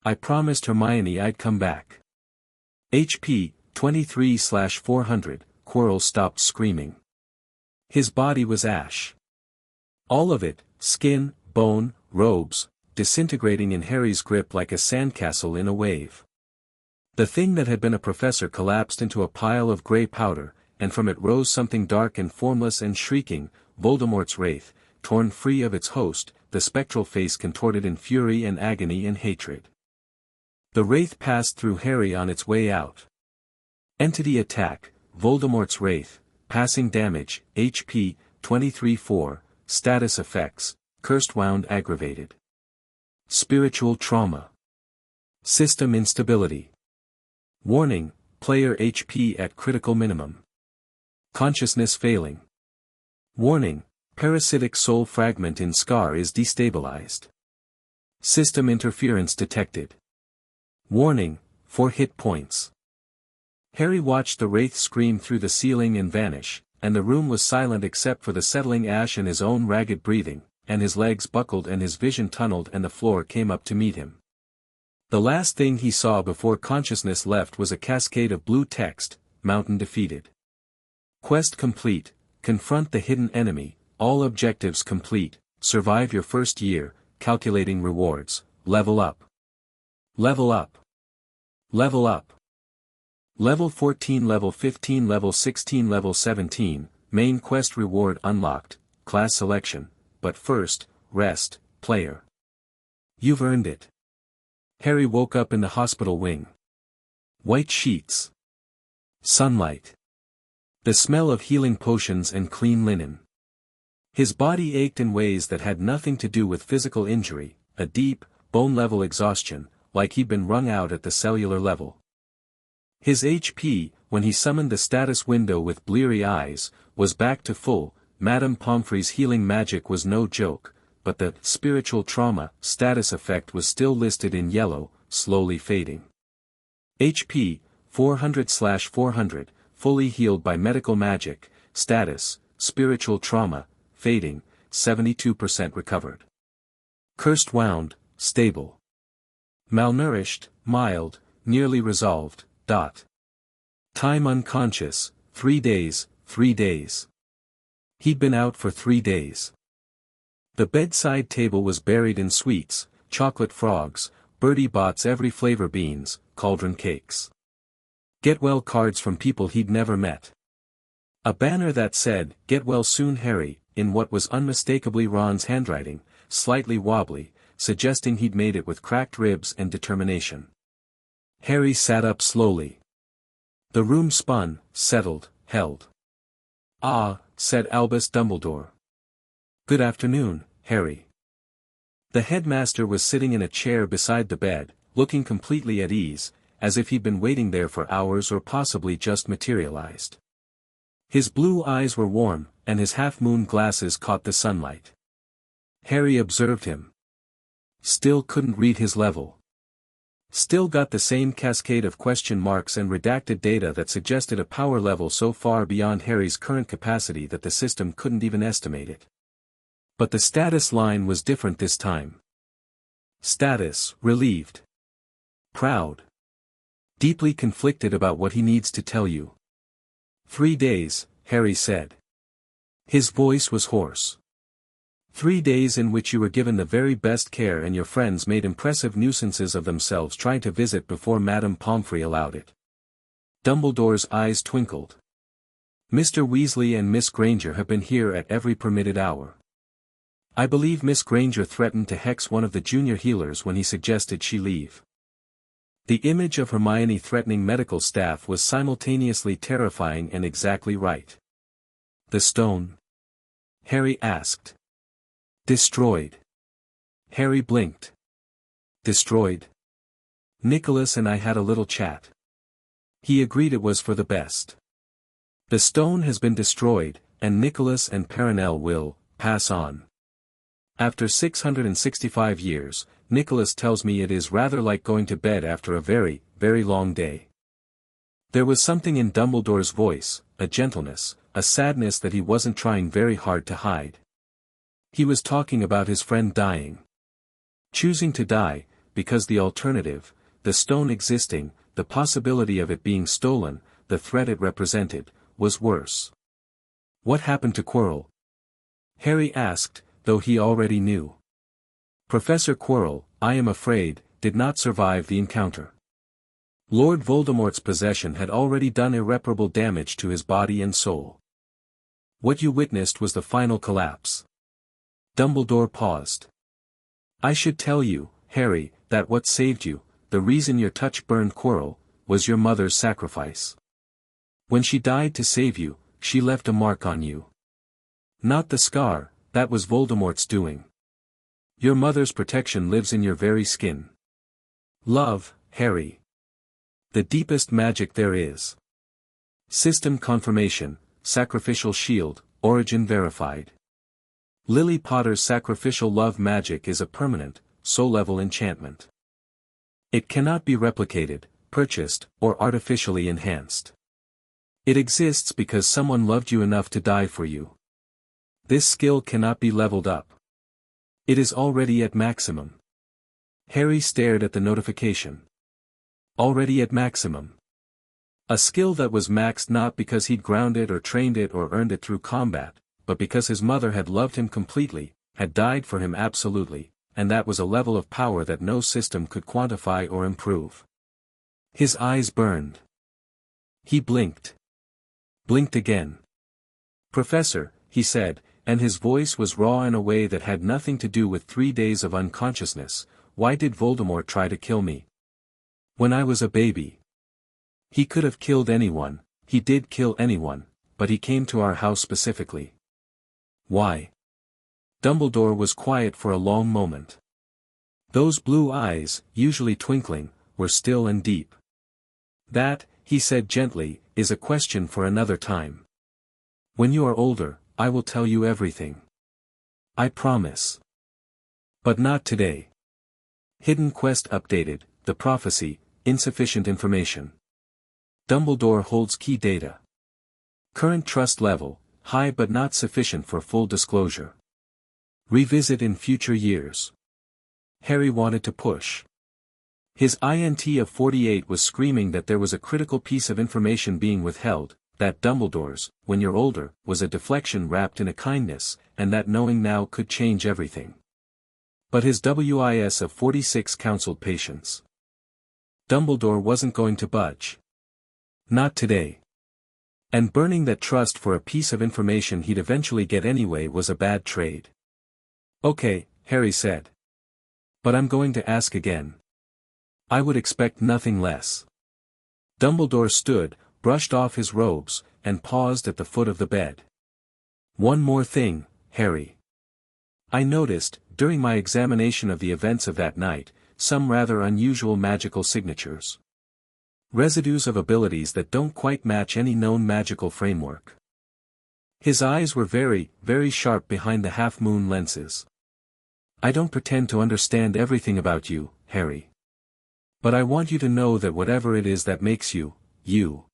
Speaker 1: I promised Hermione I'd come back. HP, 23/400, Quirrell stopped screaming. His body was ash. All of it, skin, bone, robes, disintegrating in Harry's grip like a sandcastle in a wave. The thing that had been a professor collapsed into a pile of grey powder, and from it rose something dark and formless and shrieking, Voldemort's wraith, torn free of its host, the spectral face contorted in fury and agony and hatred. The wraith passed through Harry on its way out. Entity attack, Voldemort's wraith, passing damage, HP, 23/4, status effects, cursed wound aggravated. Spiritual trauma. System instability. Warning, player HP at critical minimum. Consciousness failing. Warning, parasitic soul fragment in Scar is destabilized. System interference detected. Warning, 4 hit points. Harry watched the wraith scream through the ceiling and vanish, and the room was silent except for the settling ash and his own ragged breathing, and his legs buckled and his vision tunneled and the floor came up to meet him. The last thing he saw before consciousness left was a cascade of blue text, Mountain defeated. Quest complete, confront the hidden enemy, all objectives complete, survive your first year, calculating rewards, level up. Level up. Level up. Level 14, Level 15, Level 16, Level 17, main quest reward unlocked, class selection, but first, rest, player. You've earned it. Harry woke up in the hospital wing. White sheets. Sunlight. The smell of healing potions and clean linen. His body ached in ways that had nothing to do with physical injury, a deep, bone-level exhaustion, like he'd been wrung out at the cellular level. His HP, when he summoned the status window with bleary eyes, was back to full. Madame Pomfrey's healing magic was no joke, but the spiritual trauma status effect was still listed in yellow, slowly fading. HP, 400/400, fully healed by medical magic, status, spiritual trauma, fading, 72% recovered. Cursed wound, stable. Malnourished, mild, nearly resolved, Time unconscious, 3 days, 3 days. He'd been out for 3 days. The bedside table was buried in sweets, chocolate frogs, Bertie Bott's every flavor beans, cauldron cakes. Get well cards from people he'd never met. A banner that said, "Get well soon Harry," in what was unmistakably Ron's handwriting, slightly wobbly, suggesting he'd made it with cracked ribs and determination. Harry sat up slowly. The room spun, settled, held. "Ah," said Albus Dumbledore. "Good afternoon, Harry." The headmaster was sitting in a chair beside the bed, looking completely at ease, as if he'd been waiting there for hours or possibly just materialized. His blue eyes were warm, and his half-moon glasses caught the sunlight. Harry observed him. Still couldn't read his level. Still got the same cascade of question marks and redacted data that suggested a power level so far beyond Harry's current capacity that the system couldn't even estimate it. But the status line was different this time. Status, relieved. Proud. Deeply conflicted about what he needs to tell you. 3 days, Harry said. His voice was hoarse. 3 days in which you were given the very best care and your friends made impressive nuisances of themselves trying to visit before Madame Pomfrey allowed it. Dumbledore's eyes twinkled. Mr. Weasley and Miss Granger have been here at every permitted hour. I believe Miss Granger threatened to hex one of the junior healers when he suggested she leave. The image of Hermione threatening medical staff was simultaneously terrifying and exactly right. The stone? Harry asked. Destroyed. Harry blinked. Destroyed? Nicholas and I had a little chat. He agreed it was for the best. The stone has been destroyed, and Nicholas and Perenelle will pass on. After 665 years, Nicholas tells me it is rather like going to bed after a very, very long day. There was something in Dumbledore's voice, a gentleness, a sadness that he wasn't trying very hard to hide. He was talking about his friend dying. Choosing to die, because the alternative, the stone existing, the possibility of it being stolen, the threat it represented, was worse. What happened to Quirrell? Harry asked, though he already knew. Professor Quirrell, I am afraid, did not survive the encounter. Lord Voldemort's possession had already done irreparable damage to his body and soul. What you witnessed was the final collapse. Dumbledore paused. I should tell you, Harry, that what saved you, the reason your touch burned Quirrell, was your mother's sacrifice. When she died to save you, she left a mark on you. Not the scar, that was Voldemort's doing. Your mother's protection lives in your very skin. Love, Harry. The deepest magic there is. System confirmation, sacrificial shield, origin verified. Lily Potter's sacrificial love magic is a permanent, soul-level enchantment. It cannot be replicated, purchased, or artificially enhanced. It exists because someone loved you enough to die for you. This skill cannot be leveled up. It is already at maximum. Harry stared at the notification. Already at maximum. A skill that was maxed not because he'd ground it or trained it or earned it through combat, but because his mother had loved him completely, had died for him absolutely, and that was a level of power that no system could quantify or improve. His eyes burned. He blinked. Blinked again. Professor, he said, and his voice was raw in a way that had nothing to do with 3 days of unconsciousness, why did Voldemort try to kill me? When I was a baby. He could have killed anyone, he did kill anyone, but he came to our house specifically. Why? Dumbledore was quiet for a long moment. Those blue eyes, usually twinkling, were still and deep. That, he said gently, is a question for another time. When you are older, I will tell you everything. I promise. But not today. Hidden Quest updated, the prophecy, insufficient information. Dumbledore holds key data. Current trust level, high but not sufficient for full disclosure. Revisit in future years. Harry wanted to push. His INT of 48 was screaming that there was a critical piece of information being withheld, that Dumbledore's, when you're older, was a deflection wrapped in a kindness, and that knowing now could change everything. But his WIS of 46 counseled patience. Dumbledore wasn't going to budge. Not today. And burning that trust for a piece of information he'd eventually get anyway was a bad trade. Okay, Harry said. But I'm going to ask again. I would expect nothing less. Dumbledore stood, brushed off his robes, and paused at the foot of the bed. One more thing, Harry. I noticed, during my examination of the events of that night, some rather unusual magical signatures. Residues of abilities that don't quite match any known magical framework. His eyes were very, very sharp behind the half-moon lenses. I don't pretend to understand everything about you, Harry. But I want you to know that whatever it is that makes you, you.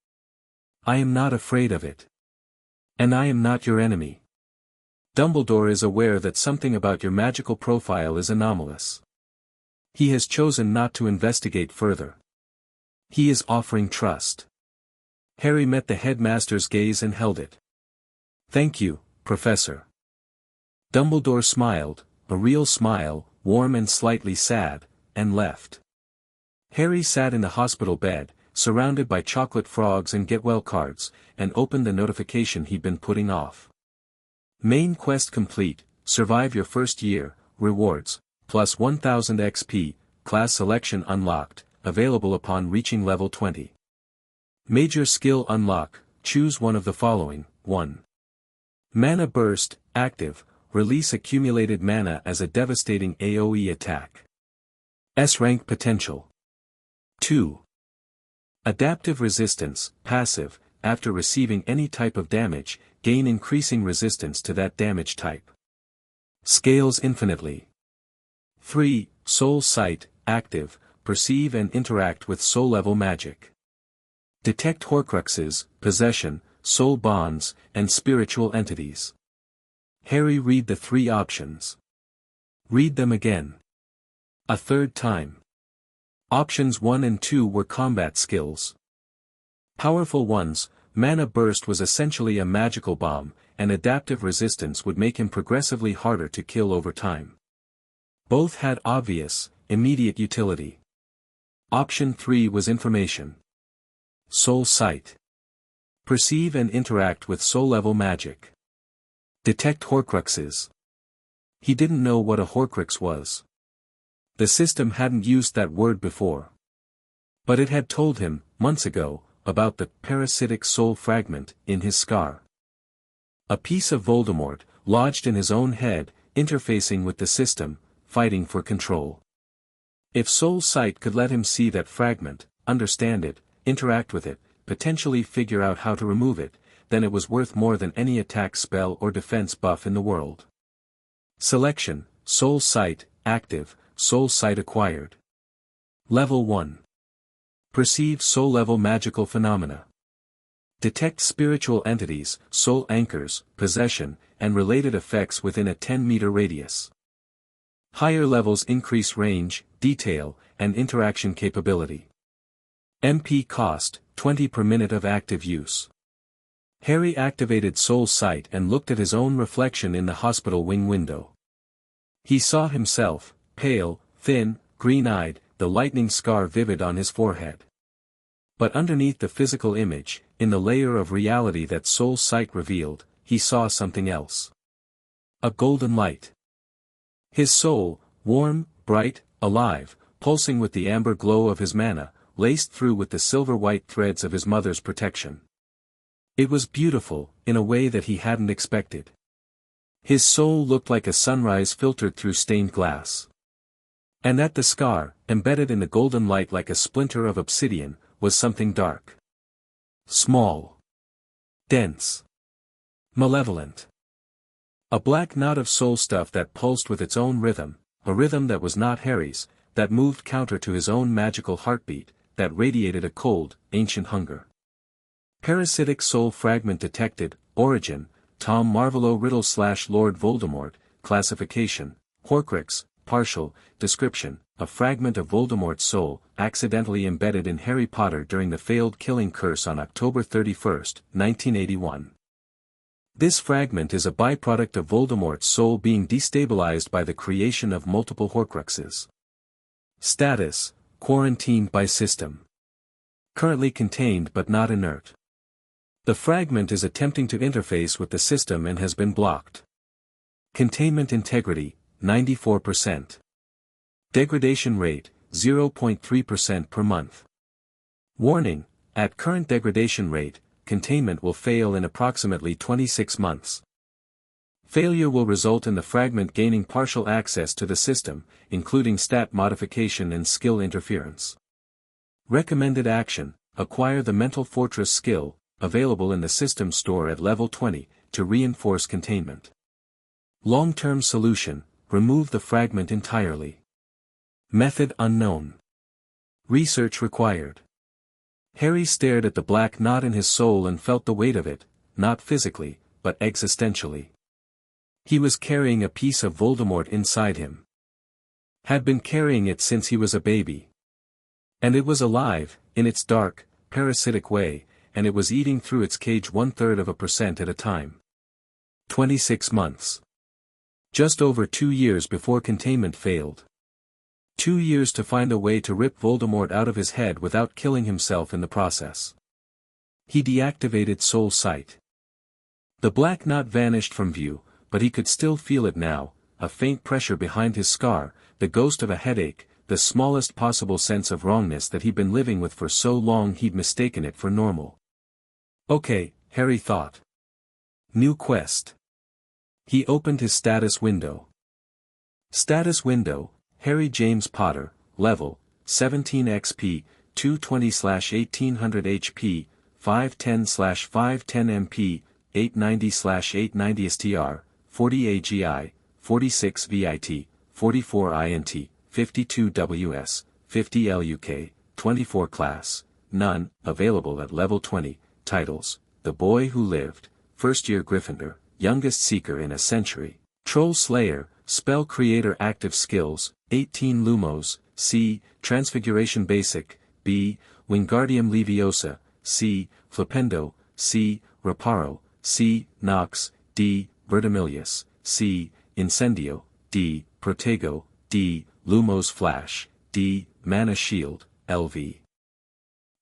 Speaker 1: I am not afraid of it. And I am not your enemy. Dumbledore is aware that something about your magical profile is anomalous. He has chosen not to investigate further. He is offering trust. Harry met the headmaster's gaze and held it. Thank you, Professor. Dumbledore smiled, a real smile, warm and slightly sad, and left. Harry sat in the hospital bed, surrounded by chocolate frogs and get-well cards, and opened the notification he'd been putting off. Main quest complete, survive your first year, rewards, plus 1000 XP, class selection unlocked, available upon reaching level 20. Major skill unlock, choose one of the following, 1. Mana Burst, active, release accumulated mana as a devastating AoE attack. S-rank potential. 2. Adaptive resistance, passive, after receiving any type of damage, gain increasing resistance to that damage type. Scales infinitely. 3. Soul Sight, active, perceive and interact with soul-level magic. Detect Horcruxes, possession, soul bonds, and spiritual entities. Harry read the 3 options. Read them again. A third time. Options 1 and 2 were combat skills. Powerful ones, Mana Burst was essentially a magical bomb, and adaptive resistance would make him progressively harder to kill over time. Both had obvious, immediate utility. Option 3 was information. Soul Sight. Perceive and interact with soul-level magic. Detect Horcruxes. He didn't know what a Horcrux was. The system hadn't used that word before. But it had told him, months ago, about the parasitic soul fragment in his scar. A piece of Voldemort, lodged in his own head, interfacing with the system, fighting for control. If Soul Sight could let him see that fragment, understand it, interact with it, potentially figure out how to remove it, then it was worth more than any attack spell or defense buff in the world. Selection, Soul Sight, active, Soul Sight acquired. Level 1. Perceive soul-level magical phenomena. Detect spiritual entities, soul anchors, possession, and related effects within a 10-meter radius. Higher levels increase range, detail, and interaction capability. MP cost, 20 per minute of active use. Harry activated Soul Sight and looked at his own reflection in the hospital wing window. He saw himself, pale, thin, green-eyed, the lightning scar vivid on his forehead. But underneath the physical image, in the layer of reality that Soul Sight revealed, he saw something else. A golden light. His soul, warm, bright, alive, pulsing with the amber glow of his mana, laced through with the silver-white threads of his mother's protection. It was beautiful, in a way that he hadn't expected. His soul looked like a sunrise filtered through stained glass. And at the scar, embedded in the golden light like a splinter of obsidian, was something dark. Small. Dense. Malevolent. A black knot of soul stuff that pulsed with its own rhythm, a rhythm that was not Harry's, that moved counter to his own magical heartbeat, that radiated a cold, ancient hunger. Parasitic soul fragment detected, origin, Tom Marvolo Riddle/Lord Voldemort, classification, Horcrux, partial, description, a fragment of Voldemort's soul, accidentally embedded in Harry Potter during the failed killing curse on October 31, 1981. This fragment is a byproduct of Voldemort's soul being destabilized by the creation of multiple Horcruxes. Status, quarantined by system. Currently contained but not inert. The fragment is attempting to interface with the system and has been blocked. Containment integrity, 94%. Degradation rate, 0.3% per month. Warning, at current degradation rate, containment will fail in approximately 26 months. Failure will result in the fragment gaining partial access to the system, including stat modification and skill interference. Recommended action, acquire the Mental Fortress skill, available in the system store at level 20, to reinforce containment. Long-term solution, remove the fragment entirely. Method unknown. Research required. Harry stared at the black knot in his soul and felt the weight of it, not physically, but existentially. He was carrying a piece of Voldemort inside him. Had been carrying it since he was a baby. And it was alive, in its dark, parasitic way, and it was eating through its cage 1/3% at a time. 26 months. Just over 2 years before containment failed. 2 years to find a way to rip Voldemort out of his head without killing himself in the process. He deactivated Soul Sight. The black knot vanished from view, but he could still feel it now, a faint pressure behind his scar, the ghost of a headache, the smallest possible sense of wrongness that he'd been living with for so long he'd mistaken it for normal. Okay, Harry thought. New quest. He opened his status window. Status window, Harry James Potter, level, 17 XP, 220/1800 HP, 510/510 MP, 890/890 STR, 40 AGI, 46 VIT, 44 INT, 52 WS, 50 LUK, 24 class, none, available at level 20, titles, The Boy Who Lived, First Year Gryffindor, Youngest Seeker in a Century, Troll Slayer, Spell Creator Active Skills, 18 Lumos, C, Transfiguration Basic, B, Wingardium Leviosa, C, Flipendo, C, Reparo, C, Nox, D, Vertimilius, C, Incendio, D, Protego, D, Lumos Flash, D, Mana Shield, LV.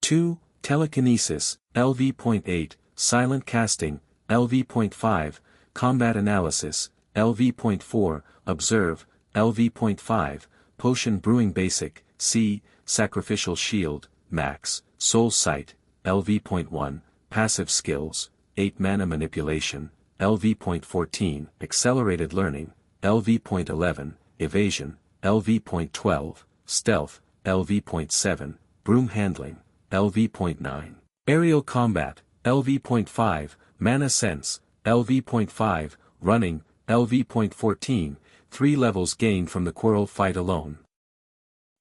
Speaker 1: 2, Telekinesis, LV.8, Silent Casting, LV.5, Combat Analysis, LV.4, Observe, LV.5, Potion Brewing Basic, C, Sacrificial Shield, Max, Soul Sight, LV.1, Passive Skills, 8 Mana Manipulation, LV.14, Accelerated Learning, LV.11, Evasion, LV.12, Stealth, LV.7, Broom Handling, LV.9, Aerial Combat, LV.5, Mana Sense, LV.5, Running, LV.14, 3 levels gained from the Quirrell fight alone.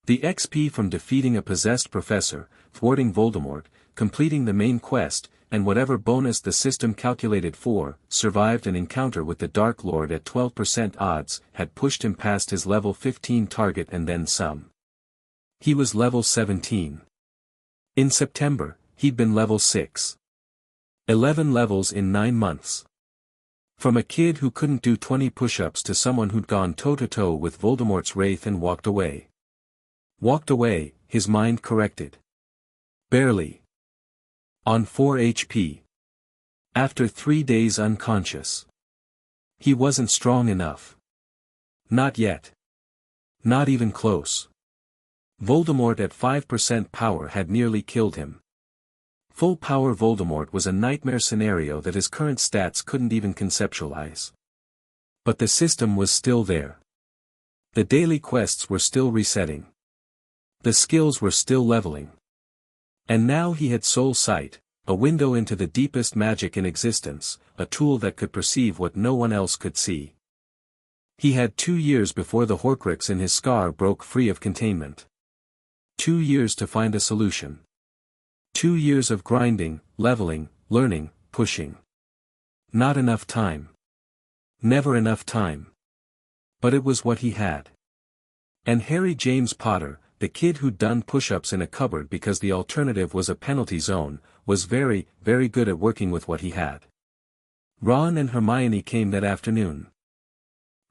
Speaker 1: The XP from defeating a possessed professor, thwarting Voldemort, completing the main quest, and whatever bonus the system calculated for, survived an encounter with the Dark Lord at 12% odds, had pushed him past his level 15 target and then some. He was level 17. In September, he'd been level 6. 11 levels in 9 months. From a kid who couldn't do 20 push-ups to someone who'd gone toe-to-toe with Voldemort's wraith and walked away. Walked away, his mind corrected. Barely. On 4 HP. After 3 days unconscious. He wasn't strong enough. Not yet. Not even close. Voldemort at 5% power had nearly killed him. Full power Voldemort was a nightmare scenario that his current stats couldn't even conceptualize. But the system was still there. The daily quests were still resetting. The skills were still leveling. And now he had Soul Sight, a window into the deepest magic in existence, a tool that could perceive what no one else could see. He had 2 years before the Horcrux in his scar broke free of containment. 2 years to find a solution. 2 years of grinding, leveling, learning, pushing. Not enough time. Never enough time. But it was what he had. And Harry James Potter, the kid who'd done push-ups in a cupboard because the alternative was a penalty zone, was very, very good at working with what he had. Ron and Hermione came that afternoon.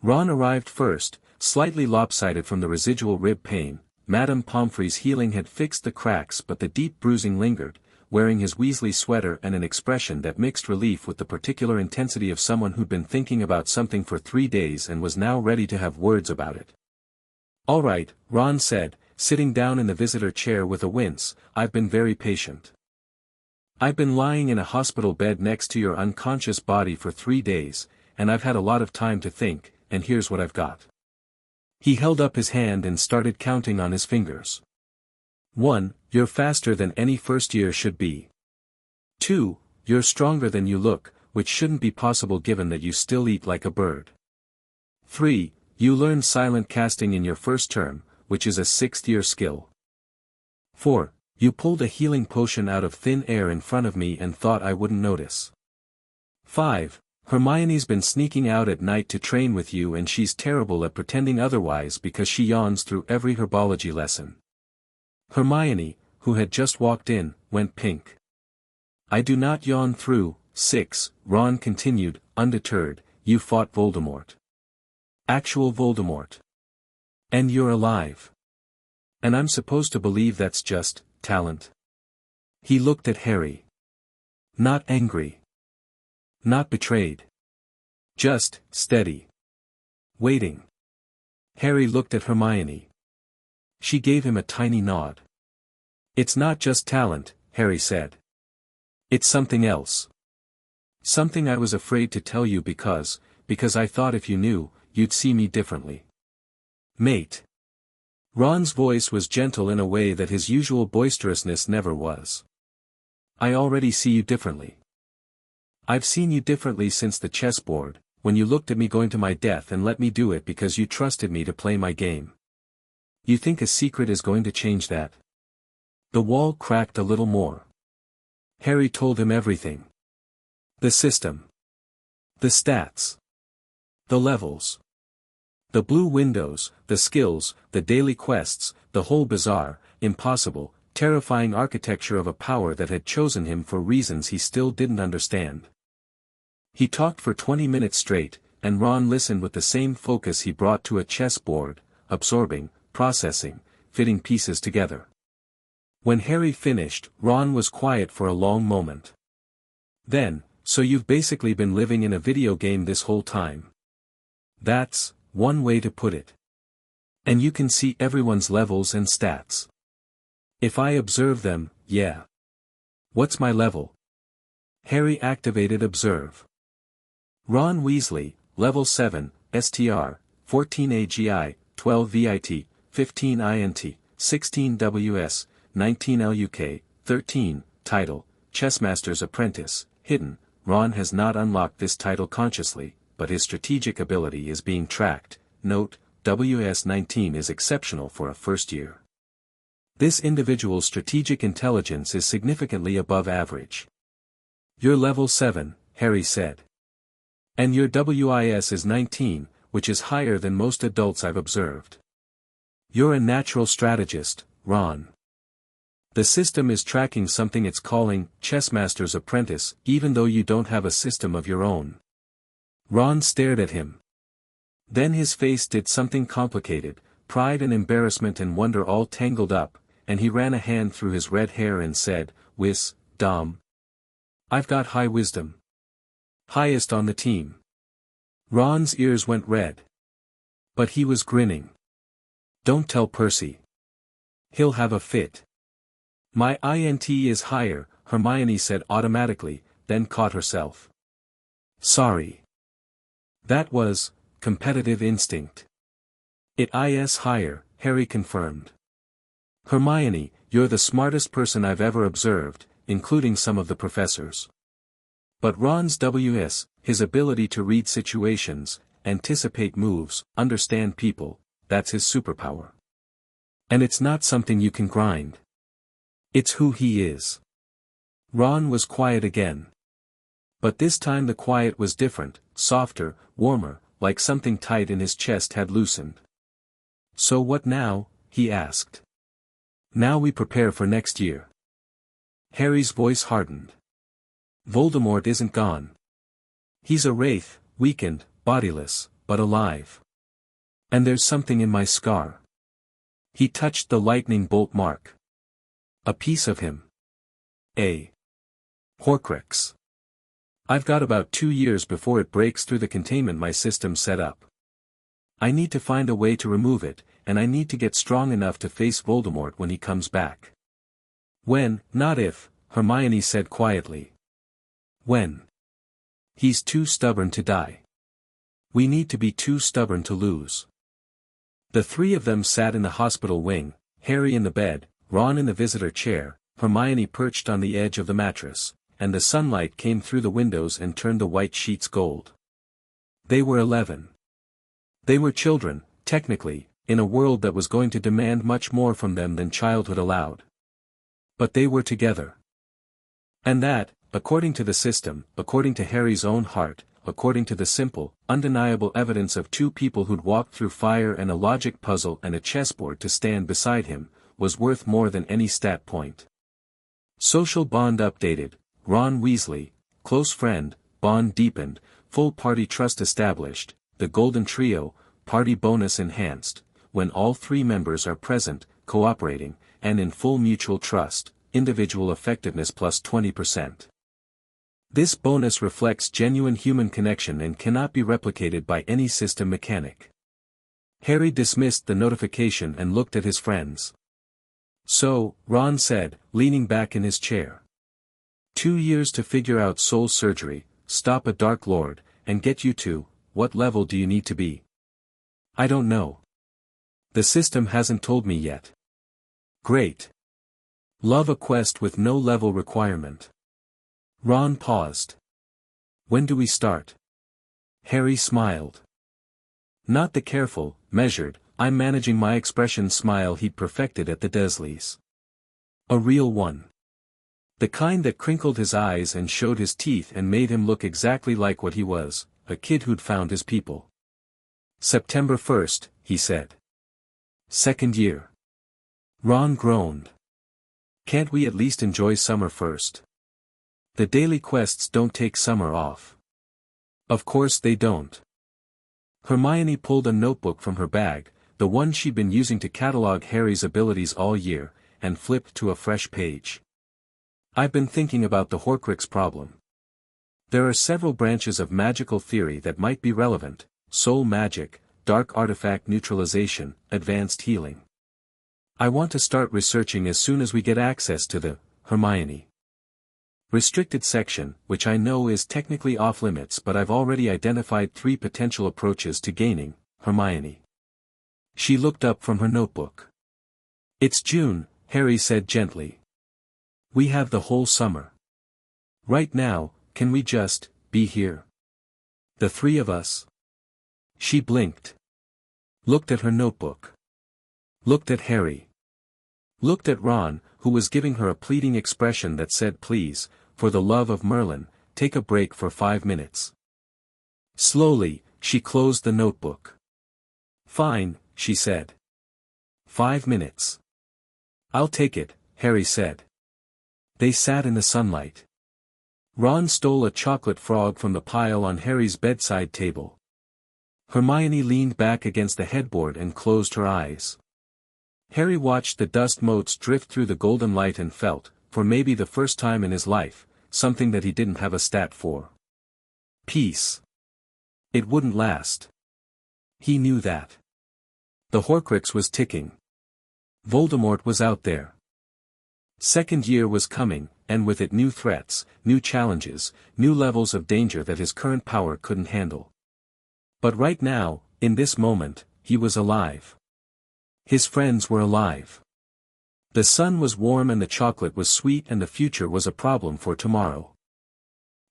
Speaker 1: Ron arrived first, slightly lopsided from the residual rib pain. Madame Pomfrey's healing had fixed the cracks but the deep bruising lingered, wearing his Weasley sweater and an expression that mixed relief with the particular intensity of someone who'd been thinking about something for 3 days and was now ready to have words about it. "All right," Ron said, sitting down in the visitor chair with a wince, "I've been very patient. I've been lying in a hospital bed next to your unconscious body for 3 days, and I've had a lot of time to think, and here's what I've got." He held up his hand and started counting on his fingers. 1. You're faster than any first year should be. 2. You're stronger than you look, which shouldn't be possible given that you still eat like a bird. 3. You learned silent casting in your first term, which is a 6th-year skill. 4. You pulled a healing potion out of thin air in front of me and thought I wouldn't notice. 5. Hermione's been sneaking out at night to train with you and she's terrible at pretending otherwise because she yawns through every herbology lesson. Hermione, who had just walked in, went pink. I do not yawn through. 6, Ron continued, undeterred, you fought Voldemort. Actual Voldemort. And you're alive. And I'm supposed to believe that's just talent. He looked at Harry. Not angry. Not betrayed. Just steady. Waiting. Harry looked at Hermione. She gave him a tiny nod. It's not just talent, Harry said. It's something else. Something I was afraid to tell you because I thought if you knew, you'd see me differently. Mate. Ron's voice was gentle in a way that his usual boisterousness never was. I already see you differently. I've seen you differently since the chessboard, when you looked at me going to my death and let me do it because you trusted me to play my game. You think a secret is going to change that? The wall cracked a little more. Harry told him everything. The system. The stats. The levels. The blue windows, the skills, the daily quests, the whole bizarre, impossible, terrifying architecture of a power that had chosen him for reasons he still didn't understand. He talked for 20 minutes straight, and Ron listened with the same focus he brought to a chessboard, absorbing, processing, fitting pieces together. When Harry finished, Ron was quiet for a long moment. Then, so you've basically been living in a video game this whole time. That's one way to put it. And you can see everyone's levels and stats. If I observe them, yeah. What's my level? Harry activated Observe. Ron Weasley, Level 7, STR, 14 AGI, 12 VIT, 15 INT, 16 WS, 19 LUK, 13, Title, Chessmaster's Apprentice, Hidden. Ron has not unlocked this title consciously, but his strategic ability is being tracked. Note, WS-19 is exceptional for a first year. This individual's strategic intelligence is significantly above average. You're level 7, Harry said. And your WIS is 19, which is higher than most adults I've observed. You're a natural strategist, Ron. The system is tracking something it's calling Chessmaster's Apprentice, even though you don't have a system of your own. Ron stared at him. Then his face did something complicated, pride and embarrassment and wonder all tangled up, and he ran a hand through his red hair and said, Dom. I've got high wisdom. Highest on the team. Ron's ears went red. But he was grinning. Don't tell Percy. He'll have a fit. My INT is higher, Hermione said automatically, then caught herself. Sorry. That was competitive instinct. It is higher, Harry confirmed. Hermione, you're the smartest person I've ever observed, including some of the professors. But Ron's WS, his ability to read situations, anticipate moves, understand people, that's his superpower. And it's not something you can grind. It's who he is. Ron was quiet again. But this time the quiet was different, softer, warmer, like something tight in his chest had loosened. So what now? He asked. Now we prepare for next year. Harry's voice hardened. Voldemort isn't gone. He's a wraith, weakened, bodiless, but alive. And there's something in my scar. He touched the lightning bolt mark. A piece of him. A Horcrux. I've got about 2 years before it breaks through the containment my system set up. I need to find a way to remove it, and I need to get strong enough to face Voldemort when he comes back. When, not if, Hermione said quietly. When? He's too stubborn to die. We need to be too stubborn to lose. The three of them sat in the hospital wing, Harry in the bed, Ron in the visitor chair, Hermione perched on the edge of the mattress, and the sunlight came through the windows and turned the white sheets gold. They were 11. They were children, technically, in a world that was going to demand much more from them than childhood allowed. But they were together. And that, according to the system, according to Harry's own heart, according to the simple, undeniable evidence of two people who'd walked through fire and a logic puzzle and a chessboard to stand beside him, was worth more than any stat point. Social bond updated, Ron Weasley, close friend, bond deepened, full party trust established, the golden trio, party bonus enhanced, when all three members are present, cooperating, and in full mutual trust, individual effectiveness plus 20%. This bonus reflects genuine human connection and cannot be replicated by any system mechanic. Harry dismissed the notification and looked at his friends. So, Ron said, leaning back in his chair. 2 years to figure out soul surgery, stop a Dark Lord, and get you to, what level do you need to be? I don't know. The system hasn't told me yet. Great. Love a quest with no level requirement. Ron paused. When do we start? Harry smiled. Not the careful, measured, I'm managing my expression smile he'd perfected at the Dursleys. A real one. The kind that crinkled his eyes and showed his teeth and made him look exactly like what he was, a kid who'd found his people. September 1st, he said. Second year. Ron groaned. Can't we at least enjoy summer first? The daily quests don't take summer off. Of course they don't. Hermione pulled a notebook from her bag, the one she'd been using to catalog Harry's abilities all year, and flipped to a fresh page. I've been thinking about the Horcrux problem. There are several branches of magical theory that might be relevant: soul magic, dark artifact neutralization, advanced healing. I want to start researching as soon as we get access to the Hermione. Restricted section, which I know is technically off limits, but I've already identified 3 potential approaches to gaining, Hermione. She looked up from her notebook. It's June, Harry said gently. We have the whole summer. Right now, can we just be here? The 3 of us? She blinked. Looked at her notebook. Looked at Harry. Looked at Ron, who was giving her a pleading expression that said please, for the love of Merlin, take a break for 5 minutes. Slowly, she closed the notebook. Fine, she said. 5 minutes. I'll take it, Harry said. They sat in the sunlight. Ron stole a chocolate frog from the pile on Harry's bedside table. Hermione leaned back against the headboard and closed her eyes. Harry watched the dust motes drift through the golden light and felt, for maybe the first time in his life, something that he didn't have a stat for. Peace. It wouldn't last. He knew that. The Horcrux was ticking. Voldemort was out there. Second year was coming, and with it new threats, new challenges, new levels of danger that his current power couldn't handle. But right now, in this moment, he was alive. His friends were alive. The sun was warm and the chocolate was sweet and the future was a problem for tomorrow.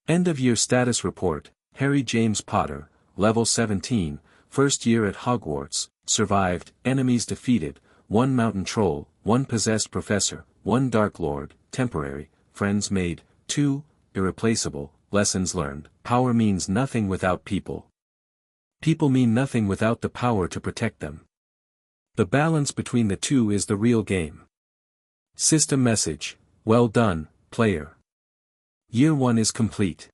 Speaker 1: End of year status report, Harry James Potter, level 17, first year at Hogwarts, survived, enemies defeated, 1 mountain troll, 1 possessed professor, 1 dark lord, temporary, friends made, 2, irreplaceable, lessons learned, power means nothing without people. People mean nothing without the power to protect them. The balance between the 2 is the real game. System message, well done, player. Year 1 is complete.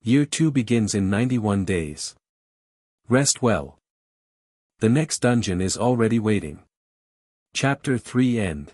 Speaker 1: Year 2 begins in 91 days. Rest well. The next dungeon is already waiting. Chapter 3 End.